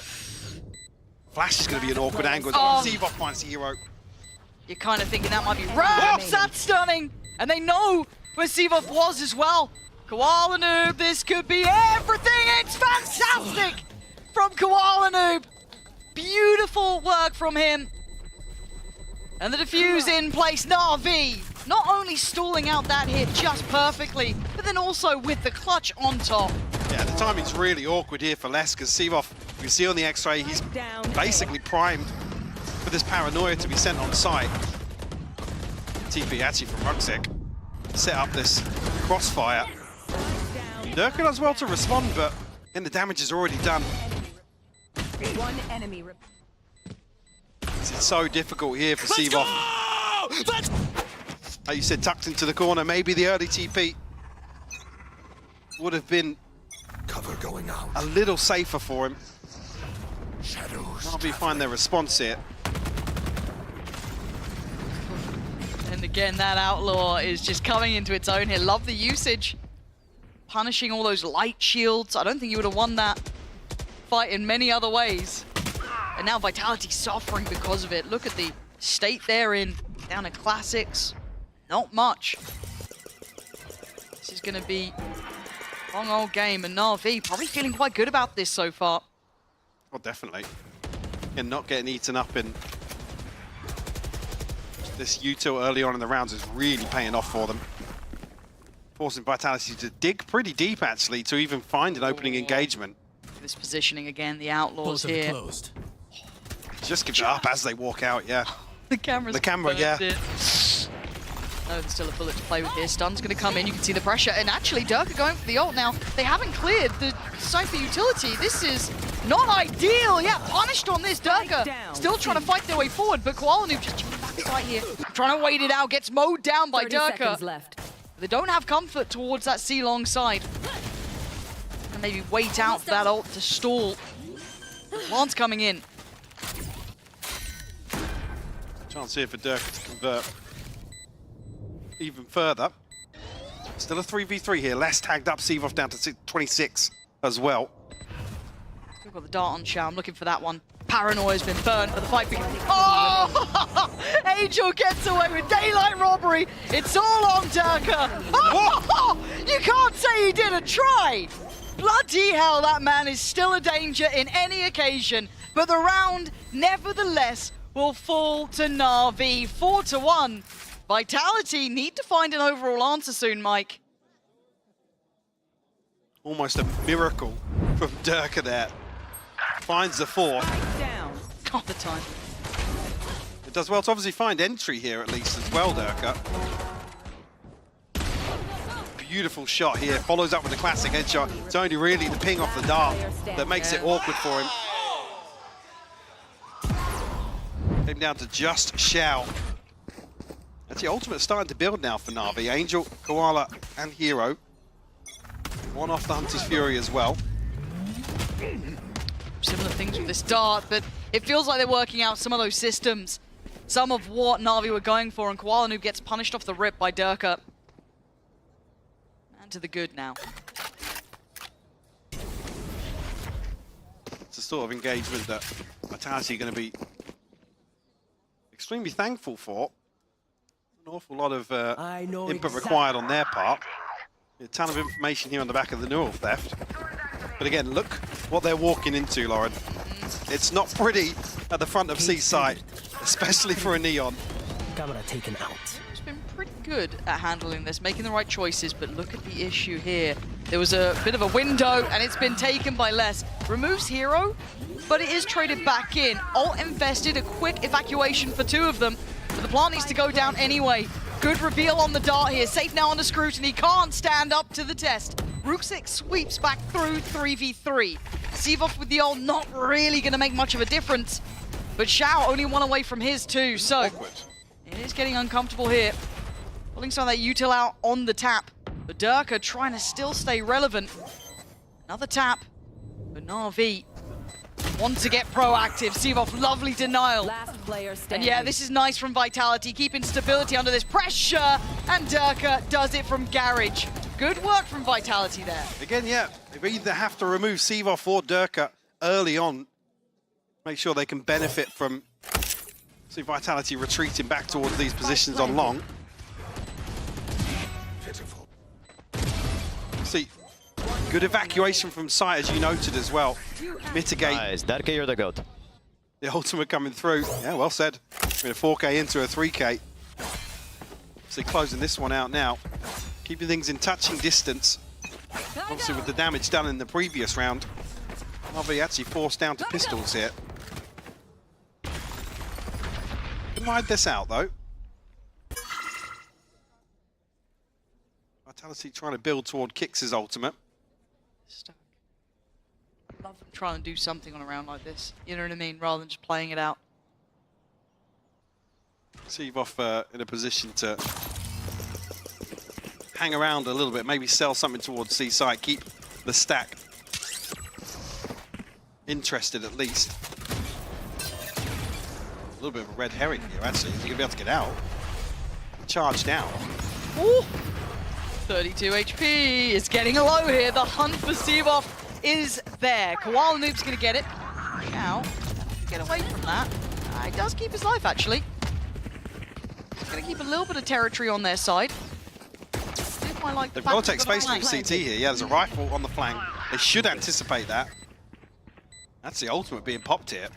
Flash is going to be an awkward angle. Sevov finds the Hero. You're kind of thinking that might be Raps. That's stunning, and they know where Sevov was as well. Koala Noob, this could be everything. It's fantastic from Koala Noob. Beautiful work from him. And the defuse in place. Na'Vi not only stalling out that hit just perfectly, but then also with the clutch on top. Yeah, the timing's really awkward here for Les, because Sevov, you can see on the X-ray, he's basically primed for this paranoia to be sent on site. TP actually from Rucksack set up this crossfire. Durka does well to respond, but then the damage is already done. One enemy. It's so difficult here for Sevov. Like you said, tucked into the corner. Maybe the early TP would have been a little safer for him. Na'Vi find their response here. Again, that Outlaw is just coming into its own here. Love the usage. Punishing all those light shields. I don't think you would have won that fight in many other ways. And now Vitality suffering because of it. Look at the state they're in. Down to Classics. Not much. This is going to be a long old game. And Na'Vi probably feeling quite good about this so far. Oh, definitely. And not getting eaten up in this util early on in the rounds is really paying off for them. Forcing Vitality to dig pretty deep, actually, to even find an opening engagement. This positioning again, the Outlaws here. Closed. Just give it up as they walk out, yeah. The camera's yeah. No, there's still a bullet to play with here. Stun's going to come in. You can see the pressure. And actually, Durka going for the ult now. They haven't cleared the Cypher utility. This is not ideal. Yeah, punished on this. Durka still trying to fight their way forward, but Koalanu just back tight here. Trying to wait it out. Gets mowed down by 30 Durka. seconds left. They don't have comfort towards that C-long side. And maybe wait out for that ult to stall. Lance coming in. Chance here for Durka to convert even further. Still a 3v3 here. Less tagged up. Seavoff down to 26 as well. Still got the dart on Shao. I'm looking for that one. Paranoia's been burned, but the fight begins. Oh! Angel gets away with daylight robbery. It's all on Durka. Oh! You can't say he didn't try. Bloody hell, that man is still a danger in any occasion. But the round, nevertheless, will fall to Na'Vi. 4-1. Vitality need to find an overall answer soon, Mike. Almost a miracle from Durka there. Finds the fourth. Got the time. It does well to obviously find entry here at least as well, Durka. Beautiful shot here. Follows up with a classic headshot. It's only really the ping off the dart that makes it awkward for him. Came down to just Shao. Actually, Ultimate's starting to build now for Na'Vi. Angel, Koala, and Hero. One off the Hunter's Fury as well. Similar things with this dart, but it feels like they're working out some of those systems. Some of what Na'Vi were going for, and Koalanu gets punished off the rip by Durka. And to the good now. It's a sort of engagement that Vitality are going to be extremely thankful for. An awful lot of input required on their part. A ton of information here on the back of the neural theft. But again, look what they're walking into, Lauren. It's not pretty at the front of Seaside, especially for a Neon. Camera taken out. He's been pretty good at handling this, making the right choices, but look at the issue here. There was a bit of a window, and it's been taken by Les. Removes Hero, but it is traded back in. Ult invested, a quick evacuation for two of them, but the plant needs to go down anyway. Good reveal on the dart here. Safe now under scrutiny. Can't stand up to the test. Rooksik sweeps back through 3v3. Seavoff with the ult, not really going to make much of a difference. But Shao only one away from his too, so it is getting uncomfortable here. Pulling some of that util out on the tap. But Durka trying to still stay relevant. Another tap. But Na'Vi want to get proactive. Seavoff, lovely denial. Last player and yeah, this is nice from Vitality, keeping stability under this pressure. And Durka does it from Garage. Good work from Vitality there. Again, yeah, they either have to remove Seavoff or Durka early on. Make sure they can benefit from Vitality retreating back towards these positions on long. See, good evacuation from site, as you noted as well. Mitigate. Nice, Durka, you're the GOAT. The ultimate coming through. Yeah, well said. With a 4K into a 3K. So closing this one out now. Keeping things in touching distance. Obviously with the damage done in the previous round. Na'Vi actually forced down to pistols here. Can ride this out though. Vitality trying to build toward Kix's ultimate. Stuck. I love them trying to do something on a round like this. You know what I mean? Rather than just playing it out. Seavoff in a position to hang around a little bit, maybe sell something towards Seaside, keep the stack interested at least. A little bit of a red herring here, actually. Is he going to be able to get out? charge down. Ooh. 32 HP is getting low here. The hunt for Sevov is there. Koala Noob's going to get it. Now, get away from that. He does keep his life, actually. He's going to keep a little bit of territory on their side. They've got to take space from CT here. Yeah, there's a rifle on the flank. They should anticipate that. That's the ultimate being popped here.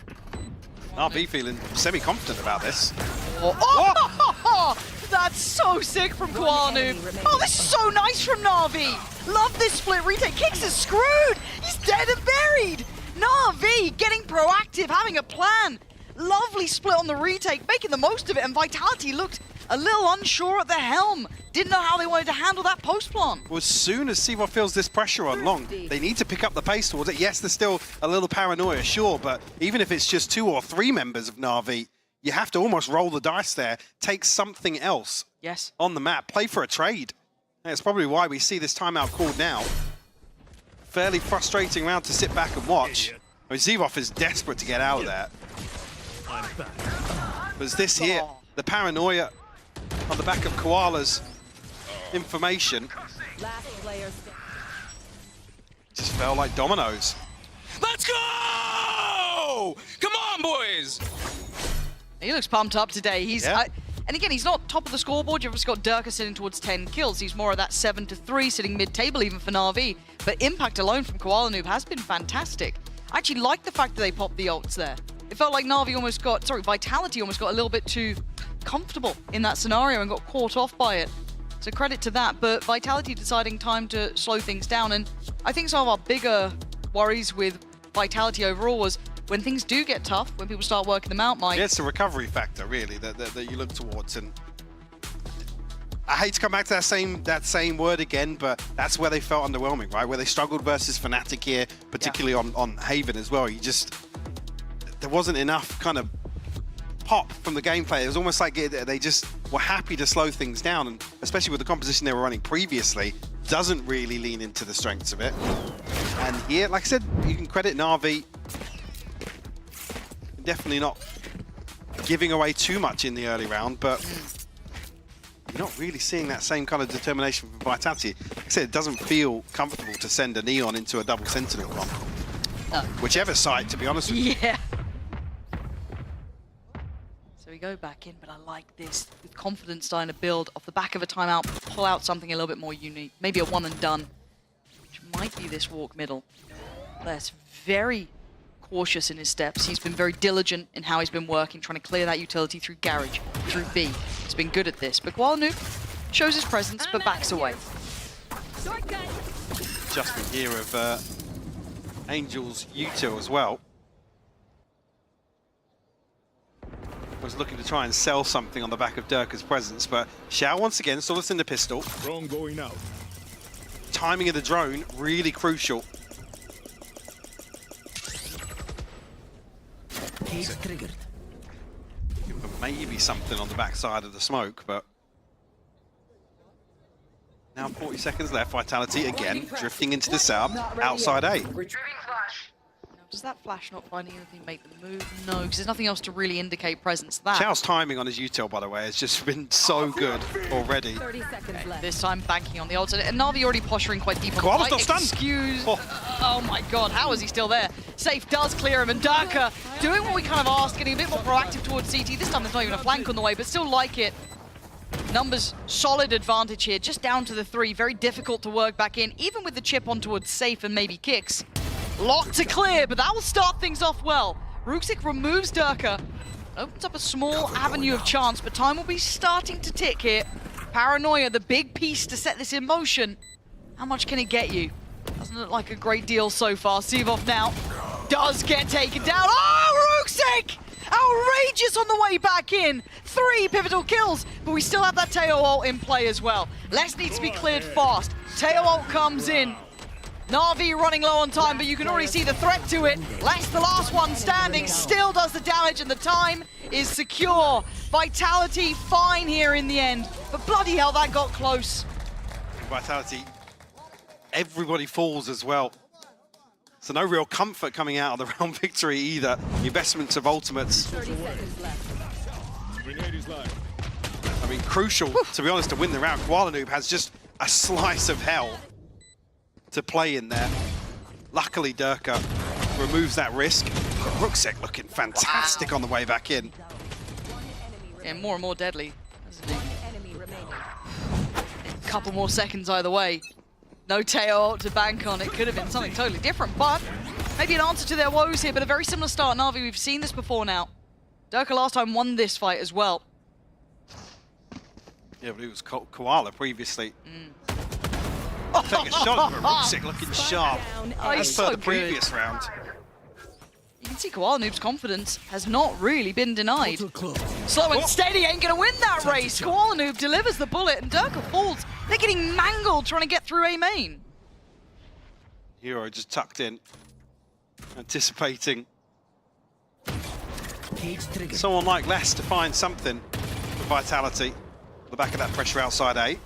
RB feeling semi-confident about this. Oh, that's so sick from Koala Noob. Oh, this is so nice from Na'Vi. Love this split retake. Kicks is screwed. He's dead and buried. Na'Vi getting proactive, having a plan. Lovely split on the retake, making the most of it, and Vitality looked a little unsure at the helm. Didn't know how they wanted to handle that post plant. Well, as soon as Sevov feels this pressure on long, they need to pick up the pace towards it. Yes, there's still a little paranoia, sure, but even if it's just 2 or 3 members of Na'Vi, you have to almost roll the dice there, take something else on the map, play for a trade. And it's probably why we see this timeout called now. Fairly frustrating round to sit back and watch. I mean, Sevov is desperate to get out of that. But it's this here, the paranoia on the back of Koala's information. Just felt like dominoes. Let's go! Come on, boys! He looks pumped up today. He's and again, he's not top of the scoreboard. You've just got Durka sitting towards 10 kills. He's more of that 7 to 3, sitting mid-table even for Na'Vi. But impact alone from Koala Noob has been fantastic. I actually like the fact that they popped the ults there. It felt like Na'Vi almost got, Vitality almost got a little bit too comfortable in that scenario and got caught off by it. So credit to that, but Vitality deciding time to slow things down. And I think some of our bigger worries with Vitality overall was when things do get tough, when people start working them out, Mike. Yeah, it's a recovery factor, really, that you look towards. And I hate to come back to that same word again, but that's where they felt underwhelming, right? Where they struggled versus Fnatic here, particularly on Haven as well. There wasn't enough kind of pop from the gameplay. It was almost like they just were happy to slow things down, and especially with the composition they were running previously, doesn't really lean into the strengths of it. And here, like I said, you can credit Na'Vi. Definitely not giving away too much in the early round, but you're not really seeing that same kind of determination from Vitality. Like I said, it doesn't feel comfortable to send a Neon into a double Sentinel comp. Whichever side, to be honest with you. Yeah. So we go back in, but I like this. With confidence starting to build off the back of a timeout, pull out something a little bit more unique. Maybe a one and done, which might be this walk middle. That's very cautious in his steps. He's been very diligent in how he's been working, trying to clear that utility through Garage, through B. He's been good at this. But Koala Noob shows his presence, but backs away. Adjustment here of Angel's util as well. Was looking to try and sell something on the back of Durka's presence, but Xiao once again saw us in the pistol. Drone going out. Timing of the drone, really crucial. Triggered. Maybe something on the backside of the smoke, but now 40 seconds left. Vitality again drifting into the setup outside A. Does that flash not finding anything make the move? No, because there's nothing else to really indicate presence. Xiao's timing on his util, by the way, has just been so good already. 30 seconds left. This time banking on the ultimate, and Na'Vi already posturing quite deep. Koala's not stunned. Oh my god, how is he still there? Safe does clear him, and Durka doing what we kind of asked, getting a bit more proactive towards CT. This time there's not even a flank on the way, but still like it. Numbers, solid advantage here, just down to the 3. Very difficult to work back in, even with the chip on towards Safe and maybe Kicks. Lot to clear, but that will start things off well. Ruxic removes Durka, opens up a small avenue of chance, but time will be starting to tick here. Paranoia, the big piece to set this in motion. How much can it get you? Doesn't look like a great deal so far. Sevov now does get taken down. Oh, Ruxic! Outrageous on the way back in. 3 pivotal kills, but we still have that Teo ult in play as well. Les needs to be cleared fast. Teo ult comes in. Na'Vi running low on time, but you can already see the threat to it. Les, the last one standing, still does the damage, and the time is secure. Vitality fine here in the end, but bloody hell, that got close. Vitality, everybody falls as well. So no real comfort coming out of the round victory either. The investments of ultimates. 30 seconds left. Grenade is live. I mean, crucial, to be honest, to win the round. Koala Noob has just a slice of hell to play in there. Luckily, Durka removes that risk. Ruxic looking fantastic on the way back in. And more deadly. A couple more seconds either way. No Teo to bank on. It could have been something totally different, but maybe an answer to their woes here, but a very similar start. Na'Vi, we've seen this before now. Durka last time won this fight as well. Yeah, but it was Koala previously. Take a shot at Ruxic looking sharp as per the previous round. You can see Koala Noob's confidence has not really been denied. Slow and steady ain't gonna win that race. Koala Noob delivers the bullet and Durka falls. They're getting mangled trying to get through A main. Hero just tucked in, anticipating someone like Les to find something for Vitality. The back of that pressure outside A.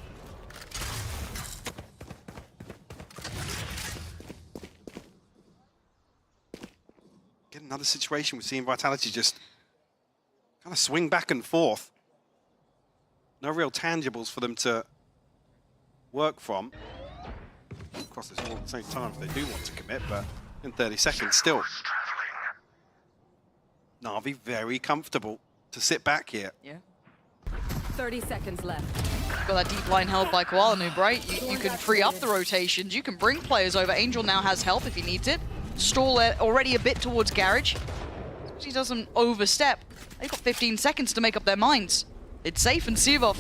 Get another situation we're seeing Vitality just kind of swing back and forth. No real tangibles for them to work from. Across this wall at the same time if they do want to commit, but in 30 seconds still. Na'Vi very comfortable to sit back here. Yeah. 30 seconds left. Got that deep line held by Koala Noob, right? You can free up the rotations. You can bring players over. Angel now has help if he needs it. Stall it already a bit towards Garage. He doesn't overstep. They've got 15 seconds to make up their minds. It's safe and Sivov.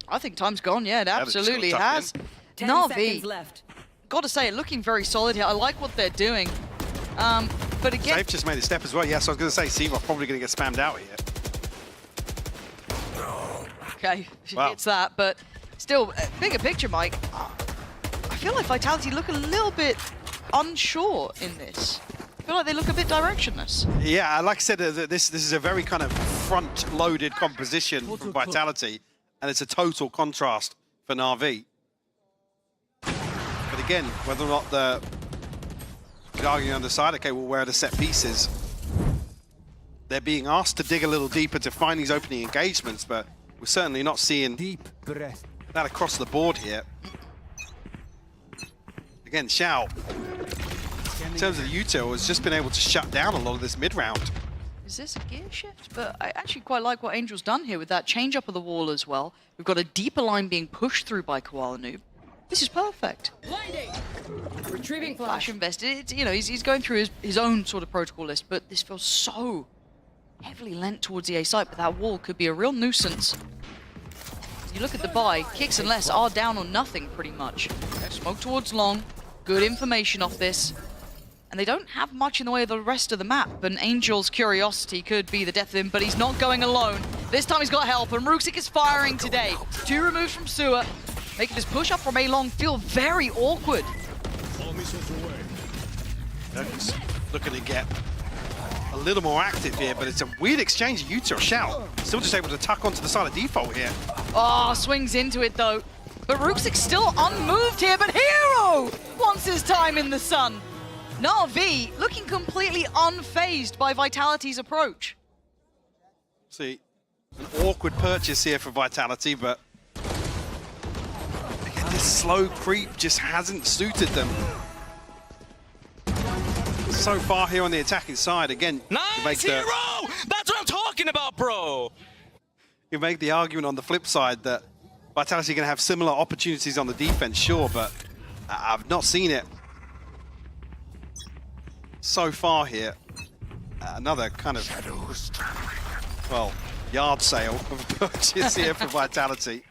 I think time's gone. Yeah, it absolutely has. 10 seconds left. Gotta say, looking very solid here. I like what they're doing. But again... Safe just made a step as well. Yes, I was going to say Sivov probably going to get spammed out here. Okay, it's that, but still, bigger picture, Mike. I feel like Vitality look a little bit unsure in this. I feel like they look a bit directionless. Yeah, like I said, this is a very kind of front-loaded composition from Vitality, and it's a total contrast for Na'Vi. But again, whether or not the arguing on the side, okay, well, where are the set pieces? They're being asked to dig a little deeper to find these opening engagements, but we're certainly not seeing that across the board here. Again, Xiao, in terms of the util, has just been able to shut down a lot of this mid-round. Is this a gear shift? But I actually quite like what Angel's done here with that change up of the wall as well. We've got a deeper line being pushed through by Koala Noob. This is perfect. Retrieving Flash invested. It's, you know, he's going through his own sort of protocol list, but this feels so heavily lent towards the A site, but that wall could be a real nuisance. You look at the buy, Kicks and Les are down on nothing pretty much. Smoke towards long, good information off this. And they don't have much in the way of the rest of the map, and Angel's curiosity could be the death of him, but he's not going alone. This time he's got help, and Ruxic is firing today. 2 removes from Sewer, making this push up from A long feel very awkward. Looking to get a little more active here, but it's a weird exchange. Yuta or Shout still just able to tuck onto the side of default here. Oh, swings into it though. But Ruxic's still unmoved here, but Hero wants his time in the sun. Na'Vi looking completely unfazed by Vitality's approach. See, an awkward purchase here for Vitality, but again, this slow creep just hasn't suited them. So far here on the attacking side, again, Nice, Hero! That's what I'm talking about, bro! You make the argument on the flip side that Vitality are going to have similar opportunities on the defense, sure, but I've not seen it so far here. Another kind of, well, yard sale of a purchase here for Vitality.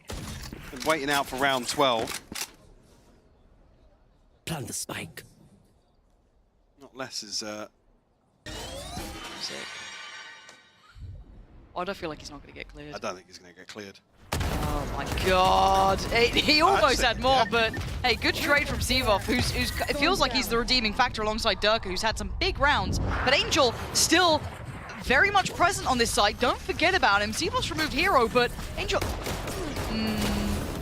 And waiting out for round 12. Plant the spike. Not less is... I don't feel like he's not going to get cleared. I don't think he's going to get cleared. Oh my god. He almost had more, but hey, good trade from Sivov, who's it feels like he's the redeeming factor alongside Durka, who's had some big rounds. But Angel still very much present on this side. Don't forget about him. Sivov's removed Hero, but Angel...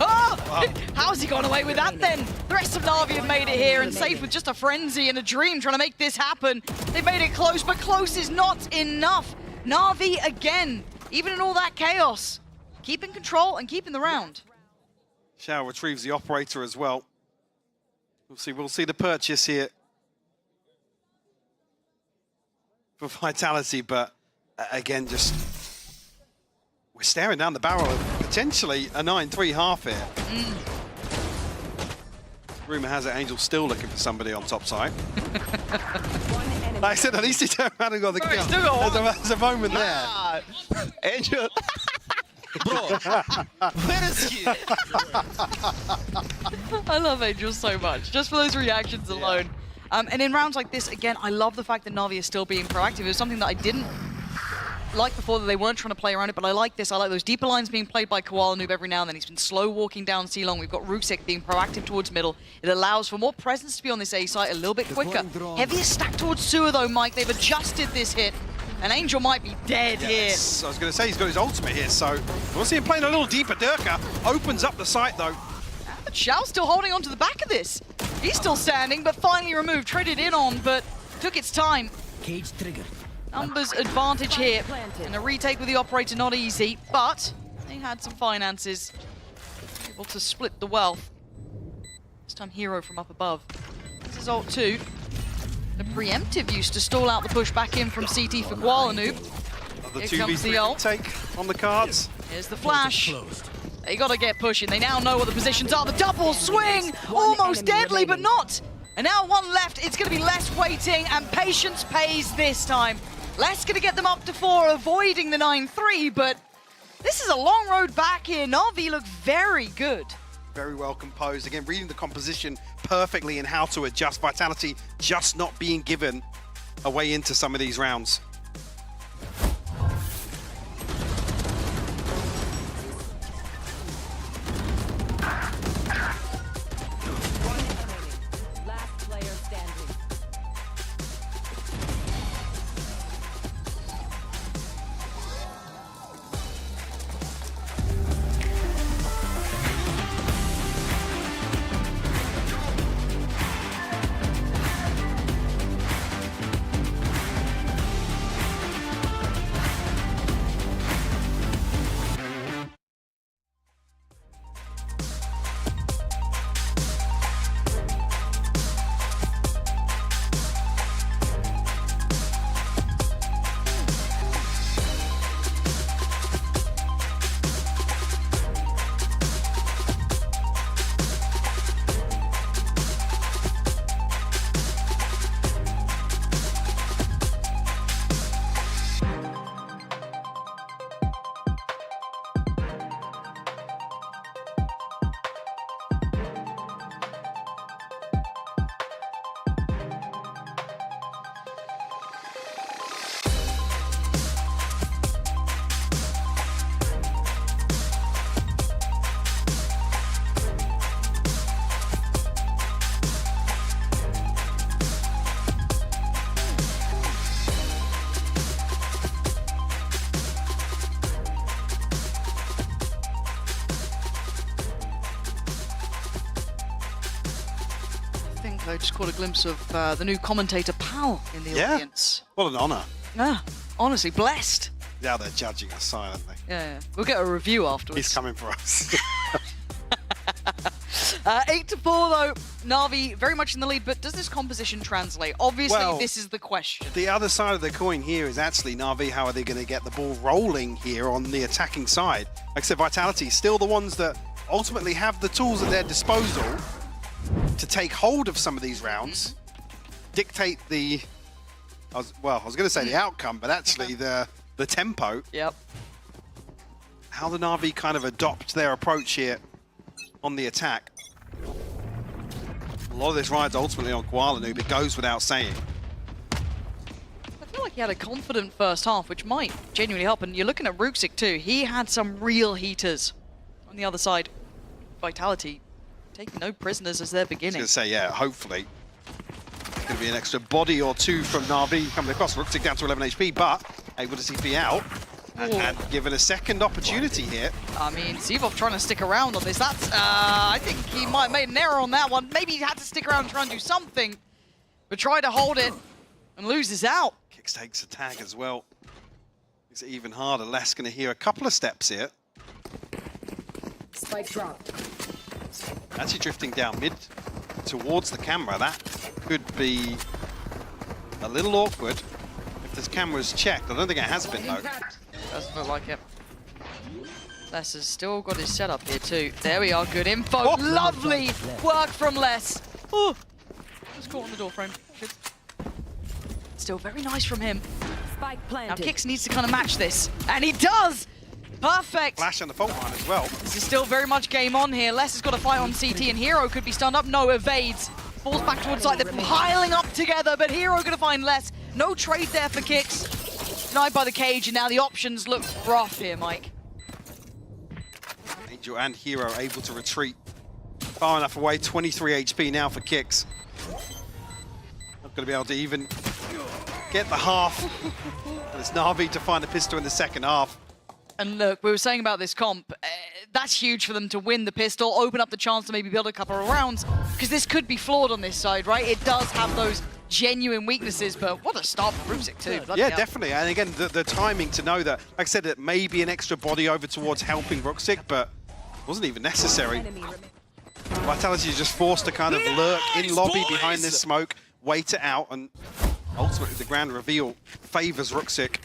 Oh! Wow. How's he gone away with that then? The rest of Na'Vi have made it here, and Safe with just a frenzy and a dream trying to make this happen. They made it close, but close is not enough. Na'Vi again even in all that chaos, keeping control and keeping the round. Shao retrieves the operator as well. We'll see the purchase here for Vitality, but again, just we're staring down the barrel of potentially a 9-3 half here. Rumor has it Angel's still looking for somebody on top side. Like I said, at least he turned around and got the kill. There's a moment there. Angel. Bro, where is he? I love Angel so much, just for those reactions alone. And in rounds like this, again, I love the fact that Na'Vi is still being proactive. It was something that I didn't like before, that they weren't trying to play around it, but I like this. I like those deeper lines being played by Koala Noob every now and then. He's been slow walking down C-Long. We've got Ruxic being proactive towards middle. It allows for more presence to be on this A site a little bit quicker. Heavier stack towards Sewer though, Mike. They've adjusted this hit. And Angel might be dead here. I was going to say, he's got his ultimate here, so we'll see him playing a little deeper. Durka opens up the site, though. But Xiao's still holding on to the back of this. He's still standing, but finally removed. Traded in on, but took its time. Cage trigger. Numbers advantage here. And a retake with the operator, not easy, but they had some finances. Able to split the wealth. This time Hero from up above. This is ult 2. The preemptive use to stall out the push back in from CT for Koala Noob. Here comes the ult. Take on the cards. Here's the flash. They gotta get pushing. They now know what the positions are. The double swing, almost deadly, but not. And now one left. It's gonna be less waiting, and patience pays this time. Less gonna get them up to 4, avoiding the 9-3, but this is a long road back here. Na'Vi look very good. Very well composed. Again, reading the composition perfectly and how to adjust. Vitality just not being given a way into some of these rounds. Last player standing. I just caught a glimpse of the new commentator, Pal, in the audience. What an honour. Yeah, honestly, blessed. Now they're judging us silently. Yeah. We'll get a review afterwards. He's coming for us. 8-4 though, Na'Vi very much in the lead, but does this composition translate? Obviously, Well, this is the question. The other side of the coin here is actually Na'Vi, how are they going to get the ball rolling here on the attacking side? Like I said, Vitality, still the ones that ultimately have the tools at their disposal to take hold of some of these rounds, dictate the, I was going to say the outcome, but actually the tempo. Yep. How the Na'Vi kind of adopt their approach here on the attack. A lot of this ride's ultimately on Koala Noob, it goes without saying. I feel like he had a confident first half, which might genuinely help. And you're looking at Ruxic too. He had some real heaters on the other side. Vitality taking no prisoners as they're beginning. I was going to say, yeah, hopefully. There's going to be an extra body or two from Na'Vi coming across. Ruxic down to 11 HP, but able to CP out. And given a second opportunity here. I mean, Zivov trying to stick around on this. That's, I think he might have made an error on that one. Maybe he had to stick around and try and do something, but try to hold it and loses out. Kicks takes a tag as well. Makes it even harder. Les going to hear a couple of steps here. Spike dropped. Actually drifting down mid towards the camera. That could be a little awkward if this camera's checked. I don't think it has been, though. Doesn't look like it. Les has still got his setup here too. There we are, good info. Oh. Lovely work from Les. Oh, just caught on the door frame. Good. Still very nice from him. Spike Now planted. Kix needs to kind of match this, and he does. Perfect. Flash on the fault line as well. This is still very much game on here. Les has got a fight on CT, and Hero could be stunned up. No, evades. Falls back towards side. They're piling up together, but Hero going to find Les. No trade there for Kix. Denied by the cage, and now the options look rough here, Mike. Angel and Hero able to retreat far enough away. 23 HP now for Kix. Not going to be able to even get the half. And it's Na'Vi to find the pistol in the second half. And look, we were saying about this comp, that's huge for them to win the pistol, open up the chance to maybe build a couple of rounds, because this could be flawed on this side, right? It does have those genuine weaknesses, but what a start for Rusick too. Bloody Yeah, hell. definitely. And again, the timing to know that, like I said, it may be an extra body over towards helping Rusick, but it wasn't even necessary. Vitality is just forced to kind of lurk in lobby behind this smoke, wait it out, and ultimately the grand reveal favors Rusick.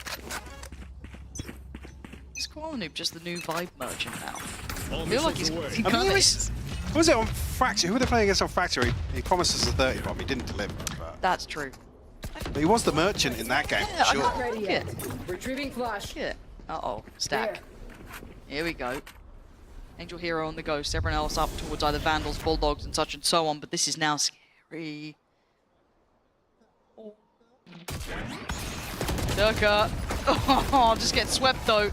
Is Koala just the new vibe merchant now? I feel like he's I mean, who was it on Fracture? Who were they playing against on Fracture? He promised us a 30 bomb. He didn't deliver. That's true. But he was the merchant in that game, for sure. Ready yet. Retrieving flash. Yeah. Uh-oh. Stack. Here we go. Angel Hero on the ghost. Everyone else up towards either Vandals, Bulldogs, and such and so on. But this is now scary. Durka. Oh, just gets swept though.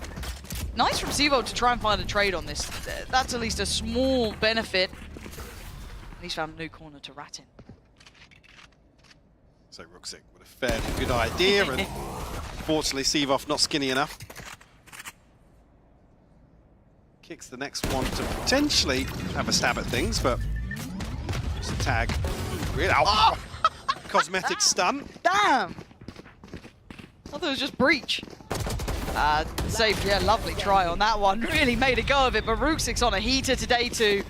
Nice from Zevo to try and find a trade on this. That's at least a small benefit. He's found a new corner to rat in. So Rusick with a fairly good idea, and fortunately Seavoff not skinny enough. Kicks the next one to potentially have a stab at things, but just a tag. Really? Oh! Cosmetic stun. Damn! I thought it was just breach. Safe, yeah, lovely try on that one. Really made a go of it, but Rusick's on a heater today too.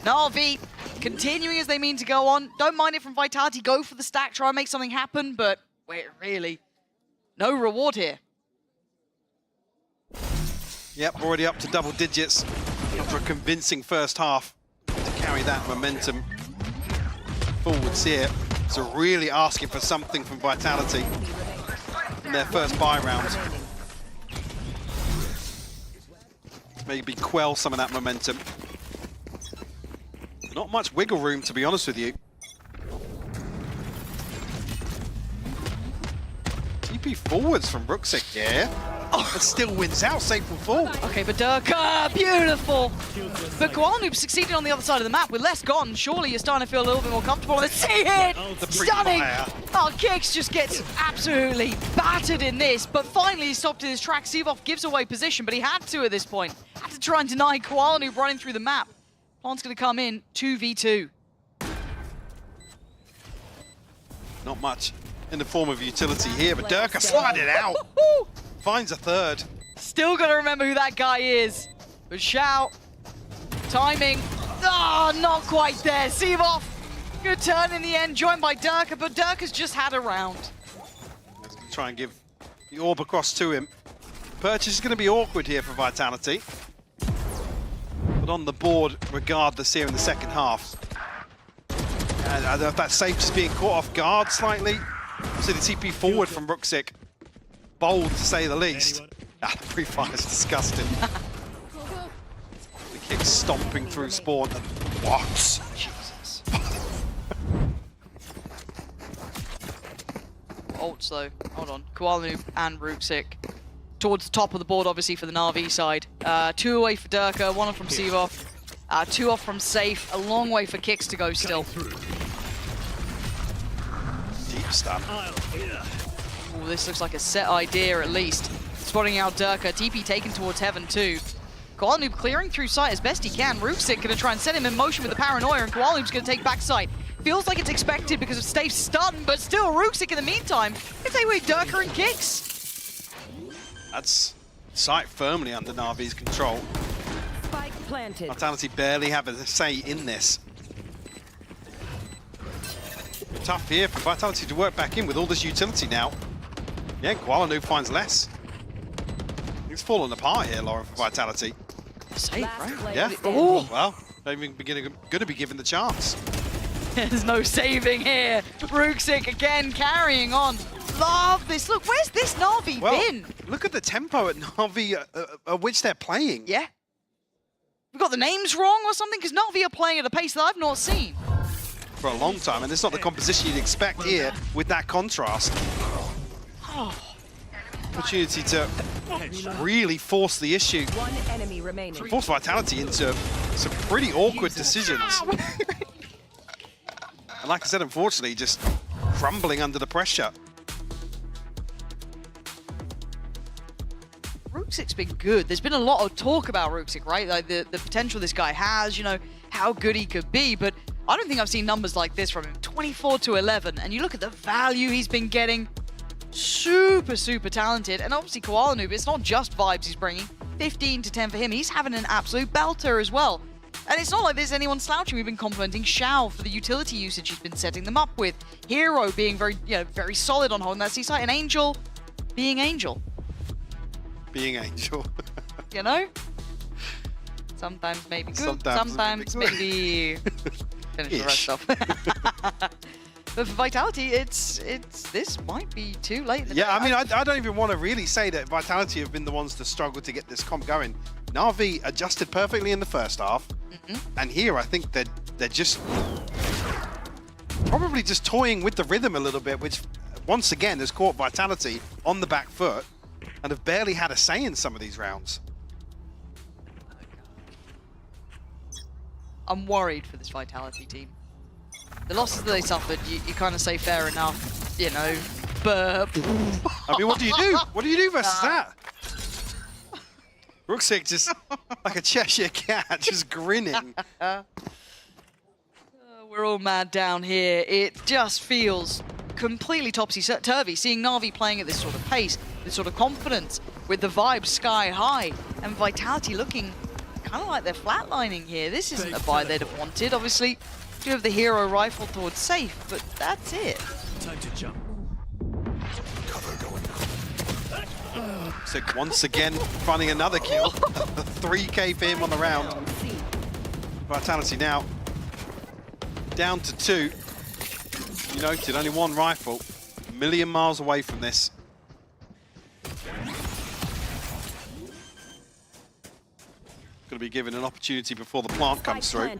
Na'Vi continuing as they mean to go on. Don't mind it from Vitality. Go for the stack, try and make something happen, but wait, really, no reward here. Yep, already up to double digits after a convincing first half to carry that momentum forwards here. So really asking for something from Vitality in their first buy round. Maybe quell some of that momentum. Not much wiggle room, to be honest with you. TP forwards from Rusick here. Oh, but still wins out, safe will fall. Okay, but Durka, beautiful. But Koala succeeded on the other side of the map with less gone. Surely you're starting to feel a little bit more comfortable. And the C-hit, stunning. Oh, Kix just gets absolutely battered in this, but finally he stopped in his track. Seavoff gives away position, but he had to at this point. Had to try and deny Koala running through the map. Plant's going to come in 2v2. Not much in the form of utility here, but Durka slided out. Finds a third. Still got to remember who that guy is. But shout. Timing. Oh, not quite there. Seavoff. Good turn in the end, joined by Durka, but Durka's just had a round. Try and give the orb across to him. Purchase is going to be awkward here for Vitality. But on the board, regardless here in the second half. And I don't know if that's safe, just being caught off guard slightly. See the TP forward from Rusick. Bold to say the least. Ah, the pre-fire is disgusting. The kick stomping through spawn. And what? Jesus. Ults though, hold on. Koala and Rusick. Towards the top of the board, obviously, for the Na'Vi side. 2 away for Durka, 1 off from Seavoff. 2 off from Safe. A long way for Kix to go still. Deep stun. Ooh, this looks like a set idea at least. Spotting out Durka. TP taken towards Heaven too. Koala clearing through sight as best he can. Rusick going to try and set him in motion with the Paranoia, and Koala's going to take backside. Feels like it's expected because of Stave's stun, but still Rusick in the meantime can take away Durka and Kix. That's site firmly under Na'Vi's control. Spike planted. Vitality barely have a say in this. Tough here for Vitality to work back in with all this utility now. Yeah, Kuala finds less. He's falling apart here, Lauren, for Vitality. Safe, right? Yeah. Oh. Well, not even going to be given the chance. There's no saving here. Rooksik again carrying on. Love this. Look, where's this Na'Vi been? Look at the tempo at Na'Vi at which they're playing. Yeah. We've got the names wrong or something? Because Na'Vi are playing at a pace that I've not seen. For a long time, and it's not the composition you'd expect here with that contrast. Opportunity to really force the issue. One enemy remaining. Force Vitality into some pretty awkward decisions. And like I said, unfortunately, just crumbling under the pressure. Rooksik's been good. There's been a lot of talk about Rooksik, right? Like the potential this guy has, you know, how good he could be, but I don't think I've seen numbers like this from him. 24 to 11, and you look at the value he's been getting. Super, super talented, and obviously Koala Noob, it's not just vibes he's bringing. 15 to 10 for him. He's having an absolute belter as well. And it's not like there's anyone slouching. We've been complimenting Xiao for the utility usage he's been setting them up with. Hero being very, very solid on holding that C site, and Angel being Angel. Being Angel. You know? Sometimes maybe good, sometimes maybe finish the rest off. But for Vitality, it's this might be too late. Yeah, I mean, I don't even want to really say that Vitality have been the ones to struggle to get this comp going. Na'Vi adjusted perfectly in the first half, and here I think they're just probably just toying with the rhythm a little bit, which once again has caught Vitality on the back foot and have barely had a say in some of these rounds. I'm worried for this Vitality team. The losses that they suffered, you kind of say fair enough, you know, but... I mean, what do you do? What do you do versus that? Rooksik just like a Cheshire cat, just grinning. We're all mad down here. It just feels completely topsy-turvy, seeing Na'Vi playing at this sort of pace, this sort of confidence, with the vibes sky high, and Vitality looking kind of like they're flatlining here. This isn't a buy they'd have wanted, obviously. You have the hero rifle towards safe, but that's it. Time to jump. Cover going out. So once again, finding another kill. 3K for him on the round. Vitality now down to 2. You noted only one rifle. A million miles away from this. Going to be given an opportunity before the plant comes through.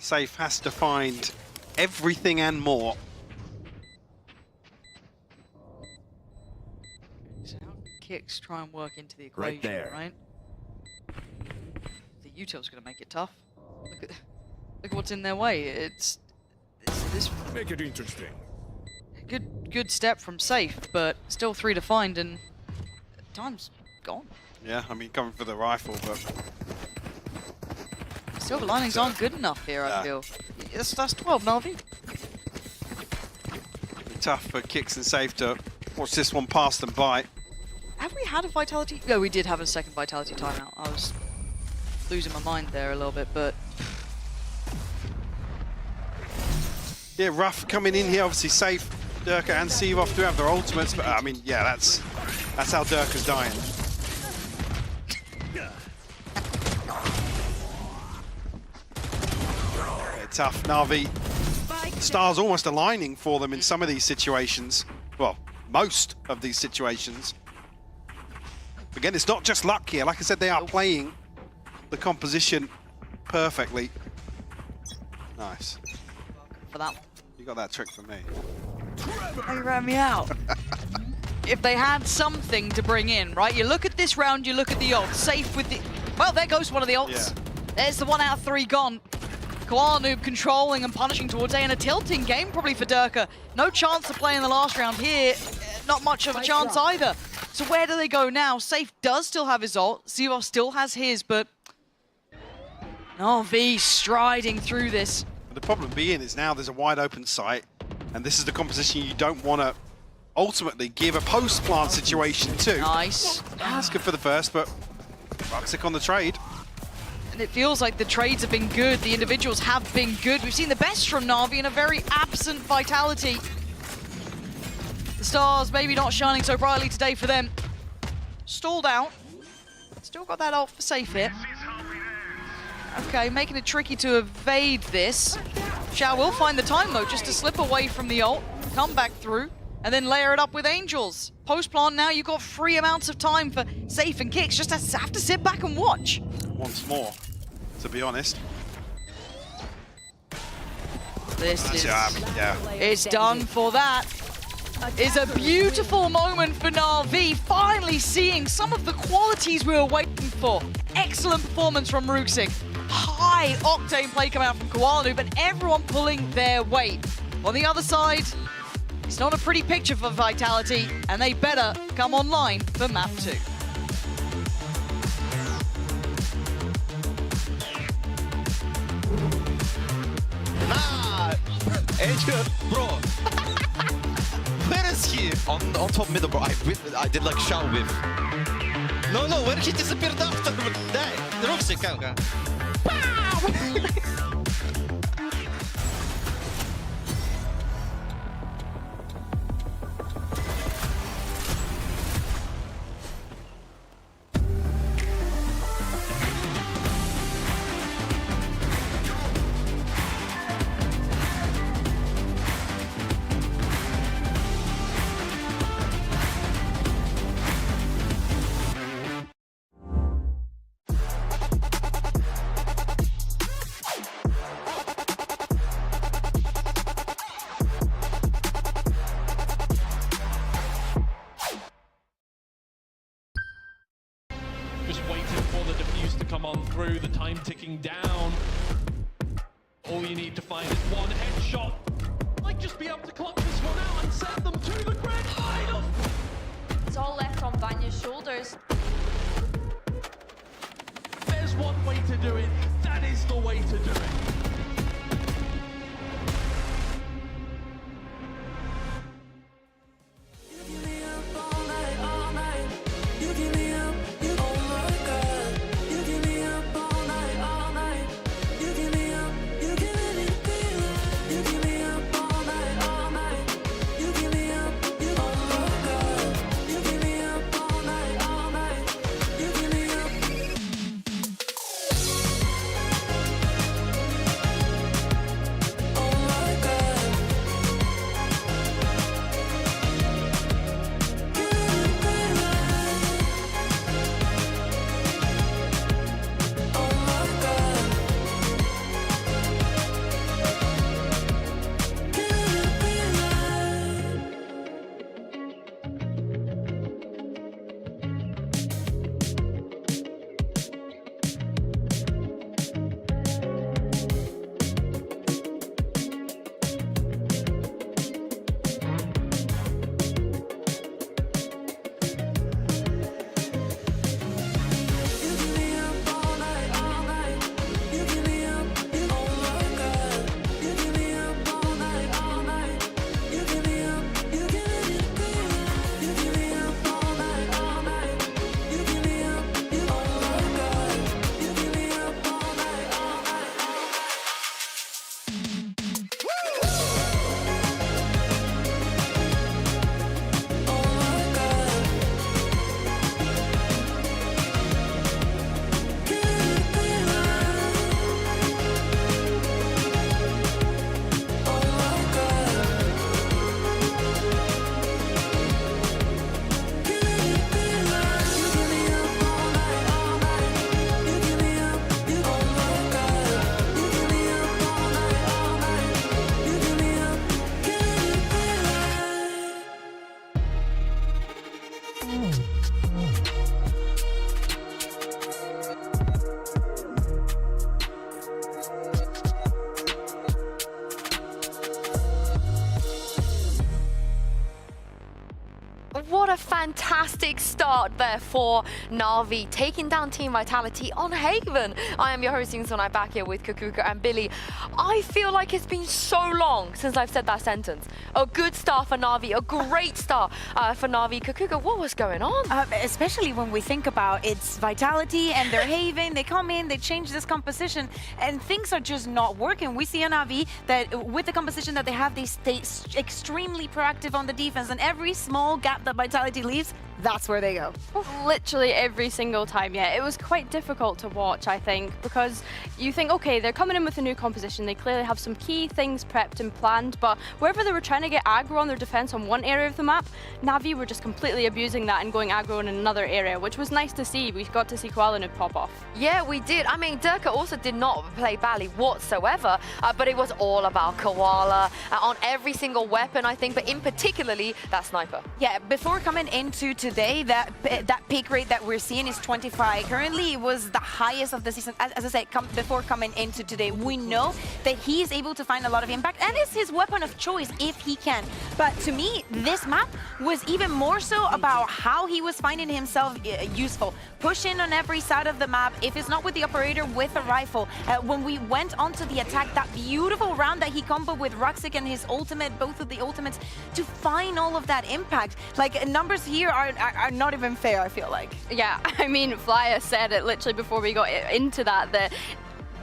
Safe has to find everything and more. So how can kicks try and work into the equation, right? The util's going to make it tough. Look at what's in their way. It's this. Make it interesting. Good step from safe, but still 3 to find, and time's gone. Yeah, I mean, coming for the rifle, but. Silver linings aren't good enough here, I feel. That's 12, Na'Vi. Tough for kicks and safe to watch this one pass them by. Have we had a Vitality? No, we did have a second Vitality timeout. I was losing my mind there a little bit, but... Yeah, Ruff coming in here, obviously safe. Durka and Seavoff do have their ultimates, but I mean, yeah, that's how Durka's dying. Tough. Na'Vi, stars almost aligning for them in some of these situations. Well, most of these situations. Again, it's not just luck here. Like I said, they are playing the composition perfectly. Nice. For that one. You got that trick for me. They ran me out. If they had something to bring in, right? You look at this round, you look at the ult. Safe with the... Well, there goes one of the ults. Yeah. There's the 1 out of 3 gone. Koala Noob controlling and punishing towards A, and a tilting game probably for Durka. No chance to play in the last round here. Not much of a chance either. So where do they go now? Safe does still have his ult. Seavoff still has his, but... Na'Vi striding through this. The problem being is now there's a wide open site, and this is the composition you don't want to ultimately give a post-plant situation too. Nice. That's good for the first, but Ruxic on the trade. And it feels like the trades have been good. The individuals have been good. We've seen the best from Na'Vi in a very absent Vitality. The stars maybe not shining so brightly today for them. Stalled out. Still got that ult for safe hit. Okay, making it tricky to evade this. Xiao will find the time though, just to slip away from the ult, come back through, and then layer it up with Angels. Post-plant now, you've got free amounts of time for safe and kicks. Just have to sit back and watch. Once more, to be honest. This is yeah. It's done for that. Is a beautiful moment for Na'Vi, finally seeing some of the qualities we were waiting for. Excellent performance from Ruxic. High octane play coming out from Koalanu, but everyone pulling their weight. On the other side, it's not a pretty picture for Vitality, and they better come online for map 2. Angel, bro. Where is he? On top middle, bro. I did like shout whip. No, where he disappeared after? Die. Roxy, come. Just waiting for the defuse to come on through, the time ticking down. All you need to find is one headshot. Might just be able to clutch this one out and send them to the grand final. It's all left on Vanya's shoulders. There's one way to do it. That is the way to do it. fantastic start there for Na'Vi, taking down Team Vitality on Haven. I am your host, Yingsun, back here with Kakuka and Billy. I feel like it's been so long since I've said that sentence. A good start for Na'Vi, a great start for Na'Vi. Kakuka, what was going on? Especially when we think about it's Vitality and their Haven, they come in, they change this composition, and things are just not working. We see a Na'Vi that with the composition that they have, they stay extremely proactive on the defense, and every small gap that Vitality leaves, that's where they go. Literally every single time, yeah. It was quite difficult to watch, I think, because you think, okay, they're coming in with a new composition. They clearly have some key things prepped and planned, but wherever they were trying to get aggro on their defense on one area of the map, Na'Vi were just completely abusing that and going aggro in another area, which was nice to see. We got to see Koalanud pop off. Yeah, we did. I mean, Durka also did not play badly whatsoever, but it was all about Koala on every single weapon, I think, but in particularly that sniper. Yeah, before coming into today, that peak rate that we're seeing is 25. Currently, it was the highest of the season. As I said, before coming into today, we know that he is able to find a lot of impact, and it's his weapon of choice if he can. But to me, this map was even more so about how he was finding himself useful. Pushing on every side of the map, if it's not with the operator, with a rifle. When we went onto the attack, that beautiful round that he comboed with Roxic and his ultimate, both of the ultimates, to find all of that impact. Like, numbers here are not even fair, I feel like. Yeah, I mean, Flyer said it literally before we got into that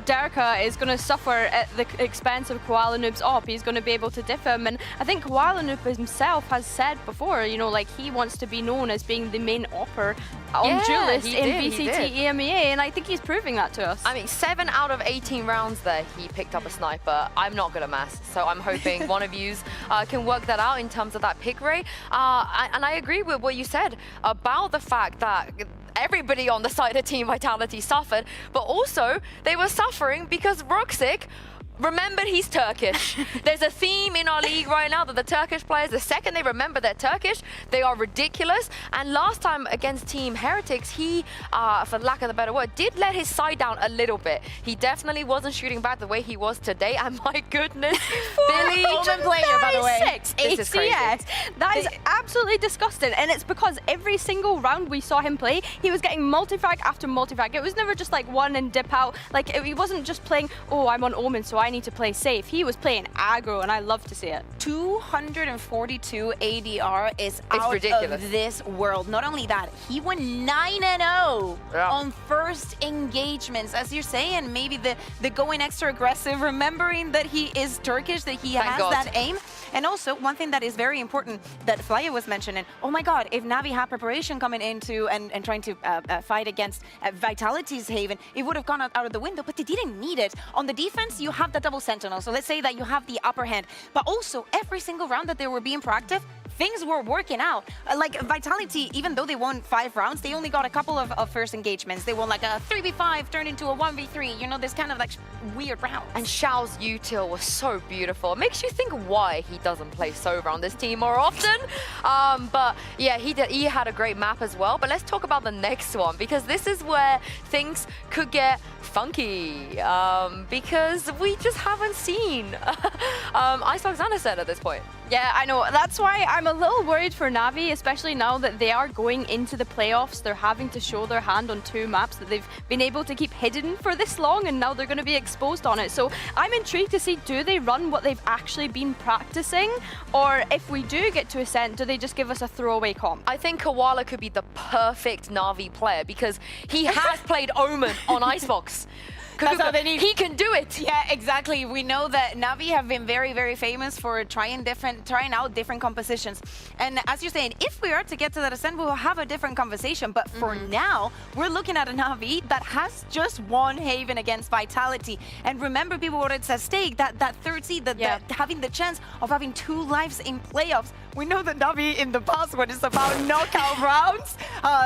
Durka is going to suffer at the expense of Koalanoob's op. He's going to be able to diff him, and I think Koalanoob himself has said before, you know, like he wants to be known as being the main opper on duelist in VCT EMEA, and I think he's proving that to us. I mean, 7 out of 18 rounds there, he picked up a sniper. I'm not good at maths, so I'm hoping one of yous can work that out in terms of that pick rate. And I agree with what you said about the fact that everybody on the side of Team Vitality suffered, but also they were suffering because Roxic remembered he's Turkish. There's a theme in our league right now that the Turkish players, the second they remember they're Turkish, they are ridiculous. And last time against Team Heretics, he, for lack of a better word, did let his side down a little bit. He definitely wasn't shooting back the way he was today. And my goodness, Billy, Omen player, by the way. 6 ACS. That is absolutely disgusting. And it's because every single round we saw him play, he was getting multi-frag after multi-frag. It was never just like one and dip out. Like, he wasn't just playing, oh, I'm on Omen, so I need to play safe. He was playing aggro, and I love to see it. 242 ADR is out of this world. Not only that, he went 9-0 on first engagements. As you're saying, maybe the going extra aggressive, remembering that he is Turkish, that he has that aim. And also, one thing that is very important that Flyer was mentioning, oh my god, if Na'Vi had preparation coming into and trying to fight against Vitality's Haven, it would have gone out of the window, but they didn't need it. On the defense, you have the double sentinel, so let's say that you have the upper hand, but also every single round that they were being proactive, things were working out. Like Vitality, even though they won 5 rounds, they only got a couple of first engagements. They won like a 3v5 turned into a 1v3, you know, this kind of like weird round. And Xiao's util was so beautiful. It makes you think why he doesn't play Sova on this team more often. But yeah, he had a great map as well. But let's talk about the next one, because this is where things could get funky, because we just haven't seen Icebox Anderson at this point. Yeah, I know. That's why I'm a little worried for Na'Vi, especially now that they are going into the playoffs. They're having to show their hand on 2 maps that they've been able to keep hidden for this long, and now they're going to be exposed on it. So I'm intrigued to see, do they run what they've actually been practicing? Or if we do get to Ascent, do they just give us a throwaway comp? I think Koala could be the perfect Na'Vi player because he has played Omen on Icebox. He can do it. Yeah, exactly. We know that Na'Vi have been very, very famous for trying out different compositions. And as you're saying, if we are to get to that Ascent, we'll have a different conversation. But for now, we're looking at a Na'Vi that has just won Haven against Vitality. And remember, people, what it's at stake, that third seed, that having the chance of having 2 lives in playoffs. We know that Na'Vi in the past when it's about knockout rounds,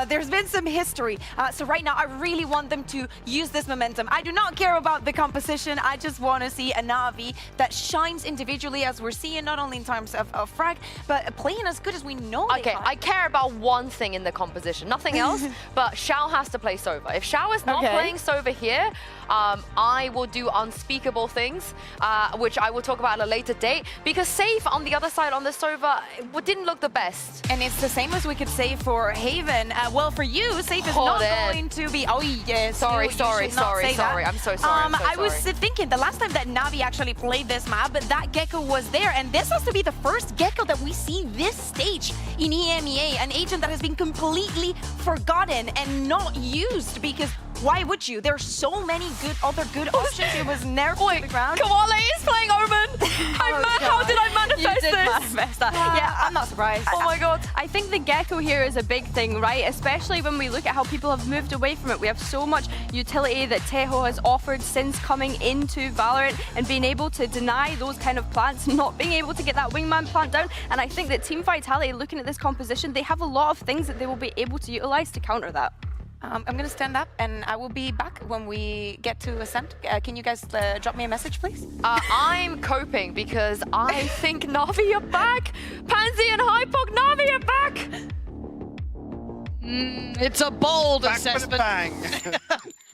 there's been some history. So right now, I really want them to use this momentum. I do not not care about the composition. I just want to see a Na'Vi that shines individually, as we're seeing, not only in terms of frag, but playing as good as we know. Okay, I care about one thing in the composition, nothing else, but Xiao has to play Sova. If Xiao is not playing Sova here, I will do unspeakable things, which I will talk about at a later date, because Safe on the other side on the Sova didn't look the best. And it's the same as we could say for Haven. Well, for you, Safe is not going to be... Oh, yes. Sorry. I'm so sorry. I was thinking the last time that Na'Vi actually played this map, that Gecko was there, and this has to be the first Gecko that we see this stage in EMEA, an agent that has been completely forgotten and not used, because why would you? There's so many other good options. It was nerfed to the ground. Koala is playing Omen. How did I manifest this? Manifest that. Yeah, I'm not surprised. Oh my god. I think the Gecko here is a big thing, right? Especially when we look at how people have moved away from it. We have so much utility that Teho has offered since coming into Valorant and being able to deny those kind of plants, not being able to get that wingman plant down. And I think that Team Vitality, looking at this composition, they have a lot of things that they will be able to utilize to counter that. I'm going to stand up, and I will be back when we get to Ascent. Can you guys drop me a message, please? I'm coping because I think Na'Vi are back. Pansy and Hypok, Na'Vi are back. It's a bold assessment. Bang.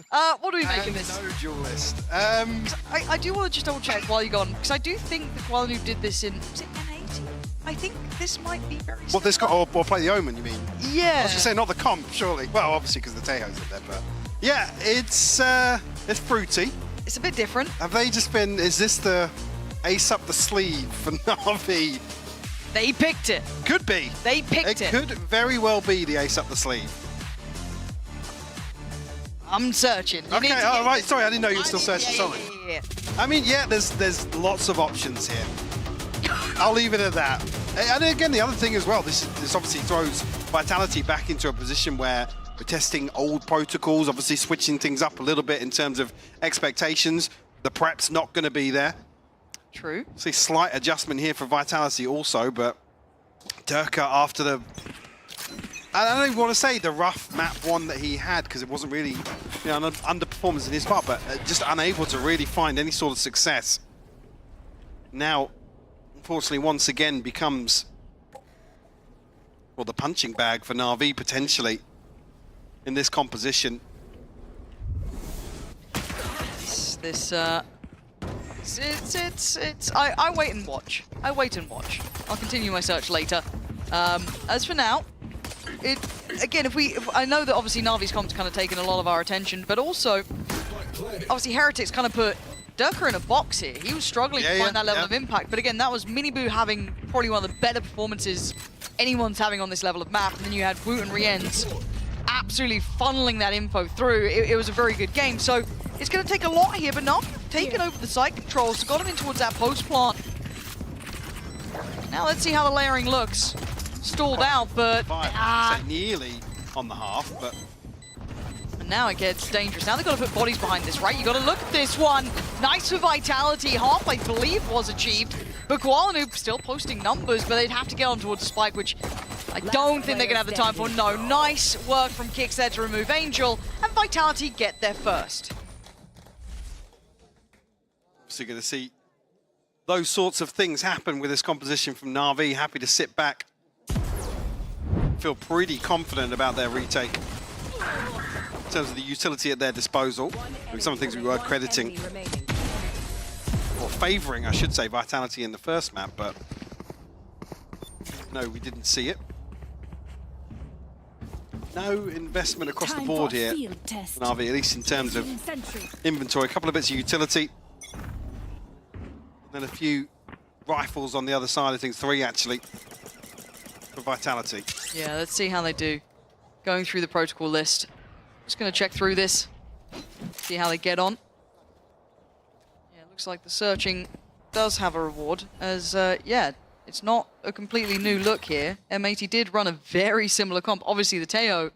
What do we make of this? No duelist. I do want to just double check while you're gone, because I do think the Koala did this in, was it M80? I think this might be very Well, this got or play the Omen, you mean? Yeah. I was gonna say not the comp, surely. Well, obviously because the Tejo's in there, but yeah, it's fruity. It's a bit different. Have they just been? Is this the ace up the sleeve for Na'Vi? They picked it. Could be. They picked it. It could very well be the ace up the sleeve. I'm searching. Okay, all right. Sorry, I didn't know you were still searching. Sorry. Yeah. I mean, yeah, there's lots of options here. I'll leave it at that. And again, the other thing as well, this obviously throws Vitality back into a position where we're testing old protocols, obviously switching things up a little bit in terms of expectations. The prep's not going to be there. True. See, slight adjustment here for Vitality also, but Durka after the... I don't even want to say the rough map one that he had, because it wasn't really, an underperformance in his part, but just unable to really find any sort of success. Now, unfortunately, once again becomes, well, the punching bag for Na'Vi potentially in this composition. I wait and watch. I wait and watch. I'll continue my search later. As for now, I know that obviously Na'Vi's comp's kind of taken a lot of our attention, but also, obviously Heretics kind of put Durka in a box here. He was struggling to find that level of impact, but again, that was Miniboo having probably one of the better performances anyone's having on this level of map, and then you had Woot and Rienz absolutely funneling that info through. It was a very good game, so it's going to take a lot here, but Na'Vi have taken over the site controls, got him in towards that post plant. Now let's see how the layering looks. Stalled out, but nearly on the half, but now it gets dangerous. Now they've got to put bodies behind this, right? You got to look at this one. Nice for Vitality. Half, I believe, was achieved. But Koala still posting numbers, but they'd have to get on towards Spike, which I don't think they're going to have the time for. No, nice work from Kicks there to remove Angel, and Vitality get there first. So you're going to see those sorts of things happen with this composition from Na'Vi. Happy to sit back. Feel pretty confident about their retake in terms of the utility at their disposal. Some of the things we were crediting, or favouring, I should say, Vitality in the first map, but no, we didn't see it. No investment across the board here, Na'Vi, at least in terms of inventory. A couple of bits of utility, and then a few rifles on the other side of things, 3 actually. Vitality. Yeah, let's see how they do. Going through the protocol list. Just going to check through this, see how they get on. Yeah, looks like the searching does have a reward, as, yeah, it's not a completely new look here. M80 did run a very similar comp. Obviously, the Teo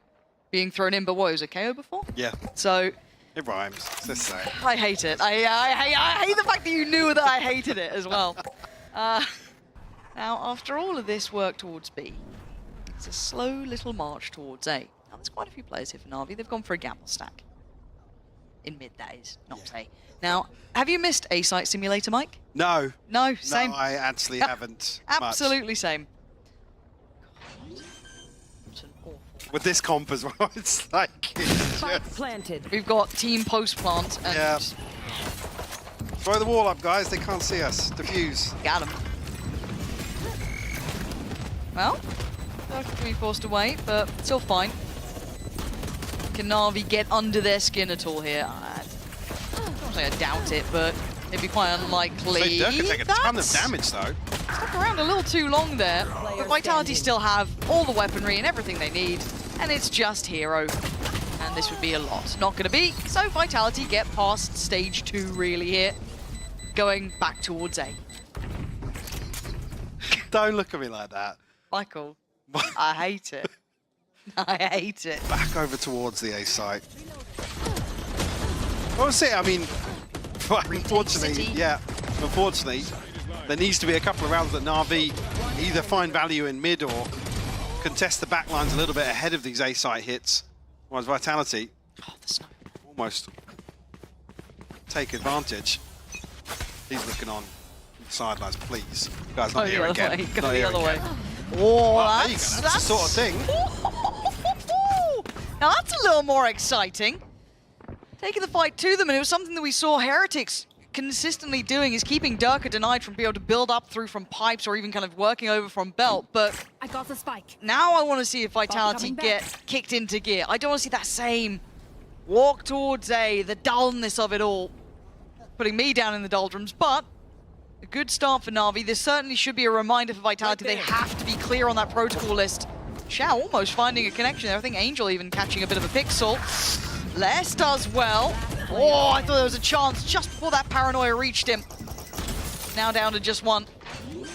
being thrown in, but what, it was a KO before? Yeah. So... it rhymes, let's say. I hate it. I hate the fact that you knew that I hated it as well. Now, after all of this work towards B, it's a slow little march towards A. Now, there's quite a few players here for Na'Vi. They've gone for a gamble stack. In mid, that is, not A. Now, have you missed A Site Simulator, Mike? No. No, same. No, I actually haven't. Absolutely same. With this comp as well, it's like... planted. We've got team post plant and... Yeah. Throw the wall up, guys. They can't see us. Diffuse. Got him. Well, they're going to be forced to wait, but still fine. Can Na'Vi get under their skin at all here? I don't say I doubt it, but it'd be quite unlikely. So Dirk could take a ton of damage, though. Stuck around a little too long there, but Vitality still have all the weaponry and everything they need, and it's just Hero. And this would be a lot. Not going to be, so Vitality get past stage 2 really here, going back towards A. Don't look at me like that. Michael, I hate it. I hate it. Back over towards the A site. Well, see, I mean, unfortunately, unfortunately, there needs to be a couple of rounds that Na'Vi either find value in mid or contest the backlines a little bit ahead of these A site hits. Whereas Vitality almost take advantage. He's looking on the sidelines, please. You guys, not here again. Go the other way. Oh, Oh, there you go. That's the sort of thing. Now that's a little more exciting. Taking the fight to them, and it was something that we saw Heretics consistently doing, is keeping Durka denied from being able to build up through from pipes or even kind of working over from belt. But I got the spike. now I want to see if Vitality get kicked into gear. I don't want to see that same walk towards A, the dullness of it all, putting me down in the doldrums, but a good start for Na'Vi. This certainly should be a reminder for Vitality. They have to be clear on that protocol list. Xiao almost finding a connection there. I think Angel even catching a bit of a pixel. Les does well. Oh, I thought there was a chance just before that paranoia reached him. Now down to just one.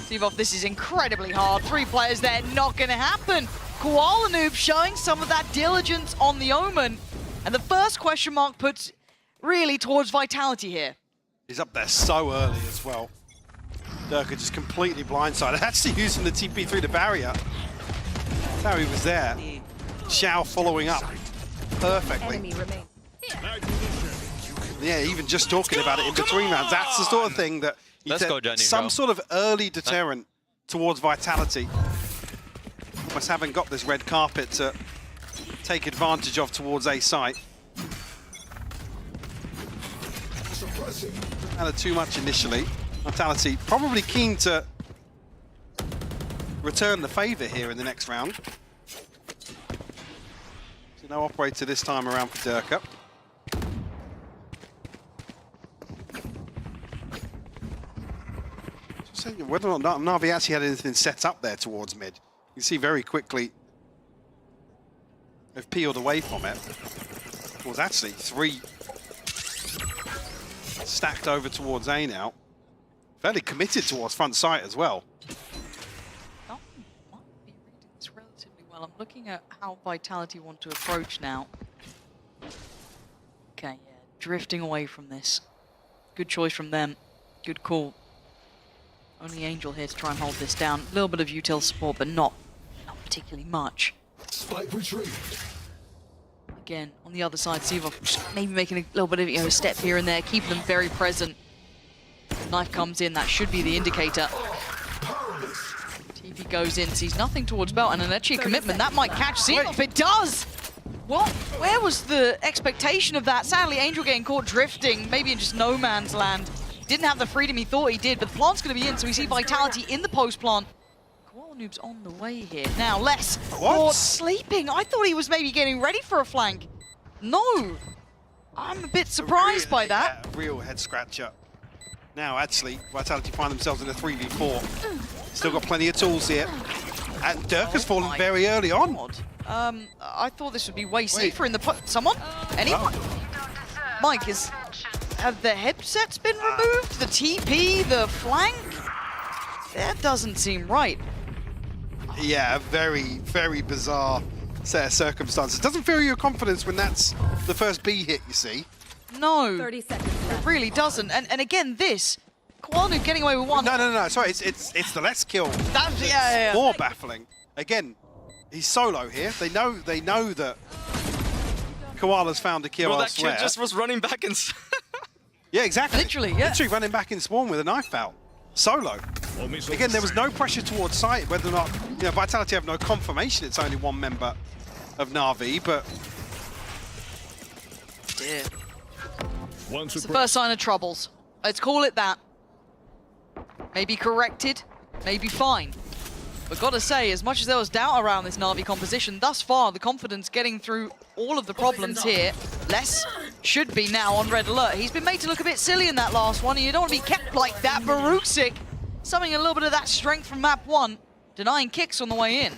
Zivov, this is incredibly hard. 3 players there, not going to happen. Koala Noob showing some of that diligence on the Omen. And the first question mark puts really towards Vitality here. He's up there so early as well. Durka just completely blindsided. Actually using the TP through the barrier. That's how he was there. Xiao following up perfectly. Yeah, even just talking about it in between rounds. That's the sort of thing that you some sort of early deterrent towards Vitality. Almost haven't got this red carpet to take advantage of towards A site. Kind of too much initially. Vitality probably keen to return the favour here in the next round. So no operator this time around for Durka. So whether or not Na'Vi actually had anything set up there towards mid. You can see very quickly they've peeled away from it. It was actually 3 stacked over towards A now. Fairly committed towards front site as well. Might be reading this relatively well. I'm looking at how Vitality want to approach now. Okay, yeah, drifting away from this. Good choice from them. Good call. Only Angel here to try and hold this down. A little bit of util support, but not particularly much. Spike retrieved. Again, on the other side, Zivov maybe making a little bit of a step here and there, keeping them very present. Knife comes in, that should be the indicator. TP goes in, sees nothing towards belt, and an actually commitment. That might catch Zivov. It does! What? Where was the expectation of that? Sadly, Angel getting caught drifting, maybe in just no man's land. Didn't have the freedom he thought he did, but the plant's going to be in, so we see Vitality in the post plant. Koala Noob's on the way here. Now, Les caught sleeping. I thought he was maybe getting ready for a flank. No. I'm a bit surprised by that. Yeah, real head scratcher. Now, actually, Vitality find themselves in a 3v4. Still got plenty of tools here. And Durka's fallen very early on. I thought this would be way safer in the... Someone? Anyone? Mike, have the headsets been removed? The TP, the flank? That doesn't seem right. Yeah, a very, very bizarre set of circumstances. Doesn't fill your confidence when that's the first B hit you see. No, 30 seconds. It really doesn't. And again, this Koala Noob getting away with one. No. Sorry, it's the less kill. That's yeah. More baffling. Again, he's solo here. They know that Koala's found a kill Bro, that elsewhere. kid just was running back and... Yeah, exactly. Literally, yeah. Literally running back in spawn with a knife out. Solo. Again, there was no pressure towards site, whether or not, you know, Vitality have no confirmation it's only one member of Na'Vi, but... Dear. It's the first sign of troubles. Let's call it that. Maybe corrected, maybe fine. But gotta say, as much as there was doubt around this Na'Vi composition, thus far the confidence getting through all of the problems here, less should be now on red alert. He's been made to look a bit silly in that last one, and you don't want to be kept like that. Baruksik, summoning a little bit of that strength from map 1, denying kicks on the way in.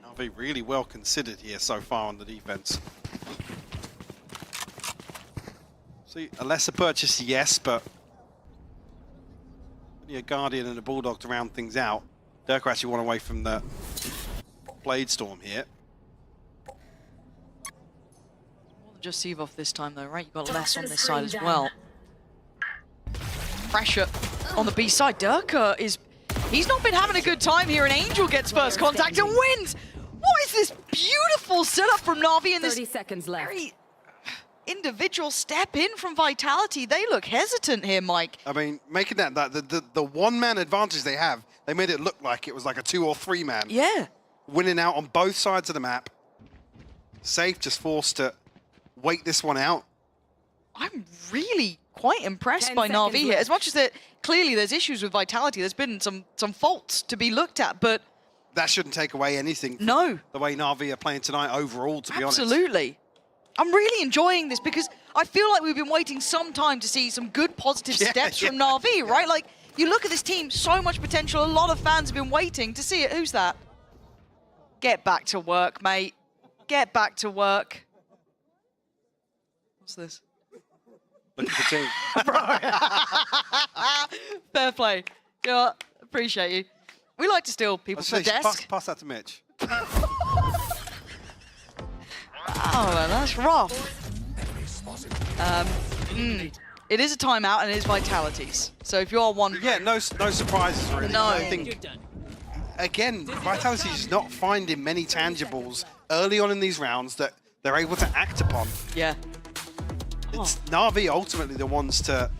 Na'Vi really well considered here so far on the defense. See, a lesser purchase, yes, but a Guardian and a Bulldog to round things out. Durka actually one away from the Blade Storm here. Just Sevov this time though, right? You've got less on this side as well. Pressure on the B side. Durka is... He's not been having a good time here, and Angel gets first contact and wins! What is this beautiful setup from Na'Vi in this 30 seconds left. very individual step in from Vitality? They look hesitant here, Mike. I mean, making that the one-man advantage they have, they made it look like it was like a 2 or 3 man. Yeah. Winning out on both sides of the map. Safe just forced to wait this one out. I'm really quite impressed by Na'Vi here. As much as that clearly there's issues with Vitality, there's been some faults to be looked at, but that shouldn't take away anything from the way Na'Vi are playing tonight overall, to be honest. Absolutely. I'm really enjoying this because I feel like we've been waiting some time to see some good positive steps from Na'Vi, right? Like, you look at this team, so much potential. A lot of fans have been waiting to see it. Who's that? Get back to work, mate. Get back to work. What's this? Look at the team. Fair play. You know what? Appreciate you. We like to steal people from the desk. Pass that to Mitch. Oh, well, that's rough. It is a timeout and it is Vitality's. So if you're one... Yeah, no surprises really. No. I think, again, Vitality is not finding many tangibles early on in these rounds that they're able to act upon. Yeah. It's Na'Vi ultimately the ones to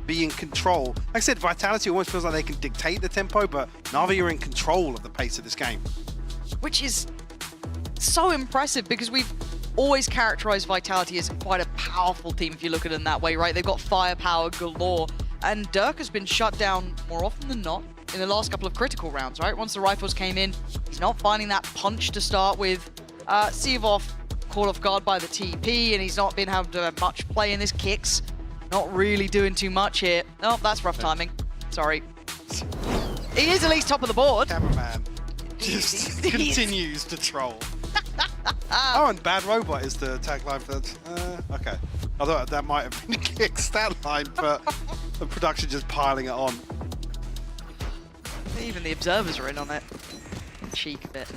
be in control. Like I said, Vitality almost feels like they can dictate the tempo, but Na'Vi are in control of the pace of this game. Which is so impressive because we've always characterized Vitality as quite a powerful team if you look at it in that way, right? They've got firepower galore, and Dirk has been shut down more often than not in the last couple of critical rounds, right? Once the rifles came in, he's not finding that punch to start with. Sevov caught off guard by the TP, and he's not been able to have much play in his kicks. Not really doing too much here. Oh, that's rough timing. Sorry. He is at least top of the board. Cameraman just continues to troll. Oh, and Bad Robot is the tagline for that. Okay. I thought that might have been a kick stat line, but the production just piling it on. Even the observers are in on it. Cheek a bit.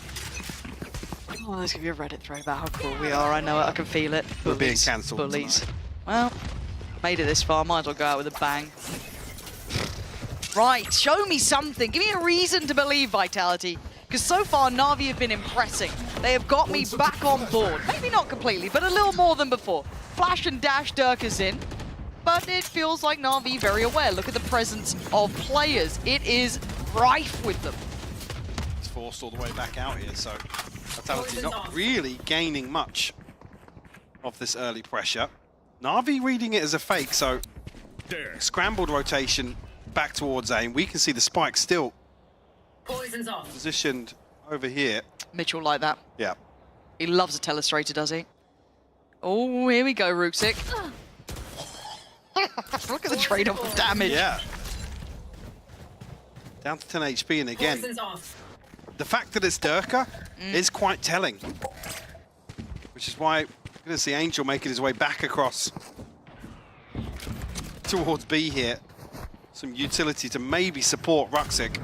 Oh, there's gonna be a Reddit thread about how cool we are. I know it, I can feel it. We're being cancelled. Bullies. Well, made it this far, might as well go out with a bang. Right, show me something. Give me a reason to believe, Vitality. Because so far, Na'Vi have been impressing. They have got me back on board. Maybe not completely, but a little more than before. Flash and dash Dirk is in, but it feels like Na'Vi very aware. Look at the presence of players. It is rife with them. It's forced all the way back out here, so Vitality not really gaining much of this early pressure. Na'Vi reading it as a fake, so scrambled rotation back towards aim. We can see the spike still positioned over here. Mitchell like that. Yeah. He loves a telestrator, does he? Oh, here we go, Ruksik. Look at the trade-off of damage. Yeah. Down to 10 HP, and again, the fact that it's Durka is quite telling. Which is why you're going to see Angel making his way back across towards B here. Some utility to maybe support Ruksik.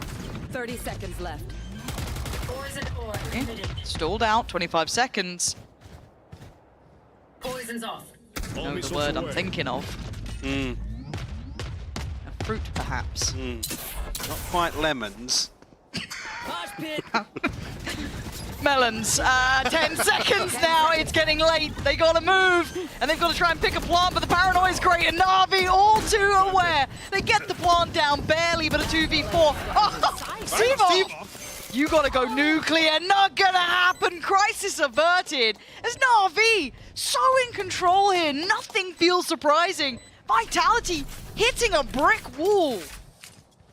30 seconds left. Okay. Stalled out, 25 seconds. Poison's off. Know the word I'm thinking of. A fruit, perhaps. Not quite lemons. Melons, 10 seconds now, it's getting late. They gotta move, and they've got to try and pick a plant, but the paranoia is great, and Na'Vi all too aware. They get the plant down barely, but a 2v4. Oh, Steve, you gotta go nuclear, not gonna happen. Crisis averted. As Na'Vi so in control here, nothing feels surprising. Vitality hitting a brick wall.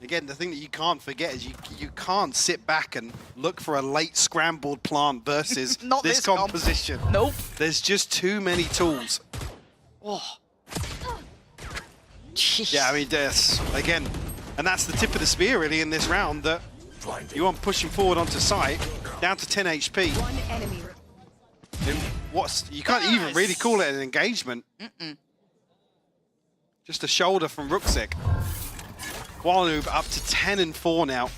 Again, the thing that you can't forget is you can't sit back and look for a late scrambled plant versus this composition. Nope. There's just too many tools. Oh. Yeah, I mean, again, and that's the tip of the spear really in this round, that you want pushing forward onto site, down to 10 HP. One enemy. You can't even really call it an engagement. Just a shoulder from Ruxic. Walnoob up to 10 and 4 now.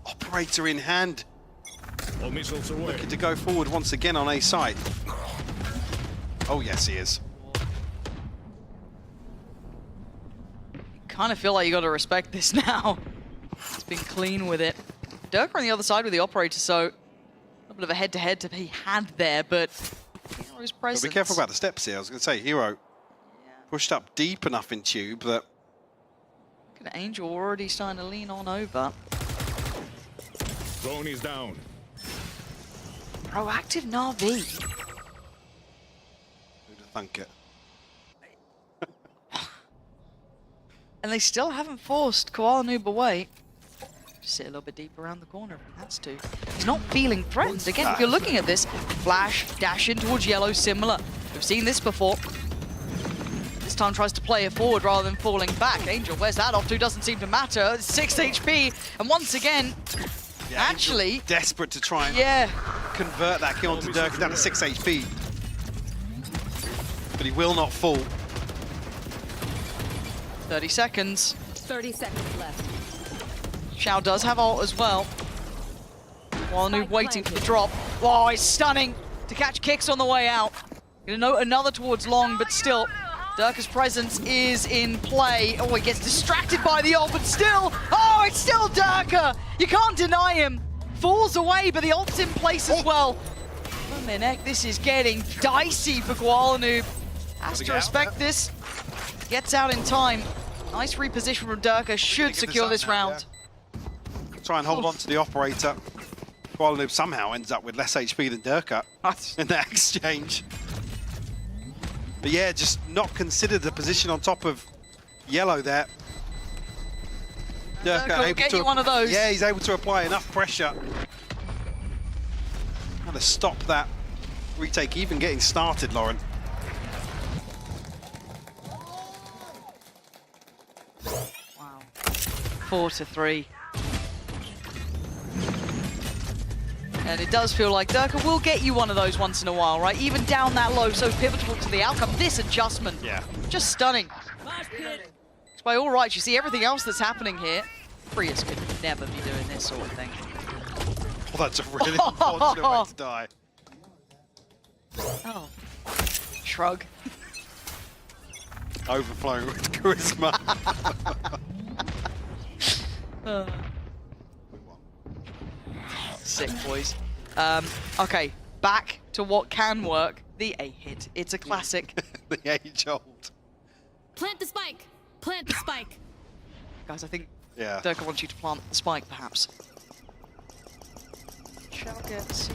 Operator in hand. Looking to go forward once again on A site. Oh yes, he is. Kind of feel like you got to respect this now. It's been clean with it. Dirk on the other side with the operator, so a little bit of a head-to-head to be had there, but Hero's presence. But be careful about the steps here. I was going to say, Hero pushed up deep enough in Tube that Angel already starting to lean on over. Drone is down. Proactive Na'Vi. Who'd have thunk it? And they still haven't forced Koala Noob away. Just sit a little bit deeper around the corner if he has to. He's not feeling threatened. Again, if you're looking at this, flash, dash in towards yellow, similar. We've seen this before. This time tries to play it forward rather than falling back. Angel, where's that off to? Doesn't seem to matter. 6 HP, and once again, actually... Angel desperate to try and convert that kill onto Dirk. He's down to 6 HP. But he will not fall. 30 seconds. 30 seconds left. Xiao does have ult as well. While Noob waiting for the drop. Oh, it's stunning to catch kicks on the way out. Gonna note another towards long, but still, Dirk's presence is in play. Oh, he gets distracted by the ult, but still, oh, it's still Dirk. You can't deny him. Falls away, but the ult's in place as well. On their neck, this is getting dicey for Koala Noob. Has to respect this. Gets out in time. Nice reposition from Dirk. Should secure this round. Try and hold on to the operator. Koala Noob somehow ends up with less HP than Dirka in that exchange. But yeah, just not considered the position on top of yellow there. Dirka able get to you one of those. Yeah, he's able to apply enough pressure. Trying to stop that retake even getting started, Lauren. Wow. 4-3. And it does feel like Dirka will get you one of those once in a while, right? Even down that low, so pivotal to the outcome. This adjustment, just stunning. It's by all rights, you see everything else that's happening here. Prius could never be doing this sort of thing. Well, that's a really unfortunate way to die. Oh, shrug. Overflowing with charisma. Sick, boys. Okay, back to what can work. The A-hit. It's a classic. The age-old. Plant the spike. Plant the spike. Guys, I think Dirk wants you to plant the spike, perhaps. Shall get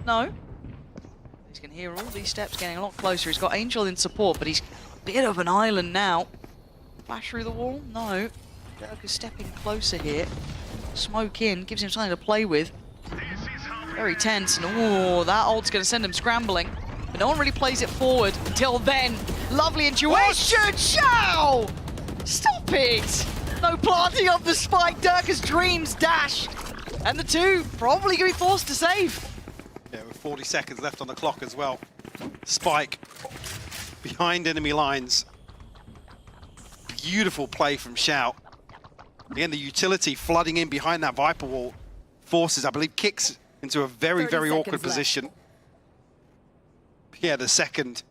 No. He's going to hear all these steps getting a lot closer. He's got Angel in support, but he's a bit of an island now. Flash through the wall? No. Dirk is stepping closer here. Smoke in, gives him something to play with. Very tense, and oh, that ult's going to send him scrambling. But no one really plays it forward until then. Lovely intuition, Xiao! Stop it! No planting of the spike, Dirk's dreams dash. And the two probably going to be forced to save. Yeah, with 40 seconds left on the clock as well. Spike behind enemy lines. Beautiful play from Xiao. Again, the utility flooding in behind that Viper wall forces, I believe, kicks into a very, very awkward position. Yeah, the second.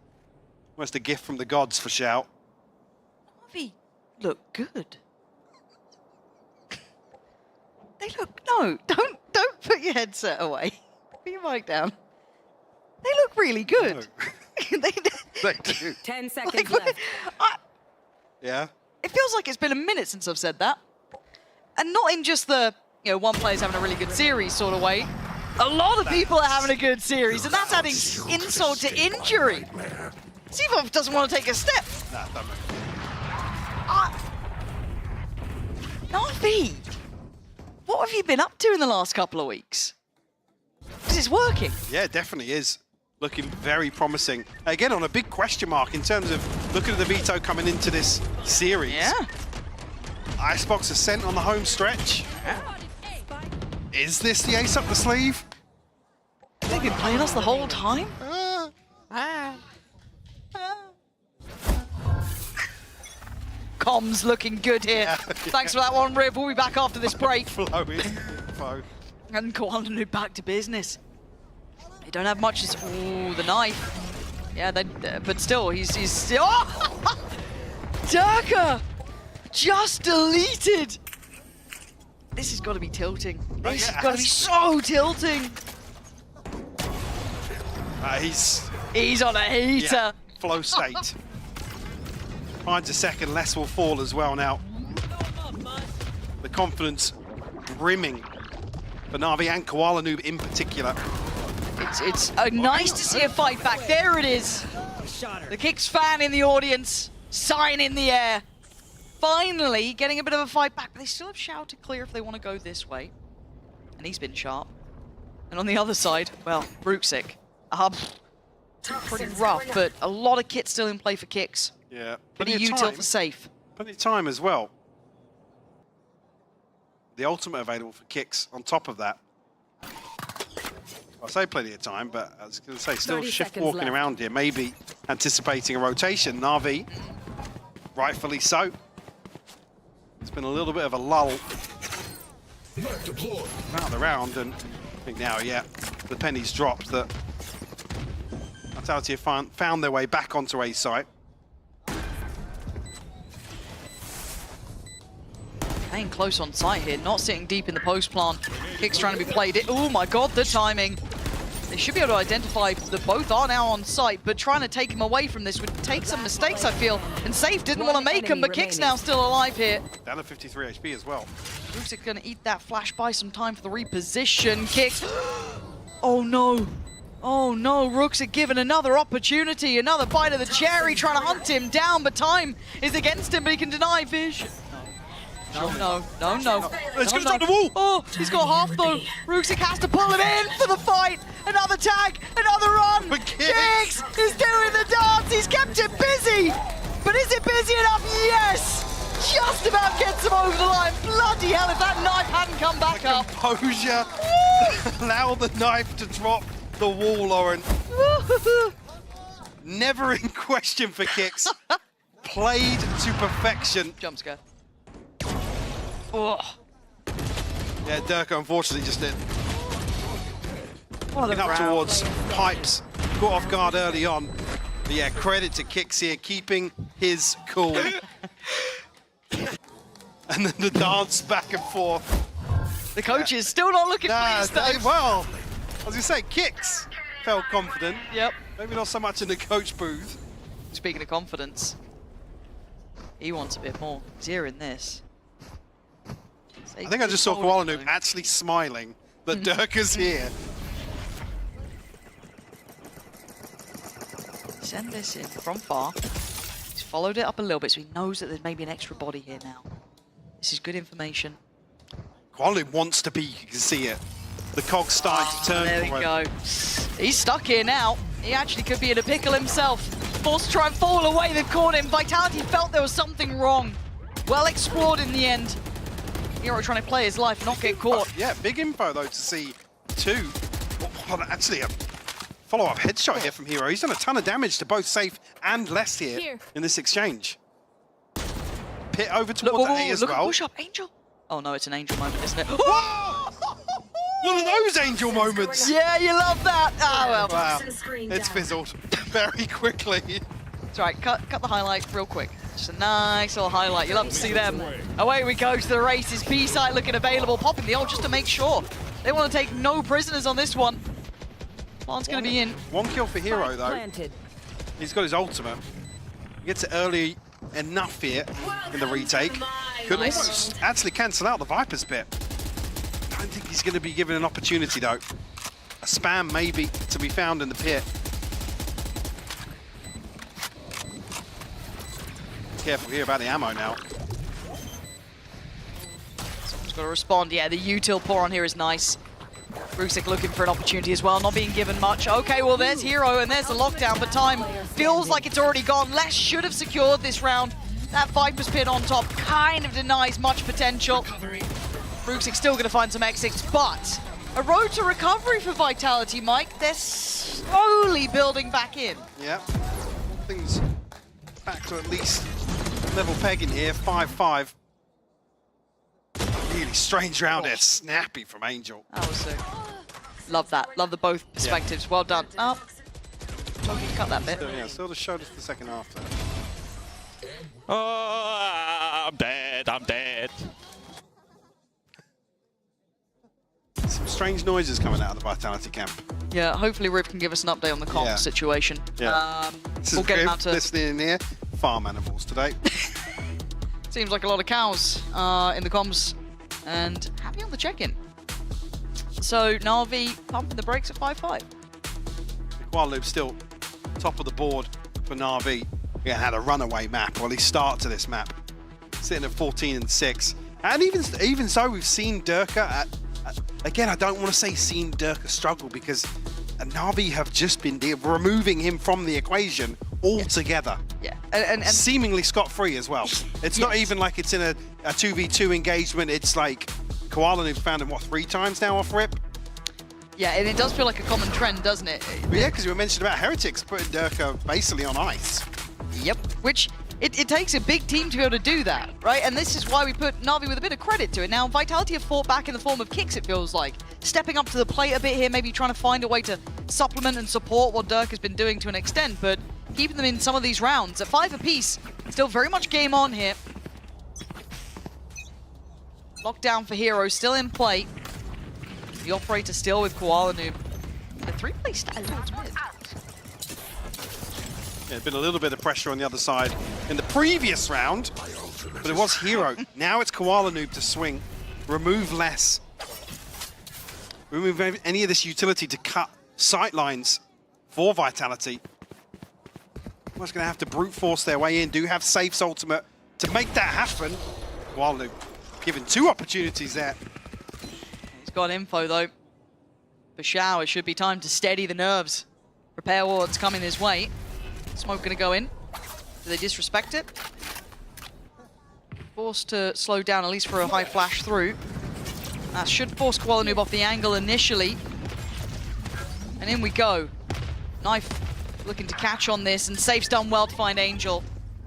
Almost a gift from the gods for Xiao. Na'Vi look good. They look, no, don't Don't put your headset away. Put your mic down. They look really good. They do. 10 seconds left. Yeah. It feels like it's been a minute since I've said that. And not in just the, you know, one player's having a really good series sort of way. A lot of people are having a good series, and that's adding insult to injury. Zivov doesn't want to take a step. Nah, don't move. Navi, what have you been up to in the last couple of weeks? Because it's working. Yeah, it definitely is. Looking very promising. Again, on a big question mark in terms of looking at the veto coming into this series. Yeah. Icebox is sent on the home stretch. Is this the ace up the sleeve? They've been playing us the whole time. Comms looking good here. Yeah. Thanks for that one, Rib. We'll be back after this break. Flowing info. And Koalanu back to business. They don't have much. Ooh, the knife. Yeah, but still, he's still. Oh! Durka just deleted. This has got to be tilting. This has got to be so tilting. He's on a heater. Yeah, flow state. Finds a second, less will fall as well now. The confidence brimming for Na'Vi and Koala Noob in particular. It's nice to see a fight back. There it is. The Kicks fan in the audience, sign in the air. Finally getting a bit of a fight back, but they still have Shao to clear if they want to go this way. And he's been sharp. And on the other side, well, Bruxic. Pretty rough, but a lot of kit still in play for Kicks. Yeah, Pretty util for safe. Plenty of time as well. The ultimate available for Kicks on top of that. I'll say plenty of time, but I was going to say, still shift walking left. around here, maybe anticipating a rotation. Na'Vi, rightfully so. It's been a little bit of a lull out of the round, and I think now, yeah, the pennies dropped that Vitality have found their way back onto A site. Playing close on site here, not sitting deep in the post plant. Kicks trying to be played. Oh my god, the timing. They should be able to identify that both are now on site, but trying to take him away from this would take some mistakes, I feel. And Safe didn't want to make him, but Kicks now still alive here. Down to 53 HP as well. Bruxic gonna eat that flash, buy some time for the reposition. Kicks. Oh no. Oh no, Ruxic given another opportunity, another bite of the cherry, trying to hunt him down, but time is against him, but he can deny vision. No. It's going to drop the wall. Oh, he's got half though. Ruxic has to pull him in for the fight. Another tag, another run. Kicks is doing the dance. He's kept it busy. But is it busy enough? Yes. Just about gets him over the line. Bloody hell, if that knife hadn't come back up. Composure. Allow the knife to drop the wall, Lauren. Never in question for Kicks. Played to perfection. Jump scare. Oh. Yeah, Durka unfortunately just did. What up towards pipes. Caught off guard early on. But yeah, credit to Kicks here, keeping his cool. And then the dance back and forth. The coach is still not looking pleased though. Well, I was going to say, Kicks felt confident. Yep. Maybe not so much in the coach booth. Speaking of confidence, he wants a bit more. He's here in this. I think I just saw Koala Noob actually smiling that Durka's here. Send this in from far. He's followed it up a little bit, so he knows that there's maybe an extra body here now. This is good information. Koala Noob wants to be, you can see it. The cog's starting to turn. There we go. He's stuck here now. He actually could be in a pickle himself. Forced to try and fall away, they've caught him. Vitality felt there was something wrong. Well explored in the end. Hero trying to play his life, not get caught. Yeah, big info though to see two. Well, actually a follow-up headshot here from Hero. He's done a ton of damage to both Safe and Lest here in this exchange. Pit over towards A as well. Push up, Angel. Oh no, it's an Angel moment, isn't it? Whoa! One of those Angel moments. Yeah, you love that. Oh well. Wow, it's fizzled very quickly. It's all right, cut the highlight real quick. Just a nice little highlight. You love to see them. Away we go to the races. B side looking available, popping the ult just to make sure They want to take no prisoners on this one. Plant's going to be in. 1 kill for Hero, though. Planted. He's got his ultimate. Gets it early enough here in the retake. Could almost actually cancel out the Viper's bit. I don't think he's going to be given an opportunity, though. A spam maybe to be found in the pit. Careful here about the ammo now. Someone's got to respond. Yeah, the util pour on here is nice. Rusick looking for an opportunity as well, not being given much. Okay, well, there's Hero and there's the lockdown, but time feels like it's already gone. Les should have secured this round. That Viper's pit on top kind of denies much potential. Rusick's still going to find some exits, but a road to recovery for Vitality, Mike. They're slowly building back in. Yeah, things back to at least level pegging here, 5-5. Really strange round there, snappy from Angel. That was sick. Love that. Love the both perspectives. Yeah. Well done. Oh, told you to cut that bit. Still just showed us the second half there. Oh, I'm dead. I'm dead. Some strange noises coming out of the Vitality camp. Yeah, hopefully Rip can give us an update on the comms situation. Yeah. We'll get him out to listening in here. Farm animals today. Seems like a lot of cows in the comms. And happy on the check-in. So Na'Vi pumping the brakes at 5-5. Kuala still top of the board for Na'Vi. He had a runaway map, or at least start to this map. Sitting at 14-6. And even so, we've seen Durka again, I don't want to say seen Durka struggle because Na'Vi have just been removing him from the equation altogether. Yeah, and seemingly scot-free as well. It's not even like it's in a 2v2 engagement. It's like Koala who've found him, what, 3 times now off rip? Yeah, and it does feel like a common trend, doesn't it? But yeah, because you were mentioned about Heretics putting Durka basically on ice. Yep, which it takes a big team to be able to do that, right? And this is why we put Na'Vi with a bit of credit to it. Now, Vitality have fought back in the form of kicks, it feels like. Stepping up to the plate a bit here, maybe trying to find a way to supplement and support what Dirk has been doing to an extent, but keeping them in some of these rounds. At 5 apiece, still very much game on here. Lockdown for Hero, still in play. The operator still with Koala Noob. The 3-play stack towards mid. Yeah, been a little bit of pressure on the other side in the previous round, but it was Hero. Now it's Koala Noob to swing, remove less. Remove any of this utility to cut sight lines for Vitality. Almost going to have to brute force their way in. Do have Safe's ultimate to make that happen. Koala Noob given 2 opportunities there. He's got info though. For Shao, it should be time to steady the nerves. Prepare wards coming his way. Smoke gonna go in. Do they disrespect it? Forced to slow down, at least for a high flash through. That should force Koala Noob off the angle initially. And in we go. Knife looking to catch on this, and Safe's done well to find Angel.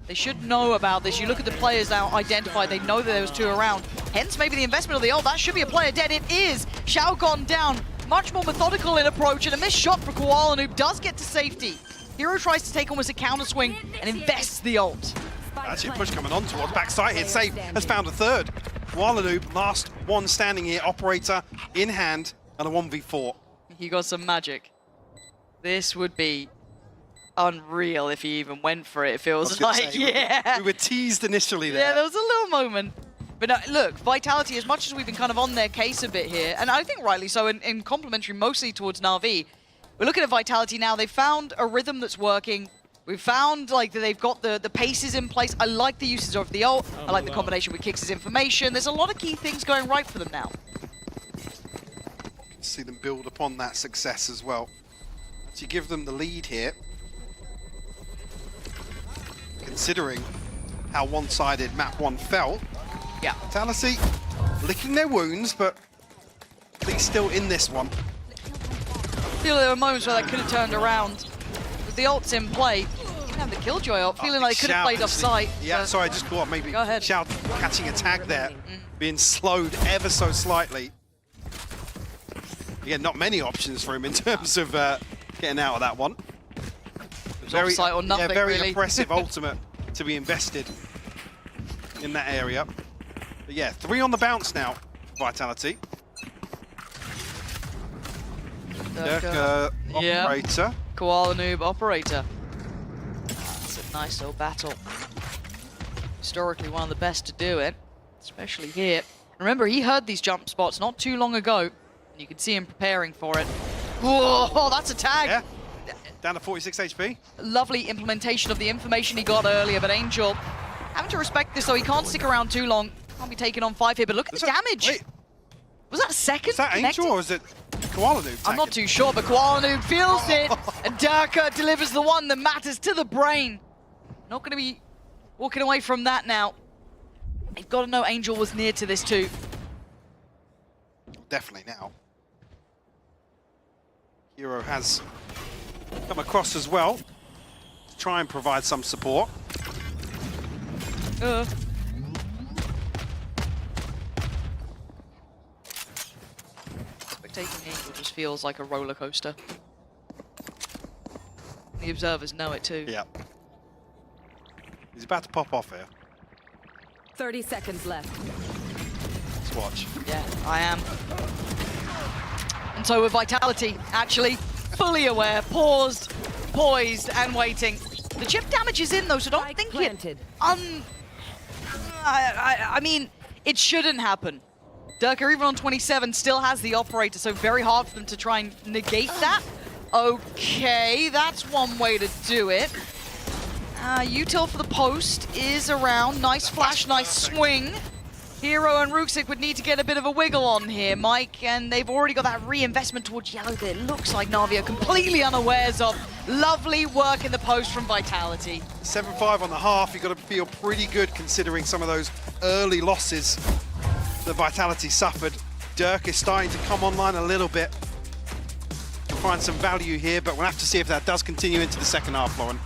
They should know about this. You look at the players now identified, they know that there was 2 around. Hence maybe the investment of the ult. That should be a player dead. It is. Shao gone down. Much more methodical in approach, and a missed shot for Koala Noob does get to safety. Hero tries to take almost a counter swing and invests the ult. Actually a push coming on towards backside here. Safe has found a 3rd. Koala Noob, last one standing here. Operator in hand and a 1v4. He got some magic. This would be unreal if he even went for it, it feels like. Yeah. We were teased initially there. Yeah, there was a little moment. But no, look, Vitality, as much as we've been kind of on their case a bit here, and I think rightly so, in complimentary mostly towards Na'Vi, we're looking at Vitality now. They've found a rhythm that's working. We've found like that they've got the paces in place. I like the usage of the ult. I like the combination with Kicks' information. There's a lot of key things going right for them now. See them build upon that success as well. To give them the lead here. Considering how one-sided map 1 felt. Yeah. Vitality licking their wounds, but at least still in this one. I feel there were moments where that could have turned around. With the ults in play, even have the Killjoy ult, feeling like they could have played off site. Yeah, sorry, I just caught maybe Go ahead. Shao catching a tag there, being slowed ever so slightly. Again, not many options for him in terms of getting out of that one. Very, or nothing, yeah, very really. impressive ultimate to be invested in that area. But yeah, 3 on the bounce now, Vitality. Durka operator. Koala Noob operator. That's a nice little battle. Historically one of the best to do it, especially here. Remember, he heard these jump spots not too long ago, and you can see him preparing for it. Whoa, that's a tag! Yeah. Down to 46 HP. Lovely implementation of the information he got earlier, but Angel having to respect this, though. He can't stick around too long. Can't be taking on 5 here, but look at the damage. Wait. Was that a second? Is that connected? Angel or is it Koala Noob? I'm not too sure, but Koala Noob feels it, and Durka delivers the one that matters to the brain. Not going to be walking away from that now. They've got to know Angel was near to this too. Definitely now. Hero has come across as well to try and provide some support. Spectating Angel just feels like a roller coaster. The observers know it too. Yeah. He's about to pop off here. 30 seconds left. Let's watch. Yeah, I am. And so with Vitality, actually, fully aware, paused, poised, and waiting. The chip damage is in though, so don't think it... I mean, it shouldn't happen. Durka, even on 27, still has the operator, so very hard for them to try and negate that. Okay, that's one way to do it. Util for the post is around. Nice flash, nice swing. Hero and Ruxic would need to get a bit of a wiggle on here, Mike, and they've already got that reinvestment towards yellow that it looks like Na'Vi are completely unawares of. Lovely work in the post from Vitality. 7-5 on the half. You've got to feel pretty good considering some of those early losses that Vitality suffered. Dirk is starting to come online a little bit to find some value here, but we'll have to see if that does continue into the second half, Lauren.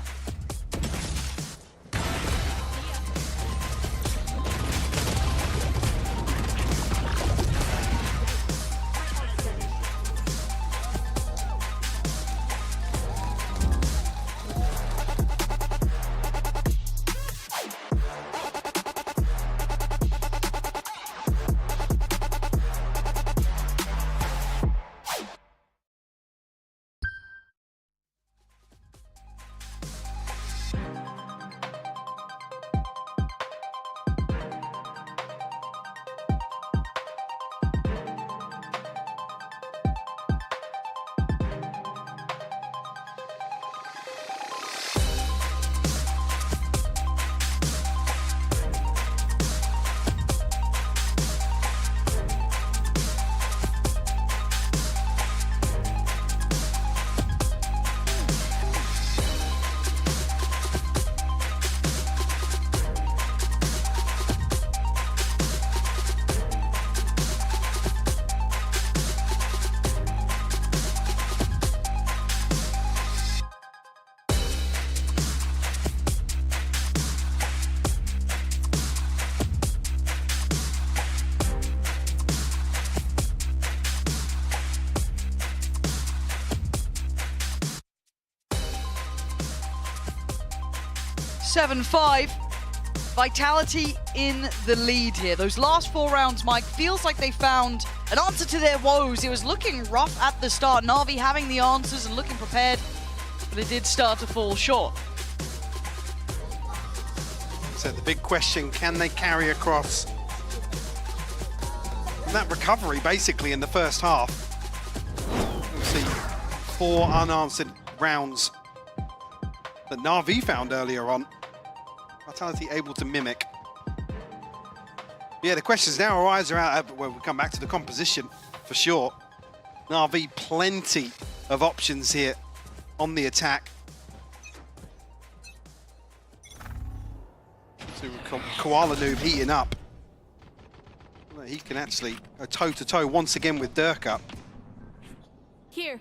(7-5). Vitality in the lead here. Those last 4 rounds, Mike, feels like they found an answer to their woes. It was looking rough at the start. Na'Vi having the answers and looking prepared, but it did start to fall short. So the big question, can they carry across that recovery basically in the first half? We'll see 4 unanswered rounds that Na'Vi found earlier on. Vitality able to mimic. Yeah, the questions now arise around, well, we'll come back to the composition for sure. Na'Vi, plenty of options here on the attack. So Koala Noob heating up. He can actually go toe-to-toe once again with Durka. Here.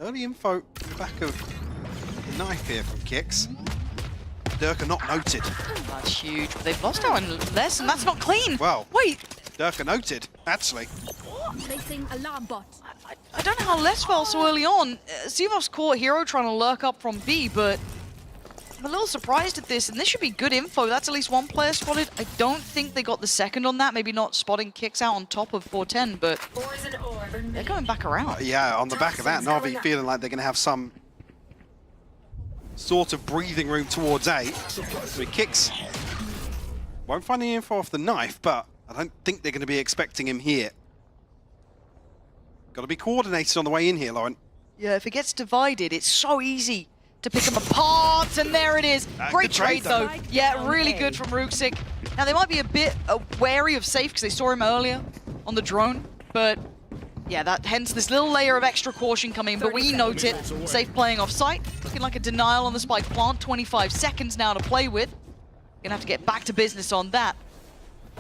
Early info in the back of the knife here from Kicks. Durka not noted. That's huge, but they've lost out on less, and that's not clean. Well, wait. Durka noted, actually. Placing alarm bot. I don't know how less fell so early on. Sivov's caught Hero trying to lurk up from B, but I'm a little surprised at this, and this should be good info. That's at least one player spotted. I don't think they got the second on that. Maybe not spotting kicks out on top of 410, but they're going back around. Yeah, on the back of that, Na'Vi feeling like they're going to have some sort of breathing room towards A. So he kicks. Won't find the info off the knife, but I don't think they're going to be expecting him here. Got to be coordinated on the way in here, Lauren. Yeah, if it gets divided, it's so easy to pick them apart, and there it is. Great trade, though. Yeah, really good from Ruxic. Now, they might be a bit wary of Safe because they saw him earlier on the drone, but yeah, that hence this little layer of extra caution coming, but we note it. Safe playing off site, looking like a denial on the spike plant. 25 seconds now to play with. Gonna have to get back to business on that.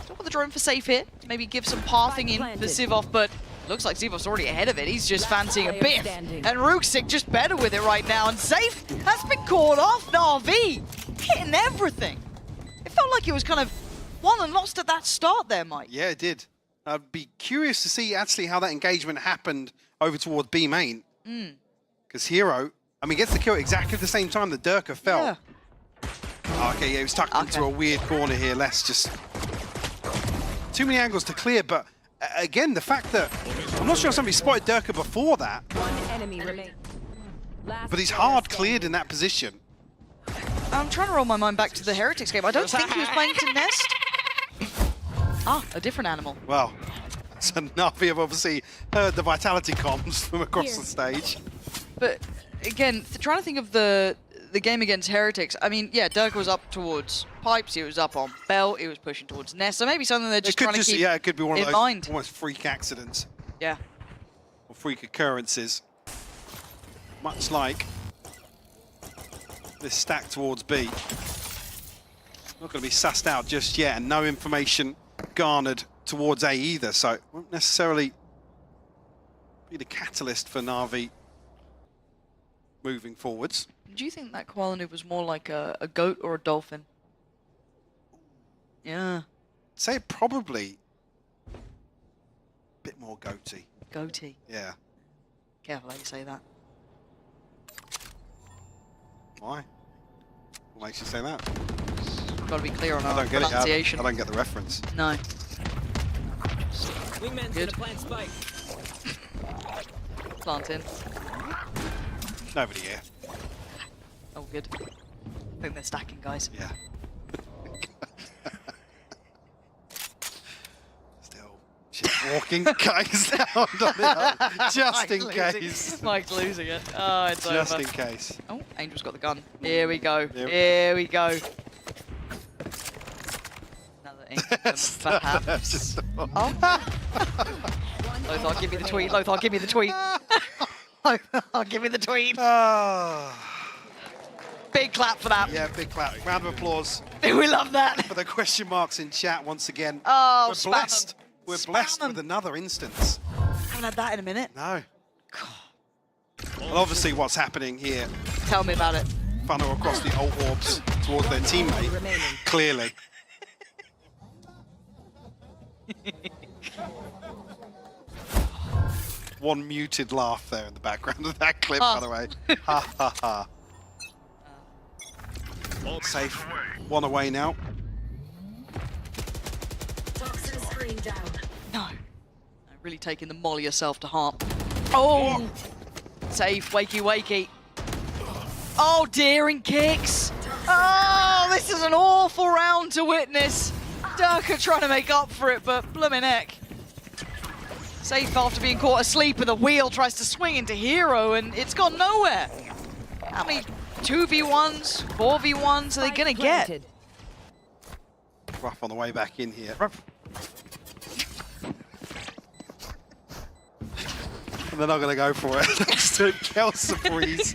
Still got the drone for Safe here. Maybe give some pathing in for Zivov, but looks like Zivov's already ahead of it. He's just fancying a biff. And Ruxic just better with it right now. And Safe has been caught off. Na'Vi hitting everything. It felt like it was kind of won and lost at that start there, Mike. Yeah, it did. I'd be curious to see actually how that engagement happened over towards B main. Because Hero, I mean, gets the kill exactly at the same time that Durka fell. Yeah. Oh, okay, yeah, he was tucked into a weird corner here. Less just too many angles to clear, but again, the fact that I'm not sure if somebody spotted Durka before that, but he's hard cleared in that position. I'm trying to roll my mind back to the Heretics game. I don't think he was playing to Nest. Ah, a different animal. Well, so Na'Vi have obviously heard the Vitality comms from across the stage. But again, trying to think of the game against Heretics. I mean, yeah, Durka was up towards Pipes, he was up on Belt, he was pushing towards Nest. So maybe something they're just trying to keep it could be one of in those mind. almost freak accidents. Yeah. Or freak occurrences. Much like this stack towards B. Not going to be sussed out just yet, and no information garnered towards A either, so it won't necessarily be the catalyst for Na'Vi moving forwards. Do you think that Koala was more like a goat or a dolphin? Yeah. Say probably a bit more goaty. Goatee. Yeah. Careful how you say that. Why? What makes you say that? Got to be clear on I our don't get pronunciation. it. I don't get the reference. No. Wingman's Good. gonna plant spike. Plant in. Nobody here. Oh, good. I think they're stacking, guys. Yeah. Still walking guys down just in case. Mike's losing it. Oh, it's just over. in case. Oh, Angel's got the gun. Here we go. Here we go. Another Angel perhaps. Oh. Lothar, give me the tweet. Lothar, give me the tweet. Lothar, give me the tweet. Big clap for that. Yeah, big clap. Round of applause. We love that. For the question marks in chat once again. Oh, we're blessed. We're blessed with another instance. Haven't had that in a minute. No. Well, obviously what's happening here. Tell me about it. Funnel across the old orbs towards their teammate. Clearly. One muted laugh there in the background of that clip, by the way. Ha ha ha. Safe. One away now. No. Really taking the molly yourself to heart. Oh! Safe, wakey, wakey. Oh, daring kicks. Oh, this is an awful round to witness. Durka trying to make up for it, but bloomin' heck. Safe after being caught asleep, and the wheel tries to swing into Hero, and it's gone nowhere. How many 2v1s, 4v1s are they gonna get? Rough on the way back in here. And they're not going to go for it. Just a Kelsa freeze.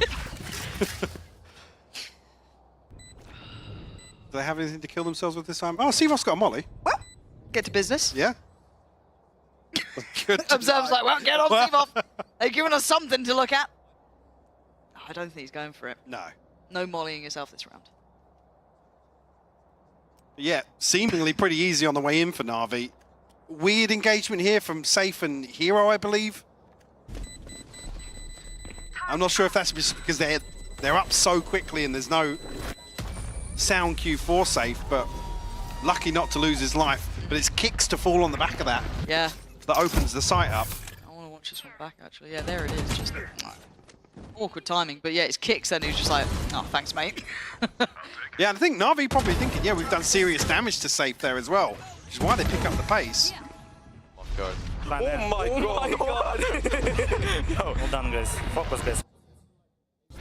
Do they have anything to kill themselves with this time? Oh, Sivov's got a molly. Well, get to business. Yeah. Good. Observe's like, well, get on, Sivov. They've given us something to look at. I don't think he's going for it. No. No mollying yourself this round. Yeah, seemingly pretty easy on the way in for Na'Vi. Weird engagement here from Safe and Hero, I believe. I'm not sure if that's just because they're up so quickly and there's no sound cue for Safe, but lucky not to lose his life. But it's kicks to fall on the back of that. Yeah. That opens the site up. I want to watch this one back, actually. Yeah, there it is. Just awkward timing. But yeah, it's kicks then who's just like, oh, thanks, mate. Yeah, and I think Na'Vi probably thinking, yeah, we've done serious damage to Safe there as well, which is why they pick up the pace. Oh God. Oh my god! Well done, guys. Focus, guys.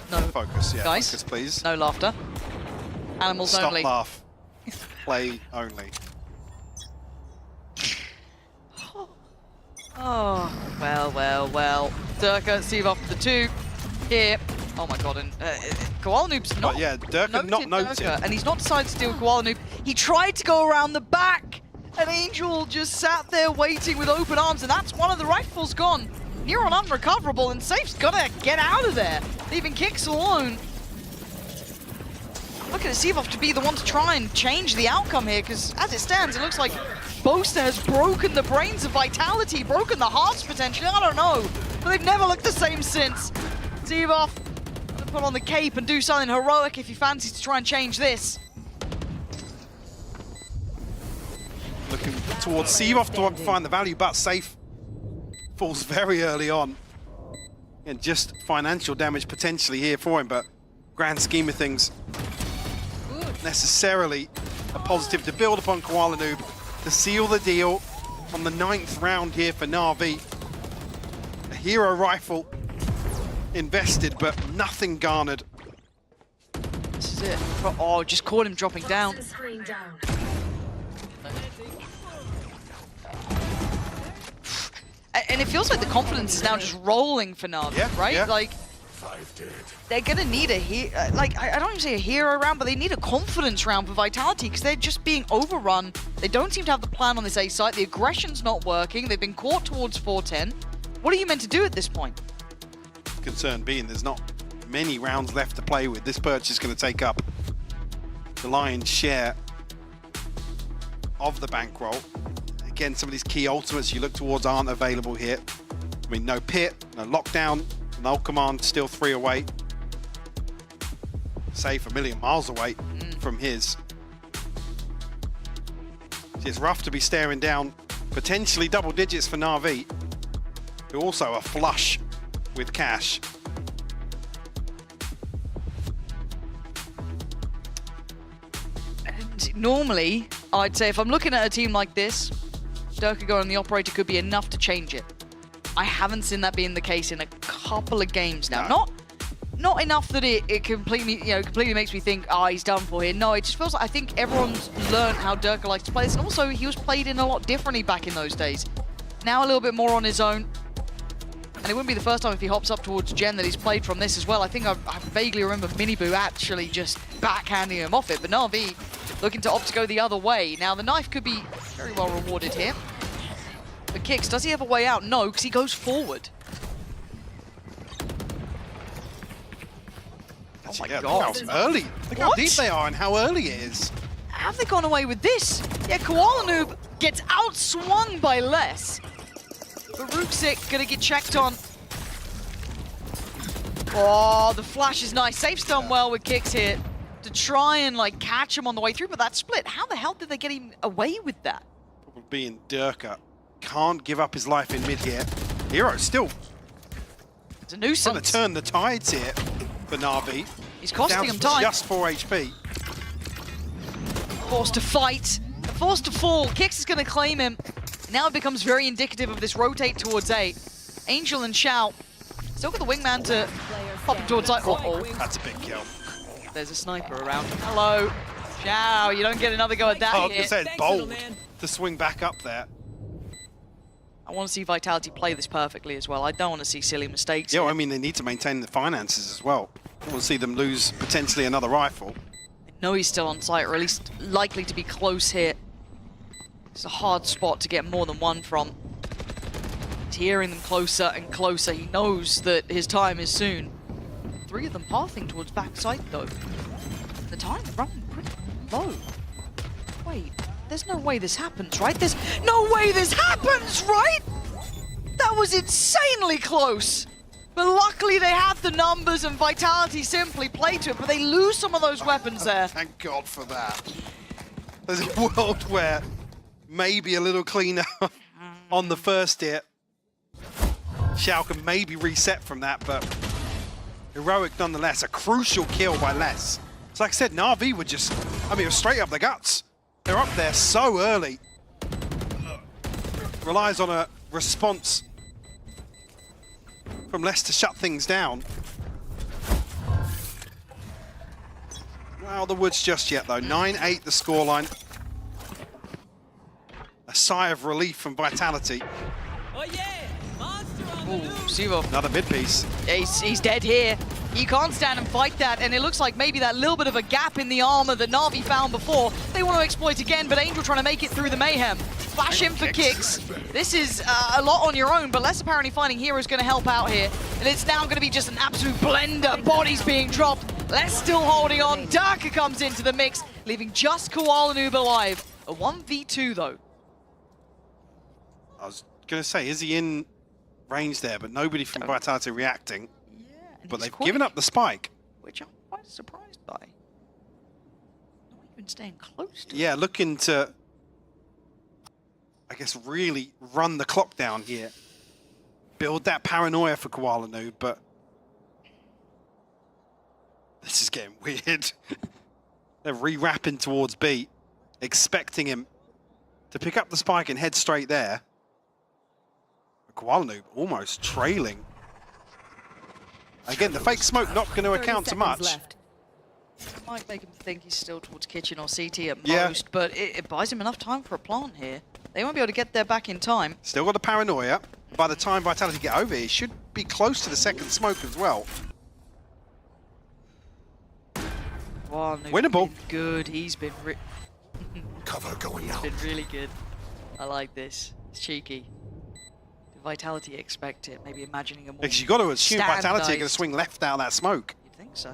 No. Focus, yeah. Guys, focus, please. No laughter. Animals Stop only. laugh. Play only. Oh, well. Durka, Sivov the 2 here. Oh my god, and Koala Noob's not. But yeah, Durka not noted. Durka, and he's not decided to deal with Koala Noob. He tried to go around the back, and Angel just sat there waiting with open arms, and that's one of the rifles gone. Neuron unrecoverable, and Safe's gotta get out of there, leaving Kicks alone. Look at Sivov to be the one to try and change the outcome here, because as it stands, it looks like Boaster has broken the brains of Vitality, broken the hearts potentially, I don't know. But they've never looked the same since. Sivov, gonna put on the cape and do something heroic if he fancies to try and change this. Looking towards Sivov to find the value, but Safe falls very early on. And just financial damage potentially here for him, but grand scheme of things, necessarily a positive to build upon Koala Noob to seal the deal on the 9th round here for Na'Vi. A hero rifle invested, but nothing garnered. This is it. Oh, just caught him dropping down. And it feels like the confidence is now just rolling for Na'Vi, right? Yeah. Like, they're gonna need a like I don't even say a hero round, but they need a confidence round for Vitality because they're just being overrun. They don't seem to have the plan on this A site. The aggression's not working. They've been caught towards 410. What are you meant to do at this point? Concern being there's not many rounds left to play with. This perch is going to take up the lion's share of the bankroll. Again, some of these key ultimates you look towards aren't available here. I mean, no pit, no lockdown, no command, still 3 away. Safe a million miles away from his. It's rough to be staring down potentially double digits for Na'Vi, who also are flush with cash. And normally, I'd say if I'm looking at a team like this, Durka going on the operator could be enough to change it. I haven't seen that being the case in a couple of games now. Not enough that it completely, completely makes me think, he's done for here. No, it just feels like I think everyone's learned how Durka likes to play this, and also he was played in a lot differently back in those days. Now a little bit more on his own. And it wouldn't be the first time if he hops up towards Gen that he's played from this as well. I think I vaguely remember Miniboo actually just backhanding him off it, but Na'Vi looking to opt to go the other way. Now the knife could be very well rewarded here. But Kicks, does he have a way out? No, because he goes forward. Oh my God. Look how early. Look how deep they are and how early it is. Have they gone away with this? Yeah, Koala Noob gets outswung by less. But Rooksik gonna get checked on. Oh, the flash is nice. Safe's done well with Kicks here to try and catch him on the way through, but that split, how the hell did they get him away with that? Probably being Durka. Can't give up his life in mid here. Hero still. It's a nuisance. Trying to turn the tides here for Na'Vi. He's costing him Down to time. just 4 HP. Forced to fight, forced to fall. Kicks is gonna claim him. Now it becomes very indicative of this rotate towards A. Angel and Shao still got the wingman to pop him towards side. That's a big kill. There's a sniper around. Hello, Shao. You don't get another go at that. I was gonna say it's bold to swing back up there. I want to see Vitality play this perfectly as well. I don't want to see silly mistakes. Yeah, well, I mean, they need to maintain the finances as well. I want to see them lose potentially another rifle. I know he's still on site, or at least likely to be close here. It's a hard spot to get more than one from. He's hearing them closer and closer. He knows that his time is soon. 3 of them pathing towards backside, though. The time's running pretty low. Wait, there's no way this happens, right? There's no way this happens, right? That was insanely close. But luckily they have the numbers and Vitality simply play to it, but they lose some of those weapons there. Thank God for that. There's a world where maybe a little cleaner on the first hit. Xiao can maybe reset from that, but heroic nonetheless. A crucial kill by Les. So like I said, Na'Vi were just, I mean, it was straight up the guts. They're up there so early. Relies on a response from Les to shut things down. Well, the woods just yet though. 9-8 the scoreline. A sigh of relief from Vitality. Oh, Sivo. Another mid piece. Yeah, he's dead here. You can't stand and fight that, and it looks like maybe that little bit of a gap in the armor that Na'Vi found before, they want to exploit again, but Angel trying to make it through the mayhem. Flash in for kicks. This is a lot on your own, but Les apparently finding Hero's going to help out here, and it's now going to be just an absolute blender. Bodies being dropped. Les still holding on. Durka comes into the mix, leaving just Koala Noob alive. A 1v2 though. I was going to say, is he in range there? But nobody from Vitality reacting. But they've given up the spike. Which I'm quite surprised by. Not even staying close to Yeah, looking to, I guess, really run the clock down here. Build that paranoia for Koala Noob, but this is getting weird. They're re-wrapping towards B, expecting him to pick up the spike and head straight there. Koala Noob almost trailing. Again, the fake smoke not going to account to much. Left. Might make him think he's still towards kitchen or CT at Yeah. most, but it buys him enough time for a plant here. They won't be able to get there back in time. Still got the paranoia. By the time Vitality get over here, should be close to the second smoke as well. Wow, Winnable. Good. He's been Cover going out. been really good. I like this. It's cheeky. Did Vitality expect it? Maybe imagining a more Because you got to assume Vitality are going to standardized- swing left out of that smoke. You'd think so.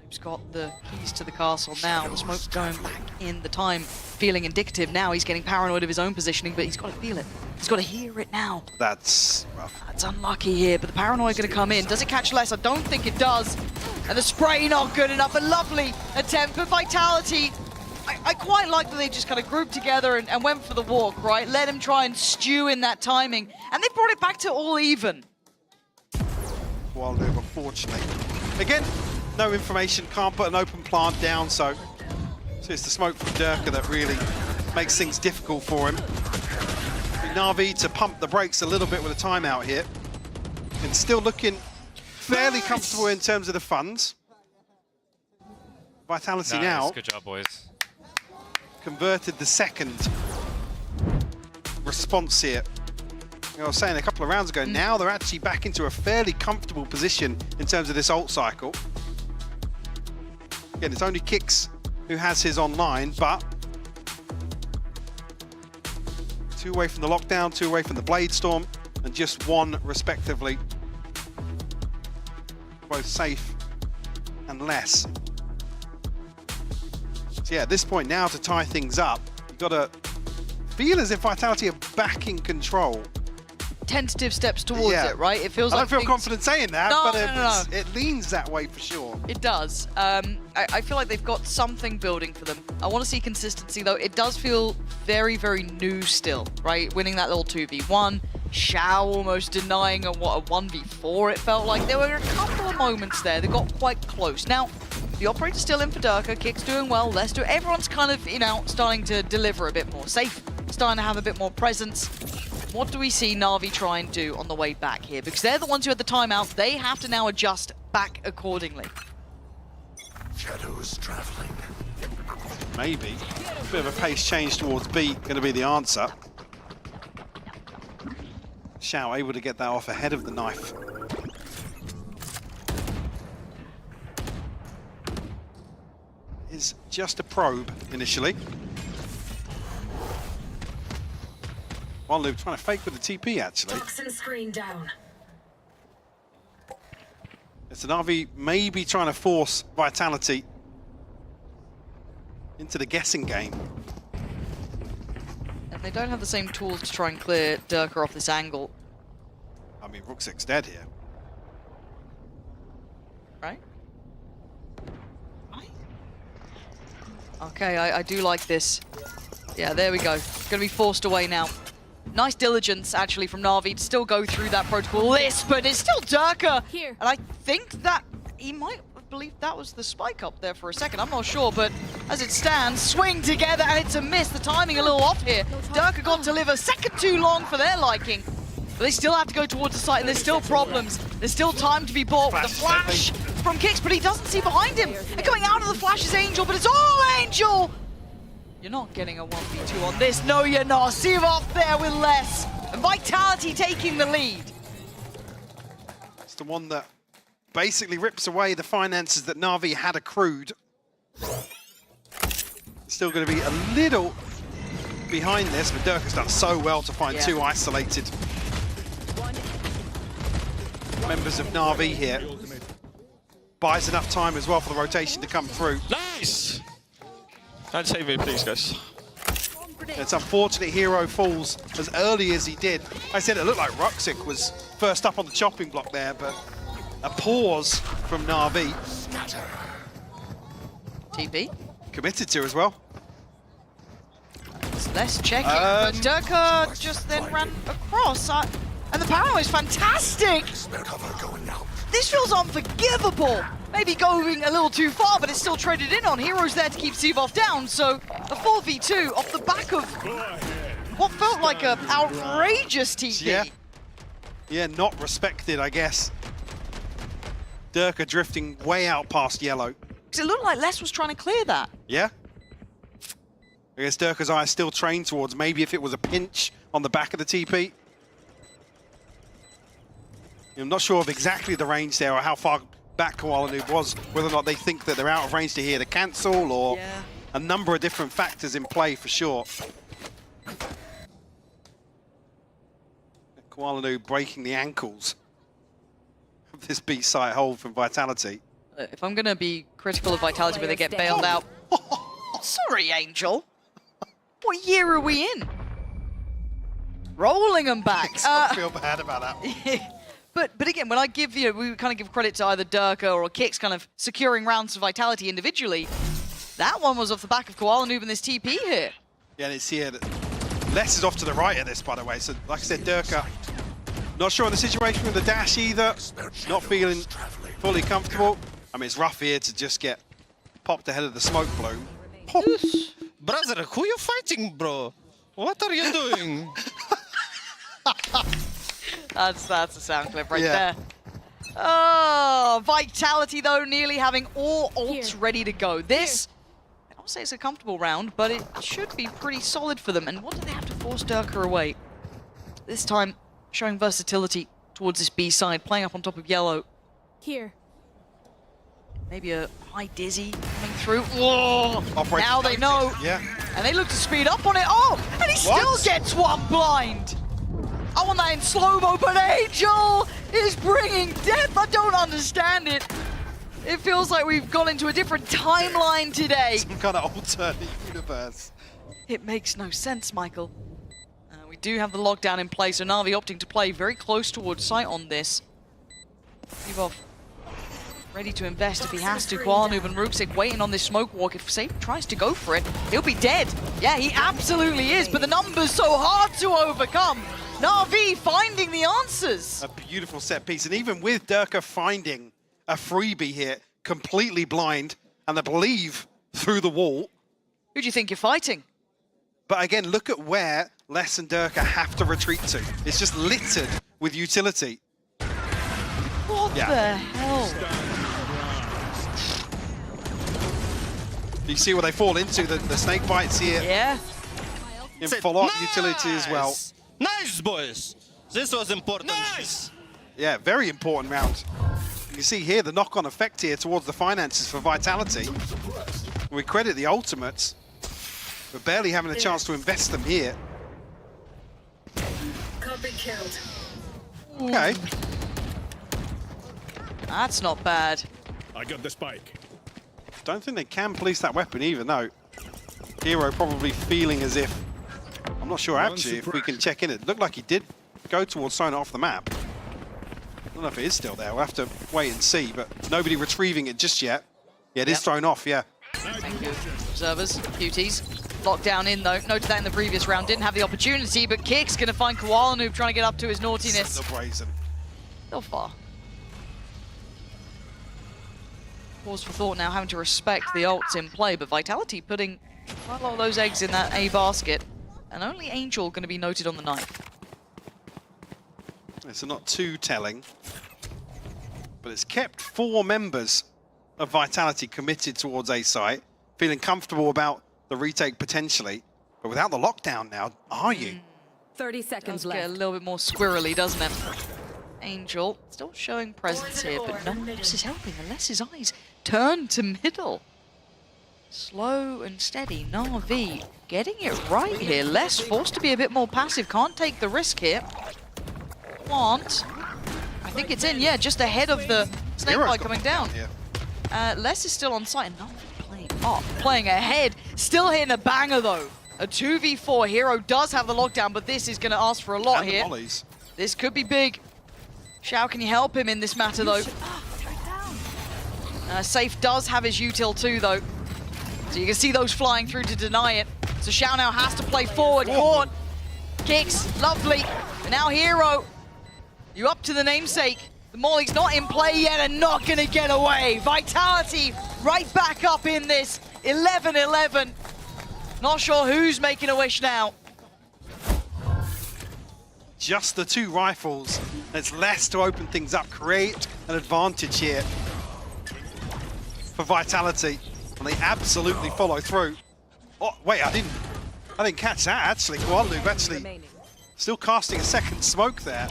Who's got the keys to the castle now? The smoke's going back in the time, feeling indicative. Now he's getting paranoid of his own positioning, but he's got to feel it. He's got to hear it now. That's rough. That's unlucky here, but the paranoia going to come in. Does it catch Les? I don't think it does. And the spray not good enough. A lovely attempt for Vitality. I quite like that they just kind of grouped together and went for the walk, right? Let him try and stew in that timing. And they brought it back to all even. Koala Noob, unfortunately. Again, no information, can't put an open plant down, so it's the smoke from Durka that really makes things difficult for him. Na'Vi to pump the brakes a little bit with a timeout here. And still looking fairly comfortable in terms of the funds. Vitality now Good job, boys. converted the second response here. I was saying a couple of rounds ago, now they're actually back into a fairly comfortable position in terms of this ult cycle. Again, it's only Kix who has his online, but 2 away from the lockdown, 2 away from the Blade Storm, and just 1 respectively. Both safe and less. So yeah, at this point now to tie things up, you've got to feel as if Vitality are back in control. Tentative steps towards it, right? It feels I like don't feel confident saying that, No, but no. it leans that way for sure. It does. I feel like they've got something building for them. I want to see consistency, though. It does feel very, very new still, right? Winning that little 2v1. Xiao almost denying a 1v4, it felt like. There were a couple of moments there that got quite close. Now, the operator's still in for Durka. Kick's doing well. Let's do it. Everyone's kind of, starting to deliver a bit more. Safe, starting to have a bit more presence. What do we see Na'Vi try and do on the way back here? Because they're the ones who had the timeout. They have to now adjust back accordingly. Shadows traveling. Maybe. A bit of a pace change towards B going to be the answer. Xiao able to get that off ahead of the knife. Is just a probe initially. One loop trying to fake with the TP actually. Toxin screen down. It's an RV maybe trying to force Vitality into the guessing game. And they don't have the same tools to try and clear Durka off this angle. I mean, Rooksek's dead here. Right? Okay, I do like this. Yeah, there we go. Gonna be forced away now. Nice diligence, actually, from Na'Vi to still go through that protocol list, but it's still Durka. Here. And I think that he might have believed that was the spike up there for a second. I'm not sure, but as it stands, swing together, and it's a miss. The timing a little off here. Durka got to live a second too long for their liking. But they still have to go towards the site, and there's still problems. There's still time to be bought with a flash from Kicks, but he doesn't see behind him. And coming out of the flash is Angel, but it's all Angel! You're not getting a 1v2 on this. No, you're not. Sivov there with less. And Vitality taking the lead. It's the one that basically rips away the finances that Na'Vi had accrued. Still going to be a little behind this, but Durka's done so well to find two isolated members of Na'Vi here. Buys enough time as well for the rotation to come through. Nice! Don't save me, please, guys. It's unfortunate Hero falls as early as he did. I said it looked like Ruxic was first up on the chopping block there, but a pause from Na'Vi. TP. Committed to as well. It's less checking, but Durka just then ran across. And the power is fantastic! This feels unforgivable! Maybe going a little too far, but it's still traded in on. Hero's there to keep Sivov down, so a 4v2 off the back of what felt like an outrageous TP. Yeah, not respected, I guess. Durka drifting way out past yellow. Because it looked like Les was trying to clear that. Yeah. I guess Durka's eye is still trained towards maybe if it was a pinch on the back of the TP. I'm not sure of exactly the range there or how far back Koala Noob was, whether or not they think that they're out of range to hear the cancel or a number of different factors in play for sure. Koala Noob breaking the ankles of this B site hold from Vitality. If I'm going to be critical of Vitality where they get bailed out... Sorry, Angel. What year are we in? Rolling them back. I feel bad about that. But again, when I give, we kind of give credit to either Durka or Kicks kind of securing rounds for Vitality individually. That one was off the back of Koala Noob and this TP here. Yeah, and it's here that Les is off to the right of this, by the way. So, like I said, Durka, not sure on the situation with the dash either. Not feeling fully comfortable. I mean, it's rough here to just get popped ahead of the smoke bloom. Brother, who you fighting, bro? What are you doing? That's a sound clip right there. Oh, Vitality, though, nearly having all ults ready to go. This, I don't say it's a comfortable round, but it should be pretty solid for them. And what do they have to force Durka away? This time, showing versatility towards this B side, playing up on top of yellow. Here. Maybe a high dizzy coming through. Whoa! Now they know. Yeah. And they look to speed up on it. Oh! And he still gets one blind! I want that in slow-mo, but Angel is bringing death. I don't understand it. It feels like we've gone into a different timeline today. Some kind of alternate universe. It makes no sense, Michael. We do have the lockdown in place, so Na'Vi opting to play very close towards site on this. Sivov ready to invest if he has to. Koala Noob and Ruxic waiting on this smoke walk. If Safe tries to go for it, he'll be dead. Yeah, he absolutely is, but the number's so hard to overcome. Na'Vi finding the answers. A beautiful set piece, and even with Durka finding a freebie here, completely blind, and I believe through the wall. Who do you think you're fighting? But again, look at where Les and Durka have to retreat to. It's just littered with utility. What the hell? You see what they fall into, the snake bites here. Yeah. In follow-up utility as well. Nice, boys. This was important. Nice. Yeah, very important round. You see here the knock-on effect here towards the finances for Vitality. We credit the ultimates, but barely having a chance to invest them here. Copy killed. Okay. That's not bad. I got the spike. Don't think they can police that weapon either, no. Hero probably feeling as if, I'm not sure actually if we can check in. It looked like he did go towards Sona off the map. don't know if it is still there. We'll have to wait and see, but nobody retrieving it just yet. Yeah, it is thrown off, yeah. Thank you, observers, cuties. Lockdown in though. Noted that in the previous round. Didn't have the opportunity, but Kick's going to find Koala Noob trying to get up to his naughtiness. So brazen. Still far. Pause for thought now, having to respect the ults in play, but Vitality putting quite a lot of those eggs in that A basket. And only Angel going to be noted on the knife. It's not too telling, but it's kept 4 members of Vitality committed towards A site, feeling comfortable about the retake potentially. But without the lockdown now, are you? 30 seconds left. Get a little bit more squirrely, doesn't it? Angel still showing presence here, but no one else is helping unless his eyes turn to middle. Slow and steady. Na'Vi getting it right here. Less forced to be a bit more passive. Can't take the risk here. Plant. I think it's in, yeah, just ahead of the snakebite coming down. Les is still on site and Na'Vi playing up, playing ahead. Still hitting a banger though. A 2v4. Hero does have the lockdown, but this is going to ask for a lot here. This could be big. Shao, can you help him in this matter though? Safe does have his util too though. So you can see those flying through to deny it. So Shao now has to play forward. Caught. Kicks. Lovely. And now Hero. You up to the namesake. The Molly's not in play yet and not going to get away. Vitality right back up in this. 11-11. Not sure who's making a wish now. Just the 2 rifles. There's less to open things up. Create an advantage here for Vitality. And they absolutely follow through. Oh, wait, I didn't catch that, actually. Koala Noob actually still casting a second smoke there.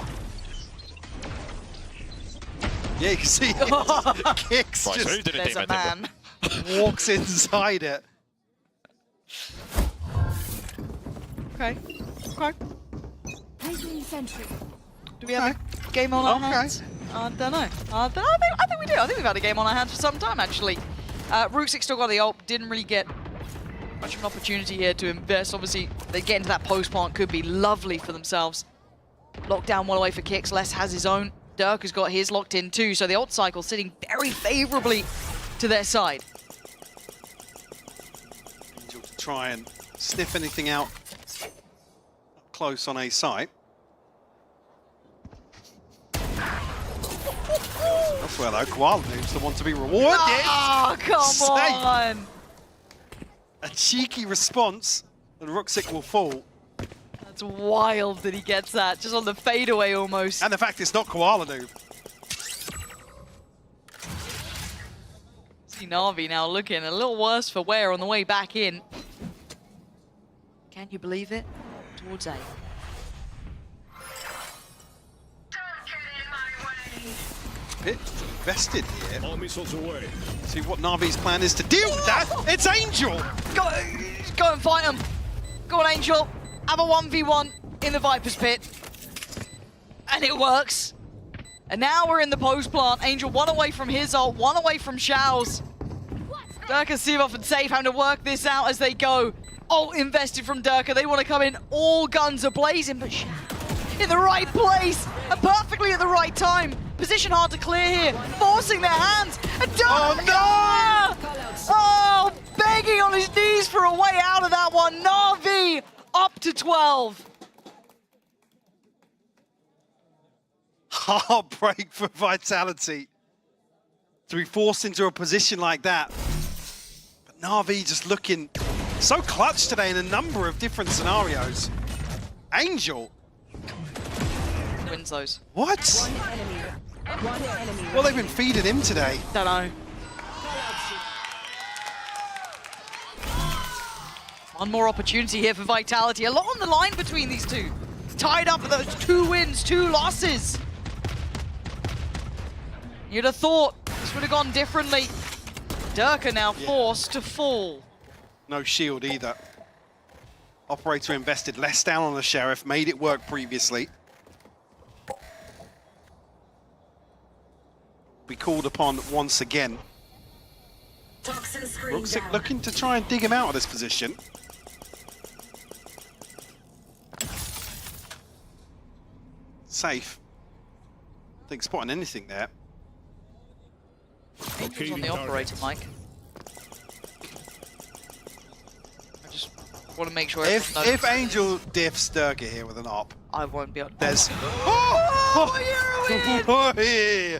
Yeah, you can see it. Kicks Right, so who just did it, There's a man. walks inside it. Okay. Okay. Placing sentry. Do we have a game on our hands? I don't know. I think we do. I think we've had a game on our hands for some time, actually. Rooksik still got the ult. Didn't really get much of an opportunity here to invest. Obviously, they get into that post plant. Could be lovely for themselves. Lockdown one away for Kicks. Les has his own. Dirk has got his locked in too. So the ult cycle sitting very favorably to their side. Angel to try and sniff anything out close on A site. Elsewhere though, Koala Noob's the one to be rewarded. Oh, come on! A cheeky response, and Rooksik will fall. That's wild that he gets that, just on the fadeaway almost. And the fact it's not Koala Noob. See Na'Vi now looking a little worse for wear on the way back in. Can you believe it? Towards A. Bit invested here. All missiles away. See what Na'Vi's plan is to deal with that. It's Angel. Go and fight him. Go on, Angel. Have a 1v1 in the Viper's pit. And it works. And now we're in the post plant. Angel one away from his ult, one away from Shao's. Durka, Sivov and Safe having to work this out as they go. Ult invested from Durka. They want to come in all guns are blazing, but Shao in the right place and perfectly at the right time. Position hard to clear here, forcing their hands. And Durka! Oh, begging on his knees for a way out of that one. Na'Vi up to 12. Heartbreak for Vitality to be forced into a position like that. But Na'Vi just looking so clutch today in a number of different scenarios. Angel. Wins those. What? Well, they've been feeding him today. Don't know. One more opportunity here for Vitality. A lot on the line between these two. Tied up with those 2 wins, 2 losses. You'd have thought this would have gone differently. Durka now forced to fall. No shield either. Operator invested less down on the Sheriff, made it work previously. Be called upon once again. Rooksik looking to try and dig him out of this position. Safe. think spotting anything there. Angel's on the operator, Mike. I just want to make sure If Angel diffs Durga here with an op, I won't be on. There's. Oh, yeah!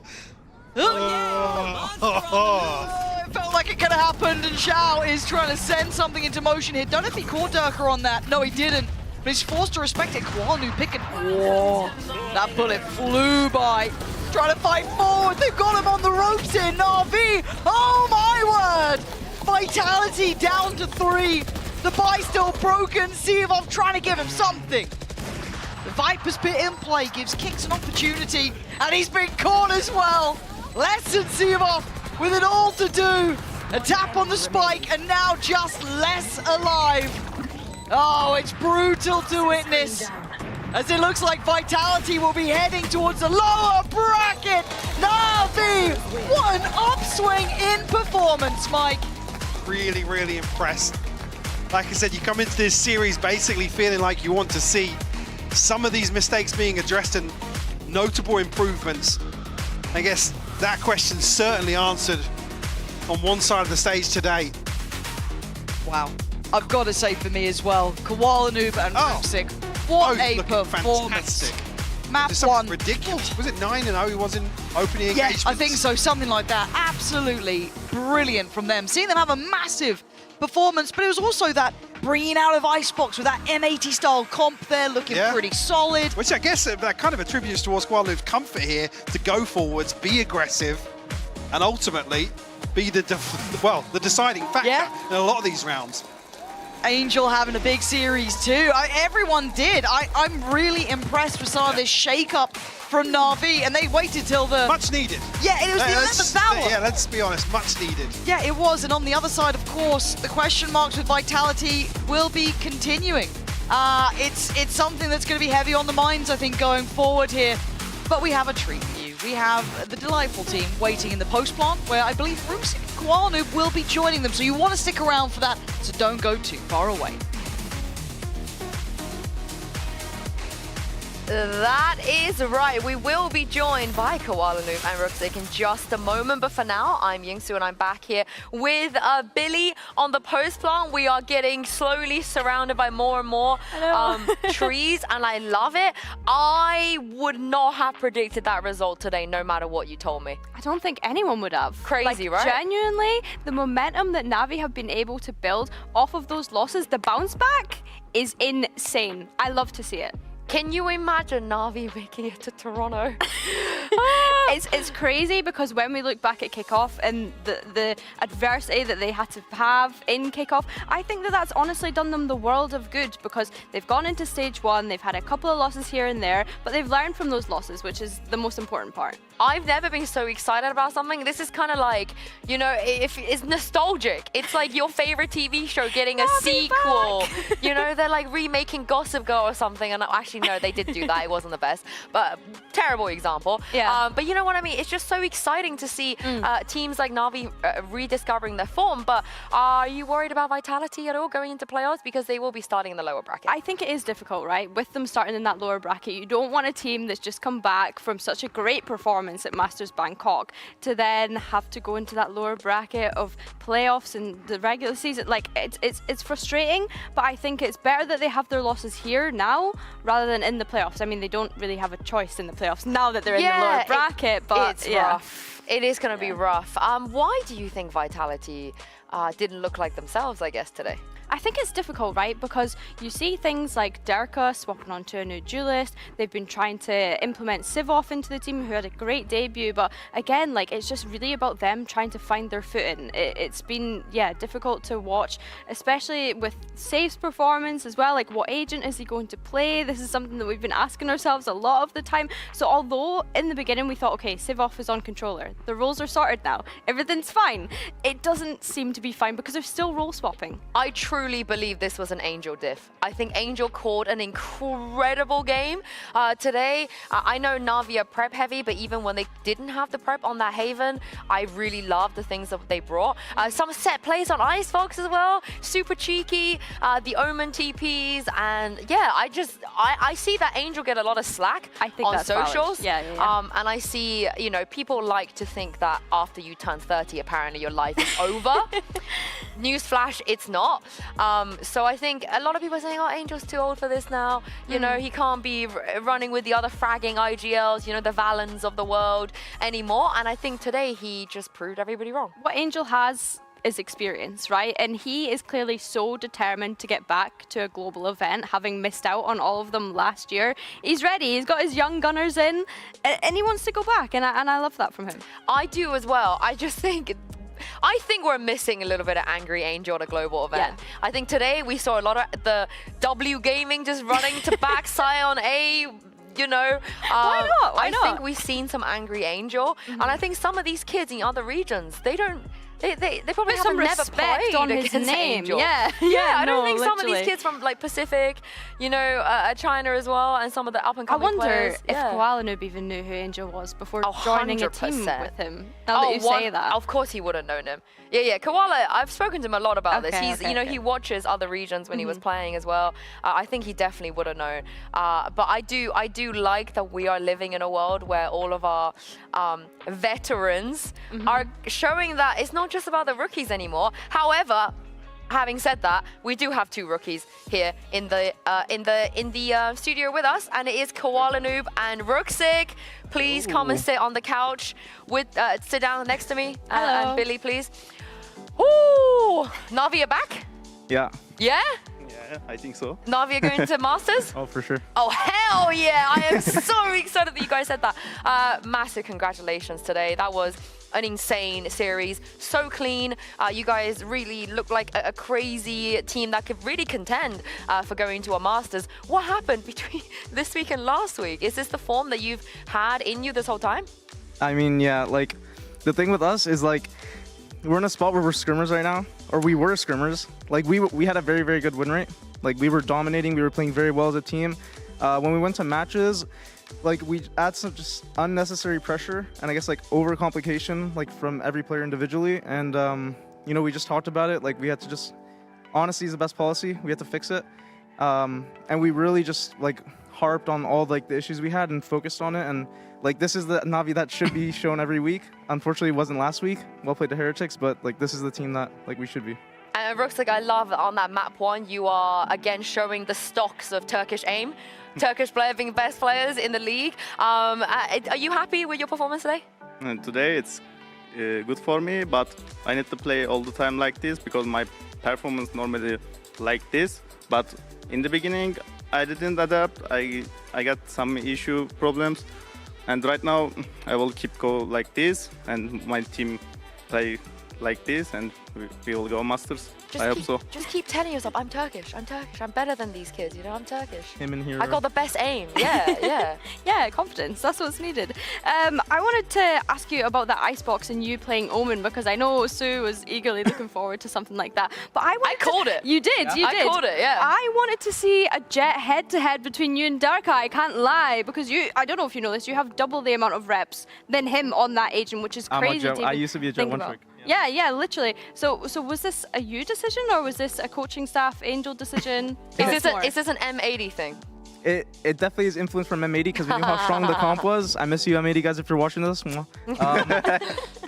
It felt like it could have happened, and Xiao is trying to send something into motion here. Don't know if he caught Durka on that. No, he didn't. But he's forced to respect it. Kwanu picking. Whoa. That bullet flew by. Trying to fight forward. They've got him on the ropes here. Na'Vi. Oh, my word. Vitality down to 3. The buy still broken. Sivov trying to give him something. The Viper's Pit in play gives Kicks an opportunity, and he's been caught as well. Less than Sivov with it all to do. A tap on the spike, and now just less alive. Oh, it's brutal to witness, as it looks like Vitality will be heading towards the lower bracket. Na'Vi, what an upswing in performance, Mike. Really, really impressed. Like I said, you come into this series basically feeling like you want to see some of these mistakes being addressed and notable improvements. I guess that question certainly answered on one side of the stage today. Wow. I've got to say for me as well, Koala Noob and Rupsik, what a performance. Fantastic. Map Just 1. ridiculous. Was it 9-0 he was in opening Yeah, engagements? I think so, something like that. Absolutely brilliant from them. Seeing them have a massive performance, but it was also that bringing out of Icebox with that M80 style comp there, looking pretty solid. Which I guess that kind of attributes towards Koala's comfort here to go forwards, be aggressive, and ultimately be the deciding factor in a lot of these rounds. Angel having a big series too. Everyone did. I'm really impressed with some of this shake-up from Na'Vi, and they waited till the... Much needed. Yeah, it was the 11th hour. Yeah, let's be honest, much needed. Yeah, it was, and on the other side, of course, the question marks with Vitality will be continuing. It's something that's going to be heavy on the minds, I think, going forward here. But we have a treat for you. We have the delightful team waiting in the post plant, where I believe Rupsik and Koala Noob will be joining them. So you want to stick around for that, so don't go too far away. That is right. We will be joined by Koala Noob and Rupsik in just a moment. But for now, I'm Yingsu and I'm back here with Billy on the post plant. We are getting slowly surrounded by more and more trees, and I love it. I would not have predicted that result today, no matter what you told me. I don't think anyone would have. Crazy, like, right? Genuinely, the momentum that Na'Vi have been able to build off of those losses, the bounce back is insane. I love to see it. Can you imagine Na'Vi making it to Toronto? It's crazy, because when we look back at kickoff and the adversity that they had to have in kickoff, I think that that's honestly done them the world of good, because they've gone into stage 1, they've had a couple of losses here and there, but they've learned from those losses, which is the most important part. I've never been so excited about something. This is kind of like, you know, if it's nostalgic. It's like your favorite TV show getting a sequel. You know, they're like remaking Gossip Girl or something. And actually, no, they did do that. It wasn't the best, but terrible example. Yeah. But you know what I mean? It's just so exciting to see teams like Na'Vi rediscovering their form. But are you worried about Vitality at all going into playoffs? Because they will be starting in the lower bracket. I think it is difficult, right? With them starting in that lower bracket, you don't want a team that's just come back from such a great performance at Masters Bangkok to then have to go into that lower bracket of playoffs and the regular season. Like, it's frustrating, but I think it's better that they have their losses here now rather than in the playoffs. I mean, they don't really have a choice in the playoffs now that they're in the lower bracket, but it's rough. It is going to be rough. Why do you think Vitality didn't look like themselves, I guess, today? I think it's difficult, right? Because you see things like Derka swapping onto a new duelist. They've been trying to implement Sivov into the team, who had a great debut. But again, like, it's just really about them trying to find their footing. It's been, difficult to watch, especially with Safe's performance as well. Like, what agent is he going to play? This is something that we've been asking ourselves a lot of the time. So although in the beginning we thought, okay, Sivov is on controller, the roles are sorted now, everything's fine, it doesn't seem to be fine because they're still role swapping. I truly truly believe this was an Angel diff. I think Angel called an incredible game today. I know Na'Vi are prep heavy, but even when they didn't have the prep on that Haven, I really loved the things that they brought. Some set plays on Icebox as well, super cheeky. The Omen TPs, and yeah, I see that Angel get a lot of slack on that's socials. valid. Yeah. And I see, you know, people like to think that after you turn 30, apparently your life is over. Newsflash, it's not. So I think a lot of people are saying, oh, Angel's too old for this now. You know, he can't be running with the other fragging IGLs, you know, the Valens of the world anymore. And I think today he just proved everybody wrong. What Angel has is experience, right? And he is clearly so determined to get back to a global event, having missed out on all of them last year. He's ready, he's got his young gunners in, and he wants to go back, and I love that from him. I do as well. I think we're missing a little bit of Angry Angel at a global event. Yeah. I think today we saw a lot of the W Gaming just running to back Scion A, you know. Why not? Why not? I think we've seen some Angry Angel, and I think some of these kids in other regions, they probably some never respect played on his against name. Angel. Yeah, I don't no, think some of literally. these kids from like Pacific, you know, China as well, and some of the up and I coming wonder players. if Koala Noob even knew who Angel was before joining a team 100%. with him. Now that you say that. Of course he would have known him. Yeah, Koala, I've spoken to him a lot about this. Okay, He's, okay, you know, okay. he watches other regions when he was playing as well. I think he definitely would have known. But I do like that we are living in a world where all of our veterans are showing that it's not just about the rookies anymore. However, having said that, we do have two rookies here in the studio with us, and it is Koala Noob and Rooksik. Please come and sit on the couch with sit down next to me, and Billy, please. Ooh, Na'Vi are back. Yeah. Yeah. Yeah, I think so. Na'Vi are going to Masters. Oh, for sure. Oh, hell yeah. I am so excited that you guys said that. Massive congratulations today. That was an insane series. So clean. You guys really look like a crazy team that could really contend for going to a Masters. What happened between this week and last week? Is this the form that you've had in you this whole time? I mean, yeah, like, the thing with us is, like, we're in a spot where we're scrimmers right now, or we were scrimmers. Like, we had a very, very good win rate. Like, we were dominating, we were playing very well as a team. When we went to matches, like, we add some just unnecessary pressure and I guess, like, overcomplication, like, from every player individually. And, you know, we just talked about it. Like, we had to just, honesty is the best policy. We had to fix it. And we really just, like, harped on all, like, the issues we had and focused on it. And, like, this is the Na'Vi that should be shown every week. Unfortunately, it wasn't last week. Well played to Heretics, but, like, this is the team that, like, we should be. And Rooksik, I love on that map one, you are again showing the stocks of Turkish aim. Turkish player being best players in the league. Are you happy with your performance today? Today it's good for me, but I need to play all the time like this because my performance normally like this. But in the beginning, I didn't adapt. I got some problems, and right now I will keep go like this, and my team play like this, and we will go Masters. I hope so. Just keep telling yourself, I'm Turkish, I'm better than these kids, you know, I'm Turkish. Him in here. I got the best aim, yeah. Yeah, confidence, that's what's needed. I wanted to ask you about the Icebox and you playing Omen, because I know Sue was eagerly looking forward to something like that. But I called it. You did, you did. I called it, yeah. I wanted to see a Jet head-to-head between you and Darkai, I can't lie, because you, I don't know if you know this, you have double the amount of reps than him on that agent, which is crazy. I used to be a Jet one trick. Yeah, literally. So was this a you decision, or was this a coaching staff Angel decision? Is this an M80 thing? It definitely is influenced from M80 because we knew how strong the comp was. I miss you, M80 guys, if you're watching this.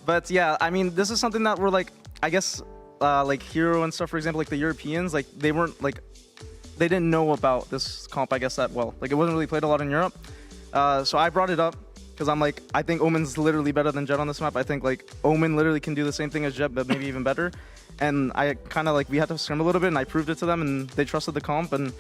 But yeah, I mean, this is something that we're like, I guess, like Hero and stuff, for example, like the Europeans, like they weren't like, they didn't know about this comp, I guess, that well. Like it wasn't really played a lot in Europe. So I brought it up. Because I'm like, I think Omen's literally better than Jet on this map. I think like Omen literally can do the same thing as Jet, but maybe even better. And I kind of like, we had to scrim a little bit and I proved it to them and they trusted the comp and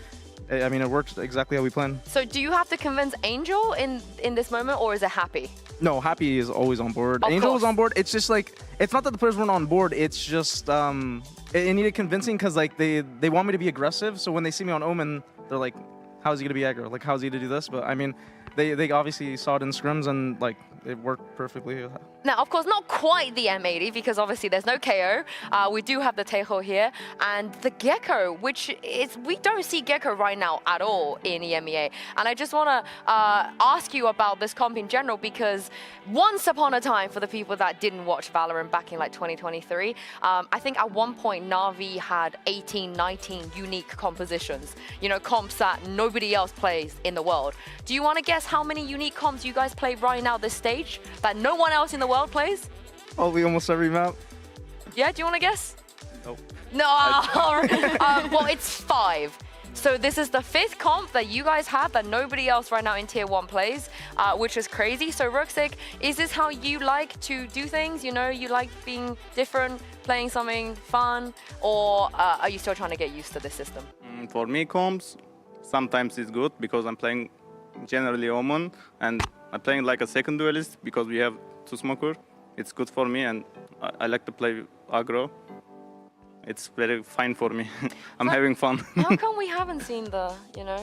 I mean, it worked exactly how we planned. So do you have to convince Angel in this moment, or is it Happy? No, Happy is always on board. Of Angel course. was on board. It's just like, it's not that the players weren't on board. It's just, it needed convincing because like they want me to be aggressive. So when they see me on Omen, they're like, how is he going to be aggro? Like, how is he going to do this? But I mean, they obviously saw it in scrims and like, it worked perfectly. Now, of course, not quite the M80 because obviously there's no KO. We do have the Tejo here and the Gecko, which is, we don't see Gecko right now at all in EMEA. And I just want to ask you about this comp in general because once upon a time, for the people that didn't watch Valorant back in like 2023, I think at one point Na'Vi had 18, 19 unique compositions, you know, comps that nobody else plays in the world. Do you want to guess how many unique comps you guys play right now this stage that no one else in the world plays? Probably almost every map. Yeah, do you want to guess? Nope. No, well, it's 5. So this is the 5th comp that you guys have that nobody else right now in Tier 1 plays, which is crazy. So Ruxic, is this how you like to do things? You know, you like being different, playing something fun, or are you still trying to get used to this system? For me, comps, sometimes it's good because I'm playing generally Omen, and I'm playing like a second duelist because we have 2 smoker. It's good for me, and I like to play aggro. It's very fine for me. I'm having fun. How come we haven't seen the, you know,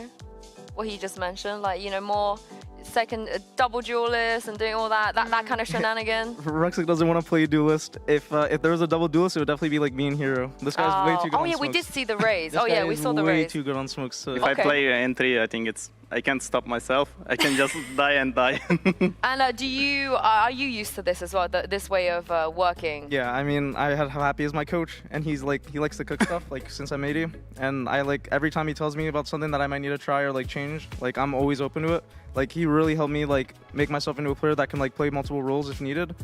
what he just mentioned, like, you know, more second double duelist and doing all that kind of shenanigan? Ruxic doesn't want to play duelist. If there was a double duelist, it would definitely be like me and Hero. This guy's way too good on smokes. Oh yeah, we did see the raise. This oh yeah, guy we is saw the way raise. too good on smokes. So. If I play N3, I think I can't stop myself. I can just die and die. And are you used to this as well, this way of working? Yeah, I mean, I have Happy as my coach, and he likes to cook stuff, like, since I'm 80. And I, like, every time he tells me about something that I might need to try or, like, change, like, I'm always open to it. Like, he really helped me, like, make myself into a player that can, like, play multiple roles if needed.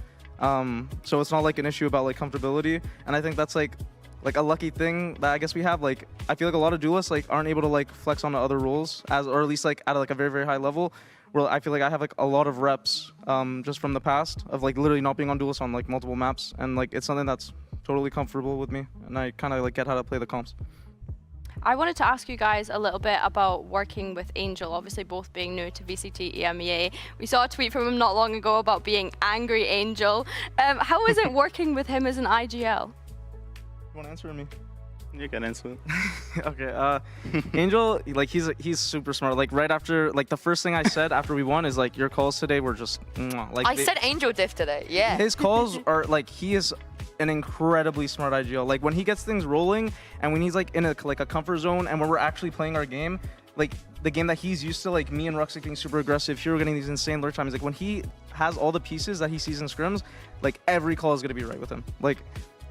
So it's not, like, an issue about, like, comfortability. And I think that's, like a lucky thing that I guess we have. Like, I feel like a lot of duelists, like, aren't able to, like, flex on other roles, or at least, like, at, like, a very, very high level. Where I feel like I have, like, a lot of reps just from the past of, like, literally not being on duelists on, like, multiple maps. And, like, it's something that's totally comfortable with me. And I kind of, like, get how to play the comps. I wanted to ask you guys a little bit about working with Angel, obviously both being new to VCT EMEA. We saw a tweet from him not long ago about being angry Angel. How is it working with him as an IGL? You want to answer me? You can answer. Okay, Angel, like, he's super smart. Like, right after, like, the first thing I said after we won is, like, your calls today were just, like, I said Angel diff today, yeah. His calls are, like, he is an incredibly smart IGL. Like, when he gets things rolling and when he's, like, in a comfort zone and when we're actually playing our game, like, the game that he's used to, like, me and Ruxic being super aggressive, Hero getting these insane lurk times, like, when he has all the pieces that he sees in scrims, like, every call is going to be right with him. Like,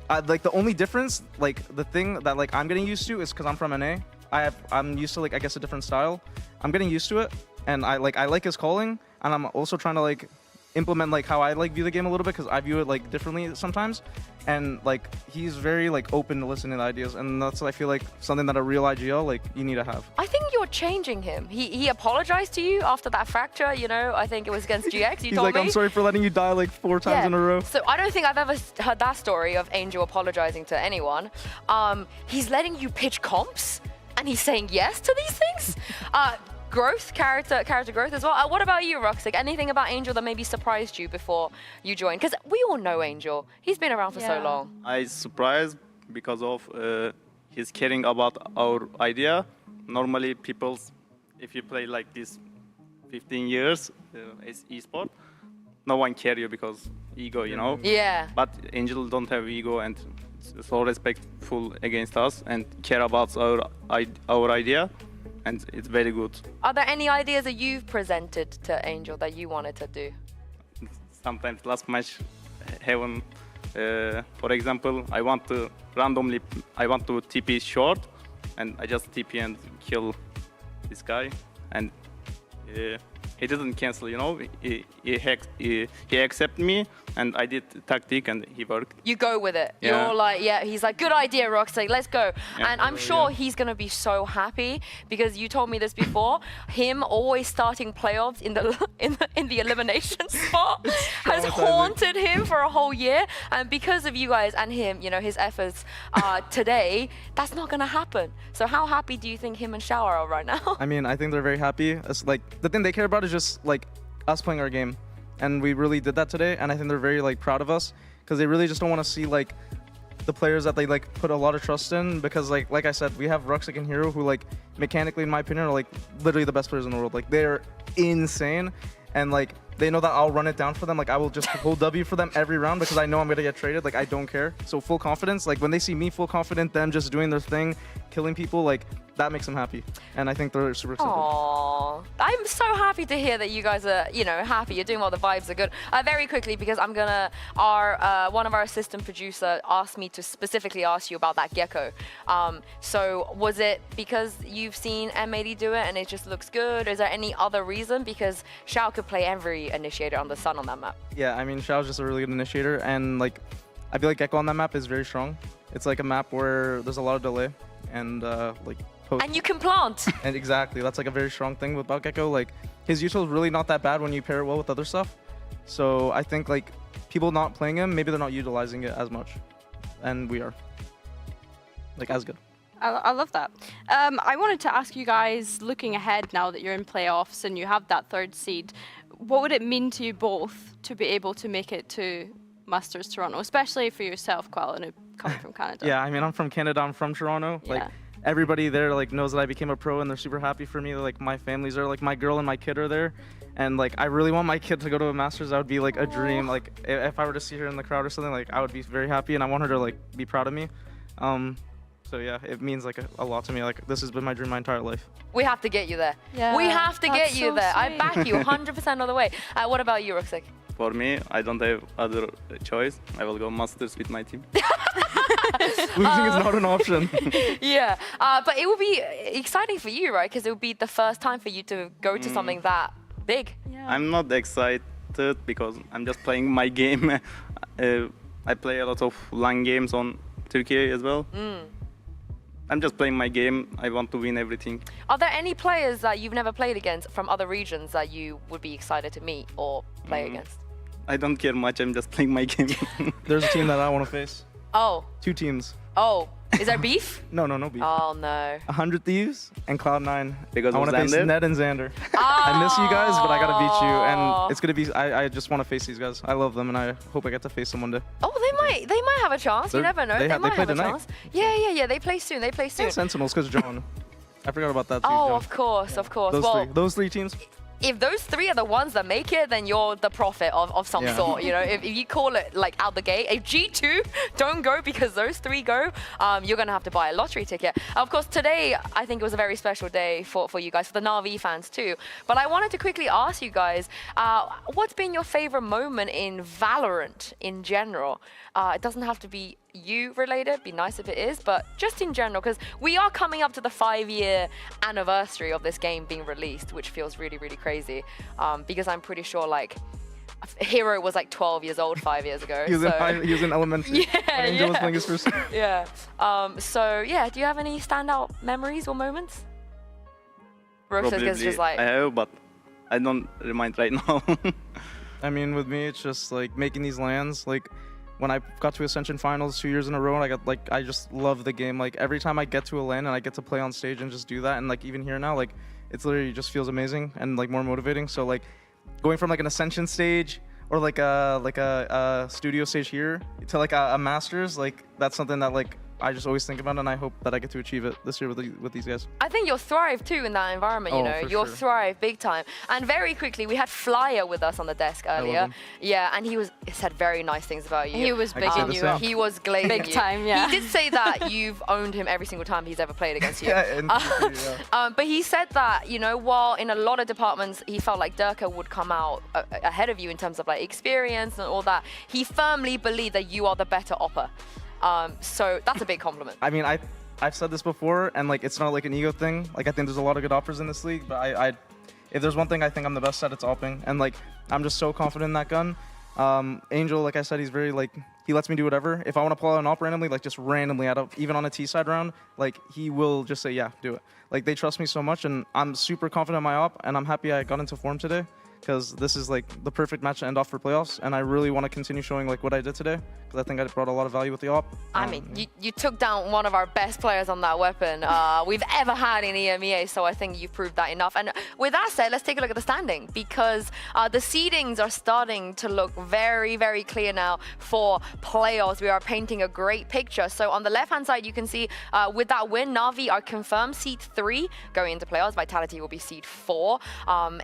the only difference, like, the thing that, like, I'm getting used to is because I'm from NA. I'm used to, like, I guess a different style. I'm getting used to it, and I like his calling, and I'm also trying to, like, implement, like, how I, like, view the game a little bit, because I view it, like, differently sometimes. And, like, he's very, like, open to listening to ideas, and that's, I feel like, something that a real IGL, like, you need to have. I think you're changing him. He apologized to you after that fracture, you know, I think it was against GX, you He's told like, me. I'm sorry for letting you die, like, 4 times in a row. So I don't think I've ever heard that story of Angel apologizing to anyone. He's letting you pitch comps, and he's saying yes to these things? Growth, character growth as well. What about you, Ruxic? Anything about Angel that maybe surprised you before you joined? Because we all know Angel. He's been around for so long. I surprised because of his caring about our idea. Normally, if you play like this 15 years as esport, no one care you because ego, you know? Yeah. But Angel don't have ego and so respectful against us and care about our idea. And it's very good. Are there any ideas that you've presented to Angel that you wanted to do? Sometimes last match, Heaven, for example, I want to TP short, and I just TP and kill this guy, and he didn't cancel, you know. He accepted me, and I did tactic, and he worked. You go with it. Yeah. You're like, yeah, he's like, good idea, Roxy, let's go. Yeah. And I'm sure he's going to be so happy because you told me this before. Him always starting playoffs in the elimination spot has haunted him for a whole year. And because of you guys and him, you know, his efforts today, that's not going to happen. So how happy do you think him and Shower are right now? I mean, I think they're very happy. It's like, the thing they care about is just, like, us playing our game. And we really did that today, and I think they're very, like, proud of us because they really just don't want to see, like, the players that they, like, put a lot of trust in because, like I said, we have Ruxic and Hero who, like, mechanically, in my opinion, are, like, literally the best players in the world. Like, they're insane, and, like, they know that I'll run it down for them. Like I will just hold W for them every round because I know I'm gonna get traded. Like I don't care. So full confidence. Like when they see me full confident, them just doing their thing, killing people, like that makes them happy. And I think they're super excited. Aww. I'm so happy to hear that you guys are, you know, happy. You're doing well. The vibes are good. Very quickly, because I'm gonna, one of our assistant producer asked me to specifically ask you about that gecko. So was it because you've seen M80 do it and it just looks good? Is there any other reason? Because Xiao could play every initiator on the sun on that map. Yeah, I mean, Xiao's just a really good initiator, and like, I feel like Gecko on that map is very strong. It's like a map where there's a lot of delay, and like. And you can plant. And exactly, that's like a very strong thing about Gecko. Like, his util is really not that bad when you pair it well with other stuff. So I think like people not playing him, maybe they're not utilizing it as much, and we are. Like as good. I love that. I wanted to ask you guys, looking ahead now that you're in playoffs and you have that 3rd seed, what would it mean to you both to be able to make it to Masters Toronto, especially for yourself, Quallen, coming from Canada? Yeah, I mean, I'm from Canada, I'm from Toronto. Yeah. Like, everybody there like knows that I became a pro and they're super happy for me. Like, my family's there, like my girl and my kid are there. And like, I really want my kid to go to a Masters. That would be like a dream. Like, if I were to see her in the crowd or something, like I would be very happy, and I want her to like be proud of me. So yeah, it means like a lot to me. Like, this has been my dream my entire life. We have to get you there. Yeah, we have to get you so there. I sweet. back you 100% of the way. What about you, Ruxic? For me, I don't have other choice. I will go Masters with my team. Losing is not an option. Yeah, but it would be exciting for you, right? Because it would be the first time for you to go to something that big. Yeah. I'm not excited because I'm just playing my game. I play a lot of LAN games on Turkey as well. I'm just playing my game. I want to win everything. Are there any players that you've never played against from other regions that you would be excited to meet or play against? I don't care much. I'm just playing my game. There's a team that I want to face. Oh. 2 teams. Oh. Is there beef? No beef. Oh, no. 100 Thieves and Cloud9. Because I want to face Ned and Xander. I miss you guys, but I got to beat you. And it's going to be, I just want to face these guys. I love them, and I hope I get to face them one day. Oh, they might have a chance. You never know. They might play have a tonight. chance. Yeah. They play soon. Yeah, Sentinels, because John. I forgot about that too. Oh, John. of course. Those three teams. If those 3 are the ones that make it, then you're the prophet of some sort. You know, if you call it like out the gate, if G2 don't go because those 3 go, you're gonna have to buy a lottery ticket. Of course, today I think it was a very special day for you guys, for the Na'Vi fans too. But I wanted to quickly ask you guys, what's been your favorite moment in Valorant in general? It doesn't have to be you related, be nice if it is, but just in general, because we are coming up to the 5-year anniversary of this game being released, which feels really, really crazy, because I'm pretty sure like Hero was like 12 years old 5 years ago. He was in elementary. Yeah, Angel was playing his first. Yeah. So yeah, do you have any standout memories or moments? Probably just like, I have, but I don't remind right now. I mean, with me, it's just like making these lands. Like, when I got to Ascension Finals 2 years in a row, and I just love the game. Like, every time I get to a LAN and I get to play on stage and just do that, and like even here now, like it's literally just feels amazing and like more motivating. So like going from like an Ascension stage or like a studio stage here to like a Masters, like that's something that like I just always think about, and I hope that I get to achieve it this year with these guys. I think you'll thrive too in that environment, you know. You'll thrive big time. And very quickly, we had Flyer with us on the desk earlier. Yeah, and he said very nice things about you. He was bigging you up. He was glazing big you. time, yeah. He did say that you've owned him every single time he's ever played against you. Yeah, but he said that, you know, while in a lot of departments he felt like Durka would come out ahead of you in terms of like experience and all that, he firmly believed that you are the better opper. So that's a big compliment. I mean, I've said this before, and like it's not like an ego thing. Like I think there's a lot of good offers in this league, but if there's one thing I think I'm the best at, it's opping, and like I'm just so confident in that gun. Angel, like I said, he's very like he lets me do whatever. If I want to pull out an op randomly, like just randomly out of even on a T side round, like he will just say yeah, do it. Like they trust me so much, and I'm super confident in my op, and I'm happy I got into form today, because this is like the perfect match to end off for playoffs, and I really want to continue showing like what I did today, because I think I brought a lot of value with the op. I mean, you took down one of our best players on that weapon we've ever had in EMEA, so I think you've proved that enough. And with that said, let's take a look at the standing, because the seedings are starting to look very, very clear now for playoffs. We are painting a great picture. So on the left-hand side, you can see with that win, Na'Vi are confirmed seed 3 going into playoffs. Vitality will be seed 4.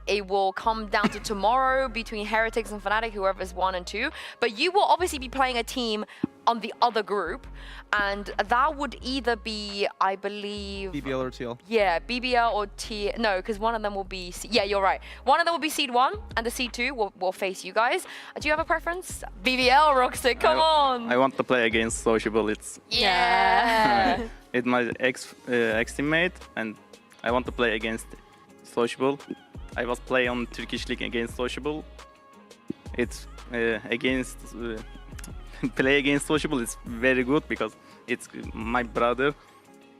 It will come down down to tomorrow between Heretics and Fnatic, whoever's 1 and 2. But you will obviously be playing a team on the other group, and that would either be, I believe... BBL or TL. Yeah, BBL or T... No, because one of them will be... Yeah, you're right. One of them will be Seed 1, and the Seed 2 will face you guys. Do you have a preference? BBL, Rockstick, come on! I want to play against Sociable. It's it's my ex-teammate, and I want to play against Sociable. I was playing on Turkish League against Sociable. It's against... play against Sociable is very good because it's my brother.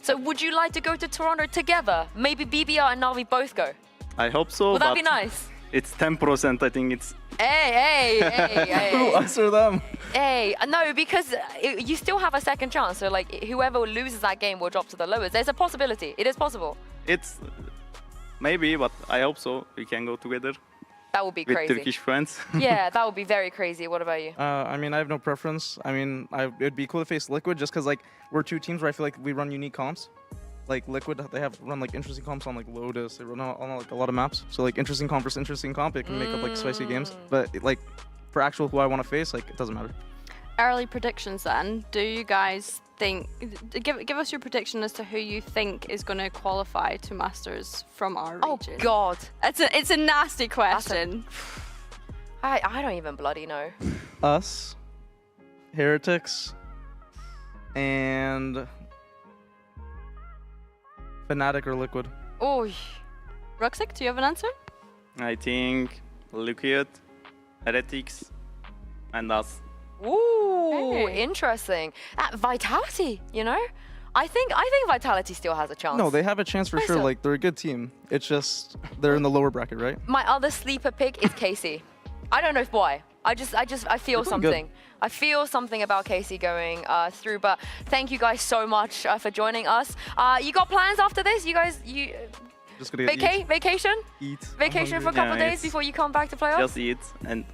So would you like to go to Toronto together? Maybe BBL and Na'Vi both go? I hope so. Would that be nice? It's 10%, I think it's... Hey. Who, us or them? Hey, no, because you still have a second chance. So like, whoever loses that game will drop to the lowest. There's a possibility. It is possible. It's maybe, but I hope so. We can go together. That would be crazy. With Turkish friends. Yeah, that would be very crazy. What about you? I mean, I have no preference. I mean, it'd be cool to face Liquid just because like we're two teams where I feel like we run unique comps. Like Liquid, they have run like interesting comps on like Lotus. They run on like a lot of maps. So like interesting comp versus interesting comp, it can make up like spicy games. But like for actual who I want to face, like it doesn't matter. Early predictions then. Do you guys think, give us your prediction as to who you think is going to qualify to Masters from our region? Oh God. It's a nasty question. I don't even bloody know. Us, Heretics, and Fnatic or Liquid. Oh. Roxic, do you have an answer? I think Liquid, Heretics, and us. Ooh, interesting. Vitality, you know? I think Vitality still has a chance. No, they have a chance for sure. Like they're a good team. It's just they're in the lower bracket, right? My other sleeper pick is KC. I don't know why. I feel something. I feel something about KC going through. But thank you guys so much for joining us. You got plans after this? You guys, just gonna vacation? Eat. Vacation for a couple of days before you come back to playoffs? Just eat and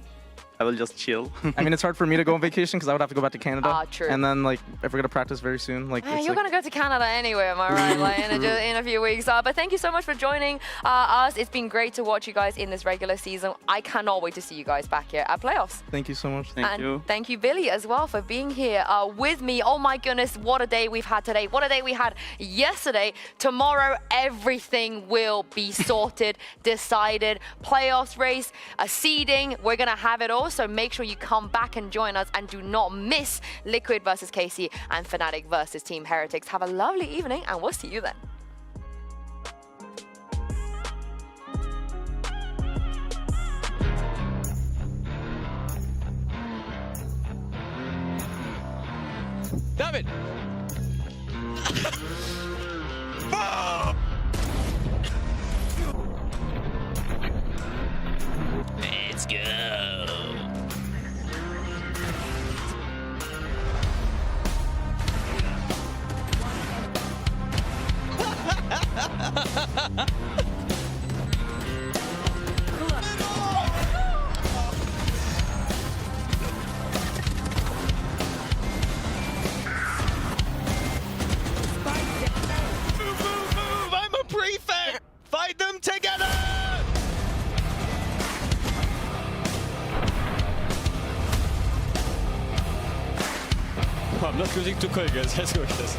I will just chill. I mean, it's hard for me to go on vacation because I would have to go back to Canada. True. And then, like, if we're going to practice very soon, like... you're going to go to Canada anyway, am I right? Like, in a few weeks. But thank you so much for joining us. It's been great to watch you guys in this regular season. I cannot wait to see you guys back here at playoffs. Thank you so much. Thank you. Thank you, Billy, as well, for being here with me. Oh, my goodness, what a day we've had today. What a day we had yesterday. Tomorrow, everything will be sorted, decided. Playoffs race, a seeding. We're going to have it all, so make sure you come back and join us and do not miss Liquid versus KC and Fnatic versus Team Heretics. Have a lovely evening and we'll see you then. David! Let's go. Move! I'm a prefect! Fight them together! I'm not losing to Koi, guys. Let's go with this.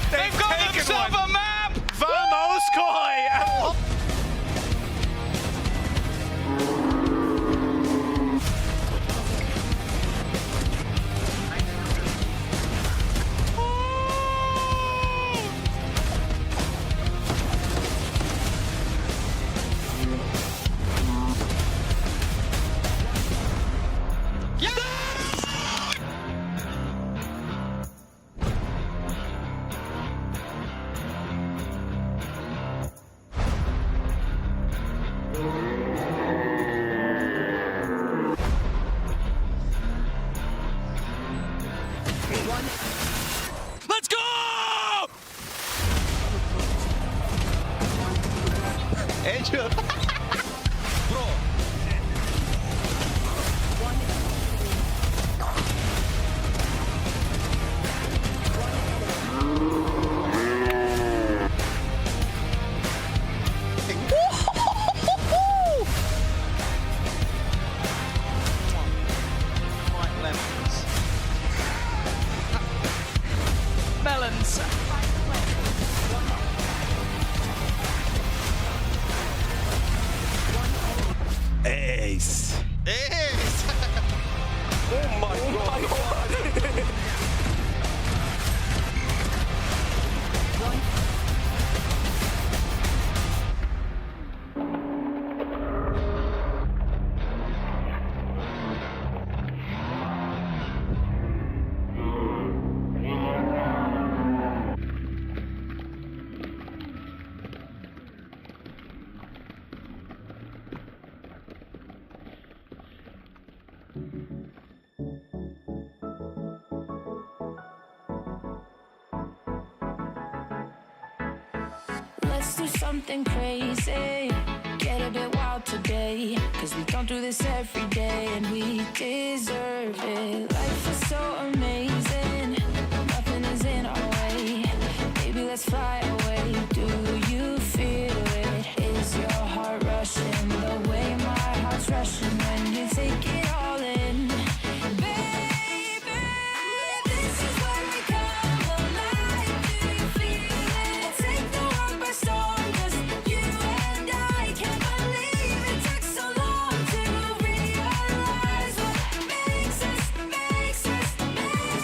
They've got themselves a map! Vamos, Koi! Let's go! Angel! Bro! Ace. Ace! Oh my god! Let's do something crazy. Get a bit wild today. Cause we don't do this every day and we deserve it. Life is so amazing. Nothing is in our way. Baby, let's fly